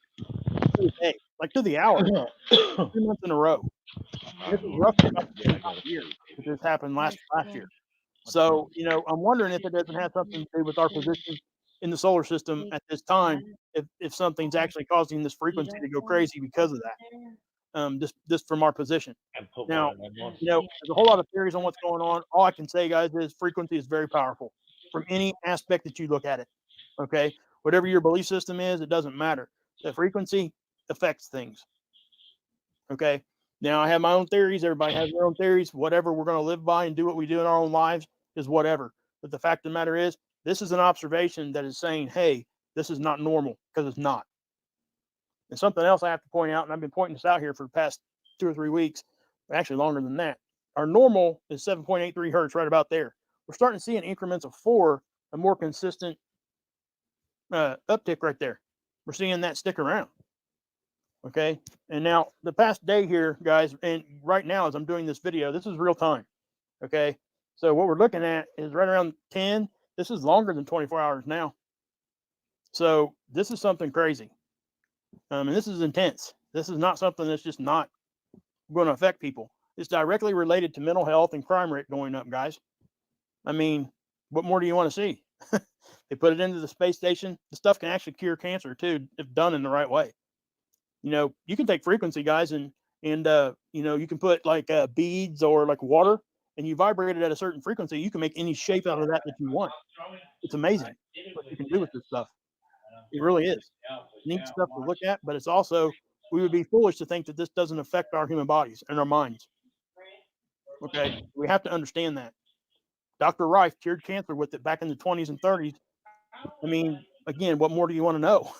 Speaker 4: Like to the hour, 3 months in a row. This is roughly about the same time of year that this happened last year. So, I'm wondering if it doesn't have something to do with our position in the solar system at this time, if something's actually causing this frequency to go crazy because of that. Just from our position. Now, there's a whole lot of theories on what's going on. All I can say, guys, is frequency is very powerful from any aspect that you look at it. Okay, whatever your belief system is, it doesn't matter. The frequency affects things. Okay. Now I have my own theories. Everybody has their own theories. Whatever we're going to live by and do what we do in our own lives is whatever. But the fact of the matter is, this is an observation that is saying, hey, this is not normal, because it's not. And something else I have to point out, and I've been pointing this out here for the past 2 or 3 weeks, actually longer than that. Our normal is 7.83 hertz, right about there. We're starting to see in increments of 4, a more consistent uptick right there. We're seeing that stick around. Okay. And now the past day here, guys, and right now as I'm doing this video, this is real time. Okay. So what we're looking at is right around 10. This is longer than 24 hours now. So this is something crazy. And this is intense. This is not something that's just not going to affect people. It's directly related to mental health and crime rate going up, guys. I mean, what more do you want to see? They put it into the space station. The stuff can actually cure cancer too, if done in the right way. You can take frequency, guys, and you can put like beads or like water, and you vibrate it at a certain frequency. You can make any shape out of that you want. It's amazing what you can do with this stuff. It really is neat stuff to look at, but it's also, we would be foolish to think that this doesn't affect our human bodies and our minds. Okay, we have to understand that. Dr. Reif cured cancer with it back in the 20s and 30s. I mean, again, what more do you want to know?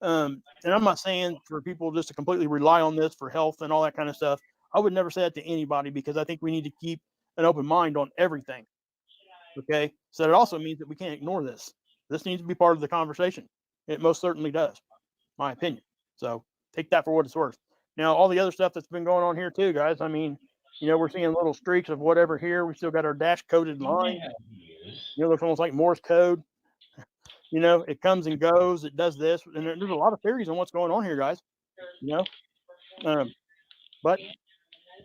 Speaker 4: And I'm not saying for people just to completely rely on this for health and all that kind of stuff. I would never say that to anybody, because I think we need to keep an open mind on everything. Okay. So it also means that we can't ignore this. This needs to be part of the conversation. It most certainly does, my opinion. So take that for what it's worth. Now, all the other stuff that's been going on here too, guys. I mean, we're seeing little streaks of whatever here. We still got our dash coded line. Looks almost like Morse code. It comes and goes. It does this, and there's a lot of theories on what's going on here, guys. But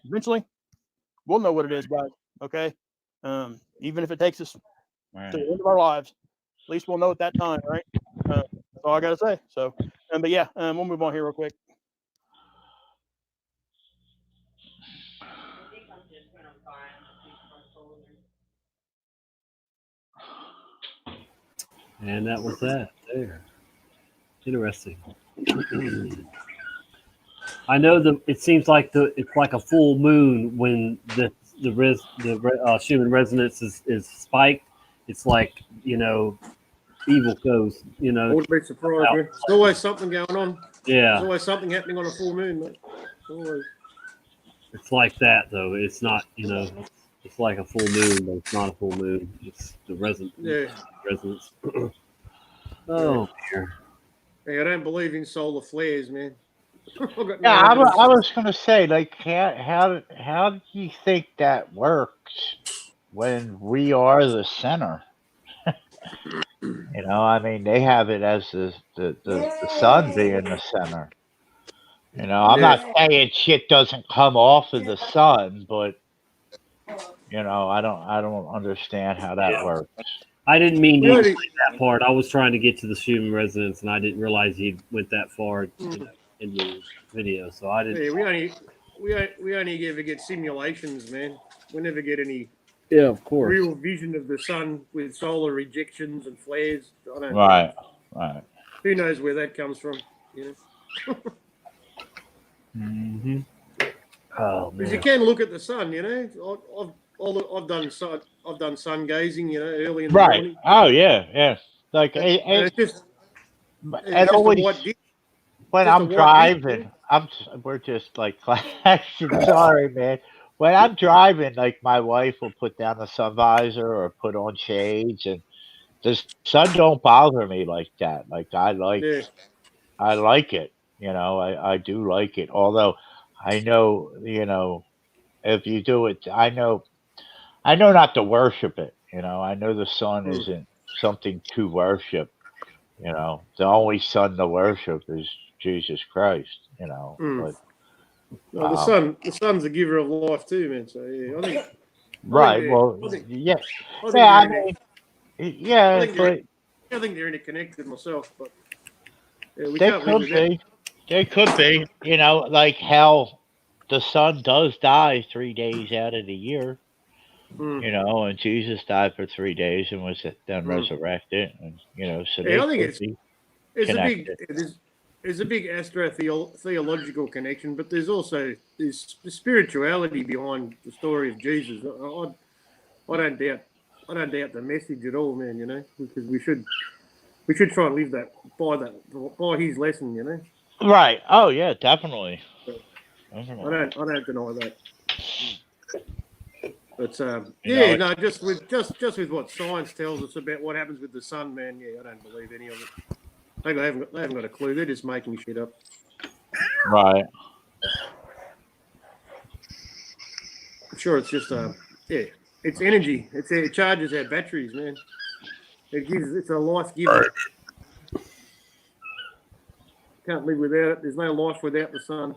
Speaker 4: eventually, we'll know what it is, guys. Okay, even if it takes us to the end of our lives, at least we'll know at that time, right? That's all I gotta say. So, but yeah, we'll move on here real quick.
Speaker 2: And that was that there. Interesting. I know it seems like it's like a full moon when the Schumann resonance is spiked. It's like evil goes.
Speaker 14: Always be surprised, man. There's always something going on.
Speaker 2: Yeah.
Speaker 14: There's always something happening on a full moon, mate. Always.
Speaker 2: It's like that though. It's not. It's like a full moon, but it's not a full moon. It's the resonance. Oh dear.
Speaker 14: Hey, I don't believe in solar flares, man. I've got
Speaker 10: Yeah,
Speaker 14: no evidence.
Speaker 10: I was gonna say, like, how do you think that works when we are the center? You know, I mean, they have it as the sun being the center. You know, I'm not saying shit doesn't come off of the sun, but you know, I don't understand how that works.
Speaker 2: I didn't mean to
Speaker 14: Really?
Speaker 2: explain that part. I was trying to get to the human residence, and I didn't realize he went that far in the video. So I didn't.
Speaker 14: Yeah, we only ever get simulations, man. We never get any
Speaker 2: Yeah, of course.
Speaker 14: real vision of the sun with solar ejections and flares. I don't.
Speaker 10: Right.
Speaker 14: Who knows where that comes from? You know.
Speaker 2: Mm-hmm. Oh
Speaker 14: Because you
Speaker 2: man.
Speaker 14: can look at the sun, you know. I've done sun gazing, you know, early in the
Speaker 10: Right.
Speaker 14: morning.
Speaker 10: Oh yeah. Like
Speaker 14: And it's just
Speaker 10: it
Speaker 14: it's just
Speaker 10: always
Speaker 14: a white disc.
Speaker 10: when
Speaker 14: Just a
Speaker 10: I'm
Speaker 14: white disc.
Speaker 10: driving, we're just like clashing. Sorry, man. When I'm driving, like my wife will put down the sun visor or put on shades, and the sun don't bother me like that. Like I like it. You know, I do like it. Although I know, you know, if you do it, I know not to worship it. You know, I know the sun isn't something to worship. You know, the only son to worship is Jesus Christ. You know, but
Speaker 14: No, the sun's a giver of life too, man. So yeah,
Speaker 10: right. Well, yeah,
Speaker 14: I think
Speaker 10: yeah. I
Speaker 14: they're
Speaker 10: mean, yeah, but
Speaker 14: I think they're interconnected myself, but yeah, we
Speaker 10: they
Speaker 14: can't live
Speaker 10: could
Speaker 14: without.
Speaker 10: be. They could be. You know, like how the sun does die 3 days out of the year. You know, and Jesus died for 3 days and was then resurrected, and you know, so they
Speaker 14: Yeah, I think
Speaker 10: could be
Speaker 14: it's
Speaker 10: connected.
Speaker 14: there's a big astrotheological connection, but there's also this spirituality behind the story of Jesus. I don't doubt the message at all, man. You know, because we should try and live by his lesson. You know.
Speaker 10: Right. Oh yeah, definitely.
Speaker 14: I don't deny that. But
Speaker 10: You know,
Speaker 14: no, just with what science tells us about what happens with the sun, man. Yeah, I don't believe any of it. They haven't got a clue. They're just making shit up.
Speaker 10: right.
Speaker 14: I'm sure it's just it's energy. It charges our batteries, man. It's a life giver. Can't live without it. There's no life without the sun.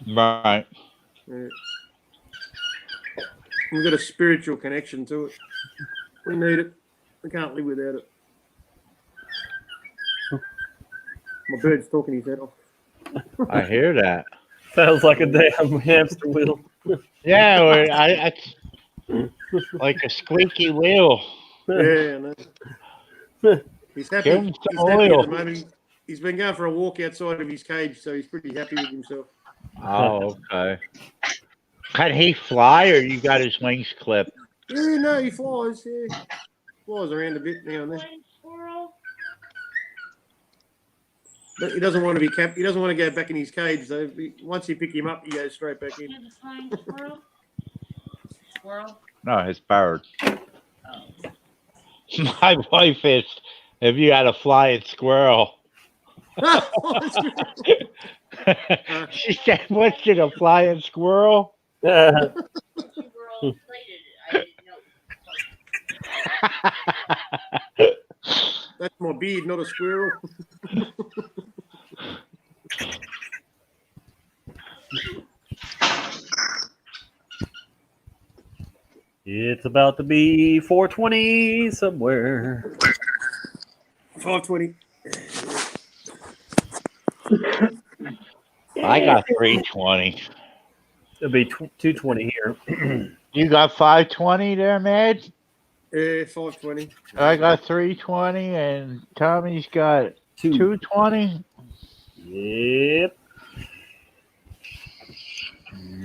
Speaker 10: Right.
Speaker 14: Yeah. We've got a spiritual connection to it. We need it. We can't live without it. My bird's talking his head off.
Speaker 10: I hear that.
Speaker 2: Sounds like a damn hamster wheel.
Speaker 10: Yeah, I like a squeaky wheel.
Speaker 14: Yeah, I know. He's happy.
Speaker 10: Give him
Speaker 14: He's
Speaker 10: some
Speaker 14: happy
Speaker 10: oil.
Speaker 14: at the moment. He's been going for a walk outside of his cage, so he's pretty happy with himself.
Speaker 10: Oh, okay. Can he fly, or you got his wings clipped?
Speaker 14: Yeah, no, he flies. Yeah, flies around a bit now and then. But he doesn't want to be capped. He doesn't want to go back in his cage. So once you pick him up, he goes straight back in.
Speaker 6: Squirrel?
Speaker 10: No, his bird. My wife is. If you had a flying squirrel. She said, "What's it, a flying squirrel?"
Speaker 6: That's
Speaker 14: my beard, not a squirrel.
Speaker 2: It's about to be 4:20 somewhere.
Speaker 14: 5:20.
Speaker 10: I got 320.
Speaker 2: It'll be 2:20 here.
Speaker 10: You got 520 there, man?
Speaker 14: Yeah, 5:20.
Speaker 10: I got 320, and Tommy's got 220.
Speaker 2: Yep.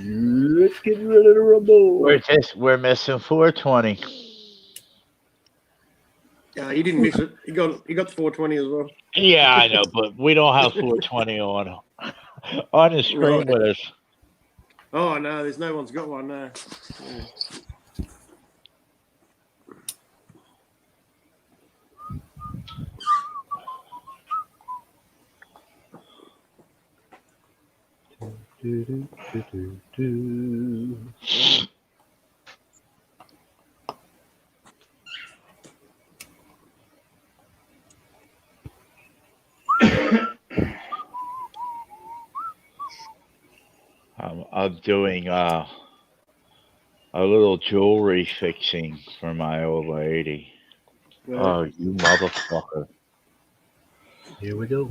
Speaker 2: Let's get ready to rumble.
Speaker 10: We're missing 420.
Speaker 14: Yeah, he didn't miss it. He got the 420 as well.
Speaker 10: Yeah, I know, but we don't have 420 on the screen with us.
Speaker 14: Oh no, there's no one's got one now. Yeah.
Speaker 10: I'm doing a little jewelry fixing for my old lady. Oh, you motherfucker.
Speaker 2: Here we go.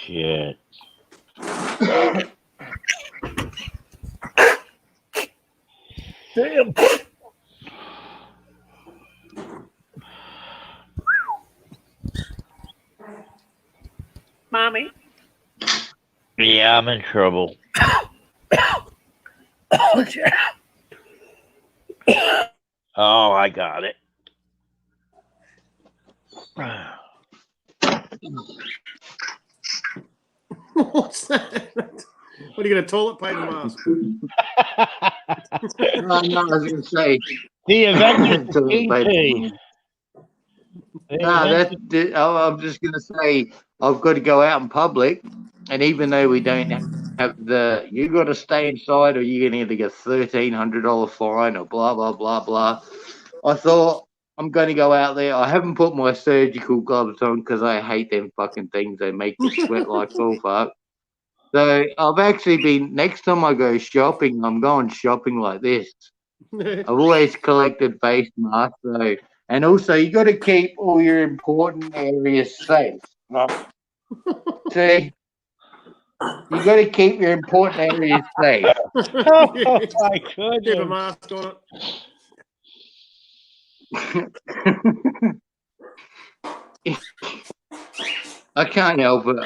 Speaker 10: Shit.
Speaker 2: Damn. Mommy.
Speaker 10: Yeah, I'm in trouble. Oh, I got it.
Speaker 14: What's that? What are you going to toilet paper mask?
Speaker 9: No, I was going to say.
Speaker 10: The Avengers
Speaker 9: toilet paper
Speaker 10: King.
Speaker 9: mask. No, I'm just going to say I've got to go out in public, and even though we don't have you got to stay inside, or you're going to get a $1,300 fine, or blah blah blah blah. I thought I'm going to go out there. I haven't put my surgical gloves on because I hate them fucking things. They make me sweat like all fuck. So I've actually been. Next time I go shopping, I'm going shopping like this. I've always collected face masks, though. And also, you got to keep all your important areas safe. See, you got to keep your important areas safe.
Speaker 10: Oh my goodness!
Speaker 14: Keep a mask on
Speaker 9: it. I can't help it.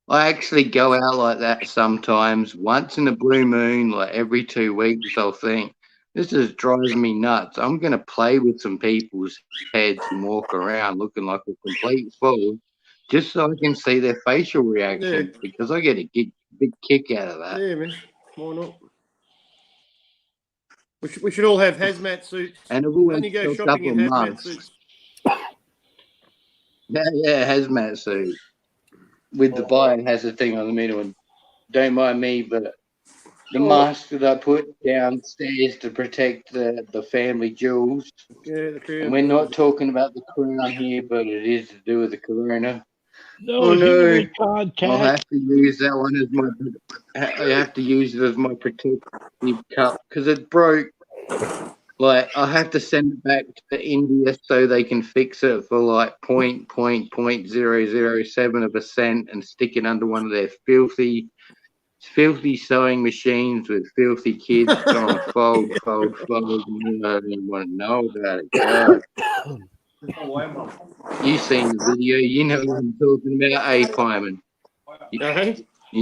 Speaker 9: I actually go out like that sometimes. Once in a blue moon, like every 2 weeks, I'll think, this is driving me nuts. I'm going to play with some people's heads and walk around looking like a complete fool just so I can see their facial reactions because I get a big kick out of that.
Speaker 14: Yeah, man. Why not? We should all have hazmat suits.
Speaker 9: And I've always
Speaker 14: Only go
Speaker 9: stocked
Speaker 14: shopping
Speaker 9: up
Speaker 14: in
Speaker 9: on
Speaker 14: hazmat
Speaker 9: masks.
Speaker 14: suits.
Speaker 9: Yeah, hazmat suit. With the Biden has a thing on the middle, and don't mind me, but the mask that I put downstairs to protect the family jewels.
Speaker 14: Yeah, the crown.
Speaker 9: And we're not talking about the crown here, but it is to do with the corona.
Speaker 10: No human contact.
Speaker 9: I'll have to use that one as my. I have to use it as my protective cup because it broke. Like I have to send it back to India so they can fix it for like 0.007% and stick it under one of their filthy sewing machines with filthy kids going fold. You don't even want to know about it. God. You seen the video? You know what I'm talking about, Fireman? You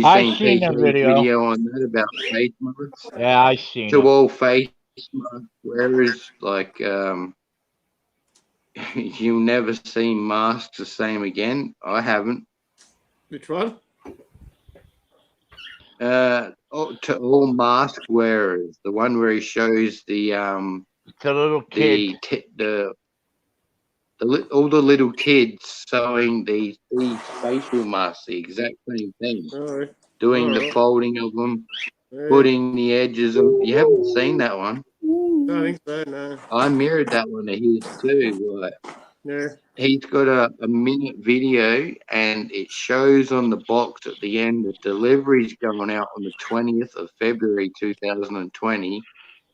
Speaker 10: I've
Speaker 9: seen
Speaker 10: seen the
Speaker 9: video on that about face masks?
Speaker 10: Yeah, I've seen
Speaker 9: To
Speaker 10: it.
Speaker 9: all face mask wearers, like you'll never see masks the same again. I haven't.
Speaker 14: Which one?
Speaker 9: To all mask wearers, the one where he shows the
Speaker 10: little kid,
Speaker 9: all the little kids sewing these facial masks, the exact same thing, doing the folding of them, putting the edges of. You haven't seen that one?
Speaker 14: I don't think so. No.
Speaker 9: I mirrored that one to his too. Like,
Speaker 14: Yeah.
Speaker 9: he's got a minute video, and it shows on the box at the end the delivery's going out on the 20th of February 2020.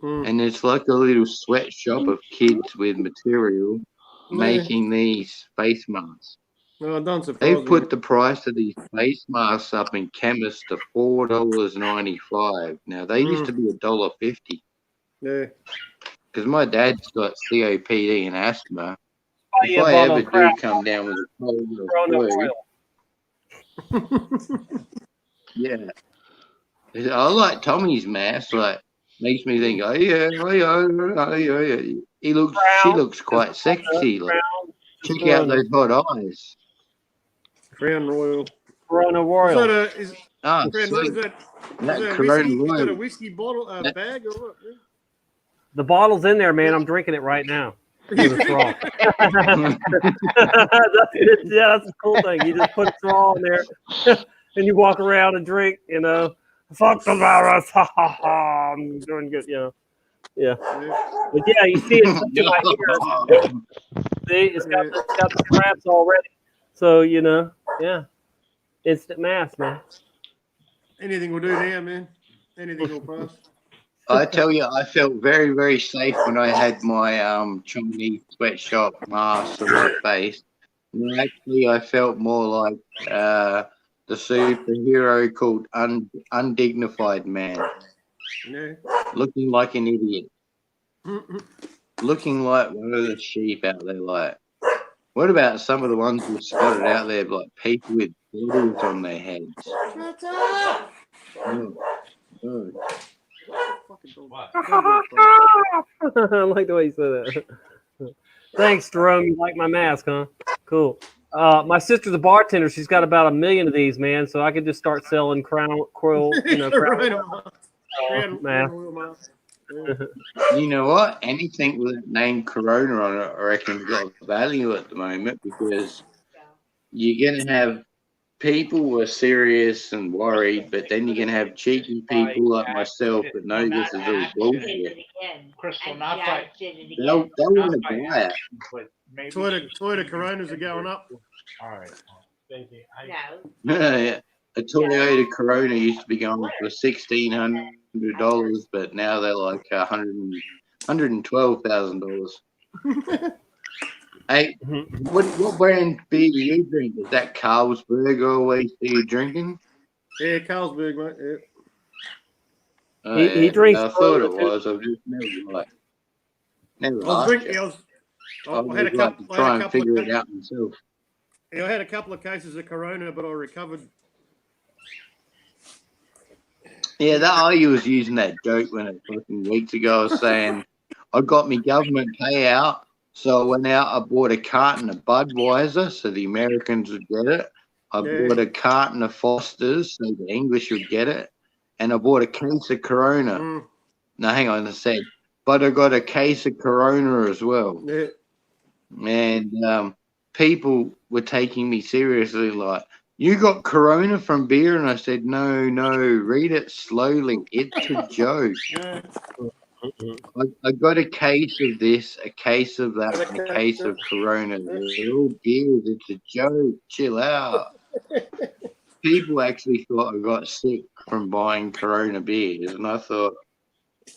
Speaker 9: And it's like a little sweatshop of kids with material making these face masks.
Speaker 14: No, don't surprise
Speaker 9: They've
Speaker 14: me.
Speaker 9: put the price of these face masks up in chemists to $4.95. Now they used to be $1.50.
Speaker 14: Yeah.
Speaker 9: Because my dad's got COPD and asthma.
Speaker 2: Buy
Speaker 9: If
Speaker 2: you a
Speaker 9: I
Speaker 2: bottle
Speaker 9: ever
Speaker 2: of crap.
Speaker 9: do come down with a cold or flu, yeah, I like Tommy's mask. Like, makes me think, yeah. She looks quite sexy. Like, check out those hot eyes.
Speaker 14: Crown Royal.
Speaker 2: Corona Royal.
Speaker 14: Is that a whiskey? Is that a whiskey bottle bag or what?
Speaker 2: The bottle's in there, man. I'm drinking it right now. with a straw. That's the cool thing. You just put a straw in there, and you walk around and drink. You know, fuck the virus. Ha ha ha. I'm doing good. You know, yeah. But yeah, you see it right here. See, it's got the straps already. So you know, yeah, instant mask, man.
Speaker 14: Anything will do now, man. Anything will pass.
Speaker 9: I tell you, I felt very, very safe when I had my Chinese sweatshop mask on my face. And actually, I felt more like the superhero called Undignified Man,
Speaker 14: Yeah.
Speaker 9: looking like an idiot, looking like one of the sheep out there. Like, what about some of the ones we spotted out there, like people with bottles on their heads?
Speaker 14: Shut up!
Speaker 9: Oh.
Speaker 2: I like the way you said that. Thanks, Jerome. You like my mask, huh? Cool. My sister's a bartender. She's got about 1 million of these, man. So I could just start selling crown masks.
Speaker 9: You know what? Anything with that name Corona on it, I reckon, got value at the moment because you're going to have people who are serious and worried, but then you're going to have cheeky people like myself that know this is all bullshit.
Speaker 10: Crystal, not by.
Speaker 9: They'll want to buy it.
Speaker 14: Toyota Coronas are going up.
Speaker 10: All right. Thank you.
Speaker 9: Yeah. A Toyota Corona used to be going for $1,600, but now they're like $112,000. Hey, what brand beer do you drink? Is that Carlsberg always see you drinking?
Speaker 14: Yeah, Carlsberg, mate.
Speaker 9: Oh,
Speaker 2: He drinks.
Speaker 9: I thought it was. I've just never asked you.
Speaker 14: I had a couple.
Speaker 9: To try and figure it out myself.
Speaker 14: Yeah, I had a couple of cases of Corona, but I recovered.
Speaker 9: Yeah, that I was using that joke when it fucking weeks ago. I was saying I got me government payout, so I went out. I bought a carton of Budweiser, so the Americans would get it. I bought a carton of Foster's, so the English would get it, and I bought a case of Corona. No, hang on a sec. But I got a case of Corona as well.
Speaker 14: Yeah.
Speaker 9: And people were taking me seriously, like, you got Corona from beer? And I said, no, read it slowly. It's a joke.
Speaker 14: Yeah.
Speaker 9: I got a case of this, a case of that, and a case of Corona. They're all beers. It's a joke. Chill out. People actually thought I got sick from buying Corona beers, and I thought,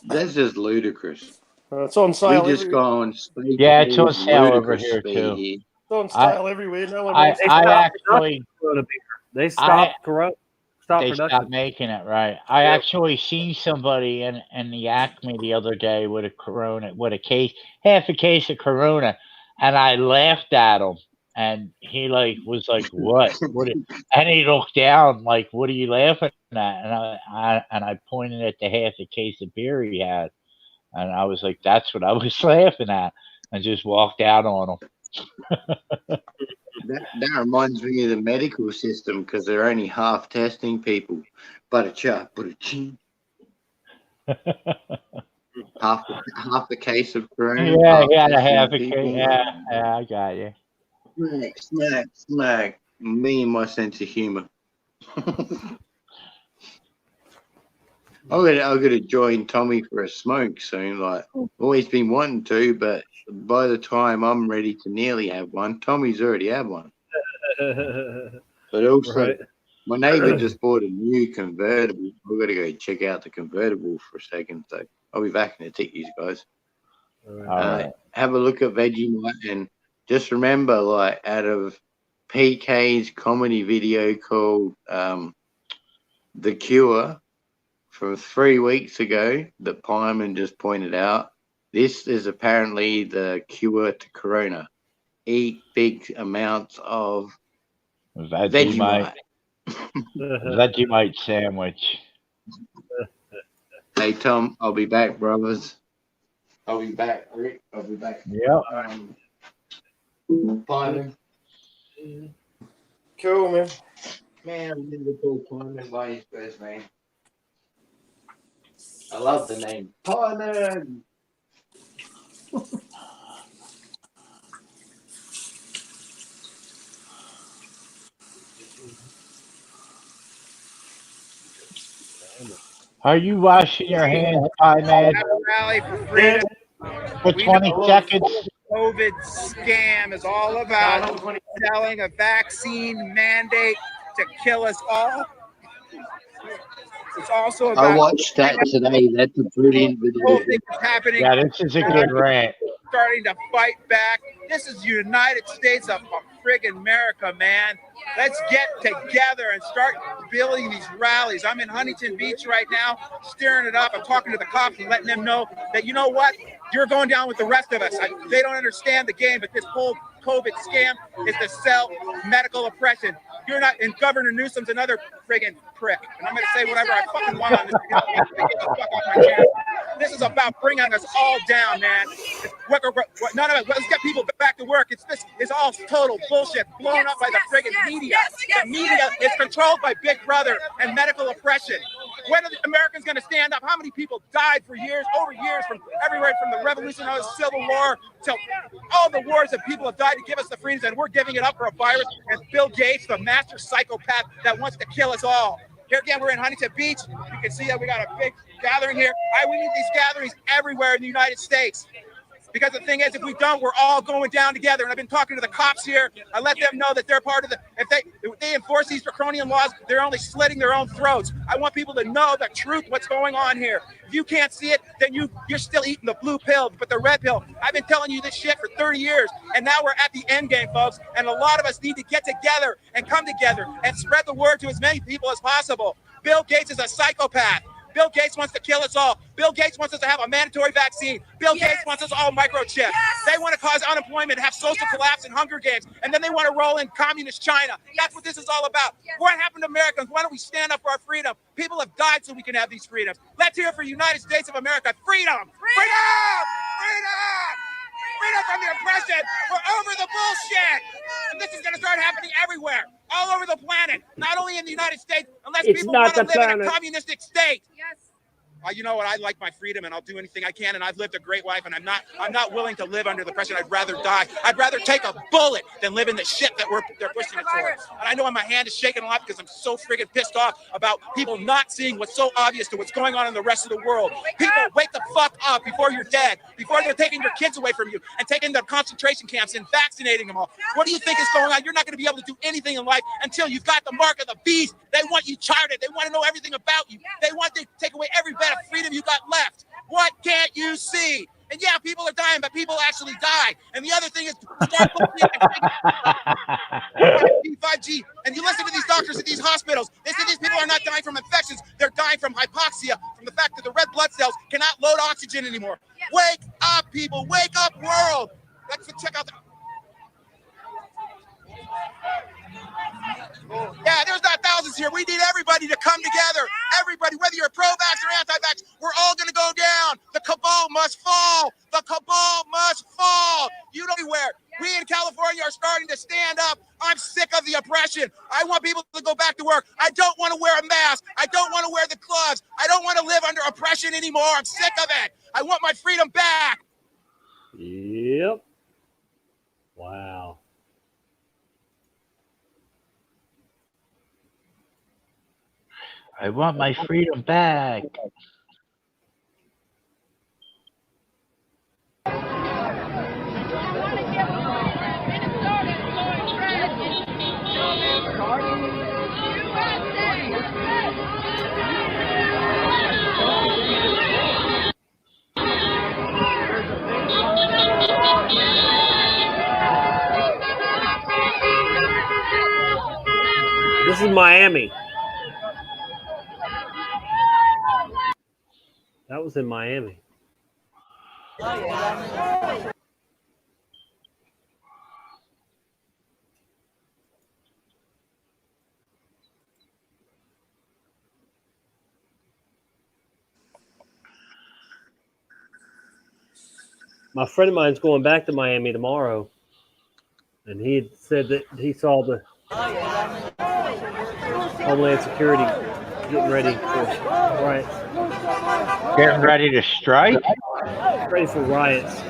Speaker 9: that's just ludicrous.
Speaker 14: It's on sale.
Speaker 9: We just go on speed.
Speaker 10: Yeah, it's on sale over here too.
Speaker 14: It's on sale everywhere. No one
Speaker 10: I
Speaker 14: wants to
Speaker 10: actually
Speaker 2: they stopped Corona.
Speaker 10: They stopped making it, right? I actually seen somebody in the Acme the other day with a Corona, with half a case of Corona, and I laughed at him, and he was like, "What? And he looked down like, "What are you laughing at?" And I pointed at the half a case of beer he had, and I was like, "That's what I was laughing at," and just walked out on him.
Speaker 9: That reminds me of the medical system because they're only half testing people. Half the case of Corona.
Speaker 10: Yeah, half a case. Yeah, I got you.
Speaker 9: Smack. Me and my sense of humor. I'm gonna join Tommy for a smoke soon. Like, always been wanting to, but by the time I'm ready to nearly have one, Tommy's already had one. But also, my neighbor just bought a new convertible. We've got to go check out the convertible for a second. So I'll be back in a tick, you guys. Have a look at Vegemite and just remember, like, out of PK's comedy video called The Cure from 3 weeks ago that Pyman just pointed out, this is apparently the cure to Corona. Eat big amounts of Vegemite.
Speaker 10: Vegemite sandwich.
Speaker 9: Hey, Tom, I'll be back, brothers. I'll be back, Rick. I'll be back.
Speaker 10: Yep.
Speaker 9: Pyman.
Speaker 14: Cool, man.
Speaker 9: Man, I'm going to call Pyman by his first name. I love the name. Pyman!
Speaker 10: Are you washing your hands, Pie Man?
Speaker 6: Have a rally for freedom.
Speaker 10: For
Speaker 6: We
Speaker 10: 20
Speaker 6: know
Speaker 10: seconds?
Speaker 6: the COVID scam is all about selling a vaccine mandate to kill us all. It's also
Speaker 9: I
Speaker 6: about
Speaker 9: watched that today. That's a brilliant
Speaker 6: the whole
Speaker 9: video.
Speaker 6: thing is happening.
Speaker 10: Yeah, this is a good rant.
Speaker 6: Starting to fight back. This is the United States of friggin' America, man. Let's get together and start building these rallies. I'm in Huntington Beach right now, stirring it up. I'm talking to the cops and letting them know that, you know what? You're going down with the rest of us. They don't understand the game, but this whole COVID scam is to sell medical oppression. You're not, and Governor Newsom's another friggin' prick. And I'm going to say whatever I fucking want on this. Get the fuck off my channel. This is about bringing us all down, man. None of it. Let's get people back to work. It's all total bullshit, blown up by the friggin' media. The media is controlled by Big Brother and medical oppression. When are the Americans going to stand up? How many people died for years, over years, from everywhere from the Revolution to the Civil War to all the wars that people have died to give us the freedoms, and we're giving it up for a virus and Bill Gates, the master psychopath that wants to kill us all. Here again, we're in Huntington Beach. You can see that we got a big gathering here. We need these gatherings everywhere in the United States. Because the thing is, if we don't, we're all going down together. And I've been talking to the cops here. I let them know that they're part of the, if they enforce these draconian laws, they're only slitting their own throats. I want people to know the truth, what's going on here. If you can't see it, then you're still eating the blue pill, but the red pill. I've been telling you this shit for 30 years, and now we're at the end game, folks. And a lot of us need to get together and come together and spread the word to as many people as possible. Bill Gates is a psychopath. Bill Gates wants to kill us all. Bill Gates wants us to have a mandatory vaccine. Bill Gates wants us all microchipped. They want to cause unemployment, have social collapse and Hunger Games, and then they want to roll in communist China. That's what this is all about. What happened to Americans? Why don't we stand up for our freedom? People have died so we can have these freedoms. Let's hear it for United States of America. Freedom! Freedom! Freedom! Freedom from the oppression. We're over the bullshit. And this is going to start happening everywhere, all over the planet, not only in the United States, unless people want to live in a communistic state. Yes. You know what? I like my freedom, and I'll do anything I can. And I've lived a great life, and I'm not willing to live under the pressure. I'd rather die. I'd rather take a bullet than live in the shit that they're pushing it towards. And I know my hand is shaking a lot because I'm so friggin' pissed off about people not seeing what's so obvious to what's going on in the rest of the world. People, wake the fuck up before you're dead, before they're taking your kids away from you and taking them to concentration camps and vaccinating them all. What do you think is going on? You're not going to be able to do anything in life until you've got the mark of the beast. They want you charted. They want to know everything about you. They want to take away every bit of freedom you got left. What can't you see? And yeah, people are dying, but people actually die. And the other thing is, 5G, and you listen to these doctors at these hospitals. They say these people are not dying from infections. They're dying from hypoxia, from the fact that the red blood cells cannot load oxygen anymore. Wake up, people. Wake up, world. Let's check out the... Yeah, there's not thousands here. We need everybody to come together. Everybody, whether you're pro-vax or anti-vax, we're all going to go down. The cabal must fall. The cabal must fall. You don't anywhere. We in California are starting to stand up. I'm sick of the oppression. I want people to go back to work. I don't want to wear a mask. I don't want to wear the gloves. I don't want to live under oppression anymore. I'm sick of it. I want my freedom back.
Speaker 2: Yep. Wow.
Speaker 10: I want my freedom back.
Speaker 2: This is Miami. That was in Miami. My friend of mine's going back to Miami tomorrow, and he had said that he saw the Homeland Security getting ready for riots.
Speaker 10: Getting ready to strike?
Speaker 2: Ready for riots.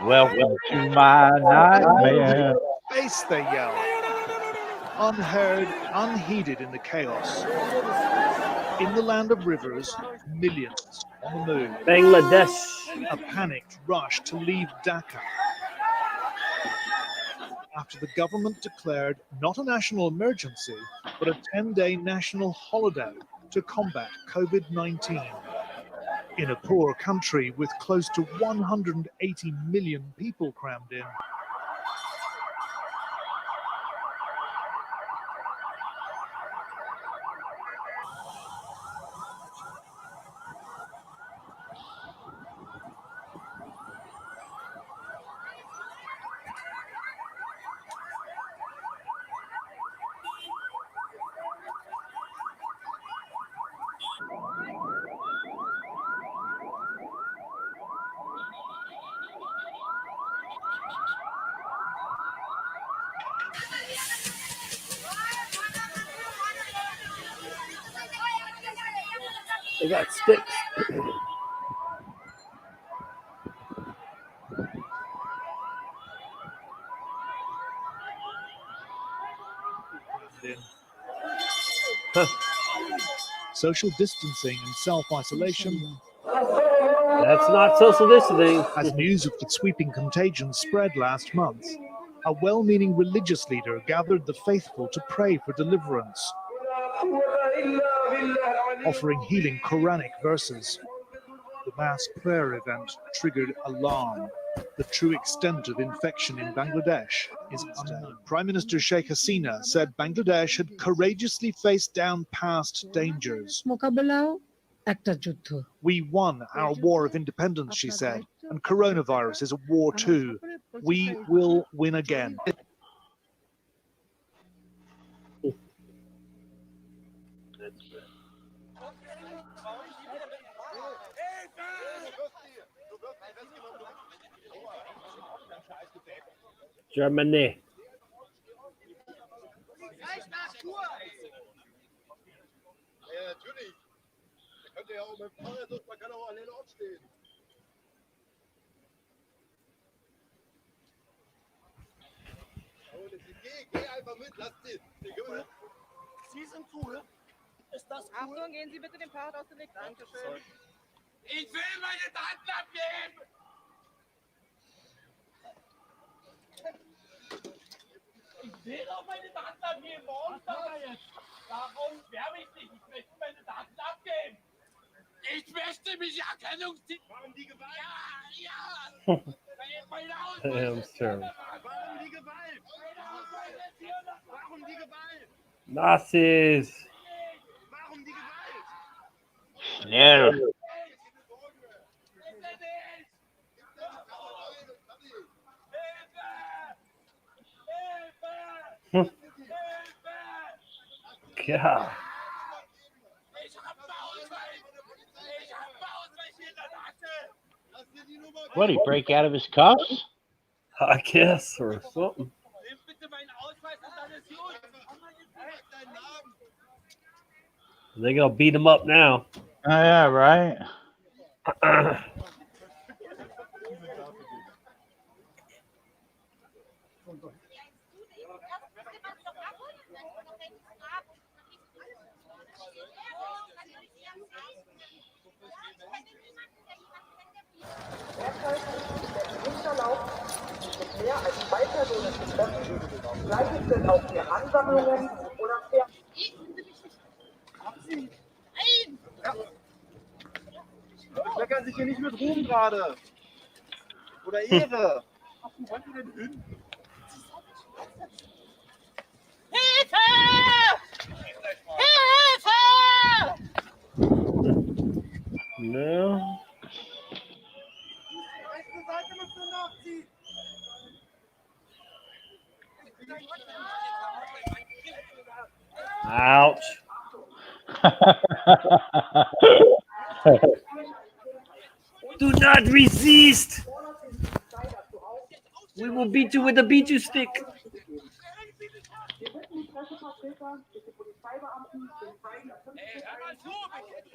Speaker 10: Welcome to my nightmare.
Speaker 5: Face, they yell. Unheard, unheeded in the chaos. In the land of rivers, millions on the move.
Speaker 2: Bangladesh.
Speaker 5: A panicked rush to leave Dhaka. After the government declared not a national emergency, but a 10-day national holiday to combat COVID-19. In a poor country with close to 180 million people crammed in.
Speaker 2: They got sticks.
Speaker 5: Social distancing and self-isolation.
Speaker 2: That's not social distancing.
Speaker 5: As news of the sweeping contagion spread last month, a well-meaning religious leader gathered the faithful to pray for deliverance, offering healing Quranic verses. The mass prayer event triggered alarm. The true extent of infection in Bangladesh is unknown. Prime Minister Sheikh Hasina said Bangladesh had courageously faced down past dangers. We won our war of independence, she said, and coronavirus is a war too. We will win again.
Speaker 2: Germany.
Speaker 8: Ja, natürlich. Da könnt ihr ja auch mit dem Fahrrad und man kann auch an den Ort stehen. Geh einfach mit, lass den. Sie sind cool. Ist das cool? Achtung, gehen Sie bitte den Fahrrad aus dem Weg. Dankeschön. Ich will meine Daten abgeben! Ich will doch meine Daten abgeben. Warum werbe ich nicht? Ich möchte meine Daten abgeben. Ich möchte mich Erkennungszeichen. Warum die Gewalt? Ja. Meine Ausweis. Warum die Gewalt? Warum die Gewalt?
Speaker 2: Nazis.
Speaker 8: Warum die Gewalt?
Speaker 10: Schnell.
Speaker 2: God.
Speaker 10: What, he break out of his cuffs?
Speaker 2: I guess, or something. They're gonna beat him up now.
Speaker 10: Oh, yeah, right.
Speaker 23: Mehr als 2 Personen zu treffen. Gleiches gilt auch für Ansammlungen oder für...
Speaker 8: Kleckern sich hier nicht mit Ruhm gerade. Oder Ehre. Wo wollt ihr denn hin?
Speaker 23: Hilfe! Hilfe!
Speaker 2: No.
Speaker 8: Rechte Seite musst du nachziehen.
Speaker 2: Ouch. Do not resist. We will beat you with a beat you stick.
Speaker 23: die Polizeibeamten den freien maximal 2 Personen.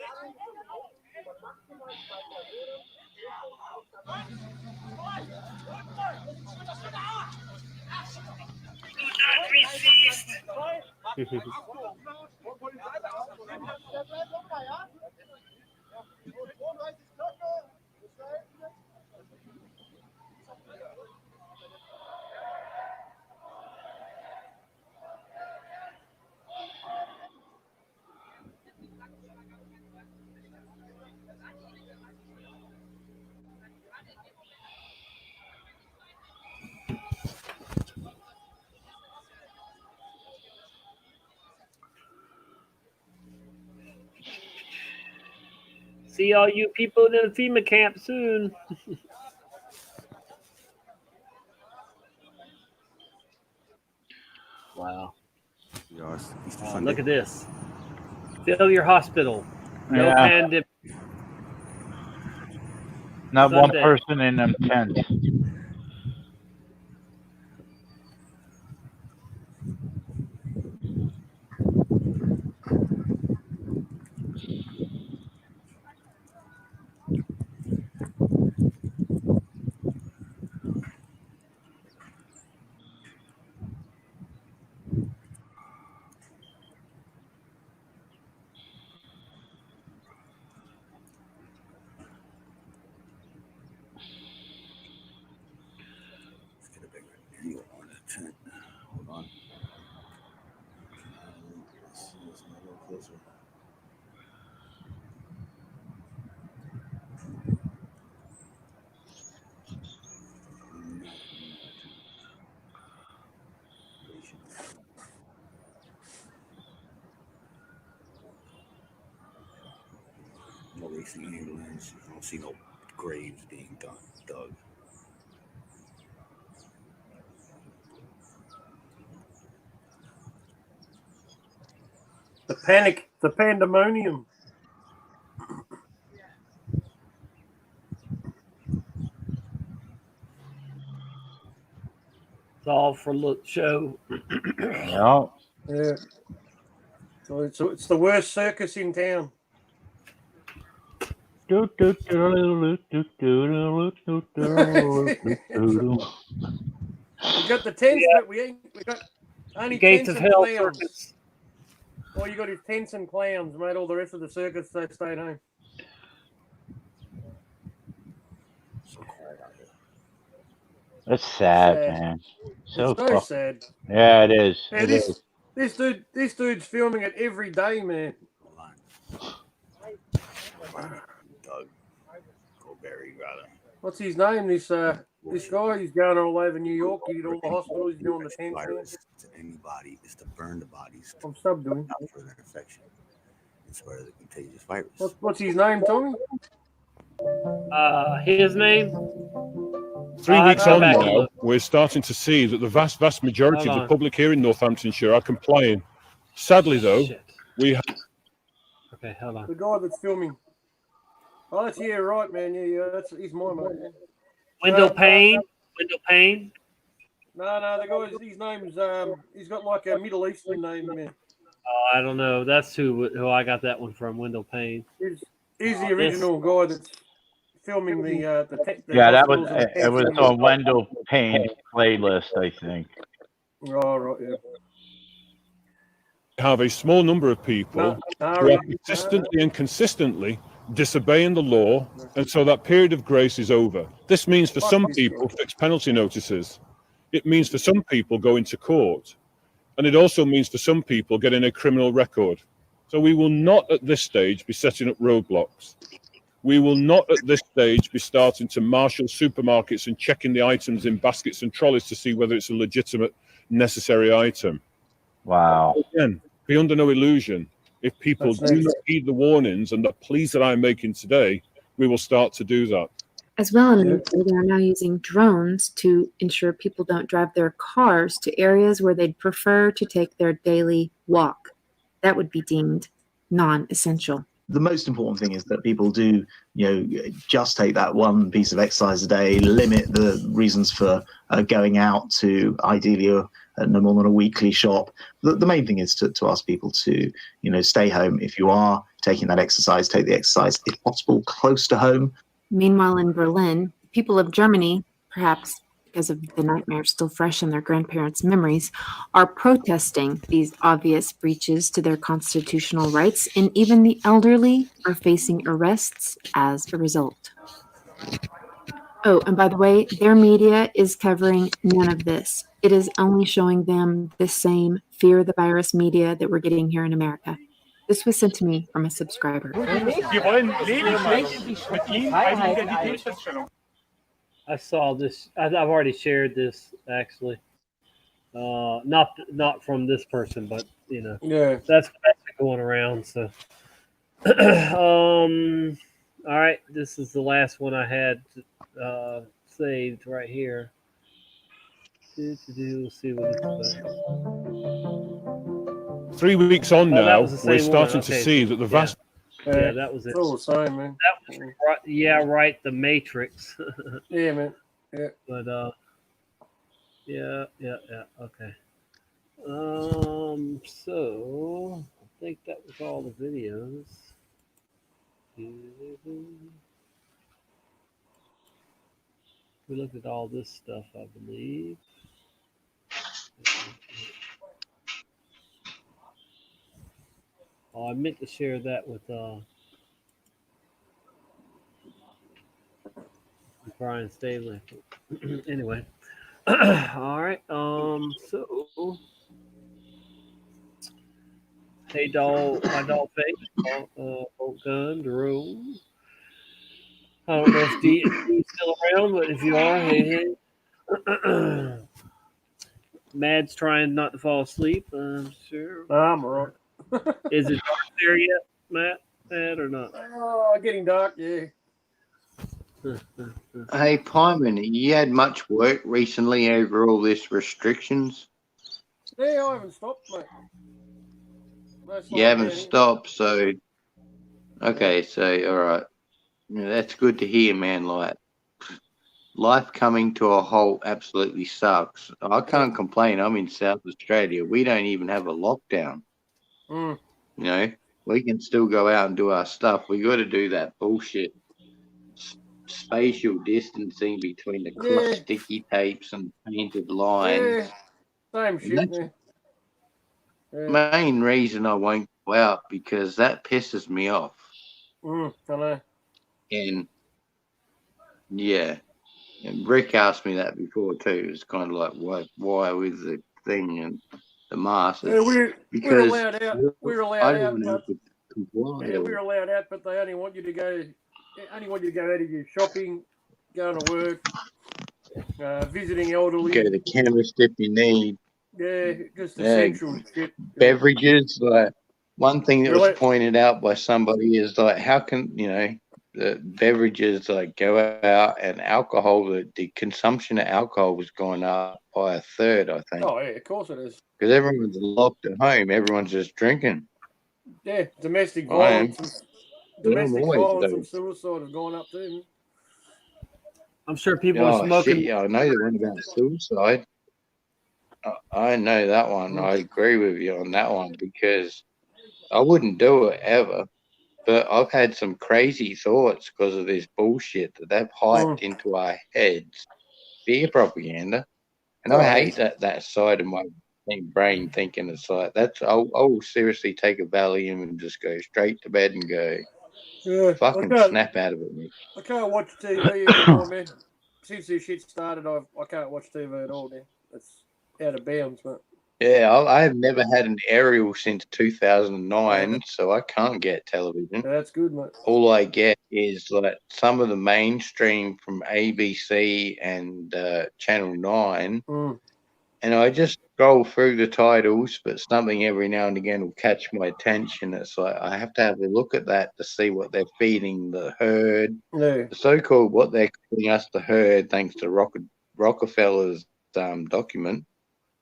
Speaker 2: See all you people in the FEMA camp soon. Wow. Look at this. Fill your hospital. No
Speaker 10: Yeah.
Speaker 2: pandemic.
Speaker 10: Not one
Speaker 2: Sunday.
Speaker 10: person in them tents.
Speaker 11: Hold on. Let's go closer. No racing ambulance. I don't see no graves being dug.
Speaker 14: The panic, the pandemonium.
Speaker 2: It's all for look show.
Speaker 10: No.
Speaker 14: Yeah. So it's the worst circus in town.
Speaker 10: You
Speaker 14: You got the tents, but we got only
Speaker 2: Gates
Speaker 14: tents
Speaker 2: of
Speaker 14: and
Speaker 2: Hell
Speaker 14: clowns.
Speaker 2: circus.
Speaker 14: All you got is tents and clowns, mate. All the rest of the circus, they stayed home.
Speaker 11: So quiet out here.
Speaker 10: That's sad,
Speaker 14: Sad.
Speaker 10: man.
Speaker 14: It's so sad.
Speaker 10: Yeah, it is.
Speaker 14: Yeah,
Speaker 10: It is.
Speaker 14: this dude's filming it every day, man.
Speaker 11: Doug Goldberry, rather.
Speaker 14: What's his name? This guy. He's going all over New York. He did all the hospitals. He's doing the tents.
Speaker 11: Virus to anybody is to burn the bodies.
Speaker 14: I'm subdoing.
Speaker 11: Not further infection. It's where the contagious virus.
Speaker 14: What's his name, Tommy?
Speaker 2: His name?
Speaker 20: 3 weeks on
Speaker 2: back
Speaker 20: now, we're starting to see that the vast majority
Speaker 2: Hold
Speaker 20: of
Speaker 2: on.
Speaker 20: the public here in Northamptonshire are complying. Sadly, though, we have...
Speaker 2: Okay, hold on.
Speaker 14: The guy that's filming. Oh, that's right, man. Yeah, he's my mate.
Speaker 2: Wendell Payne. Wendell Payne.
Speaker 14: No, the guy's his name's he's got like a Middle Eastern name, man.
Speaker 2: Oh, I don't know. That's who I got that one from. Wendell Payne.
Speaker 14: He's the original guy that's filming the
Speaker 10: Yeah, that was
Speaker 14: hospitals and the
Speaker 10: it was
Speaker 14: tents.
Speaker 10: on Wendell Payne's playlist, I think.
Speaker 14: Oh, right, yeah.
Speaker 20: have a small number of people who are persistently and consistently disobeying the law, and so that period of grace is over. This means for some people fixed penalty notices. It means for some people going to court. And it also means for some people getting a criminal record. So we will not at this stage be setting up roadblocks. We will not at this stage be starting to marshal supermarkets and checking the items in baskets and trolleys to see whether it's a legitimate, necessary item.
Speaker 10: Wow.
Speaker 20: Again, be under no illusion. If people do not heed the warnings and the pleas that I'm making today, we will start to do that.
Speaker 12: As well, in the UK, they are now using drones to ensure people don't drive their cars to areas where they'd prefer to take their daily walk. That would be deemed non-essential.
Speaker 19: The most important thing is that people do, just take that one piece of exercise a day, limit the reasons for going out to ideally no more than a weekly shot. The main thing is to ask people to, stay home. If you are taking that exercise, take the exercise, if possible, close to home.
Speaker 12: Meanwhile, in Berlin, people of Germany, perhaps because of the nightmare still fresh in their grandparents' memories, are protesting these obvious breaches to their constitutional rights, and even the elderly are facing arrests as a result. Oh, and by the way, their media is covering none of this. It is only showing them the same fear the virus media that we're getting here in America. This was sent to me from a subscriber.
Speaker 8: Wir wollen lediglich mit Ihnen eine Identitätsfeststellung.
Speaker 2: I saw this. I've already shared this actually. Not from this person, but
Speaker 1: Yeah.
Speaker 2: that's going around. So, all right, this is the last one I had saved right here. We'll see what it's about.
Speaker 20: 3 weeks on
Speaker 2: Oh, that
Speaker 20: now,
Speaker 2: was the
Speaker 20: we're
Speaker 2: same
Speaker 20: starting
Speaker 2: one.
Speaker 20: to
Speaker 2: Okay,
Speaker 20: see
Speaker 2: so,
Speaker 20: that the vast.
Speaker 2: Yeah, that was it.
Speaker 1: It's all the same, man.
Speaker 2: That was right, yeah, right. The Matrix.
Speaker 1: Yeah, man. Yeah.
Speaker 2: But yeah. Okay. So I think that was all the videos. We looked at all this stuff, I believe. Oh, I meant to share that with Brian Staley. Anyway. All right. So hey doll, my doll face, bolt gun, drone. I don't know if D is still around, but if you are, hey. Mad's trying not to fall asleep. I'm sure.
Speaker 1: I'm all right.
Speaker 2: Is it dark there yet, Matt, or not?
Speaker 1: Oh, getting dark, yeah.
Speaker 9: Hey, Pyman, you had much work recently over all this restrictions?
Speaker 1: Yeah, I haven't stopped, mate.
Speaker 9: You haven't stopped, so... Okay, so, all right. Yeah, that's good to hear, man. Like, life coming to a halt absolutely sucks. I can't complain. I'm in South Australia. We don't even have a lockdown.
Speaker 1: Mm.
Speaker 9: We can still go out and do our stuff. We got to do that bullshit spatial distancing between the cross sticky tapes and painted lines.
Speaker 1: Yeah, same shit, man.
Speaker 9: Main reason I won't go out because that pisses me off.
Speaker 1: I know.
Speaker 9: And yeah, and Rick asked me that before too. It's kind of like why with the thing and the mask?
Speaker 1: Yeah, we're allowed out. We're allowed
Speaker 9: I
Speaker 1: out,
Speaker 9: don't
Speaker 1: but
Speaker 9: have to comply.
Speaker 1: yeah, we're allowed out, but they only want you to go. Only want you to go out of your shopping, going to work, visiting elderly.
Speaker 9: Go to the chemist if you need.
Speaker 1: Yeah, just essential shit.
Speaker 9: Beverages, like one thing that was pointed out by somebody is like, how can the beverages like go out and alcohol? The consumption of alcohol was going up by a third, I think.
Speaker 1: Oh yeah, of course it is.
Speaker 9: Because everyone's locked at home, everyone's just drinking.
Speaker 1: Yeah, domestic violence. Domestic
Speaker 9: always
Speaker 1: violence and
Speaker 9: those.
Speaker 1: suicide have gone up too.
Speaker 2: I'm sure people are smoking.
Speaker 9: Shit, yeah, I know the one about suicide. I know that one. I agree with you on that one because I wouldn't do it ever. But I've had some crazy thoughts because of this bullshit that they've hyped into our heads. Fear propaganda. And I hate that side of my brain thinking it's like that's. I'll seriously take a Valium and just go straight to bed and go.
Speaker 1: Yeah,
Speaker 9: fucking snap out of it, mate.
Speaker 1: I can't watch TV anymore, man. Since this shit started, I can't watch TV at all, man. It's out of bounds, mate.
Speaker 9: Yeah, I have never had an aerial since 2009, so I can't get television.
Speaker 1: That's good, mate.
Speaker 9: All I get is like some of the mainstream from ABC and Channel 9, and I just scroll through the titles, but something every now and again will catch my attention. It's like I have to have a look at that to see what they're feeding the herd.
Speaker 1: Yeah.
Speaker 9: The so-called what they're calling us the herd, thanks to Rockefeller's document.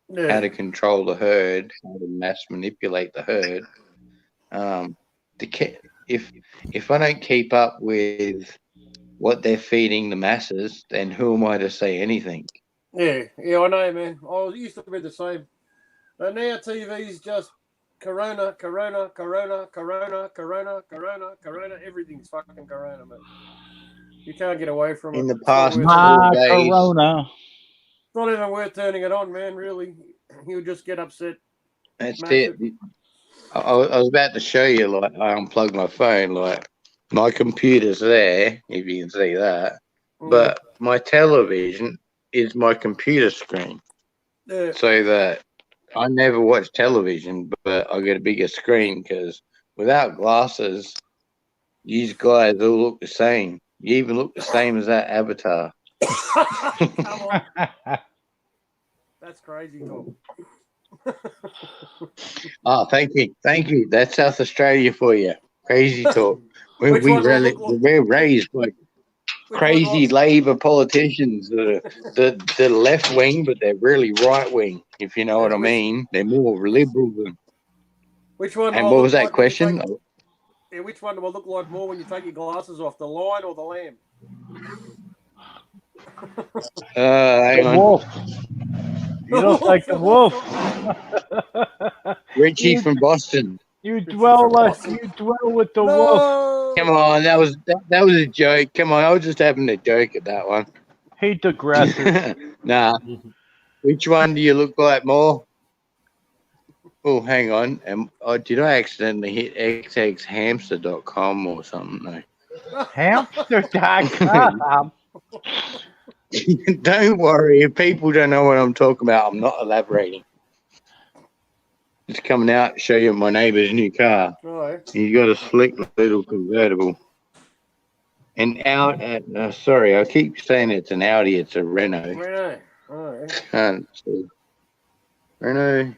Speaker 1: Yeah.
Speaker 9: How to control the herd, how to mass manipulate the herd. If I don't keep up with what they're feeding the masses, then who am I to say anything?
Speaker 1: Yeah, I know, man. I used to be the same. But now TV's just Corona, Corona, Corona, Corona, Corona, Corona, Corona. Everything's fucking Corona, man. You can't get away from it.
Speaker 9: In the
Speaker 1: It's not
Speaker 9: past
Speaker 1: worth
Speaker 9: 4 days,
Speaker 10: Corona.
Speaker 1: It's not even worth turning it on, man. Really, you'll just get upset.
Speaker 9: that's
Speaker 1: Mash
Speaker 9: it. I was about to show you, like, I unplugged my phone, like, my computer's there, if you can see that, but my television is my computer screen.
Speaker 1: Yeah.
Speaker 9: So that I never watch television, but I get a bigger screen because without glasses, these guys all look the same. You even look the same as that avatar.
Speaker 1: Come on. That's crazy talk.
Speaker 9: Oh, thank you. That's South Australia for you. Crazy talk. We're raised by crazy Labor politicians that are left wing, but they're really right wing. If you know what I mean, they're more liberal than.
Speaker 1: Which one?
Speaker 9: And what was that question?
Speaker 1: Which one do I look like more when you take your glasses off, the lion or the lamb?
Speaker 9: Hang on.
Speaker 10: Wolf. You look like the wolf.
Speaker 9: Richie from Boston.
Speaker 10: You dwell with the wolf.
Speaker 9: Come on, that was a joke. Come on, I was just having a joke at that one.
Speaker 10: He digresses.
Speaker 9: Nah. Which one do you look like more? Oh, hang on. Did I accidentally hit xxhamster.com or something? No.
Speaker 10: Hamster.com.
Speaker 9: Don't worry. If people don't know what I'm talking about, I'm not elaborating. It's coming out to show you my neighbour's new car.
Speaker 1: Right.
Speaker 9: He's got a slick little convertible. And out at, sorry, I keep saying it's an Audi. It's a Renault.
Speaker 1: Renault. All right.
Speaker 9: Can't see. Renault.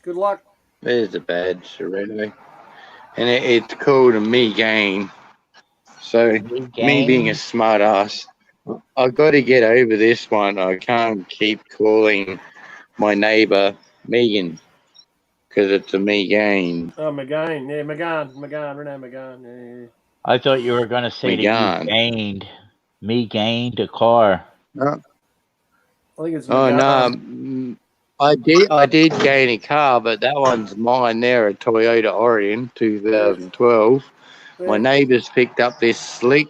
Speaker 1: Good luck.
Speaker 9: There's the badge, a Renault. And it's called a Me Gain. So, me being a smart ass, I've got to get over this one. I can't keep calling my neighbour Megan because it's a Me Gain.
Speaker 1: Oh, McGain. Yeah, McGain, Renee McGain. Yeah.
Speaker 10: I thought you were going to say that you gained a car.
Speaker 9: No.
Speaker 1: I think it's
Speaker 9: Oh, no. I did gain a car, but that one's mine there, a Toyota Orion 2012. My neighbours picked up this slick.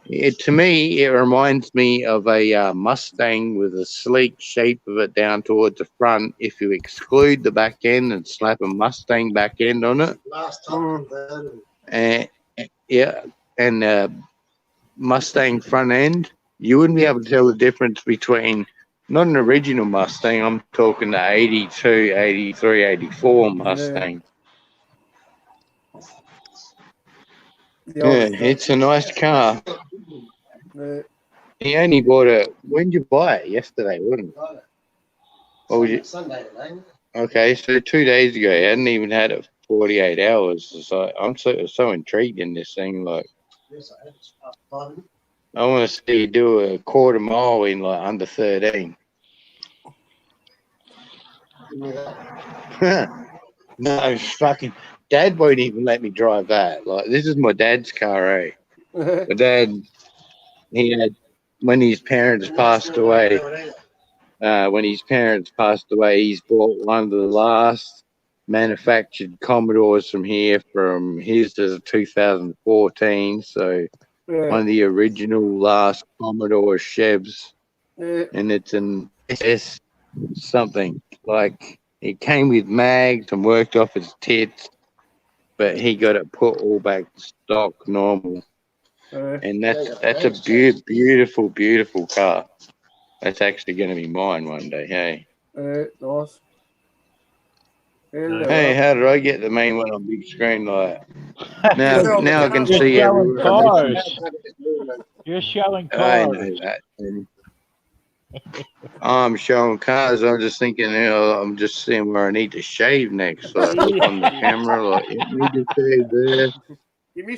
Speaker 9: To me, it reminds me of a Mustang with a sleek shape of it down towards the front. If you exclude the back end and slap a Mustang back end on it. And Mustang front end, you wouldn't be able to tell the difference between not an original Mustang. I'm talking the 82, 83, 84 Mustang. Yeah, it's a nice car. He only bought it. When did you buy it? Yesterday, wasn't it? What was it?
Speaker 15: Sunday,
Speaker 9: Okay, so 2 days ago, he hadn't even had it 48 hours. So I'm so intrigued in this thing. Like, I want to see you do a quarter mile in like under 13. No, fucking Dad won't even let me drive that. Like, this is my dad's car, eh? My dad, he had, when his parents passed away, he's bought one of the last manufactured Commodores from here. From his is 2014, so one of the original last Commodore Chevs, and it's an SS something. Like, it came with mags and worked off its tits, but he got it put all back to stock normal. And that's a beautiful, beautiful car. That's actually going to be mine one day, hey?
Speaker 1: Nice.
Speaker 9: Hey, how did I get the main one on big screen like that? Now I can see everyone.
Speaker 10: Cars. You're showing cars.
Speaker 9: I know that. I'm showing cars. I'm just thinking, I'm just seeing where I need to shave next. Like, look on the camera, like, you need to shave there.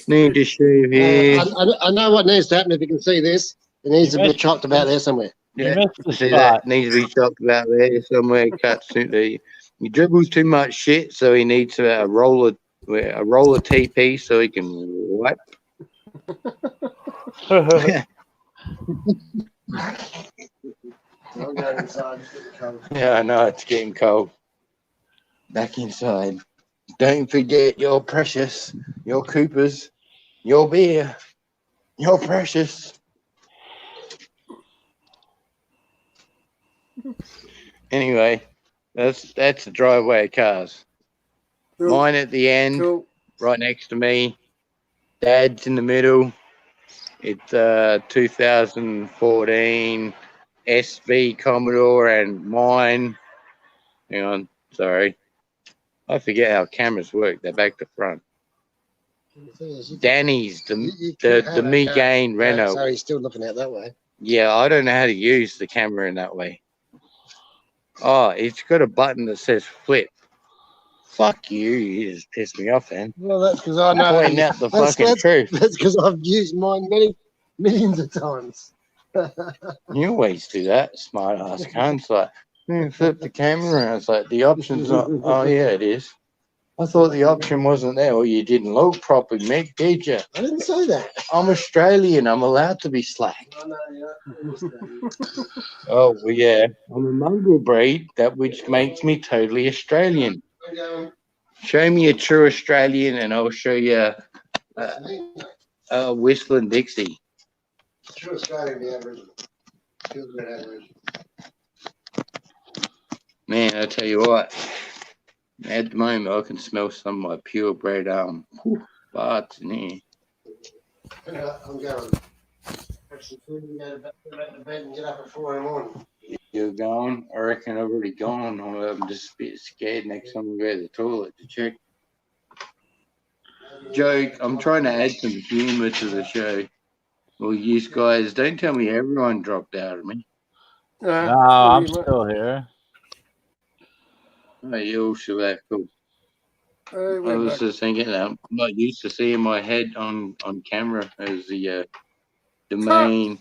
Speaker 9: Need to shave here.
Speaker 15: I know what needs to happen. If you can see this, it needs to be chopped about there somewhere.
Speaker 9: Yeah, see that needs to be chopped about there somewhere. Cuts he dribbles too much shit, so he needs a roller TP so he can wipe.
Speaker 15: I'm going inside. It's getting cold.
Speaker 9: Yeah, I know it's getting cold. Back inside. Don't forget you're precious. Your Coopers. Your beer. You're precious. Anyway, that's the driveway of cars.
Speaker 1: Cool.
Speaker 9: Mine at the end,
Speaker 1: Cool.
Speaker 9: right next to me. Dad's in the middle. It's 2014 SV Commodore and mine. Hang on, sorry. I forget how cameras work. They're back to front. Danny's the Megane Renault.
Speaker 15: So he's still looking at it that way.
Speaker 9: Yeah, I don't know how to use the camera in that way. Oh, it's got a button that says flip. Fuck you! You just pissed me off, man.
Speaker 15: Well, that's because I know.
Speaker 9: Pointing out the fucking truth.
Speaker 15: That's because I've used mine millions of times.
Speaker 9: You always do that, smart ass cunts. Like, flip the camera around. It's like the option's not. Oh yeah, it is. I thought the option wasn't there. Well, you didn't look proper, Mick, did you?
Speaker 15: I didn't say that.
Speaker 9: I'm Australian. I'm allowed to be slack.
Speaker 15: I know, yeah.
Speaker 9: Oh well, yeah. I'm a mongrel breed, that which makes me totally Australian. Show me a true Australian, and I'll show you Whistling Dixie.
Speaker 15: True Australian, the Aboriginal. Feels a bit Aboriginal.
Speaker 9: Man, I tell you what. At the moment, I can smell some of my purebred farts in here.
Speaker 15: I'm going. Have some food and go back to bed and get up at 4 in the morning.
Speaker 9: You're going? I reckon I've already gone. I'm just a bit scared next time I go to the toilet to check. Joke, I'm trying to add some humour to the show. Well, you guys, don't tell me everyone dropped out of me.
Speaker 10: No, I'm still here.
Speaker 9: Oh, you all still there? Cool. I
Speaker 1: Wait
Speaker 9: was
Speaker 1: back.
Speaker 9: just thinking that I'm not used to seeing my head on camera as the main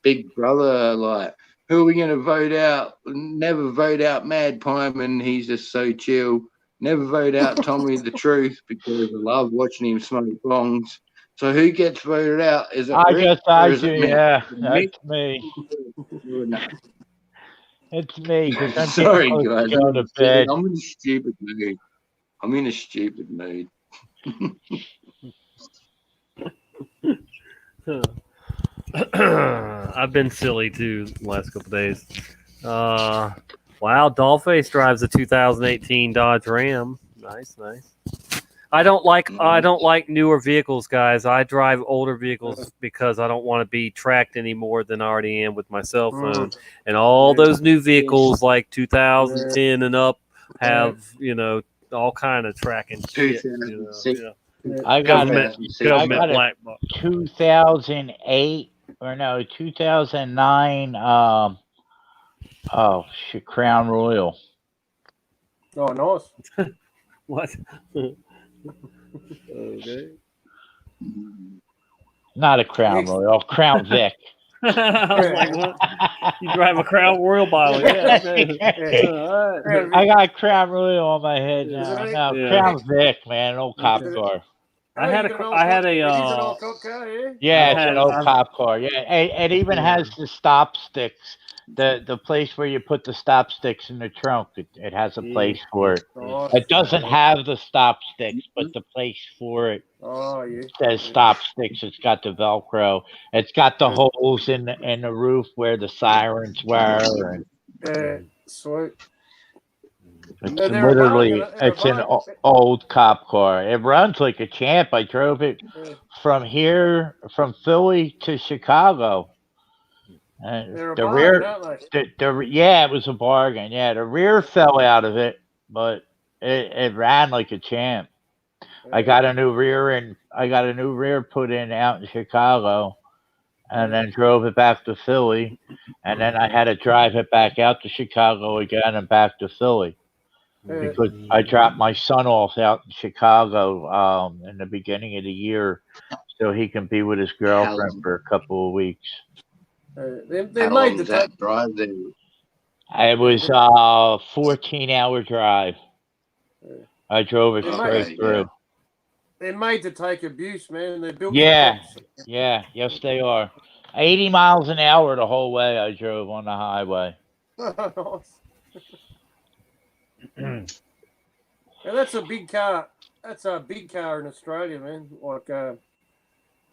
Speaker 9: big brother. Like, who are we going to vote out? Never vote out Mad Piman. He's just so chill. Never vote out Tommy the Truth because I love watching him smoke bongs. So who gets voted out? Is it Rick or is it me?
Speaker 10: Yeah,
Speaker 9: Mick?
Speaker 10: that's me.
Speaker 9: No.
Speaker 10: It's me because I'm
Speaker 9: Sorry,
Speaker 10: getting close
Speaker 9: guys.
Speaker 10: to go to bed.
Speaker 9: I'm in a stupid mood. I'm in a stupid mood.
Speaker 2: I've been silly too the last couple days. Wow, Dollface drives a 2018 Dodge Ram. Nice. I don't like newer vehicles, guys. I drive older vehicles because I don't want to be tracked any more than I already am with my cell phone. And all those new vehicles like 2010 and up have, all kind of tracking shit.
Speaker 10: I got
Speaker 2: Government
Speaker 10: a
Speaker 2: black box.
Speaker 10: 2008 or no 2009 Crown Royal.
Speaker 1: Oh, nice.
Speaker 2: What? Okay.
Speaker 10: Not a Crown Royal, Crown Vic.
Speaker 2: I was like, what? You drive a Crown Royal bottle? Yeah. Okay. All right.
Speaker 10: I got Crown Royal on my head now. No,
Speaker 2: Yeah.
Speaker 10: Crown Vic, man, old cop car.
Speaker 2: I had a
Speaker 10: Yeah, it's an old cop car. Yeah, it even has the stop sticks. The place where you put the stop sticks in the trunk. It has a place for it. It doesn't have the stop sticks, but the place for it says stop sticks. It's got the Velcro. It's got the holes in the roof where the sirens were.
Speaker 1: Sweet.
Speaker 10: It's literally an old cop car. It runs like a champ. I drove it from Philly to Chicago.
Speaker 1: They're a
Speaker 10: The
Speaker 1: bargain,
Speaker 10: rear,
Speaker 1: aren't they?
Speaker 10: yeah, it was a bargain. Yeah, the rear fell out of it, but it ran like a champ. I got a new rear put in out in Chicago, and then drove it back to Philly, and then I had to drive it back out to Chicago again and back to Philly. Because I dropped my son off out in Chicago in the beginning of the year so he can be with his girlfriend for a couple of weeks.
Speaker 1: They
Speaker 9: How long
Speaker 1: made the
Speaker 9: was that drive there?
Speaker 10: It was a 14-hour drive. I drove it straight through.
Speaker 1: They're made to take abuse, man. They're built.
Speaker 10: Yeah, yes they are. 80 miles an hour the whole way I drove on the highway.
Speaker 1: Nice. Yeah, that's a big car. That's a big car in Australia, man. Like,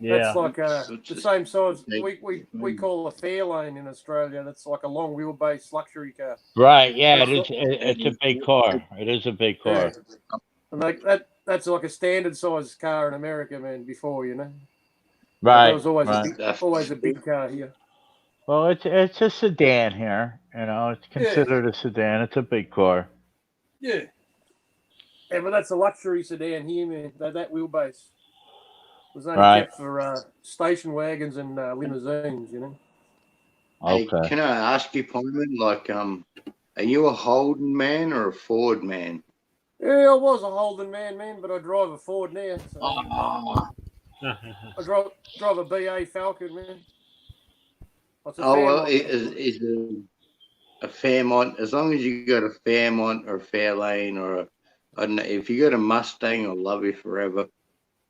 Speaker 1: that's like the same size. We call a Fairlane in Australia. That's like a long wheelbase luxury car.
Speaker 10: Right, yeah,
Speaker 1: That's
Speaker 10: it's a big car. It is a big car.
Speaker 1: Yeah. And that's like a standard size car in America, man. Before, you know. But
Speaker 10: Right,
Speaker 1: there was always
Speaker 10: right.
Speaker 1: always a big car here.
Speaker 10: Well, it's a sedan here. You know, it's considered a sedan. It's a big car.
Speaker 1: Yeah. Yeah, but that's a luxury sedan here, man. That wheelbase was only
Speaker 10: Right.
Speaker 1: kept for station wagons and limousines, you know.
Speaker 9: Hey,
Speaker 10: Okay.
Speaker 9: can I ask you, Pullman, like, are you a Holden man or a Ford man?
Speaker 1: Yeah, I was a Holden man, but I drive a Ford now. So. I drive a BA Falcon, man. What's a
Speaker 9: Well,
Speaker 1: Fairmont?
Speaker 9: is a Fairmont, as long as you got a Fairmont or a Fairlane or I don't know, if you got a Mustang, I'll love you forever.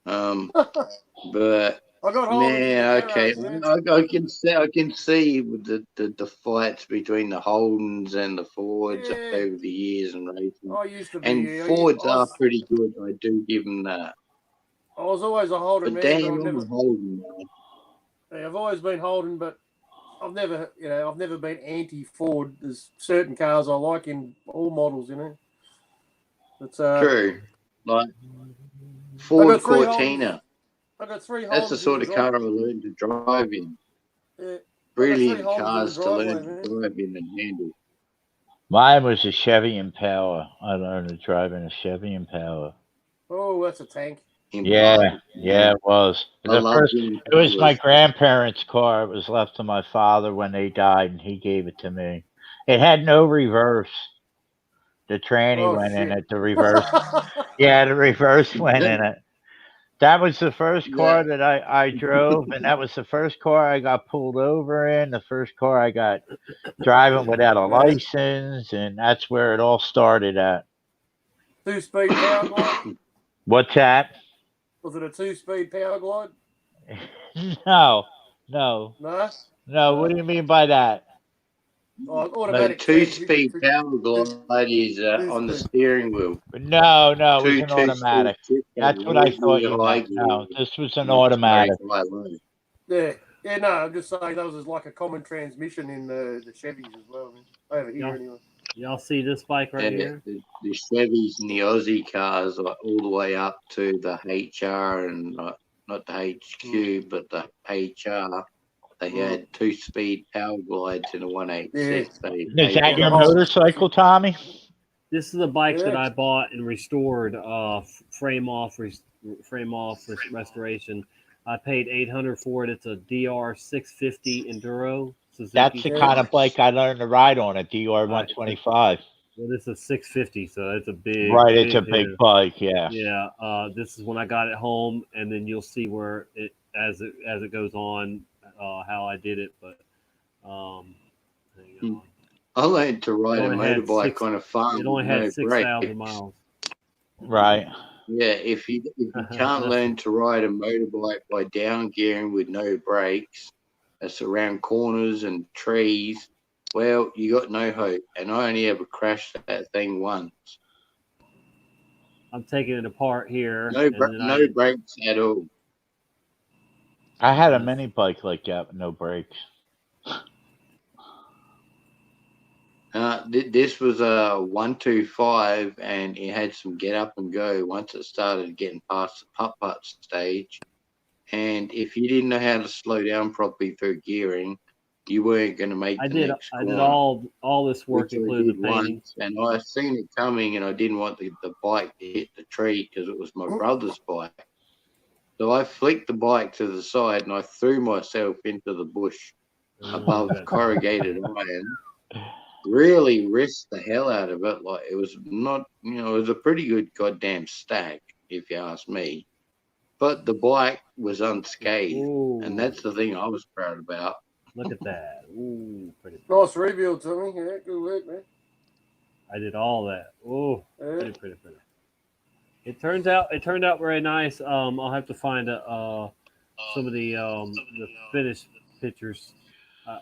Speaker 9: But
Speaker 1: I got Holdens in the
Speaker 9: man,
Speaker 1: garage,
Speaker 9: okay,
Speaker 1: man.
Speaker 9: I can see with the fights between the Holdens and the Fords over the years and racing.
Speaker 1: I used to be.
Speaker 9: And Fords are pretty good. I do give them that.
Speaker 1: I was always a Holden
Speaker 9: But
Speaker 1: man,
Speaker 9: damn,
Speaker 1: but I've
Speaker 9: I'm
Speaker 1: never.
Speaker 9: a Holden man.
Speaker 1: Yeah, I've always been Holden, but I've never been anti-Ford. There's certain cars I like in all models, you know. It's
Speaker 9: True. Like Ford Cortina.
Speaker 1: I got three Holdens.
Speaker 9: That's the sort of car I learned to drive in.
Speaker 1: Yeah.
Speaker 9: Brilliant
Speaker 1: Holdens in the
Speaker 9: cars to
Speaker 1: driveway,
Speaker 9: learn
Speaker 1: man.
Speaker 9: to drive in and handle.
Speaker 10: Mine was a Chevy Impala. I learned to drive in a Chevy Impala.
Speaker 1: Oh, that's a tank.
Speaker 10: Yeah, it was.
Speaker 9: I love the
Speaker 10: It was my
Speaker 9: Impalas.
Speaker 10: grandparents' car. It was left to my father when they died, and he gave it to me. It had no reverse. The tranny went in it. The reverse. Yeah, the reverse went in it. That was the first car that I drove, and that was the first car I got pulled over in, the first car I got driving without a license, and that's where it all started at.
Speaker 1: 2-speed power glide?
Speaker 10: What's that?
Speaker 1: Was it a 2-speed power glide?
Speaker 10: No.
Speaker 1: No?
Speaker 10: What do you mean by that?
Speaker 1: Oh,
Speaker 9: The
Speaker 1: automatic
Speaker 9: 2-speed power glide is on the steering wheel.
Speaker 10: No, it was an
Speaker 9: Two-speed
Speaker 10: automatic.
Speaker 9: shift
Speaker 10: That's what I thought you
Speaker 9: high
Speaker 10: meant. No,
Speaker 9: gear,
Speaker 10: this was an
Speaker 9: max
Speaker 10: automatic.
Speaker 9: brake, high low.
Speaker 1: Yeah, no, I'm just saying that was like a common transmission in the Chevys as well, man. Over here, anyway.
Speaker 2: Y'all see this bike right here?
Speaker 9: The Chevys and the Aussie cars are all the way up to the HR and not the HQ, but the HR. They had 2-speed power glides in a 186.
Speaker 10: Is that your motorcycle, Tommy?
Speaker 2: This is a bike that I bought and restored, frame off restoration. I paid $800 for it. It's a DR 650 Enduro Suzuki.
Speaker 10: That's the kind of bike I learned to ride on, a DR 125.
Speaker 2: Well, this is 650, so it's a big.
Speaker 10: Right, it's a big bike, yeah.
Speaker 2: Yeah, this is when I got it home, and then you'll see where it as it goes on, how I did it. But hang on.
Speaker 9: I learned to ride a motorbike on a farm.
Speaker 2: It only had
Speaker 9: with no
Speaker 2: 6,000
Speaker 9: brakes.
Speaker 2: miles.
Speaker 10: Right.
Speaker 9: Yeah, if you can't learn to ride a motorbike by down gearing with no brakes, that's around corners and trees, well, you got no hope. And I only ever crashed that thing once.
Speaker 2: I'm taking it apart here.
Speaker 9: No brakes at all.
Speaker 10: I had a mini bike like that with no brakes.
Speaker 9: This was a 125, and it had some get up and go once it started getting past the putt-putt stage. And if you didn't know how to slow down properly through gearing, you weren't going to make the next corner.
Speaker 2: I did all this work, including the painting.
Speaker 9: And I seen it coming, and I didn't want the bike to hit the tree because it was my brother's bike. So I flicked the bike to the side, and I threw myself into the bush above corrugated iron. Really risked the hell out of it. Like, it was not, it was a pretty good goddamn stack, if you ask me. But the bike was unscathed, and that's the thing I was proud about.
Speaker 2: Look at that. Ooh, pretty.
Speaker 1: Nice rebuild, Tommy. Yeah, good work, man.
Speaker 2: I did all that. Oh, pretty. It turned out very nice. I'll have to find some of the finished pictures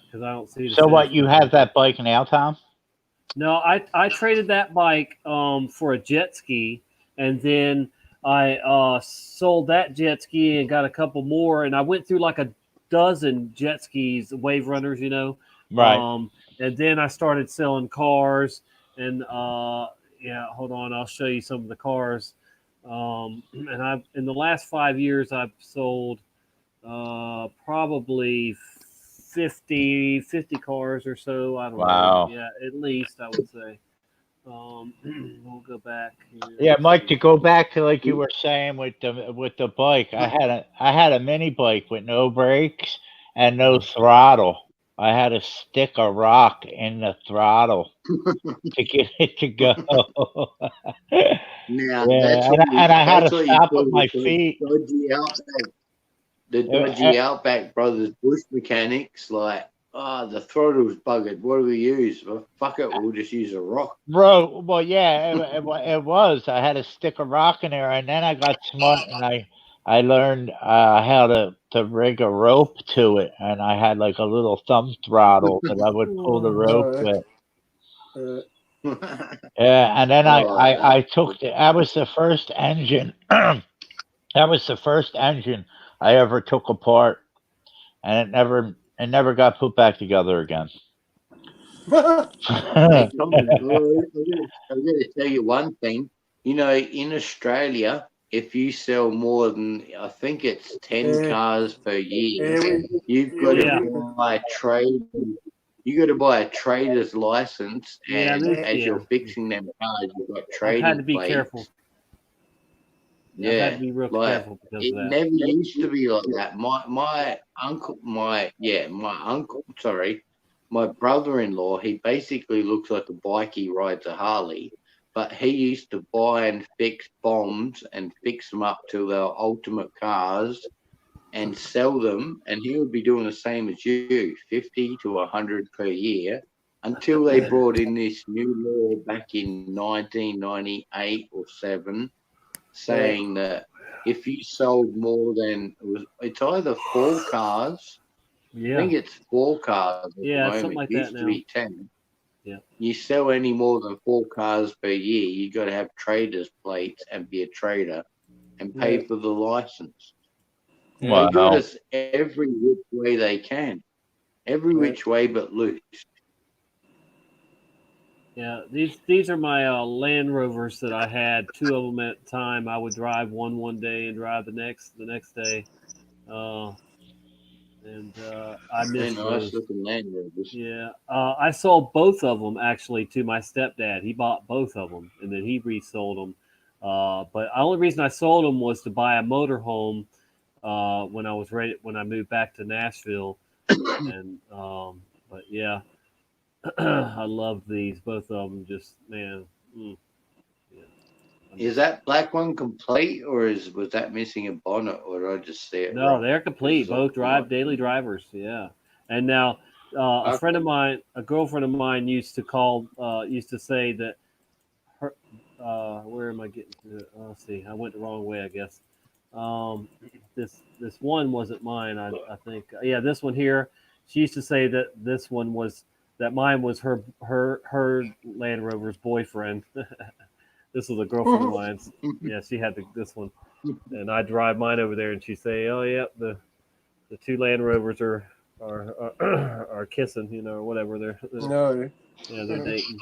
Speaker 2: because I don't see the.
Speaker 10: So what?
Speaker 2: finished
Speaker 10: You
Speaker 2: one.
Speaker 10: have that bike now, Tom?
Speaker 2: No, I traded that bike for a jet ski, and then I sold that jet ski and got a couple more, and I went through like a dozen jet skis, wave runners, you know.
Speaker 10: Right.
Speaker 2: And then I started selling cars, and yeah, hold on, I'll show you some of the cars. And I've in the last 5 years I've sold probably 50 cars or so. I don't
Speaker 10: Wow.
Speaker 2: know. Yeah, at least I would say. We'll go back here.
Speaker 10: Yeah, Mike. To go back to like you were saying with the bike, I had a mini bike with no brakes and no throttle. I had to stick a rock in the throttle to get it to go.
Speaker 9: Now
Speaker 10: Yeah, and I had to
Speaker 9: that's what you
Speaker 10: stop
Speaker 9: call
Speaker 10: with my
Speaker 9: the
Speaker 10: feet.
Speaker 9: dodgy outback. The dodgy Outback Brothers bush mechanics, like, the throttle's buggered. What do we use? Well, fuck it, we'll just use a rock.
Speaker 10: Bro, well, yeah, it was. I had to stick a rock in there, and then I got smart, and I learned how to rig a rope to it, and I had like a little thumb throttle that I would pull the rope with. Yeah, and then I took that was the first engine. That was the first engine I ever took apart, and it never got put back together again.
Speaker 9: Hey, Tom, I'm going to tell you one thing. You know, in Australia, if you sell more than, I think it's 10 cars per year, you've got to buy a trade. You got to buy a trader's license, and as you're fixing them cars, you've got trading
Speaker 2: I've had to be
Speaker 9: plates.
Speaker 2: careful.
Speaker 9: Yeah,
Speaker 2: I've had to be real careful because
Speaker 9: it
Speaker 2: of that.
Speaker 9: never used to be like that. My brother-in-law, he basically looks like a bike. He rides a Harley, but he used to buy and fix bombs and fix them up to their ultimate cars and sell them. And he would be doing the same as you, 50 to 100 per year, until they brought in this new law back in 1998 or 7, saying that if you sold more than it's either 4 cars.
Speaker 2: Yeah.
Speaker 9: I think it's 4 cars at the moment.
Speaker 2: Something like
Speaker 9: it used
Speaker 2: that
Speaker 9: to
Speaker 2: now.
Speaker 9: be 10.
Speaker 2: Yeah.
Speaker 9: You sell any more than 4 cars per year, you got to have traders plates and be a trader and pay for the license.
Speaker 10: Wow.
Speaker 9: They got us every which way they can, every which way but loose.
Speaker 2: Yeah, these are my Land Rovers that I had. 2 of them at a time. I would drive one day and drive the next day. I miss
Speaker 9: Nice
Speaker 2: those.
Speaker 9: looking Land Rovers.
Speaker 2: Yeah, I sold both of them actually to my stepdad. He bought both of them and then he resold them. But the only reason I sold them was to buy a motorhome when I was ready when I moved back to Nashville. And but yeah. I love these, both of them. Just man, yeah.
Speaker 9: Is that black one complete, or was that missing a bonnet, or did I just see it?
Speaker 2: No,
Speaker 9: wrong?
Speaker 2: they're complete. Both daily drivers. Yeah, and now a friend of mine, a girlfriend of mine, used to say that her. Where am I getting to it? Let's see. I went the wrong way, I guess. This one wasn't mine. I think. Yeah, this one here. She used to say that this one was. That mine was her Land Rover's boyfriend. This was a girlfriend of mine's. Yeah, she had this one, and I drive mine over there, and she say, "Oh yeah, the 2 Land Rovers are kissing, you know, or whatever. They're dating."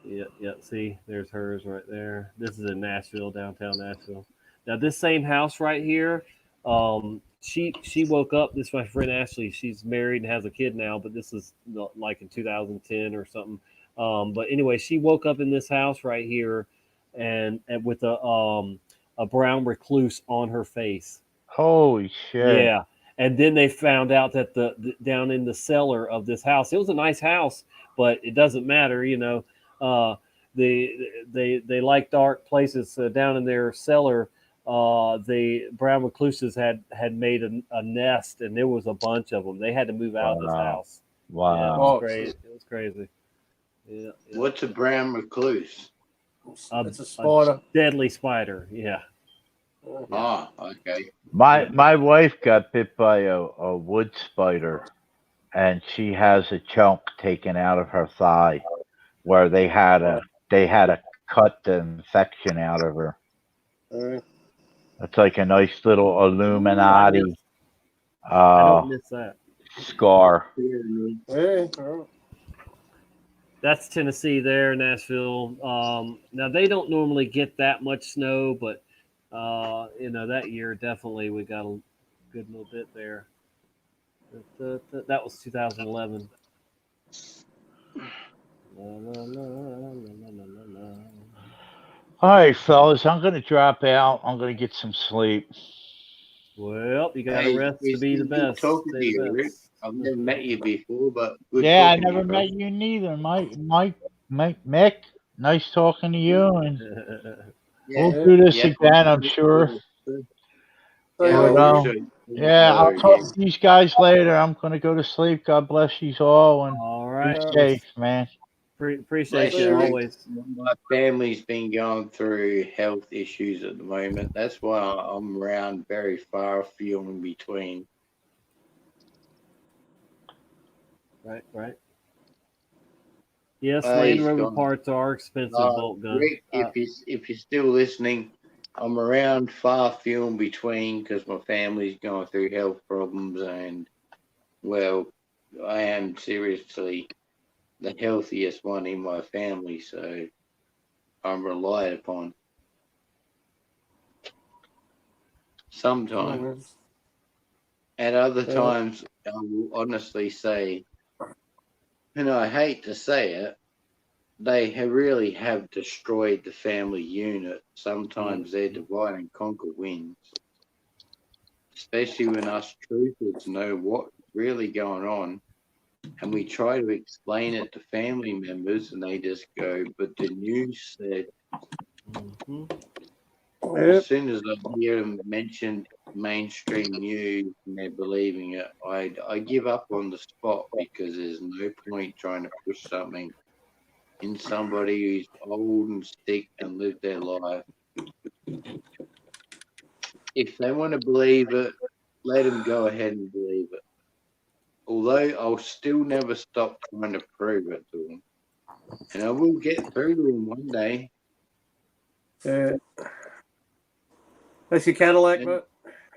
Speaker 2: Yeah. See, there's hers right there. This is in Nashville, downtown Nashville. Now this same house right here. She woke up. This is my friend Ashley. She's married and has a kid now, but this is like in 2010 or something. But anyway, she woke up in this house right here, and with a brown recluse on her face.
Speaker 10: Holy shit!
Speaker 2: Yeah, and then they found out that the down in the cellar of this house, it was a nice house, but it doesn't matter, you know. They like dark places. Down in their cellar. The brown recluses had made a nest, and there was a bunch of them. They had to move out of this house.
Speaker 10: Wow.
Speaker 2: Yeah, it was crazy. It was crazy. Yeah.
Speaker 9: What's a brown recluse?
Speaker 2: It's a spider. A deadly spider. Yeah.
Speaker 9: Okay.
Speaker 10: My wife got bit by a wood spider, and she has a chunk taken out of her thigh where they had to cut the infection out of her. It's like a nice little Illuminati
Speaker 2: I don't miss that.
Speaker 10: scar.
Speaker 2: That's Tennessee there, Nashville. Now they don't normally get that much snow, but that year definitely we got a good little bit there. That was 2011.
Speaker 10: All right, fellas, I'm gonna drop out. I'm gonna get some sleep.
Speaker 2: Well, you got to
Speaker 9: Hey,
Speaker 2: rest to
Speaker 9: it's
Speaker 2: be the
Speaker 9: been good
Speaker 2: best.
Speaker 9: talking to
Speaker 2: Stay the
Speaker 9: you, Rick.
Speaker 2: best.
Speaker 9: I've never met you before, but good
Speaker 10: Yeah, I
Speaker 9: talking to
Speaker 10: never
Speaker 9: you, bro.
Speaker 10: met you neither, Mick. Nice talking to you, and we'll do this again, I'm sure. I'll talk to these guys later. I'm gonna go to sleep. God bless you all, and
Speaker 2: All
Speaker 10: be
Speaker 2: right.
Speaker 10: safe, man.
Speaker 2: Appreciate
Speaker 9: Bless
Speaker 2: you
Speaker 9: Rick.
Speaker 2: always.
Speaker 9: My family's been going through health issues at the moment. That's why I'm around very far few in between.
Speaker 2: Right. Yes, Land
Speaker 9: He's
Speaker 2: Rover
Speaker 9: gone.
Speaker 2: parts are expensive, bolt gun.
Speaker 9: Rick, if you're still listening, I'm around far few in between because my family's going through health problems, and well, I am seriously the healthiest one in my family, so I'm relied upon. Sometimes. At other times, I will honestly say, and I hate to say it, they really have destroyed the family unit. Sometimes their divide and conquer wins, especially when us truthers know what's really going on, and we try to explain it to family members, and they just go, "But the news said." As soon as I hear them mention mainstream news and they're believing it, I give up on the spot because there's no point trying to push something in somebody who's old and sick and lived their life. If they want to believe it, let them go ahead and believe it. Although I'll still never stop trying to prove it to them. And I will get through to them one day.
Speaker 1: That's your Cadillac, bro?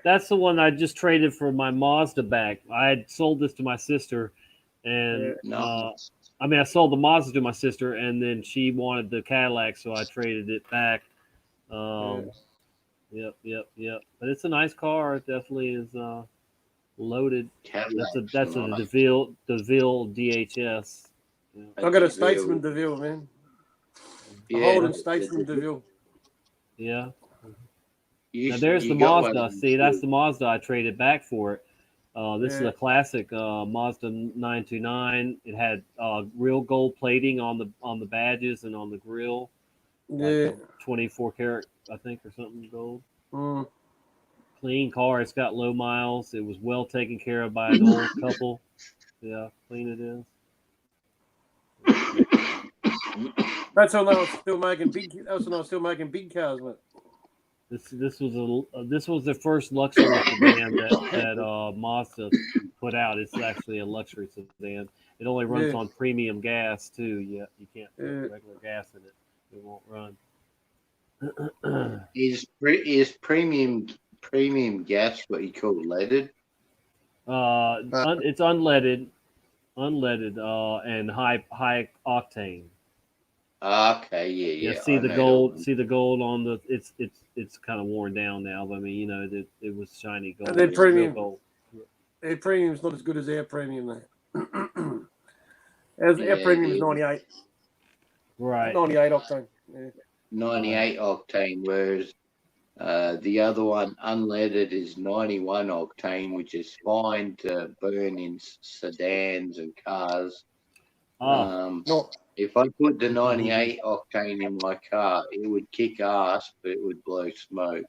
Speaker 2: That's the one I just traded for my Mazda back. I had sold this to my sister, and I sold the Mazda to my sister, and then she wanted the Cadillac, so I traded it back. Yep. But it's a nice car. It definitely is loaded. That's a DeVille DHS.
Speaker 1: I got a Statesman DeVille, man. A Holden Statesman DeVille.
Speaker 2: Yeah. Now there's the Mazda. See, that's the Mazda I traded back for it. This is a classic Mazda 929. It had real gold plating on the badges and on the grill. Like 24 karat, I think, or something gold. Clean car. It's got low miles. It was well taken care of by an old couple. Yeah, clean it is.
Speaker 1: That's when I was still making big. That's when I was still making big cars, man.
Speaker 2: This was the first luxury sedan that Mazda put out. It's actually a luxury sedan. It only runs on premium gas too. Yeah, you can't put regular gas in it. It won't run.
Speaker 9: Is premium gas what you call leaded?
Speaker 2: It's unleaded, and high octane.
Speaker 9: Okay, yeah.
Speaker 2: See the gold. See the gold on the. It's kind of worn down now. But I mean, it was shiny gold.
Speaker 1: And then premium gold. Air premium's not as good as air premium, though. Air premium is 98.
Speaker 2: Right.
Speaker 1: 98 octane. Yeah.
Speaker 9: 98 octane, whereas the other one, unleaded, is 91 octane, which is fine to burn in sedans and cars. If I put the 98 octane in my car, it would kick ass, but it would blow smoke.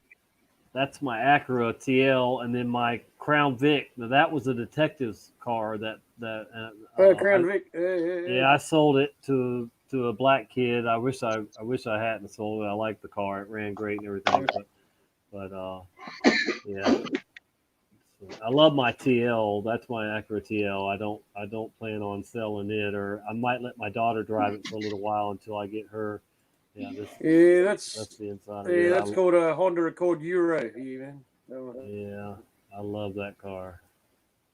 Speaker 2: That's my Acura TL, and then my Crown Vic. Now that was a detective's car.
Speaker 1: Crown Vic.
Speaker 2: Yeah, I sold it to a black kid. I wish I hadn't sold it. I liked the car. It ran great and everything. But But yeah, I love my TL. That's my Acura TL. I don't plan on selling it, or I might let my daughter drive it for a little while until I get her. Yeah, that's the inside of it.
Speaker 1: that's called a Honda Accord Euro. Man.
Speaker 2: Yeah, I love that car.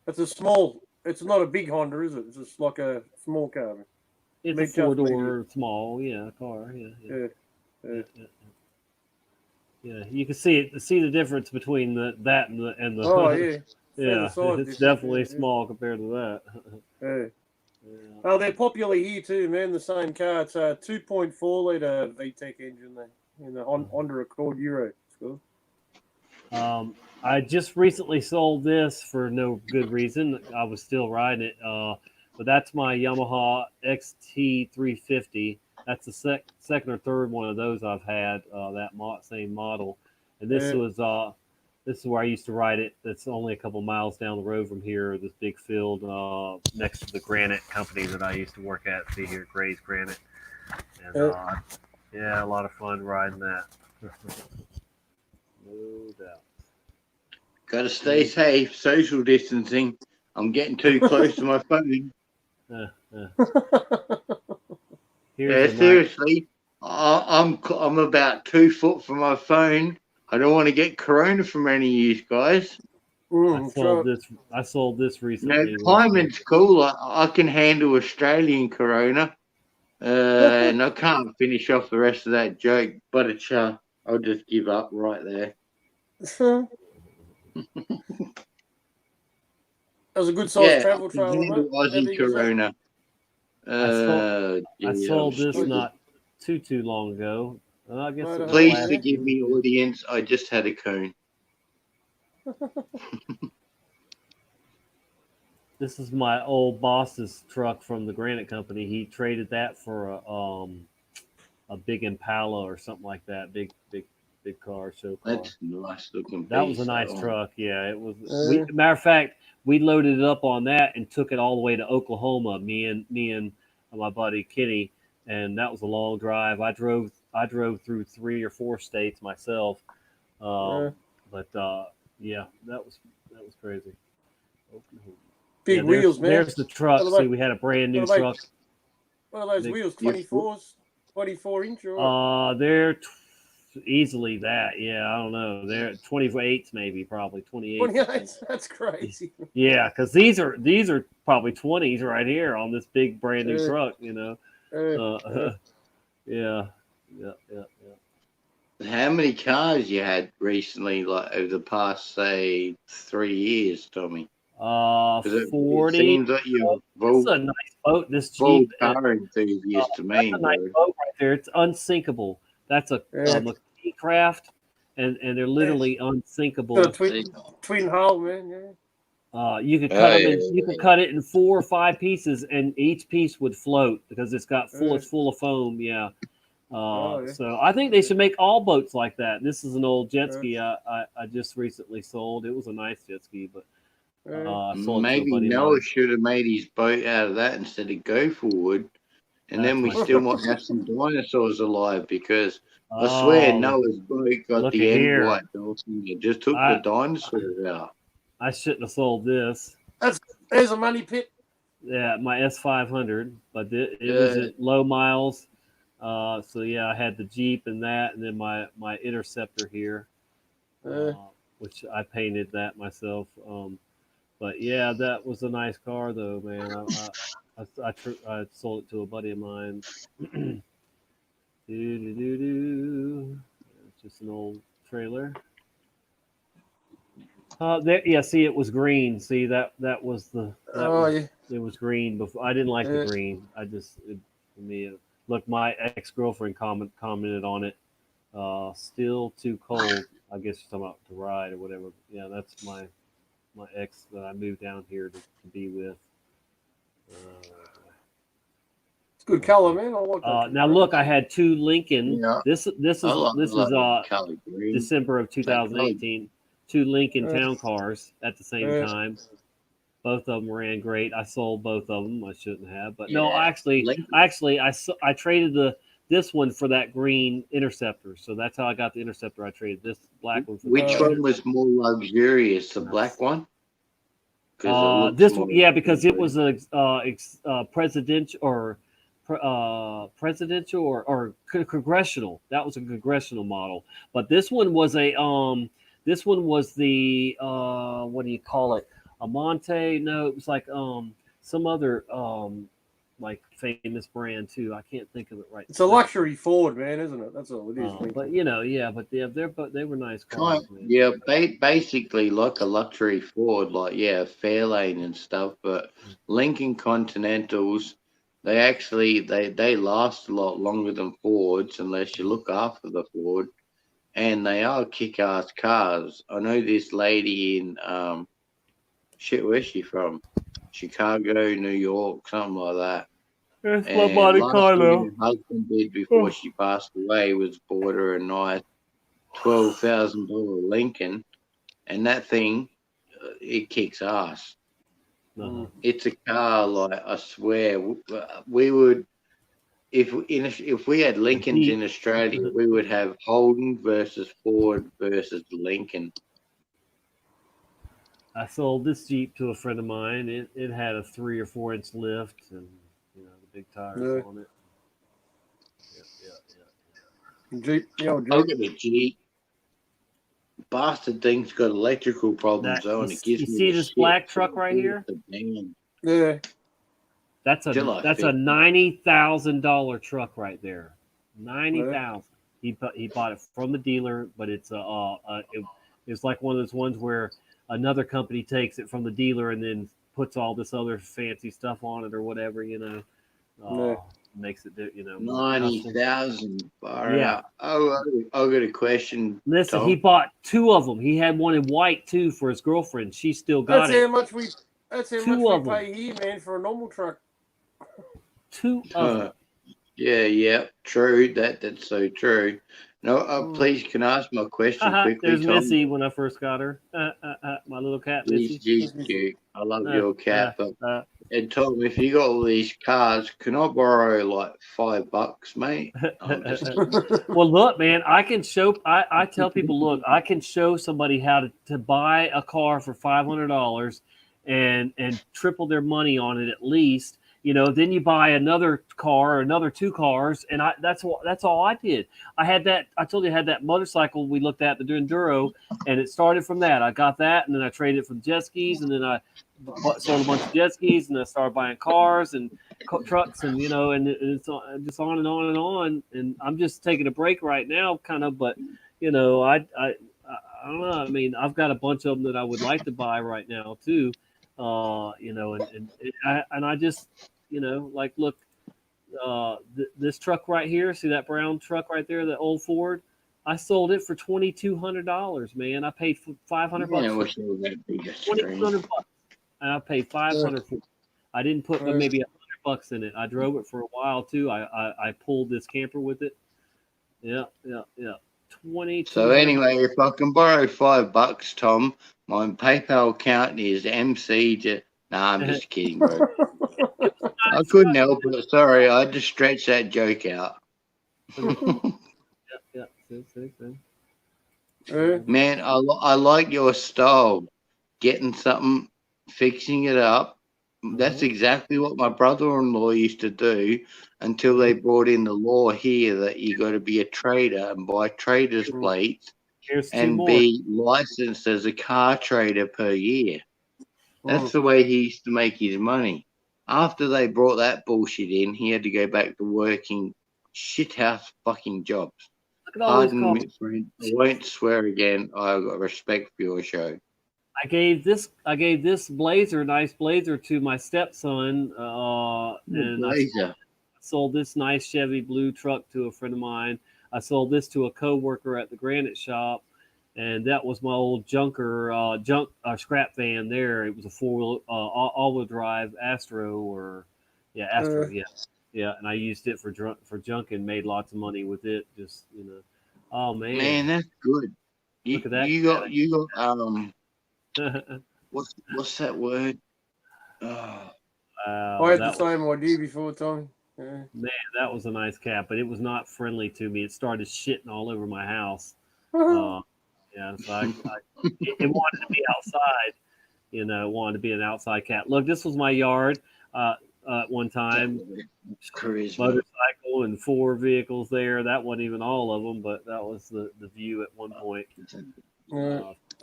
Speaker 1: It's a small. It's not a big Honda, is it? It's just like a small car.
Speaker 2: It's a four-door small, car. Yeah. Yeah, you can see it. See the difference between that and the.
Speaker 1: Oh yeah.
Speaker 2: Yeah, it's definitely small compared to that.
Speaker 1: Yeah. Oh, they're popular here too, man. The same car. It's a 2.4 liter VTEC engine there in the Honda Accord Euro. It's cool.
Speaker 2: I just recently sold this for no good reason. I was still riding it, but that's my Yamaha XT350. That's the second or third one of those I've had, that same model. And this is where I used to ride it. That's only a couple miles down the road from here. This big field next to the granite company that I used to work at. See here, Gray's Granite. And yeah, a lot of fun riding that. No doubt.
Speaker 9: Got to stay safe. Social distancing. I'm getting too close to my phone. Yeah, seriously. I'm about 2 foot from my phone. I don't want to get corona from any of you guys.
Speaker 2: I sold this recently.
Speaker 9: No, climate's cool. I can handle Australian corona. And I can't finish off the rest of that joke, but I'll just give up right there.
Speaker 1: That was a good size travel trailer.
Speaker 9: Aussie corona.
Speaker 2: I sold this not too long ago. I guess
Speaker 9: please forgive me, audience. I just had a cone.
Speaker 2: This is my old boss's truck from the granite company. He traded that for a big Impala or something like that. Big car, show car.
Speaker 9: That's nice looking.
Speaker 2: That was a nice truck. Yeah, it was. Matter of fact, we loaded it up on that and took it all the way to Oklahoma. Me and my buddy Kenny, and that was a long drive. I drove through 3 or 4 states myself. But yeah, that was crazy. Oklahoma.
Speaker 1: Big wheels, man.
Speaker 2: There's the truck. See, we had a brand new truck.
Speaker 1: What are those wheels? 24s, 24-inch? Or?
Speaker 2: They're easily that. Yeah, I don't know. They're 28s, maybe, probably 28s.
Speaker 1: 28s. That's crazy.
Speaker 2: Yeah, because these are probably 20s right here on this big brand new truck. You know. Yeah.
Speaker 9: How many cars you had recently, like over the past, say, 3 years, Tommy?
Speaker 2: 40.
Speaker 9: It seems like you're
Speaker 2: This is a nice boat. This Jeep
Speaker 9: car enthusiast to me.
Speaker 2: That's a nice boat right there. It's unsinkable. That's a McKee craft, and they're literally unsinkable.
Speaker 1: Twin hull, man. Yeah.
Speaker 2: You could cut them. You could cut it in 4 or 5 pieces, and each piece would float because it's got it's full of foam. Yeah. So I think they should make all boats like that. This is an old jet ski I just recently sold. It was a nice jet ski, but
Speaker 9: maybe Noah should have made his boat out of that instead of Gopher wood, and then we still might have some dinosaurs alive because I swear Noah's boat got the end white dolphin. It just took the dinosaurs out.
Speaker 2: I shouldn't have sold this.
Speaker 1: There's a money pit.
Speaker 2: Yeah, my S500, but it was at low miles. So yeah, I had the Jeep and that, and then my Interceptor here, which I painted that myself. But yeah, that was a nice car though, man. I sold it to a buddy of mine. It's just an old trailer. See, it was green. See, that was the. It was green before. I didn't like the green. Look, my ex-girlfriend commented on it. Still too cold. I guess you're talking about to ride or whatever. Yeah, that's my ex that I moved down here to be with.
Speaker 1: It's good color, man. I like that.
Speaker 2: Now look, I had 2 Lincoln. Yeah. This is December of 2018. 2 Lincoln Town Cars at the same time. Both of them ran great. I sold both of them. I shouldn't have, but no, actually, I traded this one for that green Interceptor. So that's how I got the Interceptor. I traded this black one for
Speaker 9: Which one was more luxurious, the black one? Because it looks
Speaker 2: this
Speaker 9: more.
Speaker 2: one, yeah, because it was a presidential or congressional. That was a congressional model. But this one was a this one was the what do you call it? A Monte? No, it was like some other like famous brand too. I can't think of it right.
Speaker 1: It's a luxury Ford, man, isn't it? That's all it is.
Speaker 2: But you know, yeah, but they were nice cars, man.
Speaker 9: Yeah, basically like a luxury Ford, like Fairlane and stuff. But Lincoln Continentals, they last a lot longer than Fords unless you look after the Ford, and they are kick-ass cars. I know this lady in where's she from? Chicago, New York, something like that.
Speaker 2: That's my
Speaker 9: And
Speaker 2: Monte
Speaker 9: last
Speaker 2: Carlo.
Speaker 9: thing her husband did before she passed away was bought her a nice $12,000 Lincoln, and that thing, it kicks ass. It's a car, like, I swear, we would, if we had Lincolns in Australia, we would have Holden versus Ford versus Lincoln.
Speaker 2: I sold this Jeep to a friend of mine. It had a 3 or 4 inch lift and the big tires on it.
Speaker 1: Jeep,
Speaker 9: I've got a Jeep. Bastard thing's got electrical problems on it. Gives
Speaker 2: You
Speaker 9: me
Speaker 2: see
Speaker 9: the
Speaker 2: this
Speaker 9: shit.
Speaker 2: black truck right here?
Speaker 1: Yeah.
Speaker 2: That's a $90,000 truck right there. $90,000. He bought it from the dealer, but it's it's like one of those ones where another company takes it from the dealer and then puts all this other fancy stuff on it or whatever, makes it, more custom.
Speaker 9: 90,000.
Speaker 2: Yeah.
Speaker 9: Oh, I got a question.
Speaker 2: Listen,
Speaker 9: Tom.
Speaker 2: he bought 2 of them. He had one in white too for his girlfriend. She still got
Speaker 1: That's
Speaker 2: it.
Speaker 1: how much we. That's how
Speaker 2: 2
Speaker 1: much
Speaker 2: of
Speaker 1: we
Speaker 2: them.
Speaker 1: pay here, man, for a normal truck.
Speaker 2: 2 of them.
Speaker 9: Yeah, true. That's so true. No, please, can I ask my question quickly,
Speaker 2: There's
Speaker 9: Tom?
Speaker 2: Missy when I first got her. My little cat, Missy.
Speaker 9: She's cute. I love your cat. And Tom, if you got all these cars, can I borrow like $5, mate? I'm just
Speaker 2: Well, look, man, I can show. I tell people, look, I can show somebody how to buy a car for $500 and triple their money on it at least. Then you buy another car or another 2 cars, and that's all I did. I had that. I told you I had that motorcycle we looked at, the Enduro, and it started from that. I got that, and then I traded it for the jet skis, and then I sold a bunch of jet skis, and I started buying cars and trucks, and and it's just on and on and on. And I'm just taking a break right now, kind of, but I don't know. I mean, I've got a bunch of them that I would like to buy right now too. And I just, like, look, this truck right here, see that brown truck right there, the old Ford, I sold it for $2,200, man. I paid $500 for it. $2,200, and I paid $500 for it. I didn't put but maybe $100 in it. I drove it for a while too. I pulled this camper with it. Yeah. 22.
Speaker 9: So anyway, if I can borrow $5, Tom, my PayPal account is MC. Nah, I'm just kidding, bro. I couldn't help it. Sorry, I had to stretch that joke out.
Speaker 2: Yeah.
Speaker 9: Man, I like your style. Getting something, fixing it up. That's exactly what my brother-in-law used to do until they brought in the law here that you got to be a trader and buy trader's plates and be licensed as a car trader per year. That's the way he used to make his money. After they brought that bullshit in, he had to go back to working shithouse fucking jobs. Pardon me, friend. I won't swear again. I've got respect for your show.
Speaker 2: I gave this nice blazer to my stepson, and I sold this nice Chevy blue truck to a friend of mine. I sold this to a coworker at the granite shop, and that was my old scrap van there. It was a 4-wheel all-wheel drive Astro Astro, yeah. And I used it for junk and made lots of money with it. Just oh man,
Speaker 9: that's good.
Speaker 2: Look at that.
Speaker 9: You got what's that word?
Speaker 1: I had the same idea before, Tommy. Yeah.
Speaker 2: Man, that was a nice cat, but it was not friendly to me. It started shitting all over my house. Yeah, so it wanted to be outside. You know, wanted to be an outside cat. Look, this was my yard at one time. Motorcycle and 4 vehicles there. That wasn't even all of them, but that was the view at one point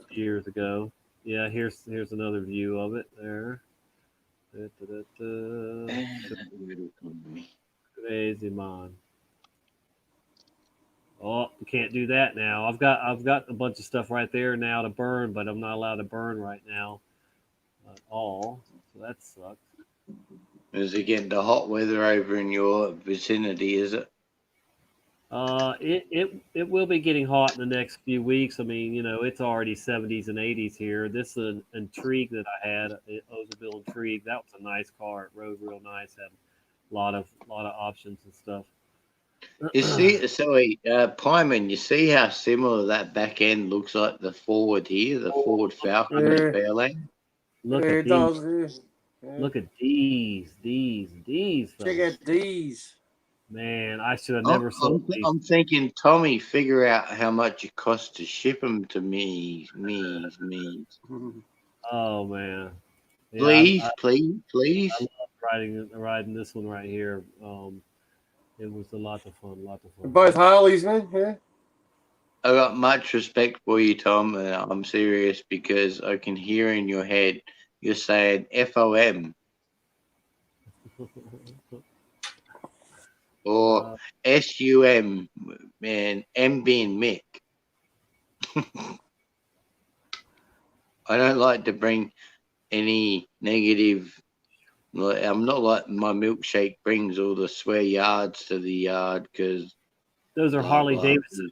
Speaker 2: years ago. Yeah, here's another view of it there. Crazy man. Oh, we can't do that now. I've got a bunch of stuff right there now to burn, but I'm not allowed to burn right now at all. So that sucks.
Speaker 9: Is it getting the hot weather over in your vicinity, is it?
Speaker 2: It will be getting hot in the next few weeks. I mean, you know, it's already 70s and 80s here. This is an Intrigue that I had, an Oldsmobile Intrigue. That was a nice car. It rode real nice. Had a lot of options and stuff.
Speaker 9: You see, Pyman, you see how similar that back end looks like the Ford here, the Ford Falcon
Speaker 1: Yeah.
Speaker 9: at Fairlane?
Speaker 2: Look
Speaker 1: Yeah,
Speaker 2: at
Speaker 1: it
Speaker 2: these.
Speaker 1: does. Yeah.
Speaker 2: Look at these.
Speaker 1: Check
Speaker 2: fellas.
Speaker 1: out these.
Speaker 2: Man, I should have never sold these.
Speaker 9: I'm thinking, Tommy, figure out how much it costs to ship them to me.
Speaker 2: Oh man. Yeah,
Speaker 9: Please.
Speaker 2: I love riding this one right here. It was a lot of fun.
Speaker 1: Both Harleys, man. Yeah.
Speaker 9: I got much respect for you, Tom, and I'm serious because I can hear in your head you're saying FOM or SUM, man, M being Mick. I don't like to bring any negative. I'm not like my milkshake brings all the swear yards to the yard because
Speaker 2: those are Harley Davidson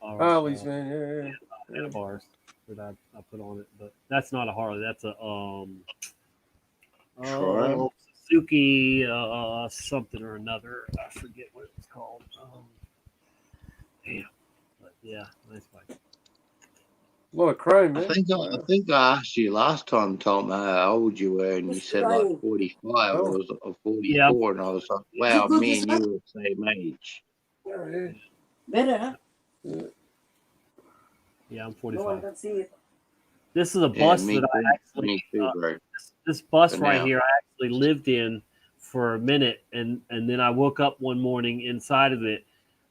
Speaker 1: Harleys, man. Yeah.
Speaker 2: bars that I put on it, but that's not a Harley. That's a
Speaker 9: Triumph.
Speaker 2: Suzuki something or another. I forget what it was called. Damn, but yeah, nice bike.
Speaker 1: A lot of chrome, man.
Speaker 9: I think I asked you last time, Tom, how old you were, and you said like 45 or 44, and I was like, wow, me and you were the same age.
Speaker 23: Better, huh?
Speaker 2: Yeah, I'm 45. This is a bus that I actually. This bus right here, I actually lived in for a minute, and then I woke up one morning inside of it,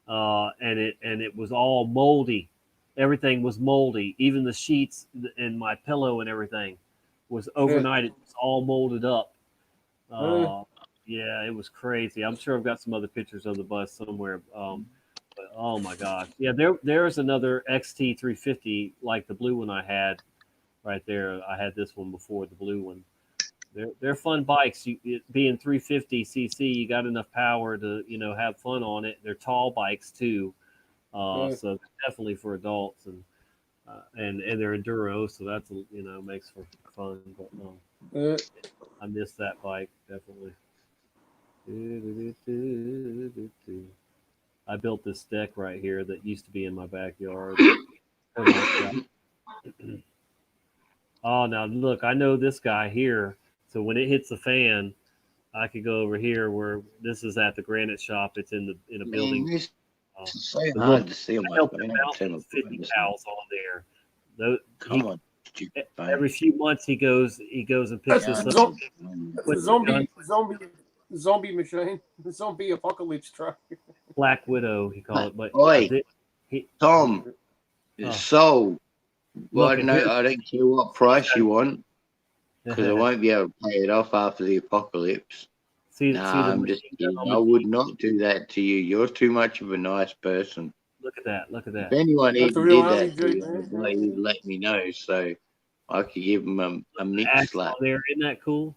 Speaker 2: and it was all moldy. Everything was moldy. Even the sheets and my pillow and everything was overnight. It was all molded up. Yeah, it was crazy. I'm sure I've got some other pictures of the bus somewhere. But oh my gosh, yeah, there's another XT350 like the blue one I had right there. I had this one before the blue one. They're fun bikes. Being 350 cc, you got enough power to have fun on it. They're tall bikes too. So definitely for adults and they're enduro, so that's makes for fun. But I miss that bike definitely. I built this deck right here that used to be in my backyard. Oh, now look, I know this guy here, so when it hits the fan, I could go over here where this is at the granite shop. It's in a building.
Speaker 9: It's so hard to see on my phone.
Speaker 2: 50 cows on there.
Speaker 9: Come on,
Speaker 2: every few months he goes and picks this up.
Speaker 1: Zombie machine, the zombie apocalypse truck.
Speaker 2: Black Widow, he called it. But
Speaker 9: Tom, it's sold. Well, I don't care what price you want because I won't be able to pay it off after the apocalypse. I'm just kidding. I would not do that to you. You're too much of a nice person.
Speaker 2: Look at that.
Speaker 9: If anyone even did that to you, you'd let me know so I could give them a Mick slap.
Speaker 2: There, isn't that cool?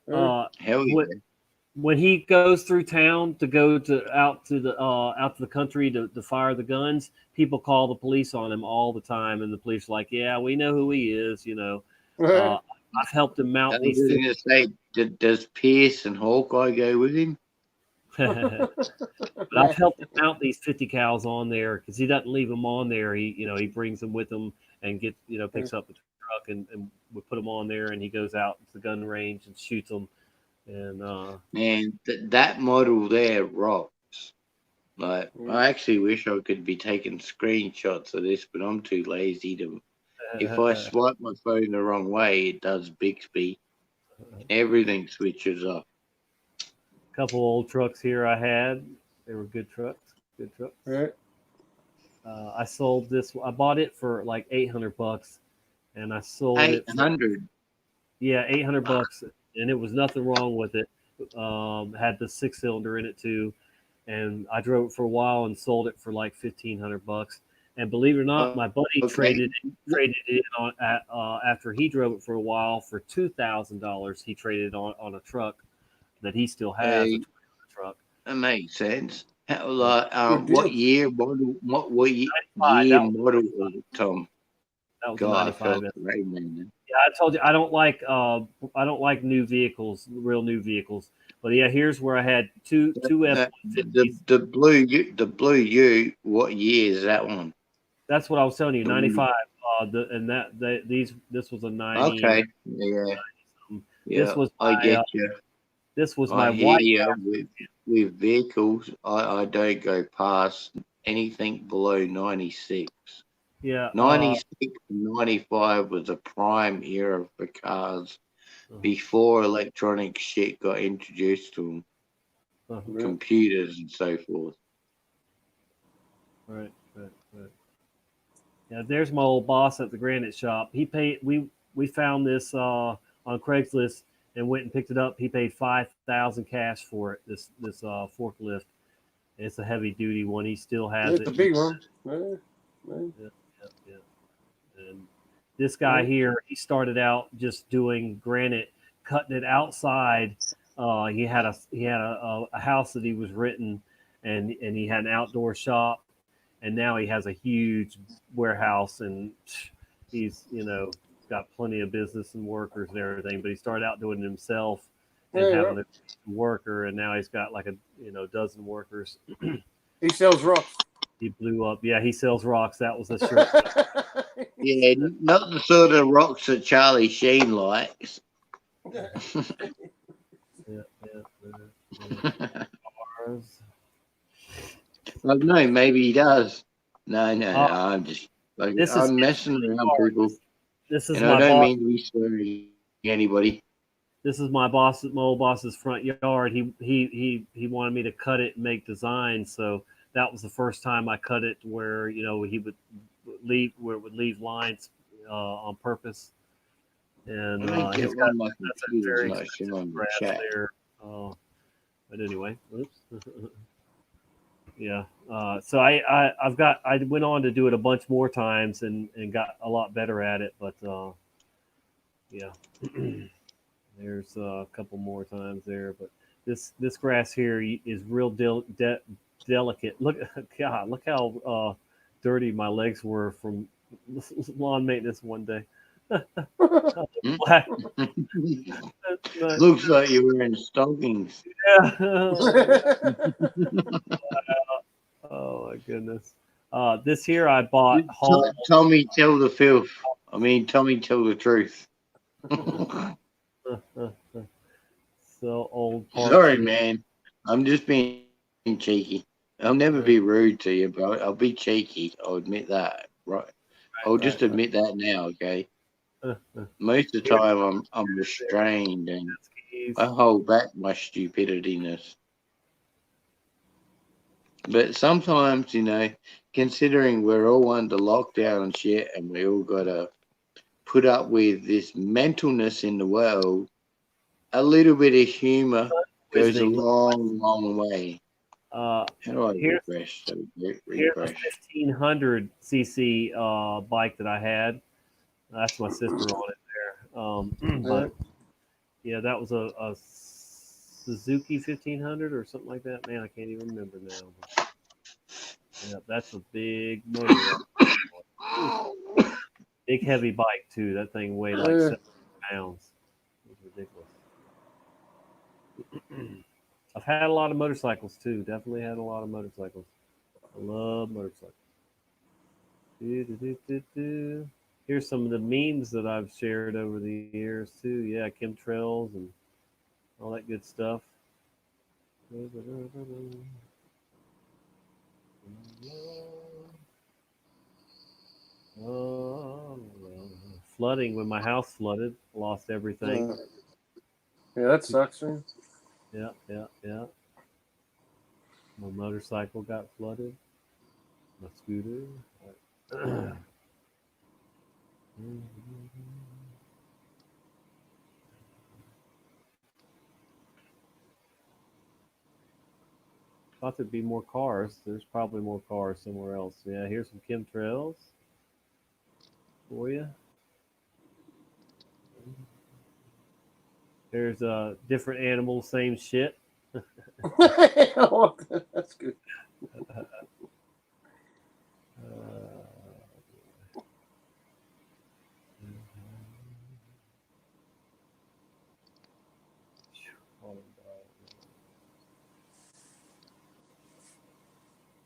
Speaker 9: Hell yeah.
Speaker 2: When he goes through town to go out to the country to fire the guns, people call the police on him all the time, and the police are like, "Yeah, we know who he is." I've helped him mount these.
Speaker 9: I was going to say, does Pierce and Hawkeye go with him?
Speaker 2: But I've helped him mount these 50 cows on there because he doesn't leave them on there. He brings them with him and picks up the truck and we put them on there, and he goes out to the gun range and shoots them. And
Speaker 9: Man, that model there rocks. Like, I actually wish I could be taking screenshots of this, but I'm too lazy to. If I swipe my phone the wrong way, it does Bixby. Everything switches off.
Speaker 2: a couple old trucks here I had. They were good trucks. Good trucks.
Speaker 1: Right.
Speaker 2: I sold this. I bought it for like $800, and I sold it.
Speaker 9: 800.
Speaker 2: Yeah, $800, and it was nothing wrong with it. Had the 6-cylinder in it too, and I drove it for a while and sold it for like $1,500. And believe it or not, my buddy traded it on after he drove it for a while for $2,000. He traded it on a truck that he still has, a Toyota truck.
Speaker 9: That makes sense. How,
Speaker 2: Good
Speaker 9: like,
Speaker 2: deal.
Speaker 9: what year model? What year model was it, Tom?
Speaker 2: That was
Speaker 9: God, I
Speaker 2: 95.
Speaker 9: felt great, man.
Speaker 2: Yeah, I told you I don't like new vehicles, real new vehicles. But yeah, here's where I had two F-150s.
Speaker 9: The blue U. What year is that one?
Speaker 2: That's what I was telling you,
Speaker 9: The
Speaker 2: 95. This was a 90.
Speaker 9: Okay, yeah.
Speaker 2: This was
Speaker 9: I
Speaker 2: my,
Speaker 9: get you.
Speaker 2: This was
Speaker 9: I
Speaker 2: my
Speaker 9: hear
Speaker 2: white.
Speaker 9: you. With vehicles, I don't go past anything below 96.
Speaker 2: Yeah.
Speaker 9: 96 and 95 was a prime era for cars before electronic shit got introduced to them, computers and so forth.
Speaker 2: Right. Yeah, there's my old boss at the granite shop. He paid. We found this on Craigslist and went and picked it up. He paid $5,000 cash for it. This forklift. It's a heavy duty one. He still has it.
Speaker 1: It's a big one.
Speaker 2: Yeah. And this guy here, he started out just doing granite, cutting it outside. He had a house that he was renting, and he had an outdoor shop, and now he has a huge warehouse, and he's got plenty of business and workers and everything. But he started out doing it himself and having a worker, and now he's got like a dozen workers.
Speaker 1: He sells rocks.
Speaker 2: He blew up. Yeah, he sells rocks. That was a shirt.
Speaker 9: Yeah, not the sort of rocks that Charlie Sheen likes.
Speaker 2: Yeah.
Speaker 9: Well, no, maybe he does. No, I'm just I'm messing around, people.
Speaker 2: This is
Speaker 9: and
Speaker 2: my
Speaker 9: I don't
Speaker 2: boss.
Speaker 9: mean to be swearing anybody.
Speaker 2: This is my old boss's front yard. He wanted me to cut it and make designs. So that was the first time I cut it where he would leave lines on purpose. And he's got that's a very expensive grass there. But anyway, oops. Yeah. So I went on to do it a bunch more times and got a lot better at it. But yeah, there's a couple more times there. But this grass here is real delicate. Look how dirty my legs were from lawn maintenance one day.
Speaker 9: Looks like you were in stockings.
Speaker 2: Yeah. Oh my goodness. This here I bought whole.
Speaker 9: Tommy, tell the filth. I mean, Tommy, tell the truth.
Speaker 2: So old. Parts.
Speaker 9: Sorry, man. I'm just being cheeky. I'll never be rude to you, bro. I'll be cheeky. I'll admit that. Right. I'll just admit that now, okay? Most of the time, I'm restrained and I hold back my stupidityness. But sometimes, considering we're all under lockdown and shit, and we all gotta put up with this mentalness in the world, a little bit of humor goes a long, long way. How do I refresh?
Speaker 2: Here's a 1500 cc bike that I had. That's my sister on it there. But yeah, that was a Suzuki 1500 or something like that. Man, I can't even remember now. Yeah, that's a big motor. Big heavy bike too. That thing weighed like 7 pounds. It was ridiculous. I've had a lot of motorcycles too. Definitely had a lot of motorcycles. I love motorcycles. Here's some of the memes that I've shared over the years too. Yeah, chemtrails and all that good stuff. Flooding when my house flooded, lost everything.
Speaker 1: Yeah, that sucks, man.
Speaker 2: Yeah. My motorcycle got flooded. My scooter. Thought there'd be more cars. There's probably more cars somewhere else. Yeah, here's some chemtrails for you. There's different animals, same shit.
Speaker 1: That's good.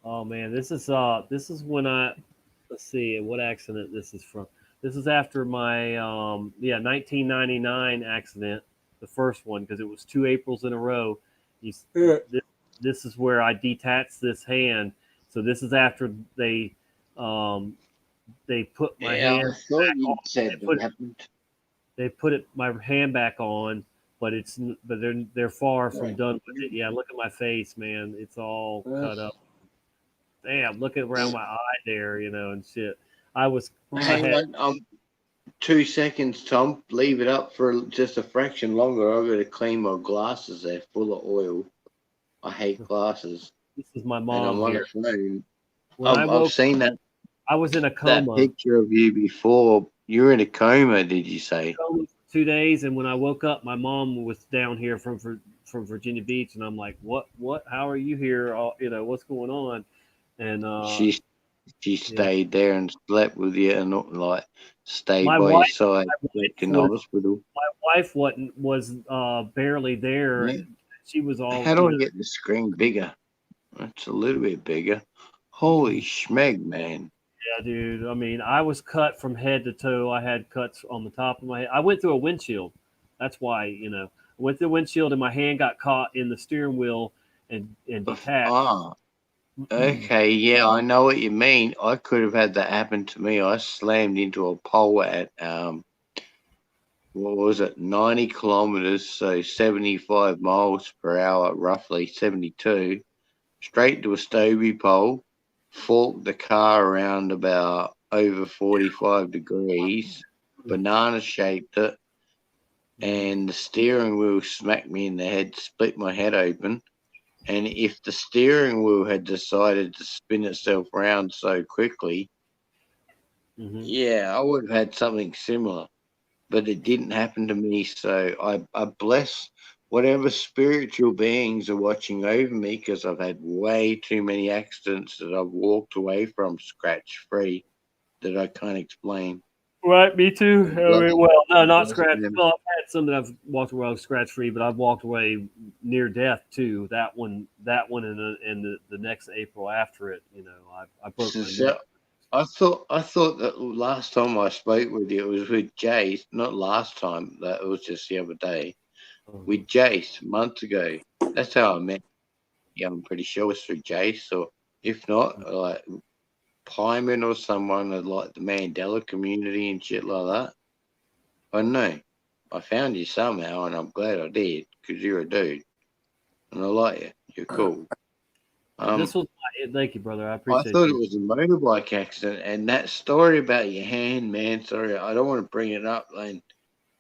Speaker 2: Oh man, this is when let's see what accident this is from. This is after my 1999 accident, the first one, because it was 2 Aprils in a row. This is where I detached this hand. So this is after they put my hand.
Speaker 9: I thought you
Speaker 2: on.
Speaker 9: said that happened.
Speaker 2: They put my hand back on, but they're far from done with it. Yeah, look at my face, man. It's all cut up. Damn, look around my eye there, and shit.
Speaker 9: Hang on, 2 seconds, Tom. Leave it up for just a fraction longer. I've got to clean my glasses. They're full of oil. I hate glasses.
Speaker 2: This is my
Speaker 9: And
Speaker 2: mom
Speaker 9: I'm on
Speaker 2: here.
Speaker 9: the phone.
Speaker 2: When I woke
Speaker 9: I've seen that.
Speaker 2: I was in a
Speaker 9: That
Speaker 2: coma.
Speaker 9: picture of you before. You're in a coma, did you say?
Speaker 2: Coma for 2 days, and when I woke up, my mom was down here from Virginia Beach, and I'm like, "What? How are you here? What's going on?" And
Speaker 9: She stayed there and slept with you and like stayed
Speaker 2: my
Speaker 9: by your
Speaker 2: wife,
Speaker 9: side in the hospital.
Speaker 2: my wife was barely there.
Speaker 9: Yeah.
Speaker 2: She was all.
Speaker 9: How do I get the screen bigger? It's a little bit bigger. Holy schmeg, man.
Speaker 2: Yeah, dude. I mean, I was cut from head to toe. I had cuts on the top of my head. I went through a windshield. That's why, I went through the windshield and my hand got caught in the steering wheel and detached.
Speaker 9: Ah, okay. Yeah, I know what you mean. I could have had that happen to me. I slammed into a pole at, what was it, 90 kilometers, so 75 miles per hour, roughly 72, straight to a Stobie pole, forked the car around about over 45 degrees, banana shaped it, and the steering wheel smacked me in the head, split my head open. And if the steering wheel had decided to spin itself around so quickly, yeah, I would have had something similar. But it didn't happen to me, so I bless whatever spiritual beings are watching over me, because I've had way too many accidents that I've walked away from scratch-free that I can't explain.
Speaker 2: Right, me too. I mean, well, no, not scratch.
Speaker 9: them.
Speaker 2: Well, I've had some that I've walked away scratch free, but I've walked away near death too. That one, and the next April after it. I broke my
Speaker 9: So,
Speaker 2: neck.
Speaker 9: I thought that last time I spoke with you, it was with Jace. Not last time, that was just the other day. With Jace months ago. That's how I met. Yeah, I'm pretty sure it's through Jace, or if not, like Pyman or someone at like the Mandela community and shit like that. I don't know. I found you somehow, and I'm glad I did, because you're a dude, and I like you. You're cool.
Speaker 2: This was thank you, brother. I
Speaker 9: I
Speaker 2: appreciate
Speaker 9: thought
Speaker 2: you.
Speaker 9: it was a motorbike accident, and that story about your hand, man. Sorry, I don't want to bring it up, and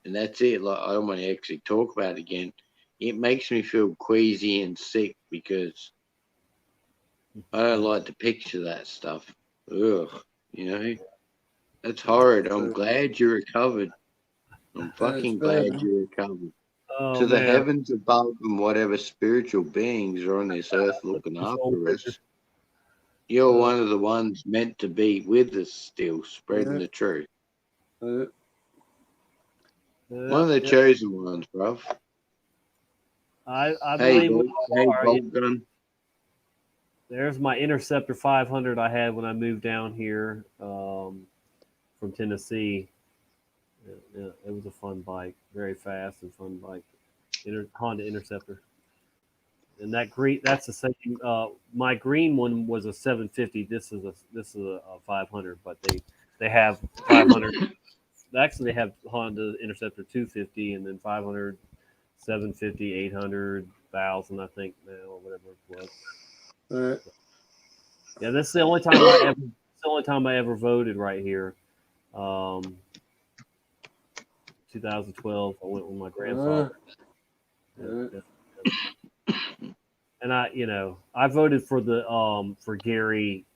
Speaker 9: that's it. Like, I don't want to actually talk about it again. It makes me feel queasy and sick because I don't like to picture that stuff. Ugh, that's horrid. I'm glad you recovered. I'm fucking glad you recovered.
Speaker 2: Oh
Speaker 9: To the
Speaker 2: man,
Speaker 9: heavens above and whatever spiritual beings are on this earth looking after us. You're one of the ones meant to be with us still, spreading the truth. One of the chosen ones, bruv.
Speaker 2: I
Speaker 9: Hey,
Speaker 2: believe we all are.
Speaker 9: Bolt Gun.
Speaker 2: There's my Interceptor 500 I had when I moved down here from Tennessee. It was a fun bike, very fast and fun bike. Honda Interceptor. And that's the same. My green one was a 750. This is a 500, but they have 500. Actually, they have Honda Interceptor 250, and then 500, 750, 800, 1,000, I think now, or whatever it was. Yeah, this is the only time I ever voted right here. 2012, I went with my grandfather. And I voted for for Jerry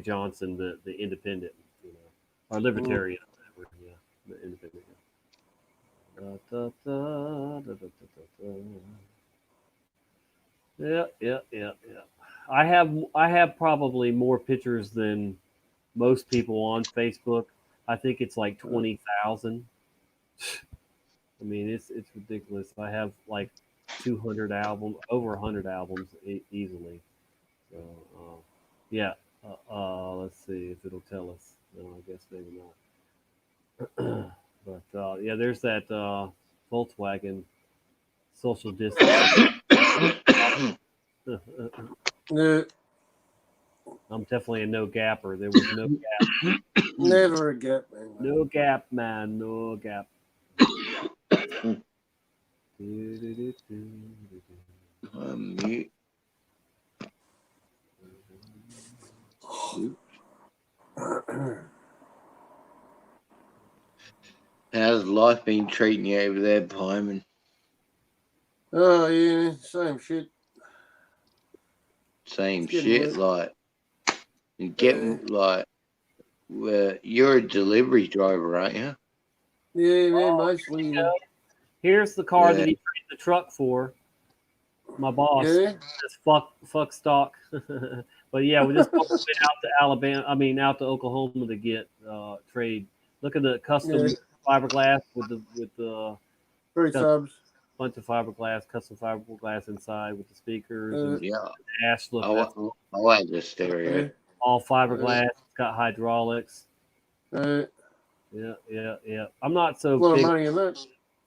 Speaker 2: Johnson, the independent, or libertarian, whatever. Yeah, the independent. Yeah. I have probably more pictures than most people on Facebook. I think it's like 20,000. I mean, it's ridiculous. I have like 200 albums, over 100 albums easily. So yeah. Let's see if it'll tell us. No, I guess maybe not. But yeah, there's that Volkswagen social distance. I'm definitely a no gapper. There was no gap.
Speaker 1: Never a gap, man.
Speaker 2: No gap, man. No gap.
Speaker 9: Mute. How's life been treating you over there, Pyman?
Speaker 1: Oh yeah, same shit.
Speaker 9: Same shit, like and getting like. You're a delivery driver, aren't you?
Speaker 1: Yeah, man, mostly.
Speaker 2: Here's the car that he traded the truck for. My boss.
Speaker 1: Yeah.
Speaker 2: Just fuck stock. But yeah, we just went out to out to Oklahoma to get trade. Look at the custom fiberglass with the
Speaker 1: subs.
Speaker 2: Bunch of fiberglass, custom fiberglass inside with the speakers and
Speaker 9: yeah.
Speaker 2: the ash look.
Speaker 9: I like the stereo.
Speaker 2: All fiberglass. It's got hydraulics. Yeah. I'm not so
Speaker 1: a lot
Speaker 2: big.
Speaker 1: of money in that.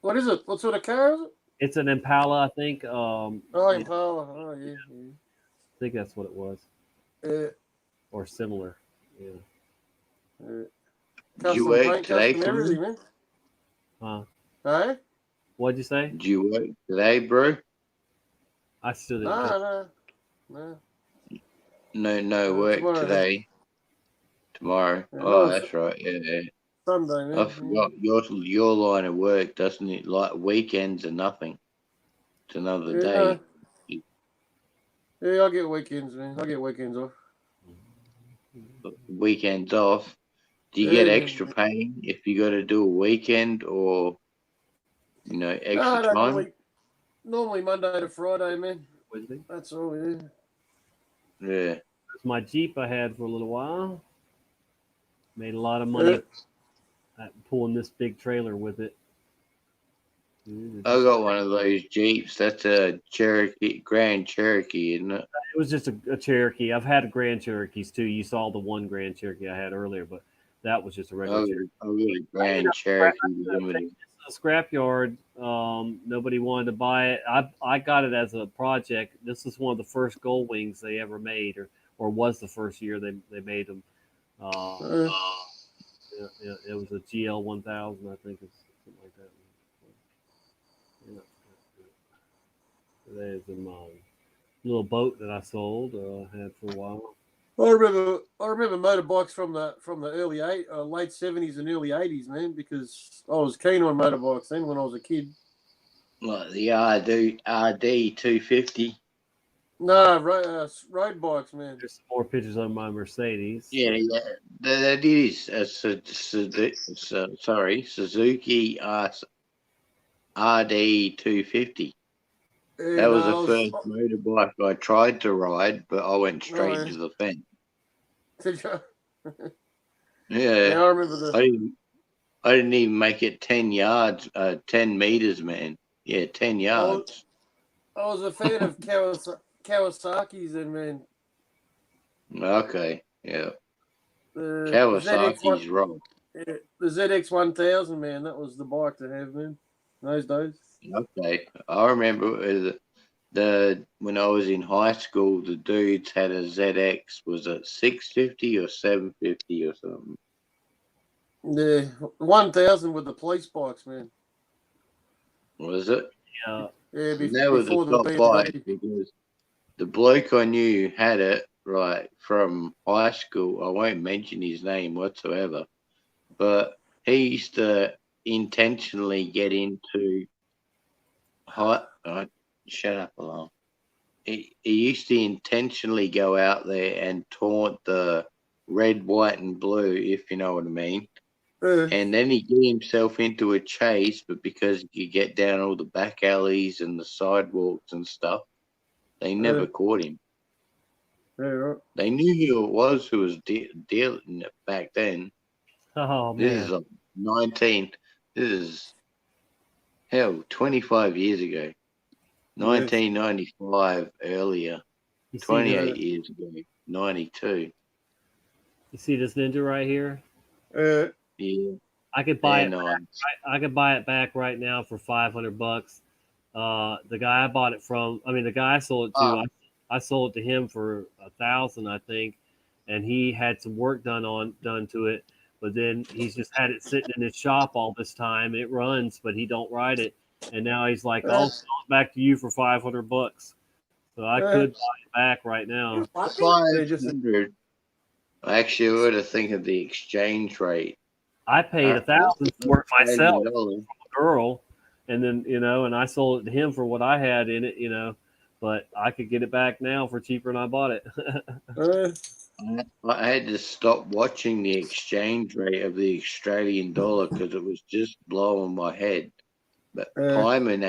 Speaker 1: What is it? What sort of car is it?
Speaker 2: It's an Impala, I think.
Speaker 1: Impala. Oh yeah.
Speaker 2: I think that's what it was. Or similar. Yeah.
Speaker 9: Did you work today,
Speaker 1: everything, man?
Speaker 2: Huh?
Speaker 1: Hey?
Speaker 2: What'd you say?
Speaker 9: Did you work today, bro?
Speaker 2: I still didn't.
Speaker 9: No work
Speaker 1: tomorrow,
Speaker 9: today. Tomorrow.
Speaker 1: Yeah,
Speaker 9: oh, that's right. Yeah.
Speaker 1: Sunday, man.
Speaker 9: I forgot your line of work, doesn't it? Like weekends are nothing. It's another day.
Speaker 1: Yeah, I get weekends, man. I get weekends off.
Speaker 9: Weekends off. Do you get extra pay if you got to do a weekend or extra time?
Speaker 1: Normally Monday to Friday, man. That's all, yeah.
Speaker 9: Yeah.
Speaker 2: It's my Jeep I had for a little while. Made a lot of money pulling this big trailer with it.
Speaker 9: I got one of those Jeeps. That's a Grand Cherokee, isn't it?
Speaker 2: It was just a Cherokee. I've had Grand Cherokees too. You saw the one Grand Cherokee I had earlier, but that was just a regular Cherokee.
Speaker 9: I got a Grand Cherokee.
Speaker 2: A scrapyard. Nobody wanted to buy it. I got it as a project. This is one of the first Gold Wings they ever made, or was the first year they made them. It was a GL 1000, I think, it's something like that. There's my little boat that I sold. Had for a while.
Speaker 1: I remember motorbikes from the late 70s and early 80s, man, because I was keen on motorbikes then when I was a kid.
Speaker 9: Like the RD 250.
Speaker 1: No, road bikes, man.
Speaker 2: There's some more pictures of my Mercedes.
Speaker 9: Yeah, that is Suzuki RD 250. That was the first motorbike I tried to ride, but I went straight to the fence.
Speaker 1: Did you?
Speaker 9: Yeah,
Speaker 1: I remember that.
Speaker 9: I didn't even make it 10 yards, 10 meters, man. Yeah, 10 yards.
Speaker 1: I was a fan of Kawasaki's, then, man.
Speaker 9: Okay, yeah. Kawasaki's wrong.
Speaker 1: Yeah, the ZX 1000, man. That was the bike to have, man. Those days.
Speaker 9: Okay, I remember when I was in high school, the dudes had a ZX. Was it 650 or 750 or something?
Speaker 1: Yeah, 1,000 with the police bikes, man.
Speaker 9: Was it?
Speaker 2: Yeah.
Speaker 1: Yeah,
Speaker 9: That was a
Speaker 1: before the
Speaker 9: top bike
Speaker 1: BMW.
Speaker 9: because the bloke I knew had it right from high school. I won't mention his name whatsoever, but he used to intentionally get into shut up, alarm. He used to intentionally go out there and taunt the red, white, and blue, if you know what I mean. And then he get himself into a chase, but because he could get down all the back alleys and the sidewalks and stuff, they never caught him.
Speaker 1: Yeah, right.
Speaker 9: They knew who it was who was dealing it back then.
Speaker 2: Oh,
Speaker 9: This
Speaker 2: man.
Speaker 9: is this is hell, 25 years ago. 1995 earlier.
Speaker 2: You see
Speaker 9: 28
Speaker 2: the-
Speaker 9: years ago. 92.
Speaker 2: You see this Ninja right here?
Speaker 9: Yeah.
Speaker 2: I could buy
Speaker 9: Yeah,
Speaker 2: it.
Speaker 9: nice.
Speaker 2: I could buy it back right now for $500. The guy I bought it from, the guy I sold it to, I sold it to him for $1,000, I think, and he had some work done to it. But then he's just had it sitting in his shop all this time. It runs, but he don't ride it. And now he's like, "I'll sell it back to you for $500." So I could buy it back right now.
Speaker 9: 500. Actually, I got to think of the exchange rate.
Speaker 2: I paid $1,000 for it myself
Speaker 9: $80.
Speaker 2: from a girl, and then and I sold it to him for what I had in it, but I could get it back now for cheaper than I bought it.
Speaker 9: I had to stop watching the exchange rate of the Australian dollar because it was just blowing my head. But Pyman,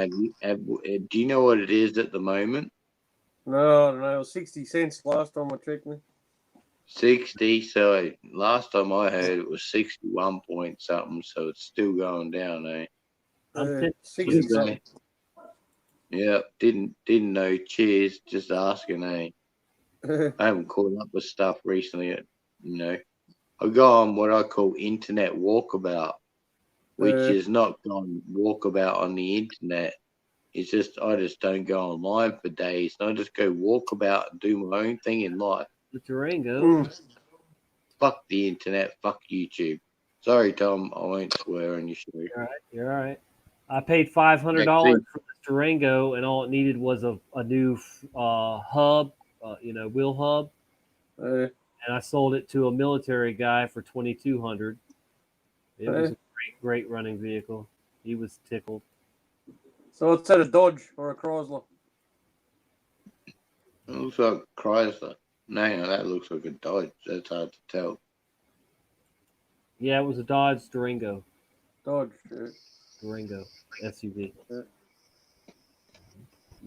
Speaker 9: do you know what it is at the moment?
Speaker 1: No, I don't know. 60 cents last time I checked me.
Speaker 9: 60. So last time I heard it was 61 point something. So it's still going down, eh?
Speaker 1: 60 something.
Speaker 9: Yeah, didn't know. Cheers, just asking, eh? I haven't caught up with stuff recently. I go on what I call internet walkabout, which is not going walkabout on the internet. It's just I just don't go online for days. I just go walkabout and do my own thing in life.
Speaker 2: The Durango.
Speaker 9: Fuck the internet. Fuck YouTube. Sorry, Tom. I won't swear on your show.
Speaker 2: You're all right. I paid $500 for this Durango, and all it needed was a new hub, wheel hub. And I sold it to a military guy for $2,200. It was a great running vehicle. He was tickled.
Speaker 1: So it's at a Dodge or a Chrysler.
Speaker 9: It looks like a Chrysler. No, that looks like a Dodge. That's hard to tell.
Speaker 2: Yeah, it was a Dodge Durango.
Speaker 1: Dodge.
Speaker 2: Durango SUV.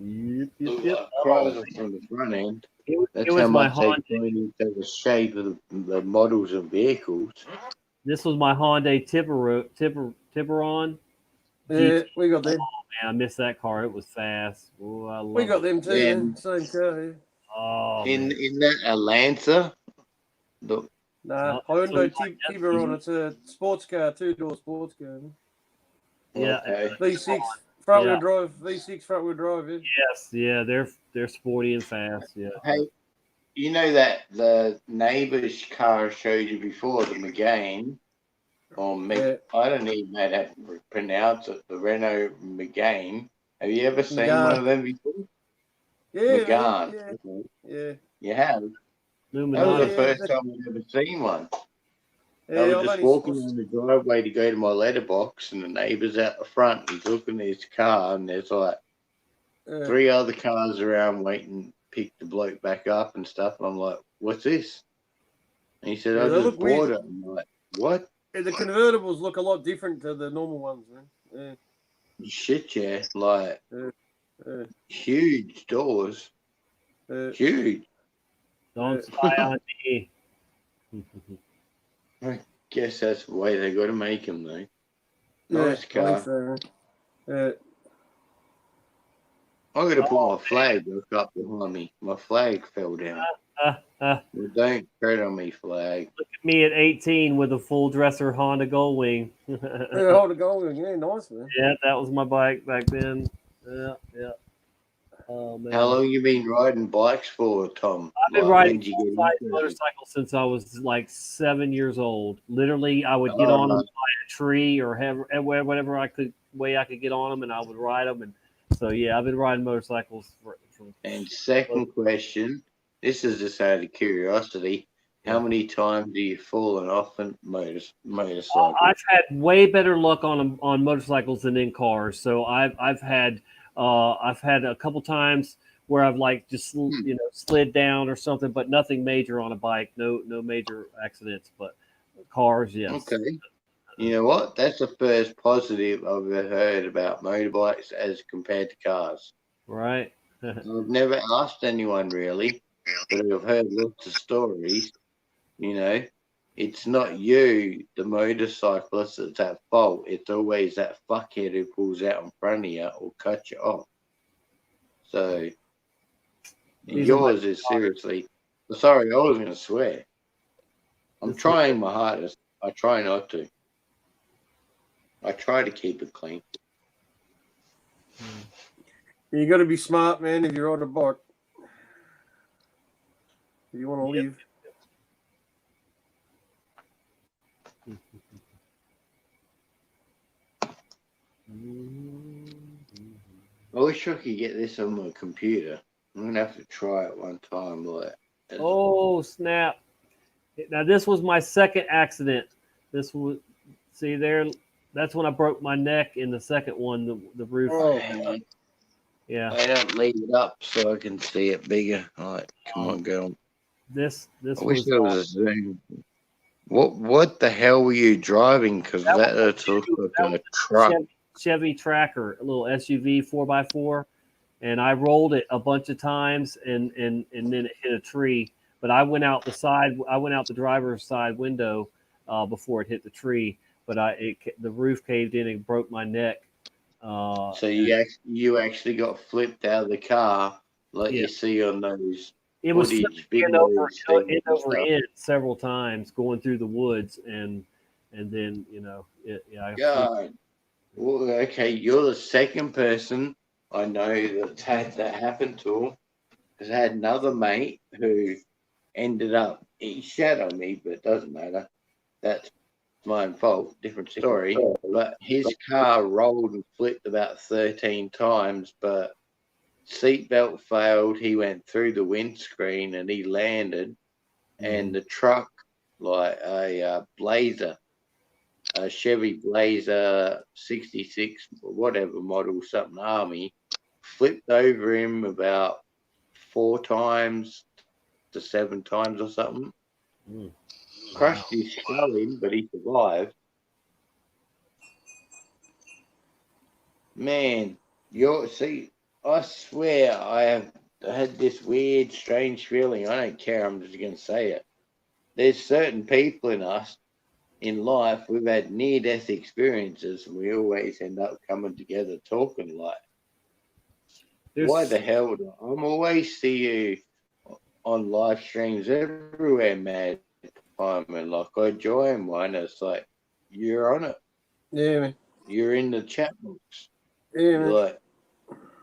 Speaker 9: Looks like Chrysler from the front end. That's
Speaker 2: was
Speaker 9: how
Speaker 2: my
Speaker 9: much they
Speaker 2: Honda.
Speaker 9: go into the shape of the models of vehicles.
Speaker 2: This was my Hyundai Tiburon.
Speaker 1: Yeah, we got them.
Speaker 2: Oh, man, I missed that car. It was fast. Oh, I love
Speaker 1: We got them too.
Speaker 9: Yeah.
Speaker 1: Man. Same car. Yeah.
Speaker 2: Oh,
Speaker 9: In that a Lancer.
Speaker 1: Nah, Hyundai Tiburon. It's a sports car, 2-door sports car. Man.
Speaker 2: Yeah.
Speaker 9: Okay.
Speaker 1: V6 front wheel drive. V6 front wheel drive. Yeah.
Speaker 2: Yes. Yeah. They're sporty and fast. Yeah.
Speaker 9: Hey, you know that the neighbour's car I showed you before, the McGain, I don't even know how to pronounce it, the Renault McGain. Have you ever seen one of them before?
Speaker 1: Yeah.
Speaker 9: McGain.
Speaker 1: Yeah.
Speaker 9: You have? That was the first time I've ever seen one.
Speaker 1: Yeah,
Speaker 9: I was just walking down the driveway to go to my letterbox, and the neighbour's out the front. He's looking at his car, and there's like 3 other cars around waiting to pick the bloke back up and stuff. And I'm like, what's this? And he said, I just bought it. I'm like, what?
Speaker 1: Yeah, the convertibles look a lot different to the normal ones, man. Yeah.
Speaker 9: Shit, yeah. Like, huge doors. Huge.
Speaker 2: Don't spy on me.
Speaker 9: I guess that's the way they got to make them, though. Nice car.
Speaker 1: So,
Speaker 9: I'm going to put my flag back up behind me. My flag fell down. Well, don't tread on me, flag.
Speaker 2: Look at me at 18 with a full dresser Honda Goldwing.
Speaker 1: Yeah, hold the goal. Yeah, nice, man.
Speaker 2: Yeah, that was my bike back then. Yeah. Oh man.
Speaker 9: How long you been riding bikes for, Tom?
Speaker 2: I've been
Speaker 9: Like,
Speaker 2: riding
Speaker 9: when did you get
Speaker 2: full-size
Speaker 9: into it?
Speaker 2: motorcycles since I was like 7 years old. Literally, I would get
Speaker 9: Oh,
Speaker 2: on them by a tree or have whatever way I could get on them, and I would ride them. And so yeah, I've been riding motorcycles for
Speaker 9: And second question, this is just out of curiosity. How many times have you fallen off a motorcycle?
Speaker 2: I've had way better luck on motorcycles than in cars. So I've had a couple times where I've like just slid down or something, but nothing major on a bike. No major accidents, but cars, yes.
Speaker 9: Okay. You know what? That's the first positive I've ever heard about motorbikes as compared to cars.
Speaker 2: Right.
Speaker 9: I've never asked anyone really, but I've heard lots of stories. You know, it's not you, the motorcyclist, that's at fault. It's always that fuckhead who pulls out in front of you or cuts you off. So yours is seriously. Sorry, I was going to swear. I'm trying my hardest. I try not to. I try to keep it clean.
Speaker 1: You got to be smart, man, if you're on a bike. If you want to live.
Speaker 9: I wish I could get this on my computer. I'm going to have to try it one time.
Speaker 2: Oh, snap. Now, this was my second accident. This was, see there, that's when I broke my neck in the second one, the roof.
Speaker 9: Oh,
Speaker 2: yeah.
Speaker 9: I don't leave it up so I can see it bigger. All right, come on, girl.
Speaker 2: This
Speaker 9: I wish there was a Zoom. What the hell were you driving? Because that looks like a truck.
Speaker 2: Chevy Tracker, a little SUV 4x4, and I rolled it a bunch of times, and then it hit a tree. But I went out the side. I went out the driver's side window before it hit the tree. But the roof caved in and broke my neck.
Speaker 9: So you actually got flipped out of the car, like you see on those.
Speaker 2: It was
Speaker 9: end
Speaker 2: over end several times going through the woods, and then
Speaker 9: God. Well, okay, you're the second person I know that's had that happen to. Because I had another mate who ended up, he shat on me, but it doesn't matter. That's my own fault, different story. But his car rolled and flipped about 13 times, but seatbelt failed. He went through the windscreen and he landed. And the truck, like a Blazer, a Chevy Blazer 66, whatever model, something Army, flipped over him about 4 times to 7 times or something. Crushed his skull in, but he survived. Man, I swear I had this weird, strange feeling. I don't care. I'm just going to say it. There's certain people in us, in life, we've had near-death experiences, and we always end up coming together talking like, why the hell? I'm always see you on live streams everywhere, mad time, and like I join one, it's like you're on it.
Speaker 1: Yeah, man.
Speaker 9: You're in the chat box.
Speaker 1: Yeah, man.
Speaker 9: Like,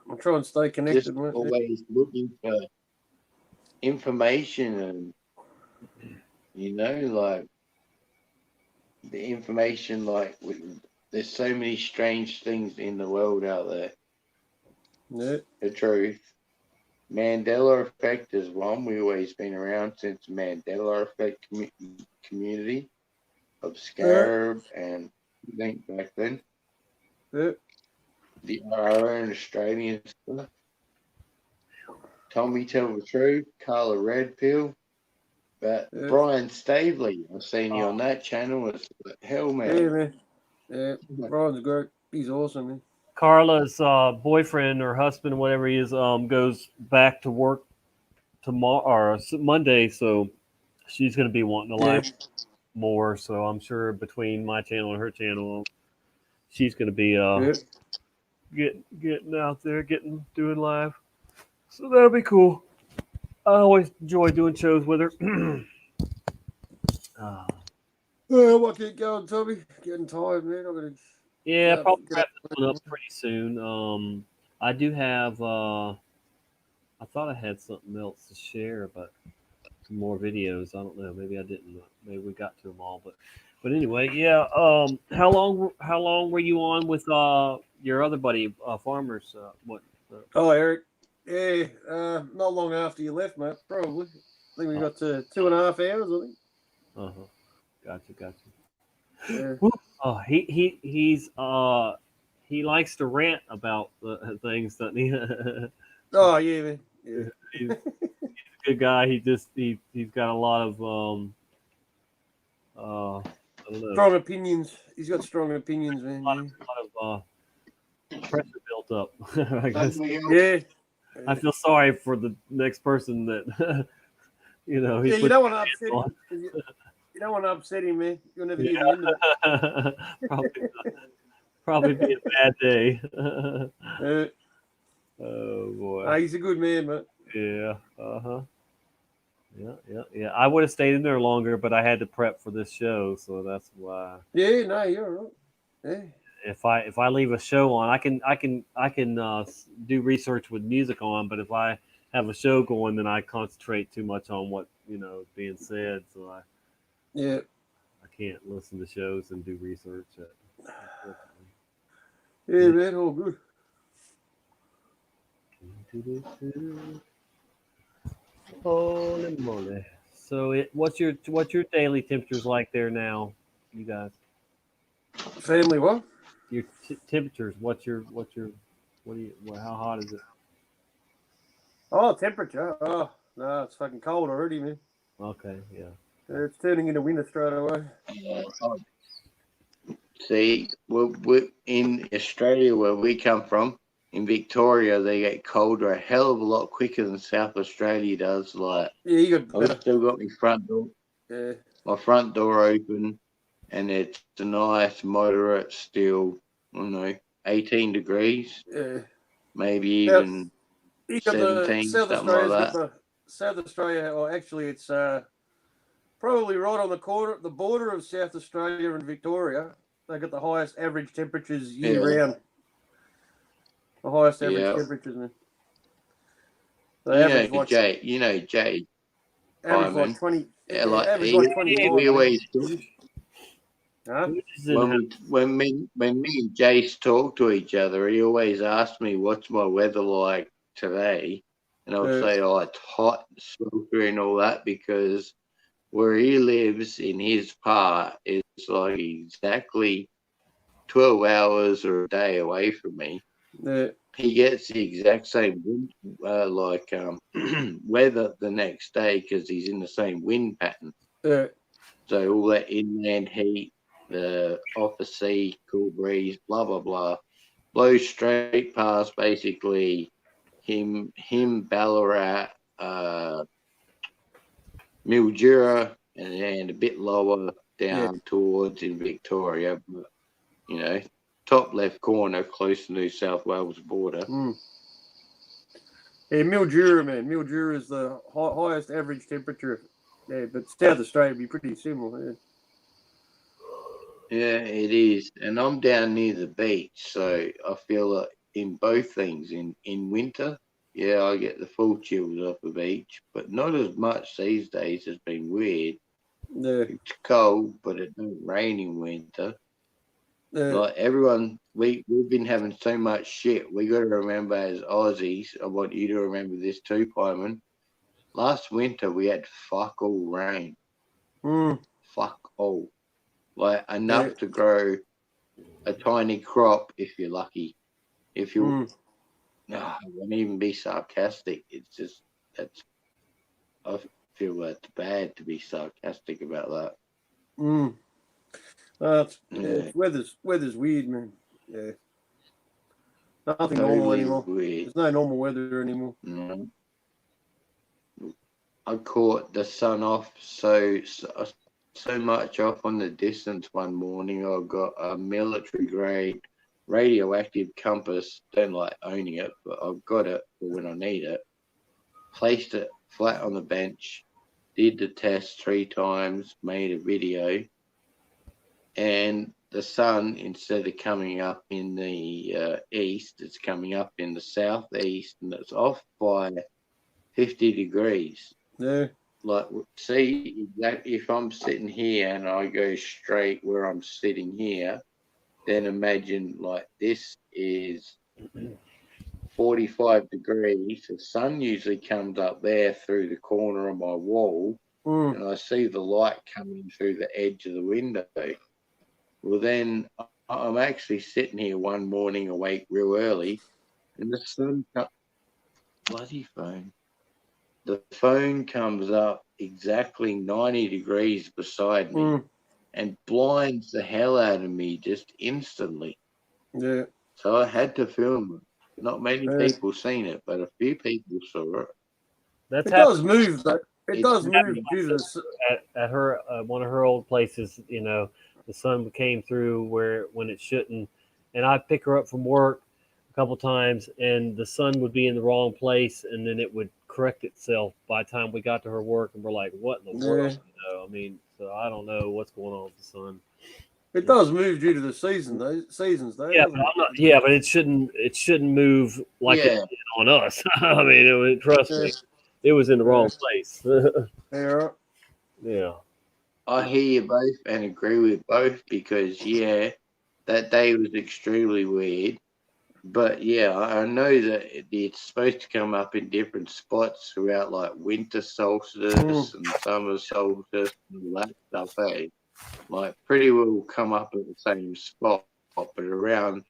Speaker 1: I'm trying to stay connected.
Speaker 9: just always looking for information, and like the information, like there's so many strange things in the world out there.
Speaker 1: Yeah.
Speaker 9: The truth. Mandela effect is one. We've always been around since Mandela effect community of Scarab and think back then.
Speaker 1: Yeah.
Speaker 9: Our own Australian stuff. Tommy Tell the Truth, Carla Redfield, but Brian Stavely, I've seen you on that channel. It's like, hell, man.
Speaker 1: Yeah, man. Yeah, Brian's great. He's awesome, man.
Speaker 2: Carla's boyfriend or husband, whatever he is, goes back to work tomorrow or Monday, so she's going to be wanting to live more. So I'm sure between my channel and her channel, she's going to be getting out there, doing live. So that'll be cool. I always enjoy doing shows with her.
Speaker 1: Well, I keep going, Tommy. Getting tired, man. I'm gonna.
Speaker 2: Yeah, probably
Speaker 1: get
Speaker 2: wrap
Speaker 1: up.
Speaker 2: this one up pretty soon. I do have. I thought I had something else to share, but some more videos. I don't know. Maybe I didn't. Maybe we got to them all, but anyway, yeah. How long were you on with your other buddy, Farmers? What?
Speaker 1: Oh, Eric. Yeah, not long after you left, mate. Probably. I think we got to 2.5 hours. I think.
Speaker 2: Gotcha.
Speaker 1: Yeah.
Speaker 2: Oh, he likes to rant about things, doesn't he?
Speaker 1: Oh yeah, man. Yeah.
Speaker 2: He's a good guy. He's got a lot of I don't know.
Speaker 1: Strong opinions. He's got strong opinions, man.
Speaker 2: A lot of pressure built up. I guess.
Speaker 1: Yeah.
Speaker 2: I feel sorry for the next person that he
Speaker 1: Yeah,
Speaker 2: puts
Speaker 1: you don't want to
Speaker 2: his
Speaker 1: upset
Speaker 2: hands
Speaker 1: him. 'Cause You don't want to upset him, man. You'll never
Speaker 2: on.
Speaker 1: hear the end of it.
Speaker 2: Probably be a bad day.
Speaker 1: Uh,
Speaker 2: Oh boy.
Speaker 1: he's a good man, mate.
Speaker 2: Yeah. Yeah. I would have stayed in there longer, but I had to prep for this show, so that's why.
Speaker 1: Yeah, no, you're right. Yeah.
Speaker 2: If I leave a show on, I can do research with music on, but if I have a show going, then I concentrate too much on what is being said, so I can't listen to shows and do research.
Speaker 1: Yeah, man, all good.
Speaker 2: Holy moly! So what's your daily temperatures like there now, you guys?
Speaker 1: Family, what?
Speaker 2: Your temperatures. How hot is it?
Speaker 1: Oh, temperature. Oh, no, it's fucking cold already, man.
Speaker 2: Okay, yeah.
Speaker 1: It's turning into winter straight away.
Speaker 9: See, we're in Australia, where we come from, in Victoria, they get colder a hell of a lot quicker than South Australia does. Like,
Speaker 1: yeah, you got
Speaker 9: I've still got my front door.
Speaker 1: Yeah.
Speaker 9: My front door open, and it's a nice, moderate, still, I don't know, 18 degrees.
Speaker 1: Yeah.
Speaker 9: Maybe
Speaker 1: Now,
Speaker 9: even
Speaker 1: you got the
Speaker 9: 17,
Speaker 1: South
Speaker 9: something
Speaker 1: Australia's
Speaker 9: like
Speaker 1: got
Speaker 9: that.
Speaker 1: the South Australia, or actually, it's probably right on the border of South Australia and Victoria. They got the highest average temperatures year round. The highest average temperatures, man. They average like
Speaker 9: Jay
Speaker 1: average
Speaker 9: Hyman,
Speaker 1: like 20.
Speaker 9: yeah, like
Speaker 1: average
Speaker 9: he,
Speaker 1: like 25.
Speaker 9: we always talk,
Speaker 1: Huh?
Speaker 9: when me and Jace talk to each other, he always asks me what's my weather like today, and I'll say, oh, it's hot and sultry and all that, because where he lives in his part is like exactly 12 hours or a day away from me.
Speaker 1: Yeah.
Speaker 9: He gets the exact same weather the next day, because he's in the same wind pattern.
Speaker 1: Yeah.
Speaker 9: So all that inland heat, the off the sea, cool breeze, blah blah blah, blows straight past basically him, Ballarat, Mildura, and a bit lower down towards in Victoria, but top left corner, close to New South Wales border.
Speaker 1: Yeah, Mildura, man. Mildura is the highest average temperature. Yeah, but South Australia would be pretty similar.
Speaker 9: Yeah, it is. And I'm down near the beach, so I feel like in both things. In winter, yeah, I get the full chills off the beach, but not as much these days. It's been weird.
Speaker 1: Yeah.
Speaker 9: It's cold, but it don't rain in winter.
Speaker 1: Yeah.
Speaker 9: Like everyone, we've been having so much shit. We got to remember, as Aussies, I want you to remember this too, Pyman. Last winter we had fuck all rain. Fuck all. Like enough to grow a tiny crop if you're lucky. If you, I won't even be sarcastic. It's just I feel that's bad to be sarcastic about that.
Speaker 1: Weather's weird, man. Yeah. Nothing normal anymore.
Speaker 9: Weird.
Speaker 1: There's no normal weather anymore.
Speaker 9: No. I caught the sun off so much off on the distance one morning. I got a military grade radioactive compass. Don't like owning it, but I've got it for when I need it. Placed it flat on the bench, did the test 3 times, made a video, and the sun, instead of coming up in the east, it's coming up in the southeast, and it's off by 50 degrees.
Speaker 1: Yeah.
Speaker 9: Like, see, that if I'm sitting here and I go straight where I'm sitting here, then imagine like this is 45 degrees. The sun usually comes up there through the corner of my wall, and I see the light coming through the edge of the window. Well, then I'm actually sitting here one morning awake real early, and the sun bloody phone. The phone comes up exactly 90 degrees beside me and blinds the hell out of me just instantly.
Speaker 1: Yeah.
Speaker 9: So I had to film it. Not many people seen it, but a few people saw it.
Speaker 2: That's
Speaker 1: It does move, though. It does move
Speaker 2: happened
Speaker 1: due to the
Speaker 2: at her one of her old places. You know, the sun came through when it shouldn't, and I pick her up from work a couple times, and the sun would be in the wrong place, and then it would correct itself by the time we got to her work, and we're like, "What in the world?" You know, I mean, so I don't know what's going on with the sun.
Speaker 1: It does move due to the seasons, though.
Speaker 2: Yeah,
Speaker 1: doesn't
Speaker 2: but
Speaker 1: it?
Speaker 2: but it shouldn't move like it
Speaker 1: Yeah.
Speaker 2: did on us. I mean, trust me, it was in the wrong place.
Speaker 1: Yeah.
Speaker 2: Yeah.
Speaker 9: I hear you both and agree with both because, yeah, that day was extremely weird. But, yeah, I know that it's supposed to come up in different spots throughout, like, winter solstice and summer solstice and all that stuff, eh? Like, pretty well come up at the same spot, but around,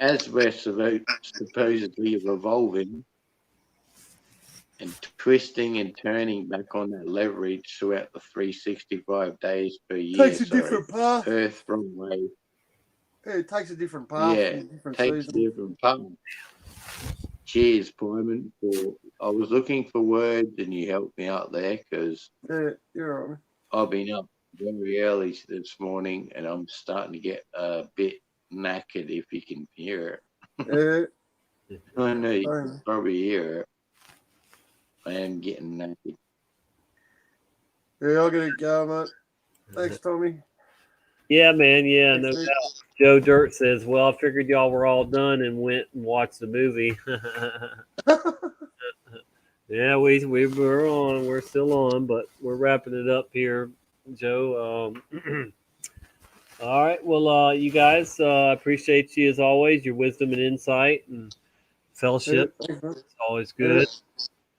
Speaker 9: as we're supposedly evolving and twisting and turning back on that leverage throughout the 365 days per year.
Speaker 1: Takes a different path.
Speaker 9: Earth wrong way.
Speaker 1: Yeah, it takes a different path.
Speaker 9: Yeah,
Speaker 1: in different
Speaker 9: takes
Speaker 1: seasons.
Speaker 9: a different path. Cheers, Pyman. I was looking for words and you helped me out there because
Speaker 1: you're all right.
Speaker 9: I've been up very early this morning and I'm starting to get a bit knackered, if you can hear it. I know you can probably hear it. I am getting knackered.
Speaker 1: Yeah, I'll get it going, mate. Thanks, Tommy.
Speaker 2: Yeah, man. Yeah, no doubt. Joe Dirt says, "Well, I figured y'all were all done and went and watched the movie." Yeah, we were on. We're still on, but we're wrapping it up here, Joe. All right. Well, you guys, appreciate you as always. Your wisdom and insight and fellowship. It's always good.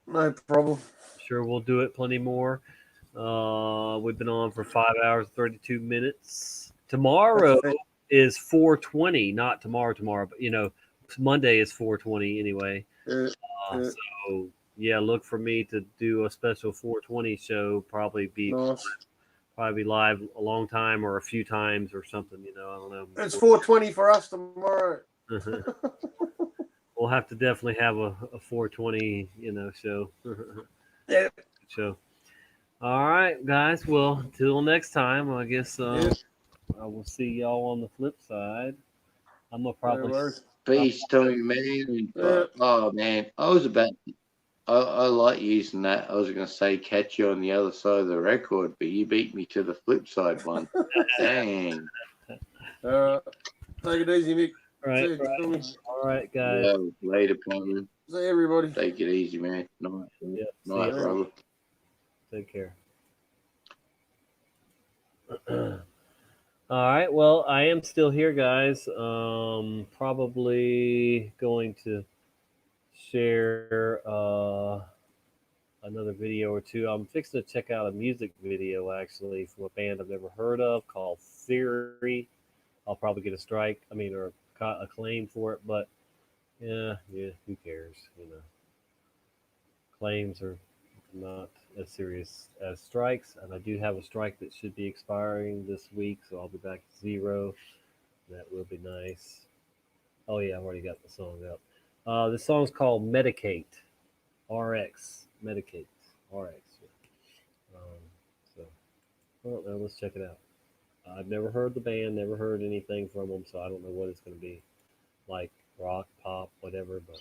Speaker 1: No problem.
Speaker 2: Sure, we'll do it plenty more. We've been on for 5 hours, 32 minutes. Tomorrow is 420, not tomorrow, but Monday is 420 anyway. So yeah, look for me to do a special 420 show. Probably be live a long time or a few times or something. I don't know.
Speaker 1: It's 420 for us tomorrow.
Speaker 2: We'll have to definitely have a 420, show.
Speaker 1: Yeah.
Speaker 2: Show. All right, guys. Well, till next time, I guess I will see y'all on the flip side. I'm gonna probably
Speaker 9: Peace, Tommy, man. Oh man, I like using that. I was going to say catch you on the other side of the record, but you beat me to the flip side one. Dang.
Speaker 1: Take it easy, Mick.
Speaker 2: All right, guys.
Speaker 9: Yeah, later, Pyman.
Speaker 1: See everybody.
Speaker 9: Take it easy, man. Night, night, brother.
Speaker 2: Take care. All right. Well, I am still here, guys. Probably going to share another video or two. I'm fixing to check out a music video actually from a band I've never heard of called Theory. I'll probably get a strike, or a claim for it, but yeah, who cares? Claims are not as serious as strikes, and I do have a strike that should be expiring this week, so I'll be back to 0. That will be nice. Oh yeah, I've already got the song up. The song's called Medicate, RX, Medicate, RX. So, well, now let's check it out. I've never heard the band, never heard anything from them, so I don't know what it's going to be like, rock, pop, whatever, but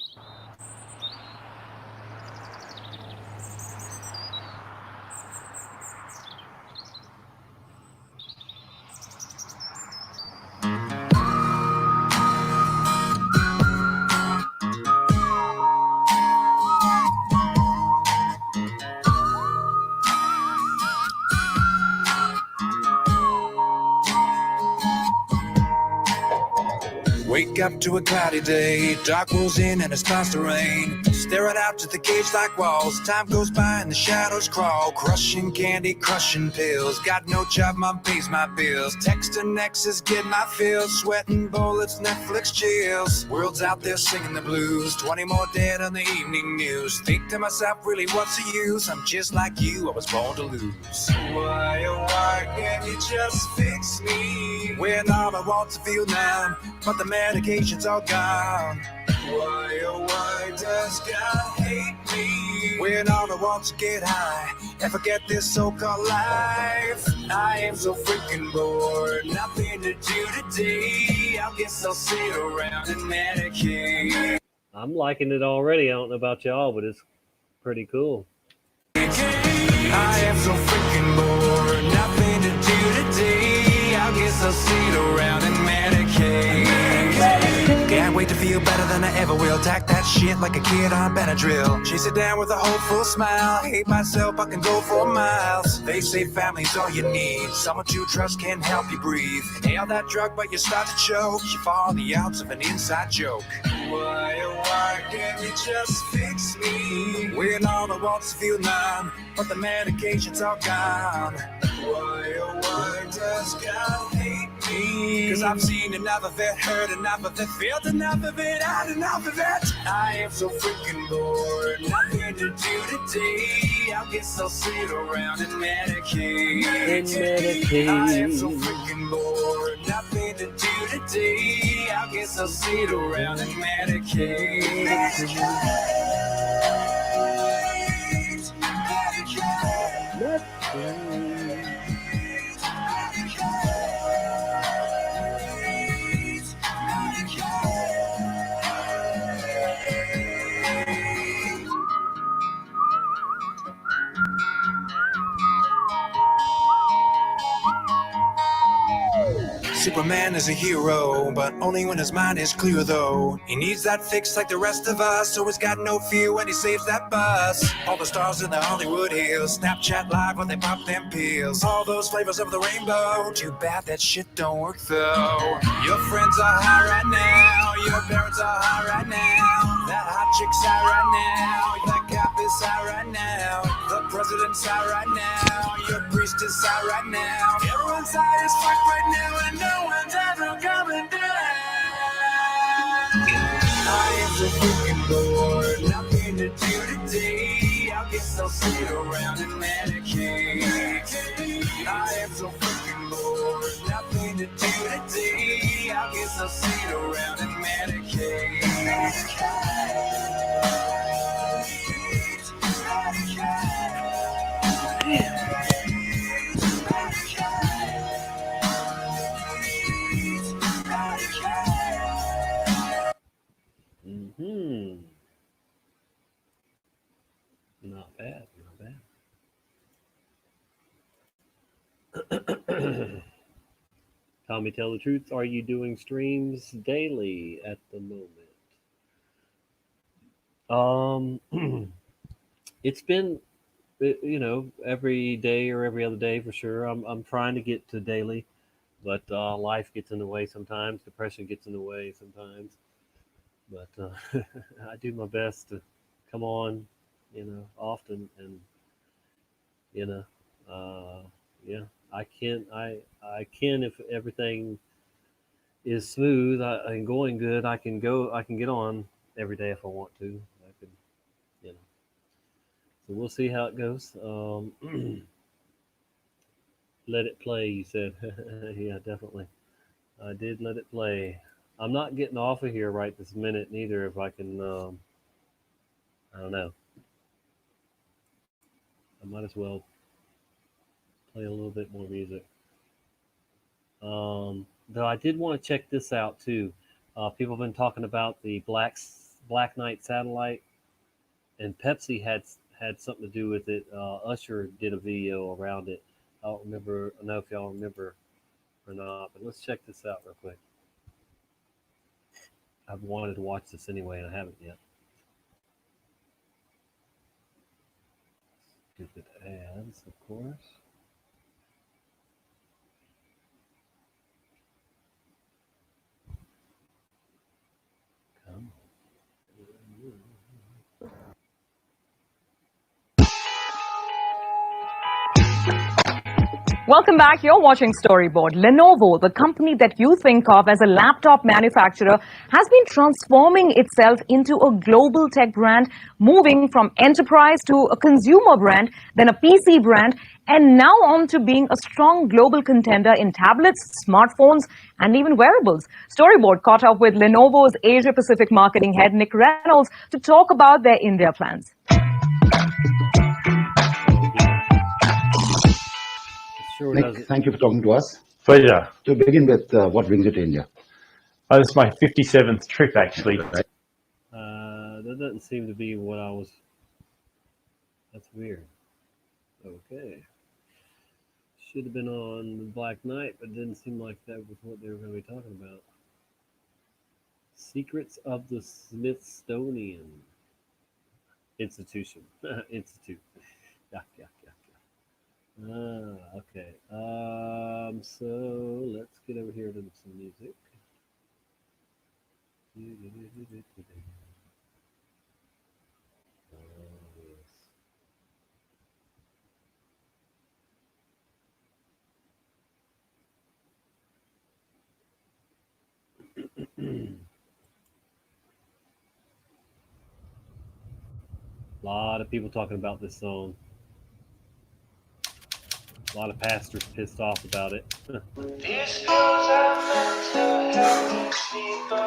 Speaker 3: Wake up to a cloudy day, dark rolls in and it starts to rain. Staring out to the cage like walls, time goes by and the shadows crawl. Crushing candy, crushing pills, got no job, mom pays my bills. Texting exes, get my fills, sweating bullets, Netflix chills. World's out there singing the blues, 20 more dead on the evening news. Think to myself, really what's the use? I'm just like you, I was born to lose. Why, oh why can't you just fix me? When all I want to feel numb, but the medication's all gone. Why, oh why does God hate me? When all I want to get high and forget this so-called life. I am so freaking bored, nothing to do today. I guess I'll sit around and medicate.
Speaker 2: I'm liking it already. I don't know about y'all, but it's pretty cool.
Speaker 3: I am so freaking bored, nothing to do today. I guess I'll sit around and medicate. Can't wait to feel better than I ever will. Tack that shit like a kid on Benadryl. Chase it down with a hopeful smile. Hate myself, I can go for miles. They say family's all you need. Someone to trust can help you breathe. Nail that drug, but you start to choke. You fall on the outs of an inside joke. Why, oh why can't you just fix me? When all I want to feel numb, but the medication's all gone. Why, oh why does God hate me? Cause I've seen enough of it, heard enough of it, felt enough of it, had enough of it. I am so freaking bored, nothing to do today. I guess I'll sit around and medicate. I am so freaking bored, nothing to do today. I guess I'll sit around and medicate. Superman is a hero, but only when his mind is clear though. He needs that fix like the rest of us, so he's got no fear when he saves that bus. All the stars in the Hollywood Hills, Snapchat Live when they pop them pills. All those flavors of the rainbow, too bad that shit don't work though. Your friends are high right now, your parents are high right now. That hot chick's high right now, that cop is high right now. The president's high right now, your priest is high right now. Everyone's high as fuck right now, and no one's ever coming down. I am so freaking bored, nothing to do today. I guess I'll sit around and medicate. I am so freaking bored, nothing to do today. I guess I'll sit around and medicate.
Speaker 2: Not bad, not bad. Tommy, tell the truth. Are you doing streams daily at the moment? It's been, every day or every other day for sure. I'm trying to get to daily, but life gets in the way sometimes. Depression gets in the way sometimes. But I do my best to come on, often, and yeah, I can if everything is smooth and going good. I can get on every day if I want to. I could, So we'll see how it goes. Let it play, you said. Yeah, definitely. I did let it play. I'm not getting off of here right this minute neither. If I can, I don't know. I might as well play a little bit more music. Though I did want to check this out too. People have been talking about the Black Knight satellite, and Pepsi had something to do with it. Usher did a video around it. I don't know if y'all remember or not, but let's check this out real quick. I've wanted to watch this anyway, and I haven't yet. Stupid ads, of course.
Speaker 7: Welcome back. You're watching Storyboard. Lenovo, the company that you think of as a laptop manufacturer, has been transforming itself into a global tech brand, moving from enterprise to a consumer brand, then a PC brand, and now on to being a strong global contender in tablets, smartphones, and even wearables. Storyboard caught up with Lenovo's Asia Pacific marketing head, Nick Reynolds, to talk about their India plans.
Speaker 16: Nick, thank you for talking to us. Pleasure. To begin with, what brings you to India?
Speaker 17: Oh, this is my 57th trip, actually.
Speaker 2: That doesn't seem to be what I was. That's weird. Okay. Should have been on the Black Knight, but it didn't seem like that was what they were going to be talking about. Secrets of the Smithsonian Institution. Institute. Yeah. Okay. So let's get over here to some music. A lot of people talking about this song. A lot of pastors pissed off about it.
Speaker 3: These skills are meant to help people.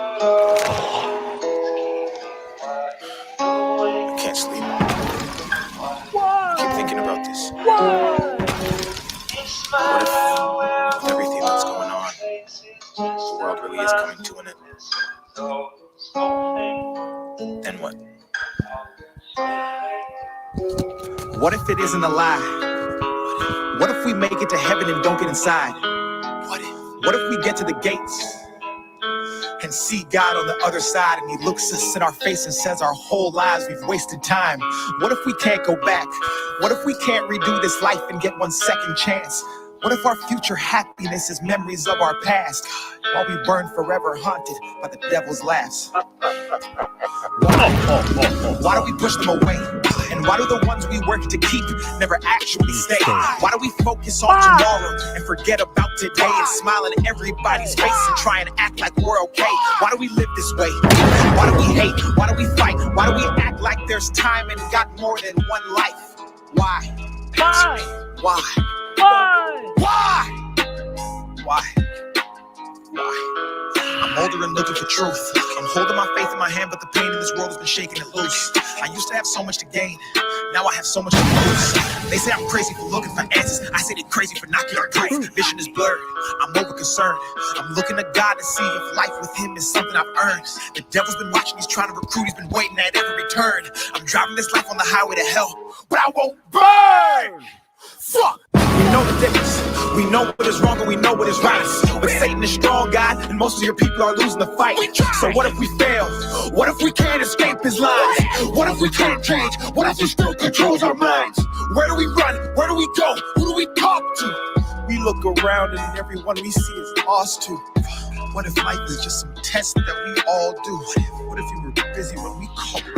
Speaker 24: I can't sleep. I keep thinking about this. What if everything that's going on, the world really is coming to an end? Then what?
Speaker 6: What if it isn't a lie? What if we make it to heaven and don't get inside? What if we get to the gates and see God on the other side and he looks us in our face and says our whole lives we've wasted time? What if we can't go back? What if we can't redo this life and get one second chance? What if our future happiness is memories of our past while we burn forever haunted by the devil's laughs? Why do we push them away? And why do the ones we work to keep never actually stay? Why do we focus on tomorrow and forget about today and smile in everybody's face and try and act like we're okay? Why do we live this way? Why do we hate? Why do we fight? Why do we act like there's time and got more than one life? Why? Why? Why? Why? Why? I'm older and looking for truth. I'm holding my faith in my hand, but the pain in this world has been shaking it loose. I used to have so much to gain. Now I have so much to lose. They say I'm crazy for looking for answers. I say they're crazy for not getting proof. Vision is blurred. I'm over concerned. I'm looking to God to see if life with him is something I've earned. The devil's been watching. He's trying to recruit. He's been waiting at every turn. I'm driving this life on the highway to hell, but I won't burn. Fuck. We know the difference. We know what is wrong and we know what is right. But Satan is strong, God, and most of your people are losing the fight. So what if we fail? What if we can't escape his lies? What if we can't change? What if he still controls our minds? Where do we run? Where do we go? Who do we talk to? We look around and everyone we see is lost too. What if life is just some test that we all do? What if you were busy when we called you?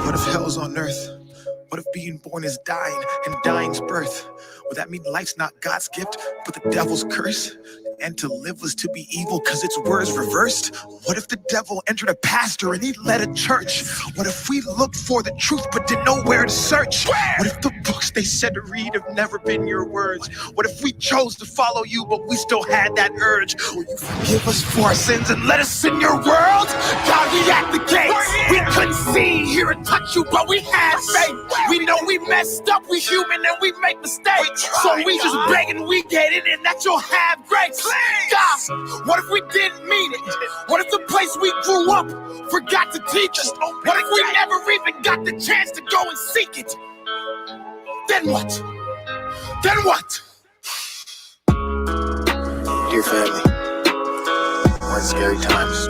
Speaker 6: What if hell's on earth? What if being born is dying and dying's birth? Would that mean life's not God's gift, but the devil's curse? And to live was to be evil because its words reversed? What if the devil entered a pastor and he led a church? What if we looked for the truth but didn't know where to search? What if the books they said to read have never been your words? What if we chose to follow you but we still had that urge? Will you forgive us for our sins and let us in your world? God, we at the gates. We couldn't see, hear, or touch you, but we had faith. We know we messed up, we human and we make mistakes. So we just begging we get in and that you'll have grace. God, what if we didn't mean it? What if the place we grew up forgot to teach us? What if we never even got the chance to go and seek it? Then what? Then what?
Speaker 24: Dear family, we're in scary times.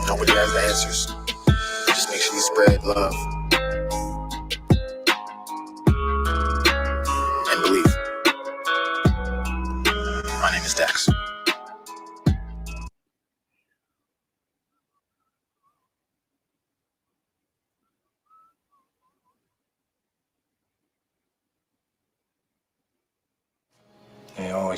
Speaker 24: Nobody has the answers. Just make sure you spread love and believe. My name is Dax.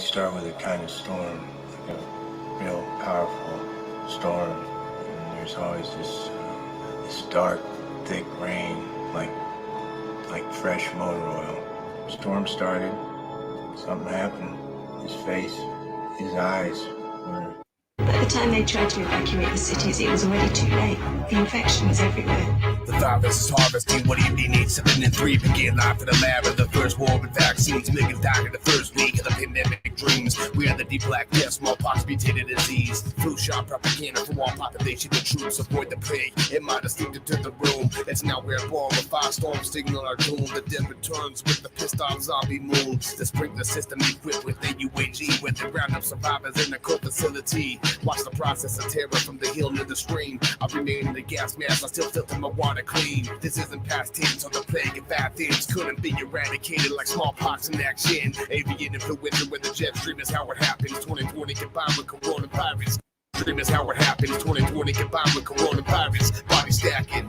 Speaker 13: always start with a kind of storm, like a real powerful storm. And there's always this dark, thick rain, like fresh motor oil. Storm started, something happened. His face, his eyes were...
Speaker 18: By the time they tried to evacuate the cities, it was already too late. The infection was everywhere.
Speaker 21: The virus is harvesting. What do you mean? 8, 7, and 3 begin live in the lab of the first war with vaccines. Millions died in the first week of the pandemic dreams. We are the deep black death, smallpox, mutated disease. Flu shot propaganda from all population and troops. Avoid the plague. It might have sneaked into the room. It's now we're born with 5 storms signal our doom. The death returns with the pissed off zombie moon. The sprinkler system equipped with AUAG, with the round up survivors in the cold facility. Watch the process of terror from the hill to the stream. I remain in the gas mask, I still filter my water clean. This isn't past tense, on the plague of bad things couldn't be eradicated like smallpox in action. Avian influenza with the jet stream is how it happens. 2020 combined with coronavirus. Stream is how it happens. 2020 combined with coronavirus. Body stacking.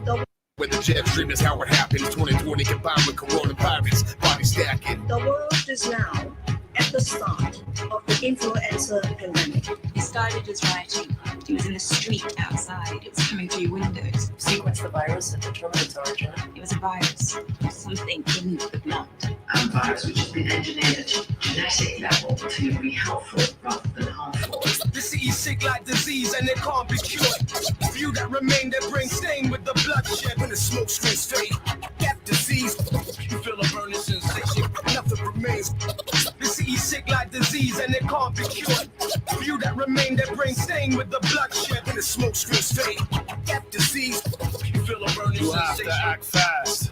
Speaker 21: When the jet stream is how it happens. 2020 combined with coronavirus. Body stacking.
Speaker 18: The world is now at the start of the influenza pandemic. It started as rioting. It was in the street outside. It was coming through windows.
Speaker 22: Sequence the virus and determine its origin.
Speaker 18: It was a virus. Something in the blood.
Speaker 22: A virus which has been engineered at a genetic level to be helpful rather than harmful.
Speaker 21: Disease sick like disease and it can't be cured. Few that remain that bring stain with the bloodshed when the smoke screens fade. That disease, you feel a burning sensation. Nothing remains. Disease sick like disease and it can't be cured. Few that remain that bring stain with the bloodshed when the smoke screens fade. That disease, you feel a burning
Speaker 25: You
Speaker 21: sensation.
Speaker 25: have to act fast.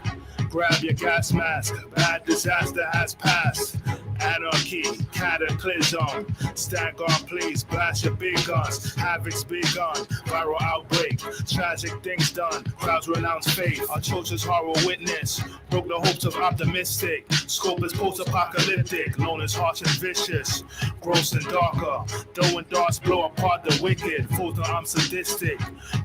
Speaker 25: Grab your gas mask. Bad disaster has passed. Anarchy, cataclysm. Stand guard, please. Blast your big guns. Havoc's begun. Viral outbreak. Tragic things done. Crowds renounce faith. Our church's horror witness. Broke the hopes of optimistic. Scope is post-apocalyptic. Known as harsh and vicious. Gross and darker. Throwing darts blow apart the wicked. Photo I'm sadistic.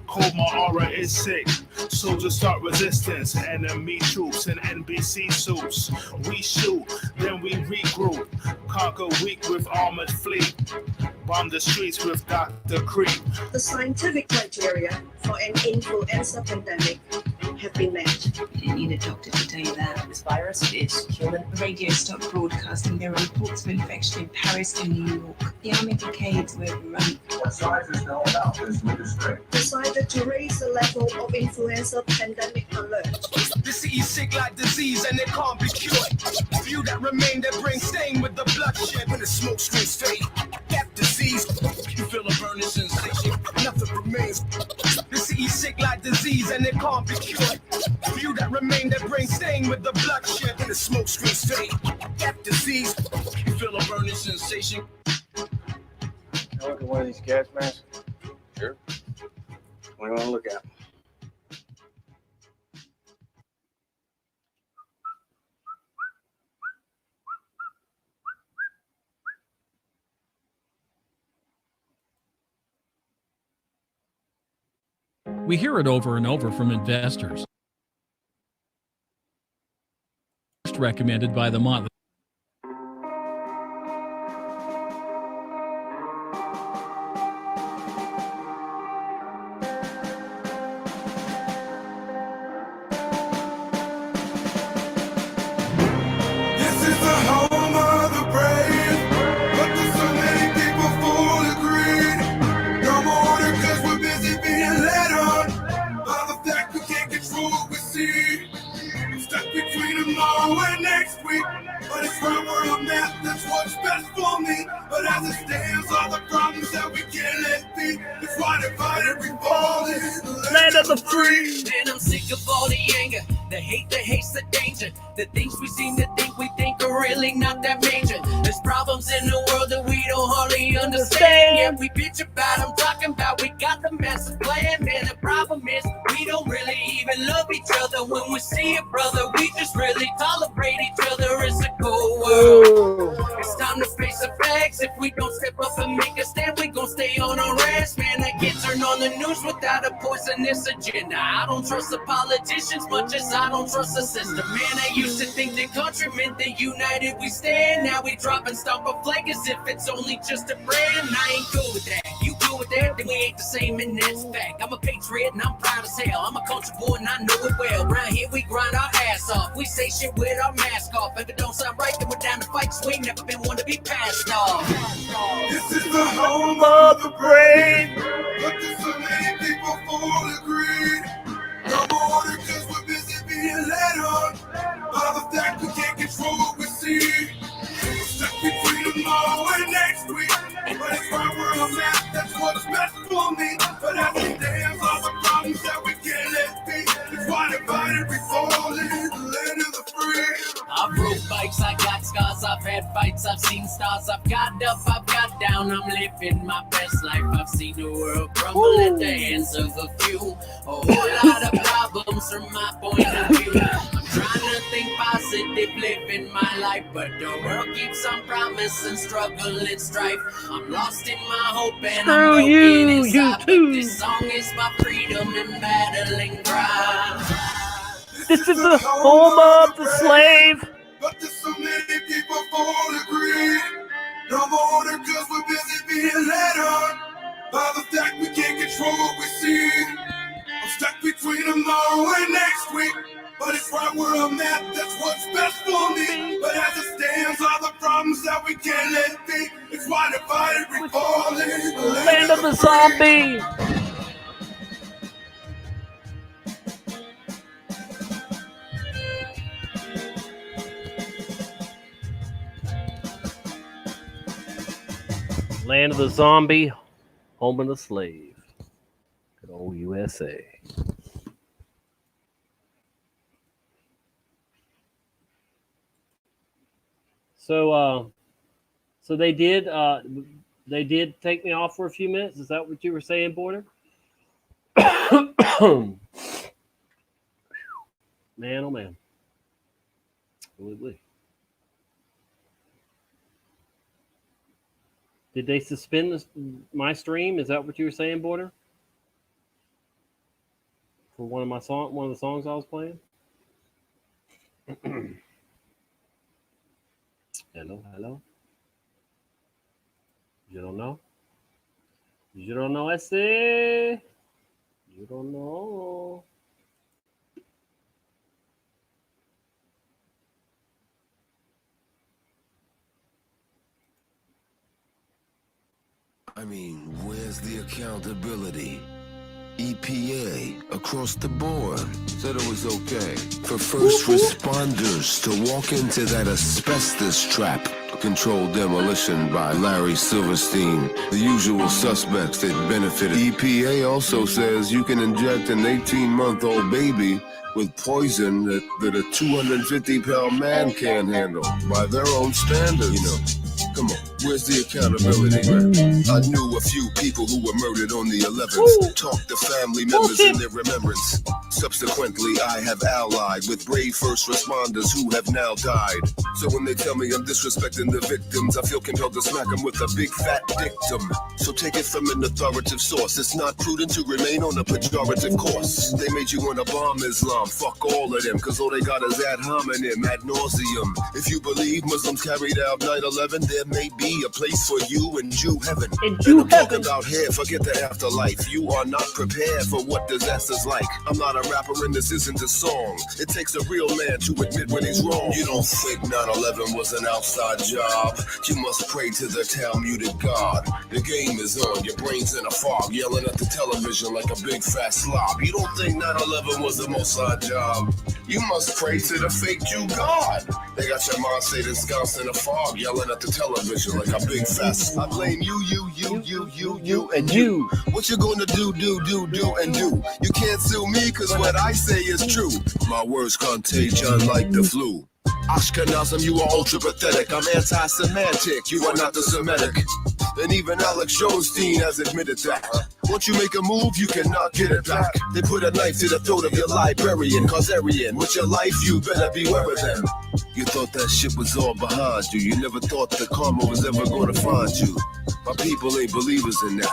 Speaker 25: Cold my aura is sick. Soldiers start resistance. Enemy troops in NBC suits. We shoot, then we regroup. Conquer weak with armored fleet. Bomb the streets with Dr. Creep.
Speaker 18: The scientific criteria for an influenza pandemic have been met. You didn't need a doctor to tell you that.
Speaker 22: This virus is human.
Speaker 18: Radio stopped broadcasting. There were reports of infection in Paris and New York. The army brigades were overrun.
Speaker 26: What scientists know about this ministry?
Speaker 18: Decided to raise the level of influenza pandemic alert.
Speaker 21: Disease sick like disease and it can't be cured. Few that remain that bring stain with the bloodshed when the smoke screens fade. That disease, you feel a burning sensation. Nothing remains. Disease sick like disease and it can't be cured. Few that remain that bring stain with the bloodshed when the smoke screens fade. That disease, you feel a burning sensation.
Speaker 1: I look at one of these gas masks. Sure. What do you want to look at?
Speaker 27: We hear it over and over from investors. Recommended by the Motley.
Speaker 3: This is the home of the brave, but there's so many people full of greed. No more order 'cause we're busy being led on by the fact we can't control what we see. I'm stuck between tomorrow and next week, but it's right where I'm at, that's what's best for me. But as it stands, all the problems that we can't let be, it's why they fight every fall in the land of the free.
Speaker 28: Man, I'm sick of all the anger, the hate, the hate's the danger. The things we seem to think we think are really not that major. There's problems in the world that we don't hardly understand. Yeah, we bitch about them, talking about we got the master plan. Man, the problem is we don't really even love each other. When we see it, brother, we just really tolerate each other. It's a cold world. It's time to face the facts. If we don't step up and make a stand, we gon' stay on our ass. Man, that get turned on the the news without a poisonous agenda. I don't trust the politicians much as I don't trust the system. Man, I used to think the country meant that united we stand. Now we drop and stomp a flag as if it's only just a brand. I ain't cool with that. You cool with that? Then we ain't the same in this fact. I'm a patriot and I'm proud as hell. I'm a country boy and I know it well. Around here we grind our ass off. We say shit with our mask off. If it don't sound right, then we're down to fight. So we ain't never been one to be passed off.
Speaker 3: This is the home of the brave, but there's so many people fully agreed. No more order cause we're busy being led on. By the fact we can't control what we see. We're stuck between tomorrow and next week. But it's right where I'm at, that's what's best for me. But as it stands, all the problems that we can't let be. It's why divided we fall in the land of the free.
Speaker 28: I've rode bikes, I got scars, I've had fights, I've seen stars, I've got up, I've got down, I'm living my best life. I've seen the world crumble at the hands of a few. A whole lot of problems from my point of view. I'm trying to think positive, living my life, but the world keeps on promising struggle and strife. I'm lost in my hope and I'm broken inside, but this song is my freedom and battling crime.
Speaker 2: This is the home of the slave.
Speaker 3: But there's so many people fully agree. No more order cause we're busy being led on. By the fact we can't control what we see. I'm stuck between tomorrow and next week. But it's right where I'm at, that's what's best for me. But as it stands, all the problems that we can't let be. It's why divided we fall in the
Speaker 2: Land of the zombie. Land of the zombie, home of the slave. Good old USA. So they did take me off for a few minutes. Is that what you were saying, Border? Man, oh man. Did they suspend my stream? Is that what you were saying, Border? For one of the songs I was playing? Hello? You don't know? You don't know, I say? You don't know.
Speaker 4: I mean, where's the accountability? EPA across the board said it was okay for first responders to walk into that asbestos trap. Controlled demolition by Larry Silverstein, the usual suspects that benefited. EPA also says you can inject an 18-month-old baby with poison that a 250-pound man can't handle by their own standards. You know, come on, where's the accountability? I knew a few people who were murdered on the 11th. Talked to family members in their remembrance. Subsequently, I have allied with brave first responders who have now died. So when they tell me I'm disrespecting the victims, I feel compelled to smack them with a big fat dictum. So take it from an authoritative source. It's not prudent to remain on a pejorative course. They made you want to bomb Islam. Fuck all of them, cause all they got is ad hominem, ad nauseum. If you believe Muslims carried out 9/11, there may be a place for you in Jew heaven.
Speaker 2: In Jew
Speaker 4: heaven. Talk about here, forget the afterlife. You are not prepared for what disaster's like. I'm not a rapper and this isn't a song. It takes a real man to admit when he's wrong. You don't think 9/11 was an outside job. You must pray to the Talmudic God. The game is on, your brain's in a fog, yelling at the television like a big fat slob. You don't think 9/11 was the Mossad job. You must pray to the fake Jew God. They got your mind stayed ensconced in a fog, yelling at the television like a big fat slob. I blame you, and you. What you gonna do, and do? You can't sue me, cause what I say is true. My words contagion like the flu. Ashkenazim, you are ultra pathetic. I'm anti-Semitic, you are not the Semitic. And even Alex Jonestein has admitted that. Once you make a move, you cannot get it back. They put a knife to the throat of your librarian, Khazarian. With your life, you better beware of them. You thought that shit was all behind you. You never thought that karma was ever gonna find you. My people ain't believers in that.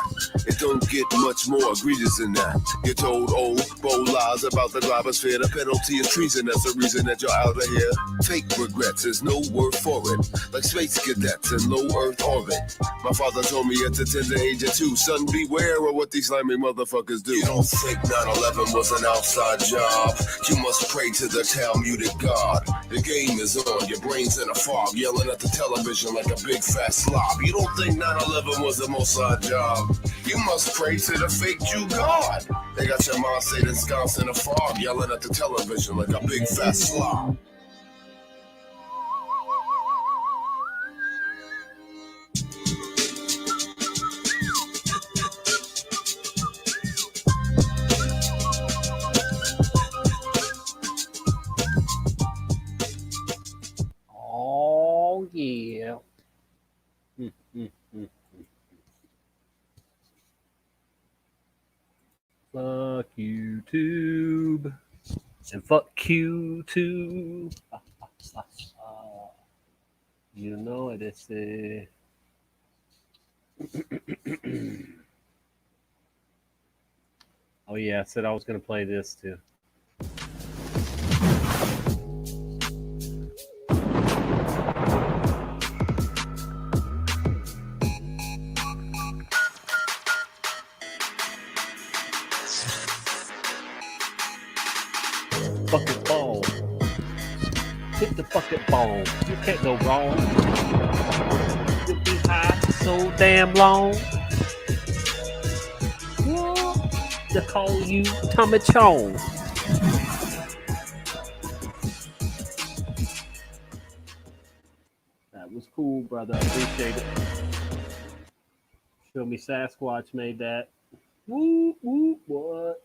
Speaker 4: It don't get much more egregious than that. You're told old, bold lies about the globosphere. The penalty is treason. That's the reason that you're out of here. Fake regrets, there's no word for it. Like space cadets in low Earth orbit. My father told me at the tender age of 2, son, beware of what these slimy motherfuckers do. You don't think 9/11 was an outside job. You must pray to the Talmudic God. The game is on, your brain's in a fog, yelling at the television like a big fat slob. You don't think 9/11 was a Mossad job. You must pray to the fake Jew God. They got your mind stayed ensconced in a fog, yelling at the television like a big fat slob.
Speaker 2: Oh, yeah. Fuck YouTube. And fuck Q2. You know what it is. Oh, yeah. I said I was going to play this too. Bucket ball. Hit the bucket ball. You can't go wrong. You'll be high so damn long. They call you Tommy Chong. That was cool, brother. I appreciate it. Show me Sasquatch made that. Woo, woo, what?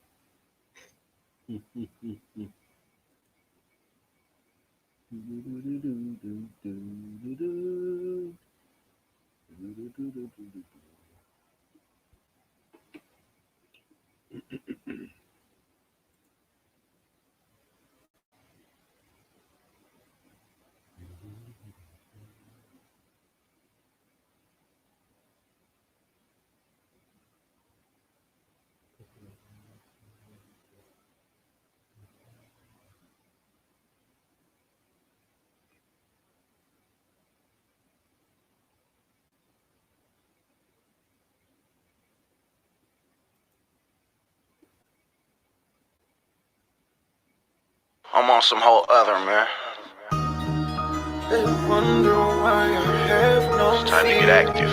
Speaker 24: I'm on some whole other, man.
Speaker 3: They wonder why I have no
Speaker 24: It's time to get active.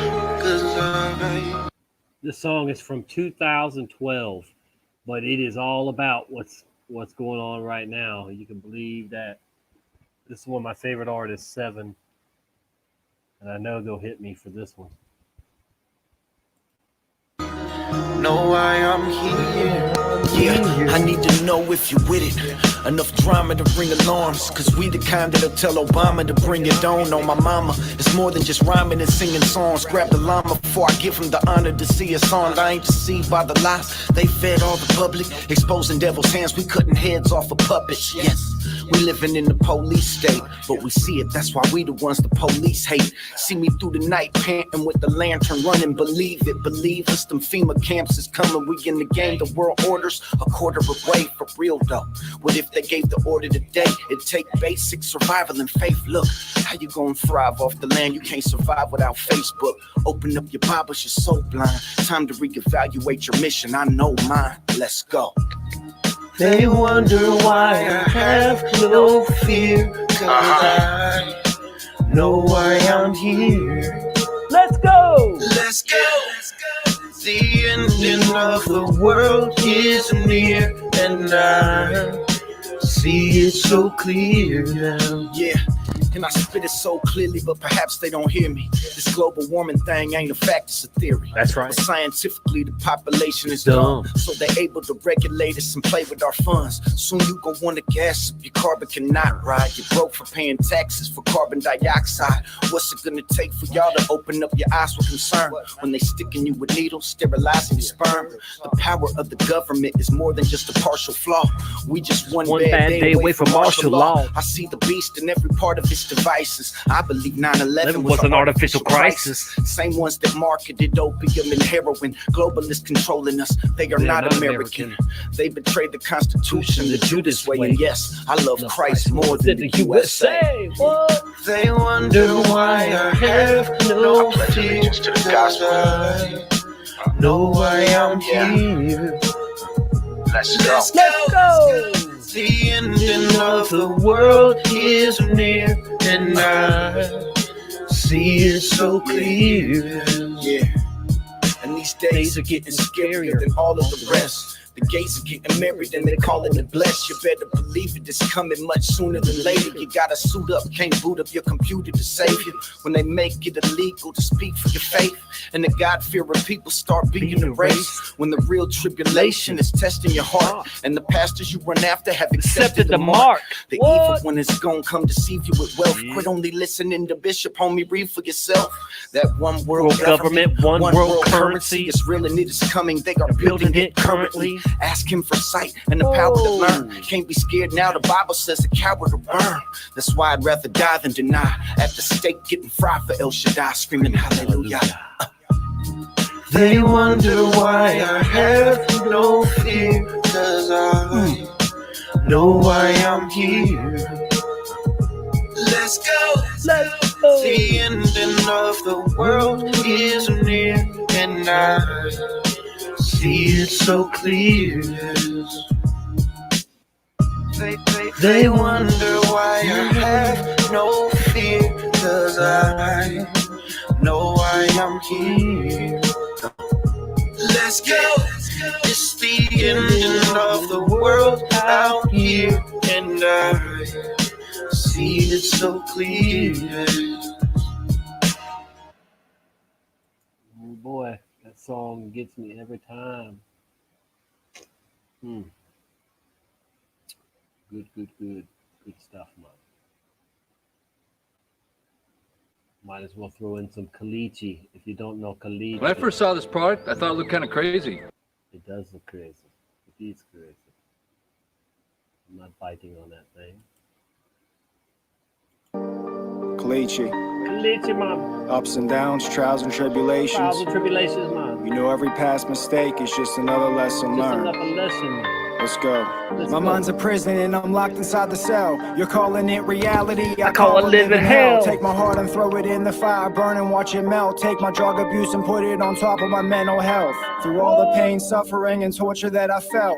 Speaker 2: This song is from 2012, but it is all about what's going on right now. You can believe that. This is one of my favorite artists, Seven, and I know they'll hit me for this one.
Speaker 3: Know why I'm here. Yeah, I need to know if you're with it. Enough drama to ring alarms. Cause we the kind that'll tell Obama to bring it on my mama. It's more than just rhyming and singing songs. Grab the llama before I give him the honor to see us on. I ain't deceived by the lies they fed all the public. Exposing devil's hands, we cutting heads off of puppets. Yes, we living in the police state, but we see it, that's why we the ones the police hate. See me through the night panting with the lantern running. Believe it, believe us, them FEMA camps is coming. We in the game, the world orders a quarter away for real though. What if they gave the order today? It take basic survival and faith. Look, how you gonna thrive off the land? You can't survive without Facebook. Open up your Bibles, you're so blind. Time to reevaluate your mission, I know mine. Let's go. They wonder why I have no fear. Cause I know why I'm here.
Speaker 2: Let's go!
Speaker 3: Let's go! The ending of the world is near, and I see it so clear now. Yeah,
Speaker 5: And I spit it so clearly, but perhaps they don't hear me. This global warming thing ain't a fact, it's a theory.
Speaker 2: That's right.
Speaker 5: But scientifically, the population is dumb. So they're able to regulate us and play with our funds. Soon you gon' want to gas up, your carbon cannot ride. You're broke for paying taxes for carbon dioxide. What's it gonna take for y'all to open up your eyes with concern? When they sticking you with needles, sterilizing your sperm. The power of the government is more than just a partial flaw. We just one bad day away from martial law. I see the beast in every part of its devices. I believe 9/11 was an artificial crisis. Same ones that marketed opium and heroin. Globalists controlling us. They are not American. They betrayed the Constitution, the Judas way. And yes, I love Christ more than the USA.
Speaker 3: They wonder why I have no fear, cause I know why I'm here. Let's go. The ending of the world is near, and I see it so clear.
Speaker 5: Yeah. And these days are getting scarier than all of the rest. The gays are getting married and they call it a bless. You better believe it, it's coming much sooner than later. You gotta suit up, can't boot up your computer to save you. When they make it illegal to speak for your faith, and the God-fearing people start being erased. When the real tribulation is testing your heart, and the pastors you run after have accepted the mark. The evil one is gonna come deceive you with wealth. Quit only listening to Bishop, homie, read for yourself. That one world government, one world currency is real and it is coming. They are building it currently. Ask him for sight and the power to learn. Can't be scared now, the Bible says a coward will burn. That's why I'd rather die than deny. At the stake getting fried for El Shaddai, screaming hallelujah.
Speaker 3: They wonder why I have no fear, cause I know why I'm here. Let's go. The ending of the world is near, and I see it so clear. They wonder why I have no fear, cause I know why I'm here. Let's go. It's the ending of the world out here, and I see it so clear.
Speaker 2: Oh boy, that song gets me every time. Good stuff, man. Might as well throw in some caliche if you don't know caliche.
Speaker 8: When I first saw this product, I thought it looked kind of crazy.
Speaker 2: It does look crazy. It is crazy. I'm not biting on that thing.
Speaker 11: Caliche.
Speaker 2: Caliche, man.
Speaker 11: Ups and downs, trials and tribulations.
Speaker 2: Trials and tribulations, man.
Speaker 11: You know every past mistake is just another lesson learned.
Speaker 2: Just another lesson, man.
Speaker 11: Let's go.
Speaker 2: My
Speaker 11: mind's a prison and I'm locked inside the cell. You're calling it reality,
Speaker 2: I call it living hell.
Speaker 11: Take my heart and throw it in the fire, burn and watch it melt. Take my drug abuse and put it on top of my mental health. Through all the pain, suffering, and torture that I felt,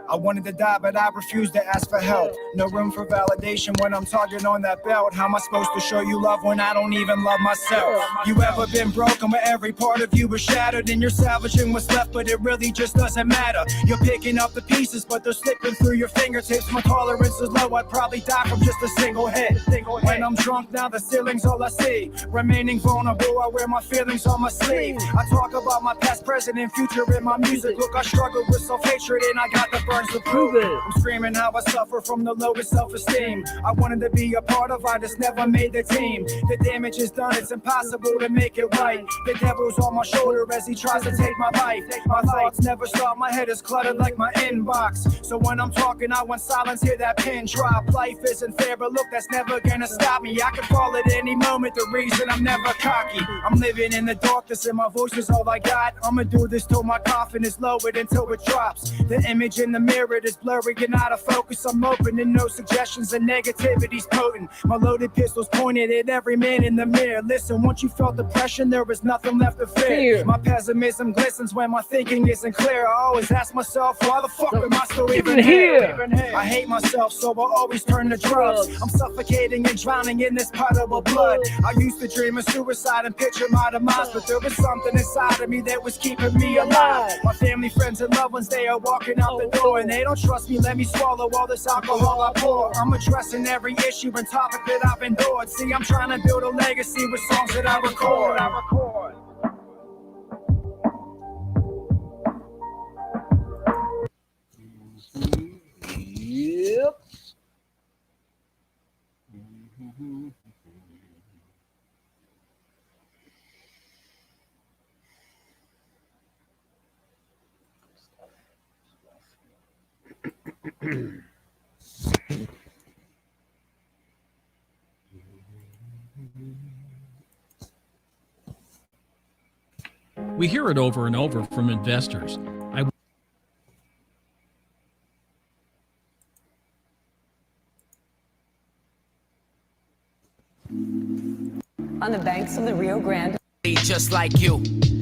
Speaker 11: I wanted to die, but I refused to ask for help. No room for validation when I'm tugging on that belt. How am I supposed to show you love when I don't even love myself? You ever been broken where every part of you was shattered and you're salvaging what's left, but it really just doesn't matter? You're picking up the pieces, but they're slipping through your fingertips. My tolerance is low, I'd probably die from just a single hit. When I'm drunk now, the ceiling's all I see. Remaining vulnerable, I wear my feelings on my sleeve. I talk about my past, present, and future in my music. Look, I struggle with self-hatred and I got the burns to prove it. I'm screaming how I suffer from the lowest self-esteem. I wanted to be a part of, I just never made the team. The damage is done, it's impossible to make it right. The devil's on my shoulder as he tries to take my life. My thoughts never stop, my head is cluttered like my inbox. So when I'm talking, I want silence, hear that pin drop. Life isn't fair, but look, that's never gonna stop me. I can fall at any moment, the reason I'm never cocky. I'm living in the darkness and my voice is all I got. I'ma do this till my coffin is lowered until it drops. The image in the mirror, it is blurry and out of focus. I'm open to no suggestions and negativity's potent. My loaded pistol's pointed at every man in the mirror. Listen, once you felt depression, there was nothing left to fear. My pessimism glistens when my thinking isn't clear. I always ask myself, why the fuck am I still even here? I hate myself, so I always turn to drugs. I'm suffocating and drowning in this puddle of blood. I used to dream of suicide and picture my demise, but there was something inside of me that was keeping me alive. My family, friends, and loved ones, they are walking out the door. more. And they don't trust me, let me swallow all this alcohol I pour. I'm addressing every issue and topic that I've endured. See, I'm trying to build a legacy with songs that I record.
Speaker 2: Yep.
Speaker 27: We hear it over and over from investors.
Speaker 9: On the banks of the Rio Grande.
Speaker 28: Just like you,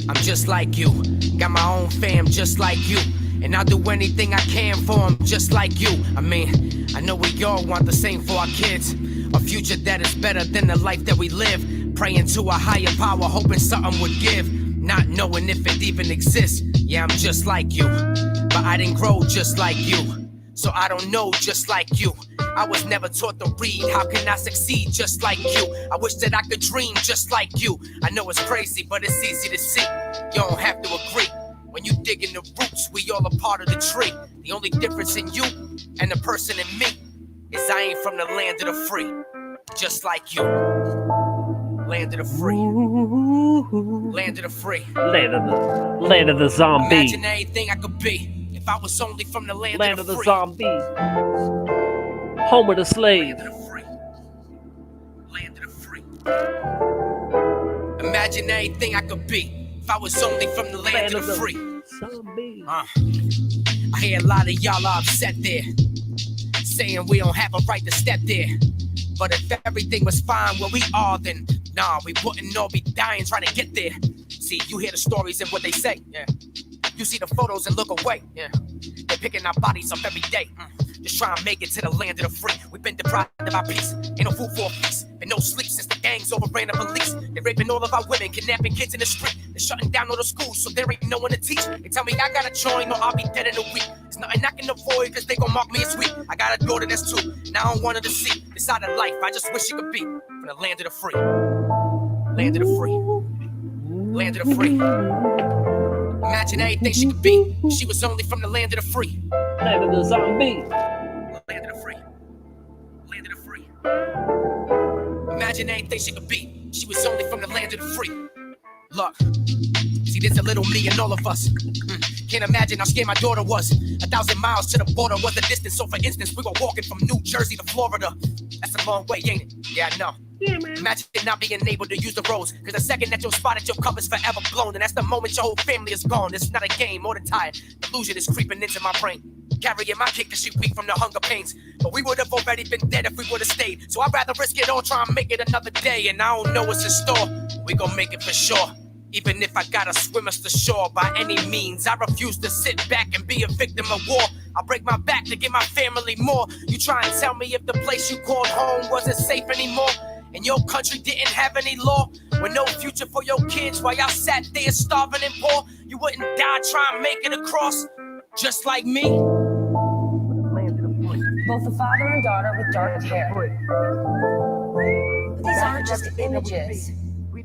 Speaker 28: I'm just like you. Got my own fam just like you. And I'll do anything I can for them just like you. I mean, I know we all want the same for our kids. A future that is better than the life that we live. Praying to a higher power, hoping something would give. Not knowing if it even exists. Yeah, I'm just like you. But I didn't grow just like you. So I don't know just like you. I was never taught to read. How can I succeed just like you? I wish that I could dream just like you. I know it's crazy, but it's easy to see. You don't have to agree. When you dig in the roots, we all a part of the tree. The only difference in you and the person in me is I ain't from the land of the free. Just like you. Land of the free. Land of the free.
Speaker 2: Land of the zombie.
Speaker 28: Imagine anything I could be if I was only from the land of the free.
Speaker 2: Zombie. Home of the slave.
Speaker 28: Land of the free. Imagine anything I could be if I was only from the land of the free. I hear a lot of y'all are upset there, saying we don't have a right to step there. But if everything was fine where we are, then nah, we wouldn't all be dying trying to get there. See, you hear the stories and what they say, yeah. You see the photos and look away, yeah. They're picking our bodies up every day, just trying to make it to the land of the free. We've been deprived of our peace, ain't no food for a feast. Been no sleep since the gangs overran the police. They're raping all of our women, kidnapping kids in the street. They're shutting down all the schools, so there ain't no one to teach. They tell me I gotta join or I'll be dead in a week. There's nothing I can avoid, cause they gon' mark me as weak. I got a daughter that's 2, and I don't want her to see this side of life. I just wish it could be from the land of the free. Land of the free. Land of the free. Imagine anything she could be. She was only from the land of the free.
Speaker 2: Land of the zombie.
Speaker 28: Land of the free. Land of the free. Imagine anything she could be. She was only from the land of the free. Look, see, there's a little me and all of us. Can't imagine how scared my daughter was. 1,000 miles to the border was the distance. So for instance, we were walking from New Jersey to Florida. That's a long way, ain't it? Yeah, I know. Yeah, man. Imagine not being able to use the roads. Cause the second that you're spotted, your cover's forever blown. And that's the moment your whole family is gone. It's not a game or the tire. Delusion is creeping into my brain. Carrying my kid cause she weak from the hunger pains. But we would have already been dead if we would have stayed. So I'd rather risk it all, try and make it another day. And I don't know what's in store. We gon' make it for sure. Even if I gotta swim us to shore by any means, I refuse to sit back and be a victim of war. I'll break my back to give my family more. You try and tell me if the place you called home wasn't safe anymore, and your country didn't have any law, with no future for your kids while y'all sat there starving and poor. You wouldn't die trying to make it across, just like me.
Speaker 9: Both the father and daughter with dark hair. But these aren't just images. They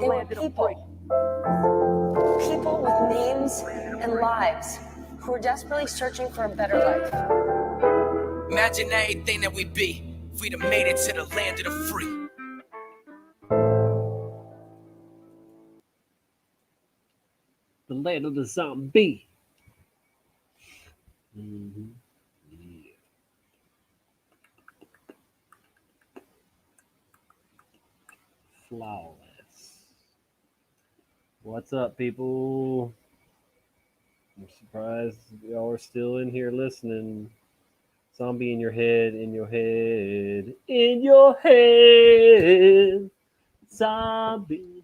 Speaker 9: were people. People with names and lives who are desperately searching for a better life.
Speaker 28: Imagine anything that we'd be if we'd have made it to the land of the free.
Speaker 2: The land of the zombie. Mm-hmm. Yeah. Flawless. What's up, people? I'm surprised y'all are still in here listening. Zombie in your head, in your head, in your head. Zombie.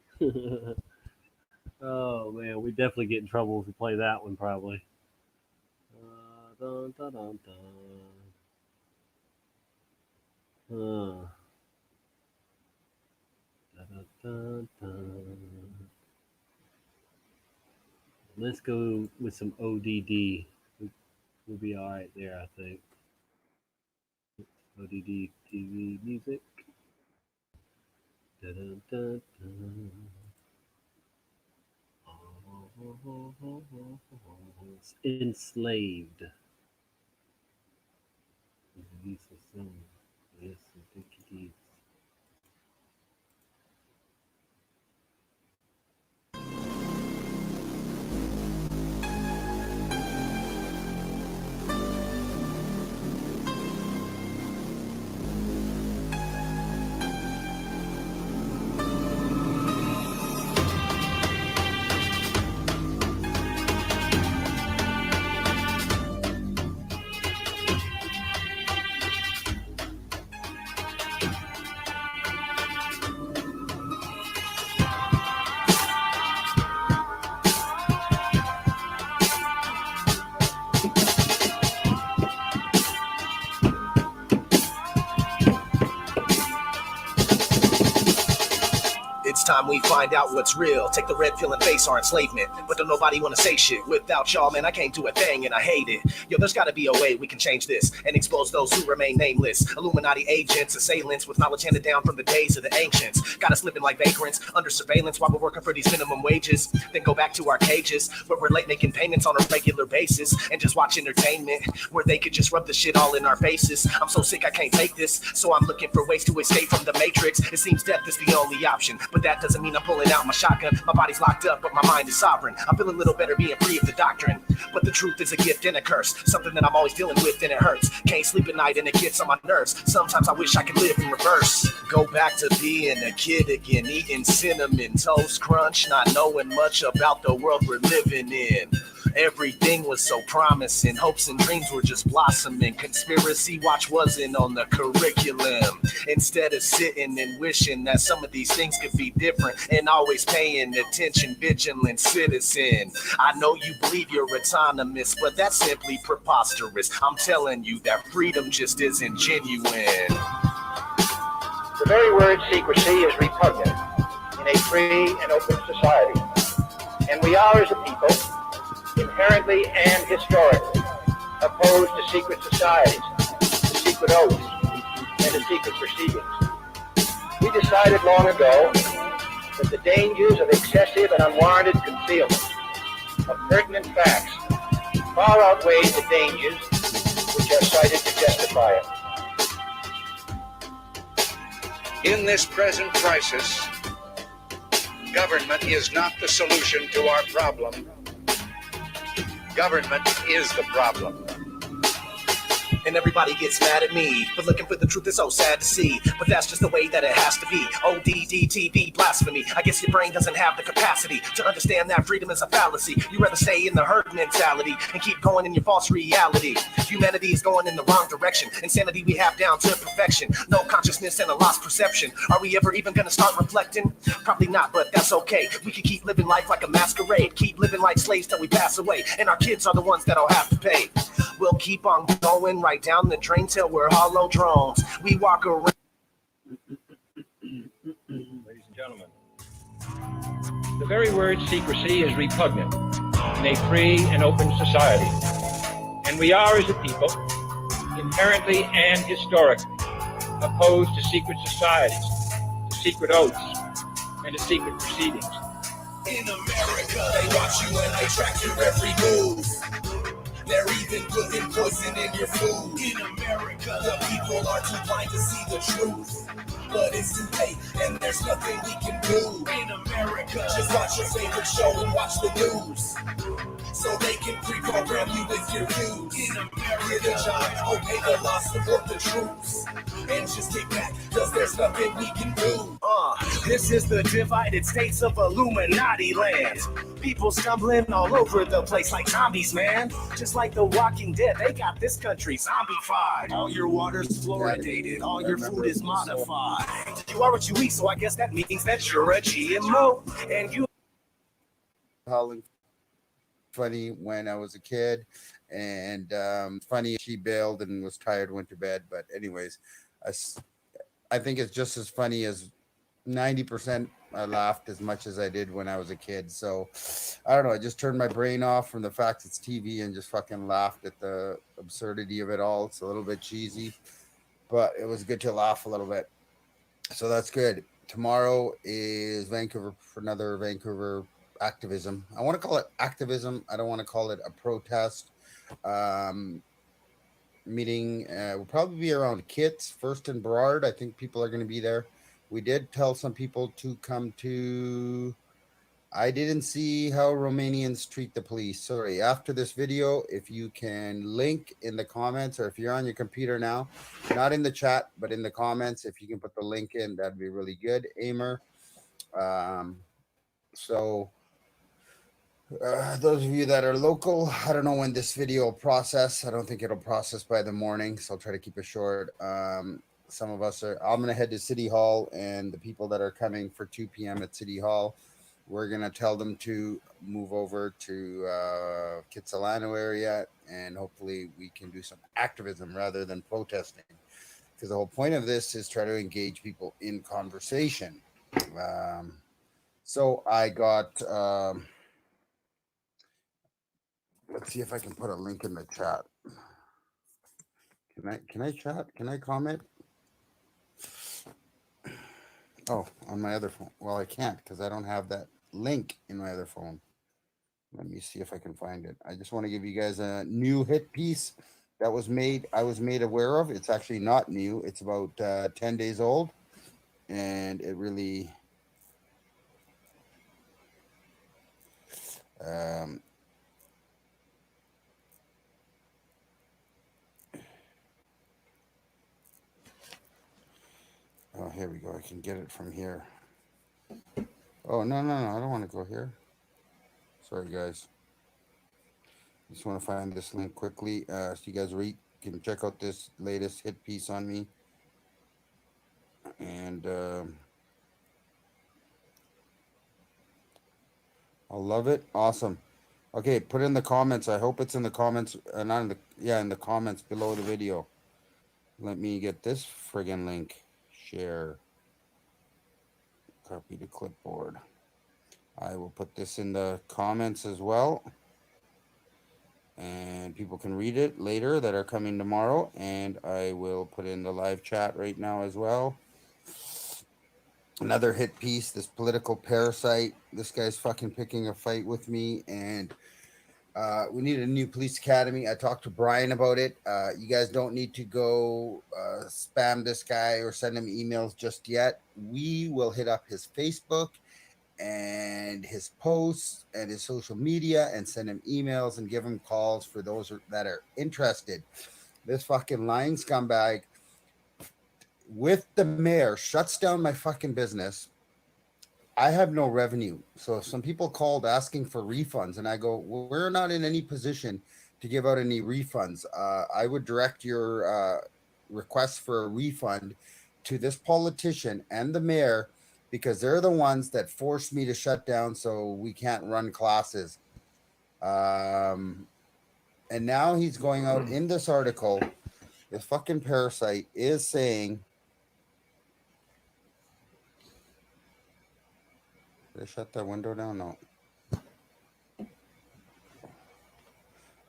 Speaker 2: Oh, man, we definitely get in trouble if we play that one, probably. Dun, dun, dun, dun. Dun, dun, dun. Let's go with some ODD. We'll be all right there, I think. ODD TV music. Dun, dun, dun. Enslaved. Yes, I think it is.
Speaker 5: It's time we find out what's real. Take the red pill and face our enslavement. But don't nobody wanna say shit. Without y'all, man, I can't do a thing and I hate it. Yo, there's gotta be a way we can change this and expose those who remain nameless. Illuminati agents, assailants with knowledge handed down from the days of the ancients. Got us living like vagrants under surveillance while we're working for these minimum wages. Then go back to our cages where we're late making payments on a regular basis and just watch entertainment where they could just rub the shit all in our faces. I'm so sick I can't take this, so I'm looking for ways to escape from the matrix. It seems death is the only option, but that doesn't mean I'm pulling out my shotgun. My body's locked up, but my mind is sovereign. I feel a little better being free of the doctrine, but the truth is a gift and a curse, something that I'm always dealing with and it hurts. Can't sleep at night and it gets on my nerves. Sometimes I wish I could live in reverse. Go back to being a kid again, eating cinnamon toast crunch, not knowing much about the world we're living in. Everything was so promising, hopes and dreams were just blossoming. Conspiracy watch wasn't on the curriculum. Instead of sitting and wishing that some of these things could be different and always paying attention, vigilant citizen. I know you believe you're autonomous, but that's simply preposterous. I'm telling you that freedom just isn't genuine.
Speaker 7: The very word secrecy is repugnant in a free and open society. And we are, as a people, inherently and historically opposed to secret societies, to secret oaths, and to secret proceedings. We decided long ago that the dangers of excessive and unwarranted concealment of pertinent facts far outweigh the dangers which are cited to justify it.
Speaker 10: In this present crisis, government is not the solution to our problem. Government is the problem.
Speaker 5: And everybody gets mad at me for looking for the truth is so sad to see, but that's just the way that it has to be. ODDTV blasphemy. I guess your brain doesn't have the capacity to understand that freedom is a fallacy. You rather stay in the herd mentality and keep going in your false reality. Humanity is going in the wrong direction. Insanity we have down to perfection. No consciousness and a lost perception. Are we ever even gonna start reflecting? Probably not, but that's okay. We can keep living life like a masquerade. Keep living like slaves till we pass away, and our kids are the ones that'll have to pay. We'll keep on going right down the drain till we're hollow drones. We walk around.
Speaker 7: Ladies and gentlemen, the very word secrecy is repugnant in a free and open society. And we are, as a people, inherently and historically opposed to secret societies, to secret oaths, and to secret proceedings.
Speaker 3: In America, they watch you and they track your every move. They're even putting poison in your food. In America, the people are too blind to see the truth. But it's too late, and there's nothing we can do. In America, just watch your favorite show and watch the news, so they can pre-program you with your views. In America, get a job, obey the law, support the troops, and just kick back, cause there's nothing we can do.
Speaker 5: This is the divided states of Illuminati land. People stumbling all over the place like zombies, man. Just like the Walking Dead, they got this country zombified. All your water's fluoridated, all your food is modified. You are what you eat, so I guess that means that you're a GMO. And you
Speaker 12: Holland funny when I was a kid, and funny she bailed and was tired, went to bed. But anyways, I think it's just as funny as 90% I laughed as much as I did when I was a kid. So I don't know. I just turned my brain off from the fact it's TV and just fucking laughed at the absurdity of it all. It's a little bit cheesy, but it was good to laugh a little bit. So that's good. Tomorrow is Vancouver for another Vancouver activism. I want to call it activism. I don't want to call it a protest. Meeting will probably be around Kits, First and Burrard. I think people are going to be there. We did tell some people to come to. I didn't see how Romanians treat the police. Sorry. After this video, if you can link in the comments, or if you're on your computer now, not in the chat, but in the comments, if you can put the link in, that'd be really good. Aimer. So those of you that are local, I don't know when this video will process. I don't think it'll process by the morning, so I'll try to keep it short. Some of us are, I'm going to head to City Hall, and the people that are coming for 2 p.m. at City Hall, we're going to tell them to move over to Kitsilano area, and hopefully we can do some activism rather than protesting, because the whole point of this is try to engage people in conversation. So I got, let's see if I can put a link in the chat. Can I chat? Can I comment? Oh, on my other phone. Well, I can't because I don't have that link in my other phone. Let me see if I can find it. I just want to give you guys a new hit piece that was made. I was made aware of. It's actually not new. It's about 10 days old, and it really oh, here we go. I can get it from here. Oh, no. I don't want to go here. Sorry, guys. Just want to find this link quickly so you guys can check out this latest hit piece on me. And I'll love it. Awesome. Okay, put it in the comments. I hope it's in the comments. Not in the, yeah, in the comments below the video. Let me get this friggin' link. Share. Copy to clipboard. I will put this in the comments as well. And people can read it later that are coming tomorrow. And I will put in the live chat right now as well. Another hit piece, this political parasite. This guy's fucking picking a fight with me. And we need a new police academy. I talked to Brian about it. You guys don't need to go spam this guy or send him emails just yet. We will hit up his Facebook and his posts and his social media and send him emails and give him calls for those that are interested. This fucking lying scumbag with the mayor shuts down my fucking business. I have no revenue. So if some people called asking for refunds, and I go, well, we're not in any position to give out any refunds. I would direct your request for a refund to this politician and the mayor, because they're the ones that forced me to shut down so we can't run classes. And now he's going out in this article. This fucking parasite is saying, did I shut that window down? No.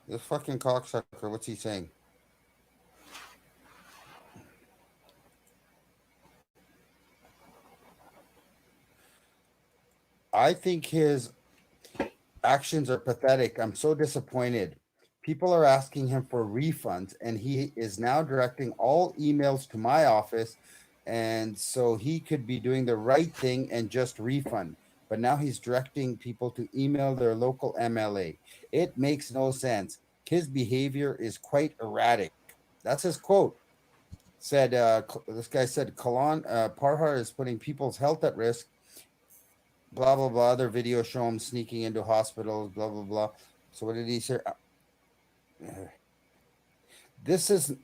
Speaker 12: This fucking cocksucker, what's he saying? I think his actions are pathetic. I'm so disappointed. People are asking him for refunds, and he is now directing all emails to my office, and so he could be doing the right thing and just refund. But now he's directing people to email their local MLA. It makes no sense. His behavior is quite erratic. That's his quote. Said this guy said, Parhar is putting people's health at risk. Blah, blah, blah. Other videos show him sneaking into hospitals, blah, blah, blah. So what did he say? This is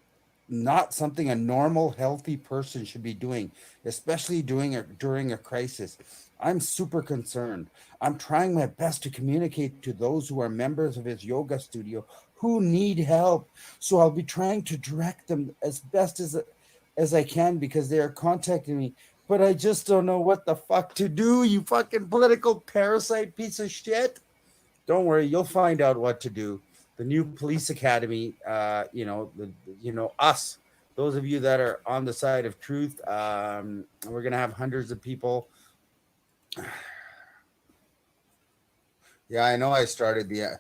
Speaker 12: not something a normal, healthy person should be doing, especially during a crisis. I'm super concerned. I'm trying my best to communicate to those who are members of his yoga studio who need help. So I'll be trying to direct them as best as I can, because they are contacting me but I just don't know what the fuck to do, you fucking political parasite piece of shit. Don't worry, you'll find out what to do. The new police academy, us, those of you that are on the side of truth, we're gonna have hundreds of people. Yeah, I know. I started the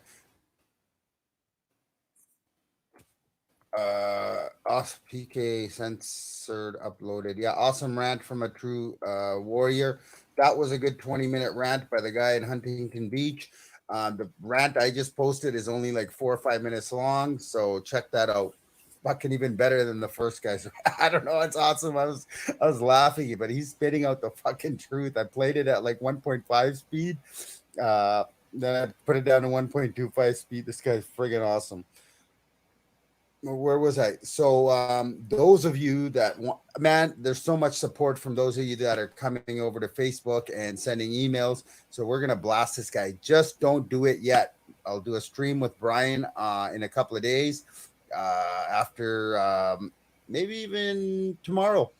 Speaker 12: PK censored uploaded. Yeah, awesome rant from a true warrior. That was a good 20-minute rant by the guy in Huntington Beach. The rant I just posted is only like 4 or 5 minutes long, so check that out. Fucking even better than the first guy's. I don't know, it's awesome. I was laughing, but he's spitting out the fucking truth. I played it at like 1.5 speed. Then I put it down to 1.25 speed. This guy's friggin' awesome. Where was I? So those of you that want, man, there's so much support from those of you that are coming over to Facebook and sending emails. So we're gonna blast this guy. Just don't do it yet. I'll do a stream with Brian in a couple of days, after maybe even tomorrow,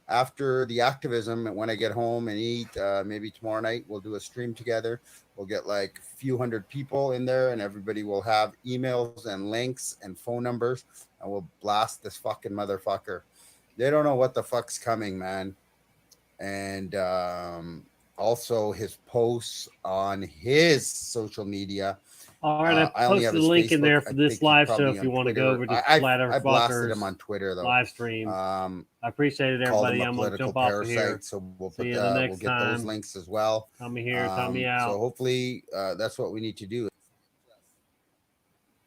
Speaker 12: after the activism. And when I get home and eat, maybe tomorrow night we'll do a stream together. We'll get like a few hundred people in there, and everybody will have emails and links and phone numbers, and we'll blast this fucking motherfucker. They don't know what the fuck's coming, man. And also his posts on his social media.
Speaker 2: All right, I posted a link in there for this live show if you want to go over to
Speaker 12: I blasted him on Twitter though.
Speaker 2: Live stream. I appreciate it, everybody. I'm gonna jump off of here.
Speaker 12: So we'll
Speaker 2: See
Speaker 12: put
Speaker 2: you the next
Speaker 12: we'll get
Speaker 2: time.
Speaker 12: those links as well.
Speaker 2: Tommy here, Tommy out.
Speaker 12: So hopefully that's what we need to do.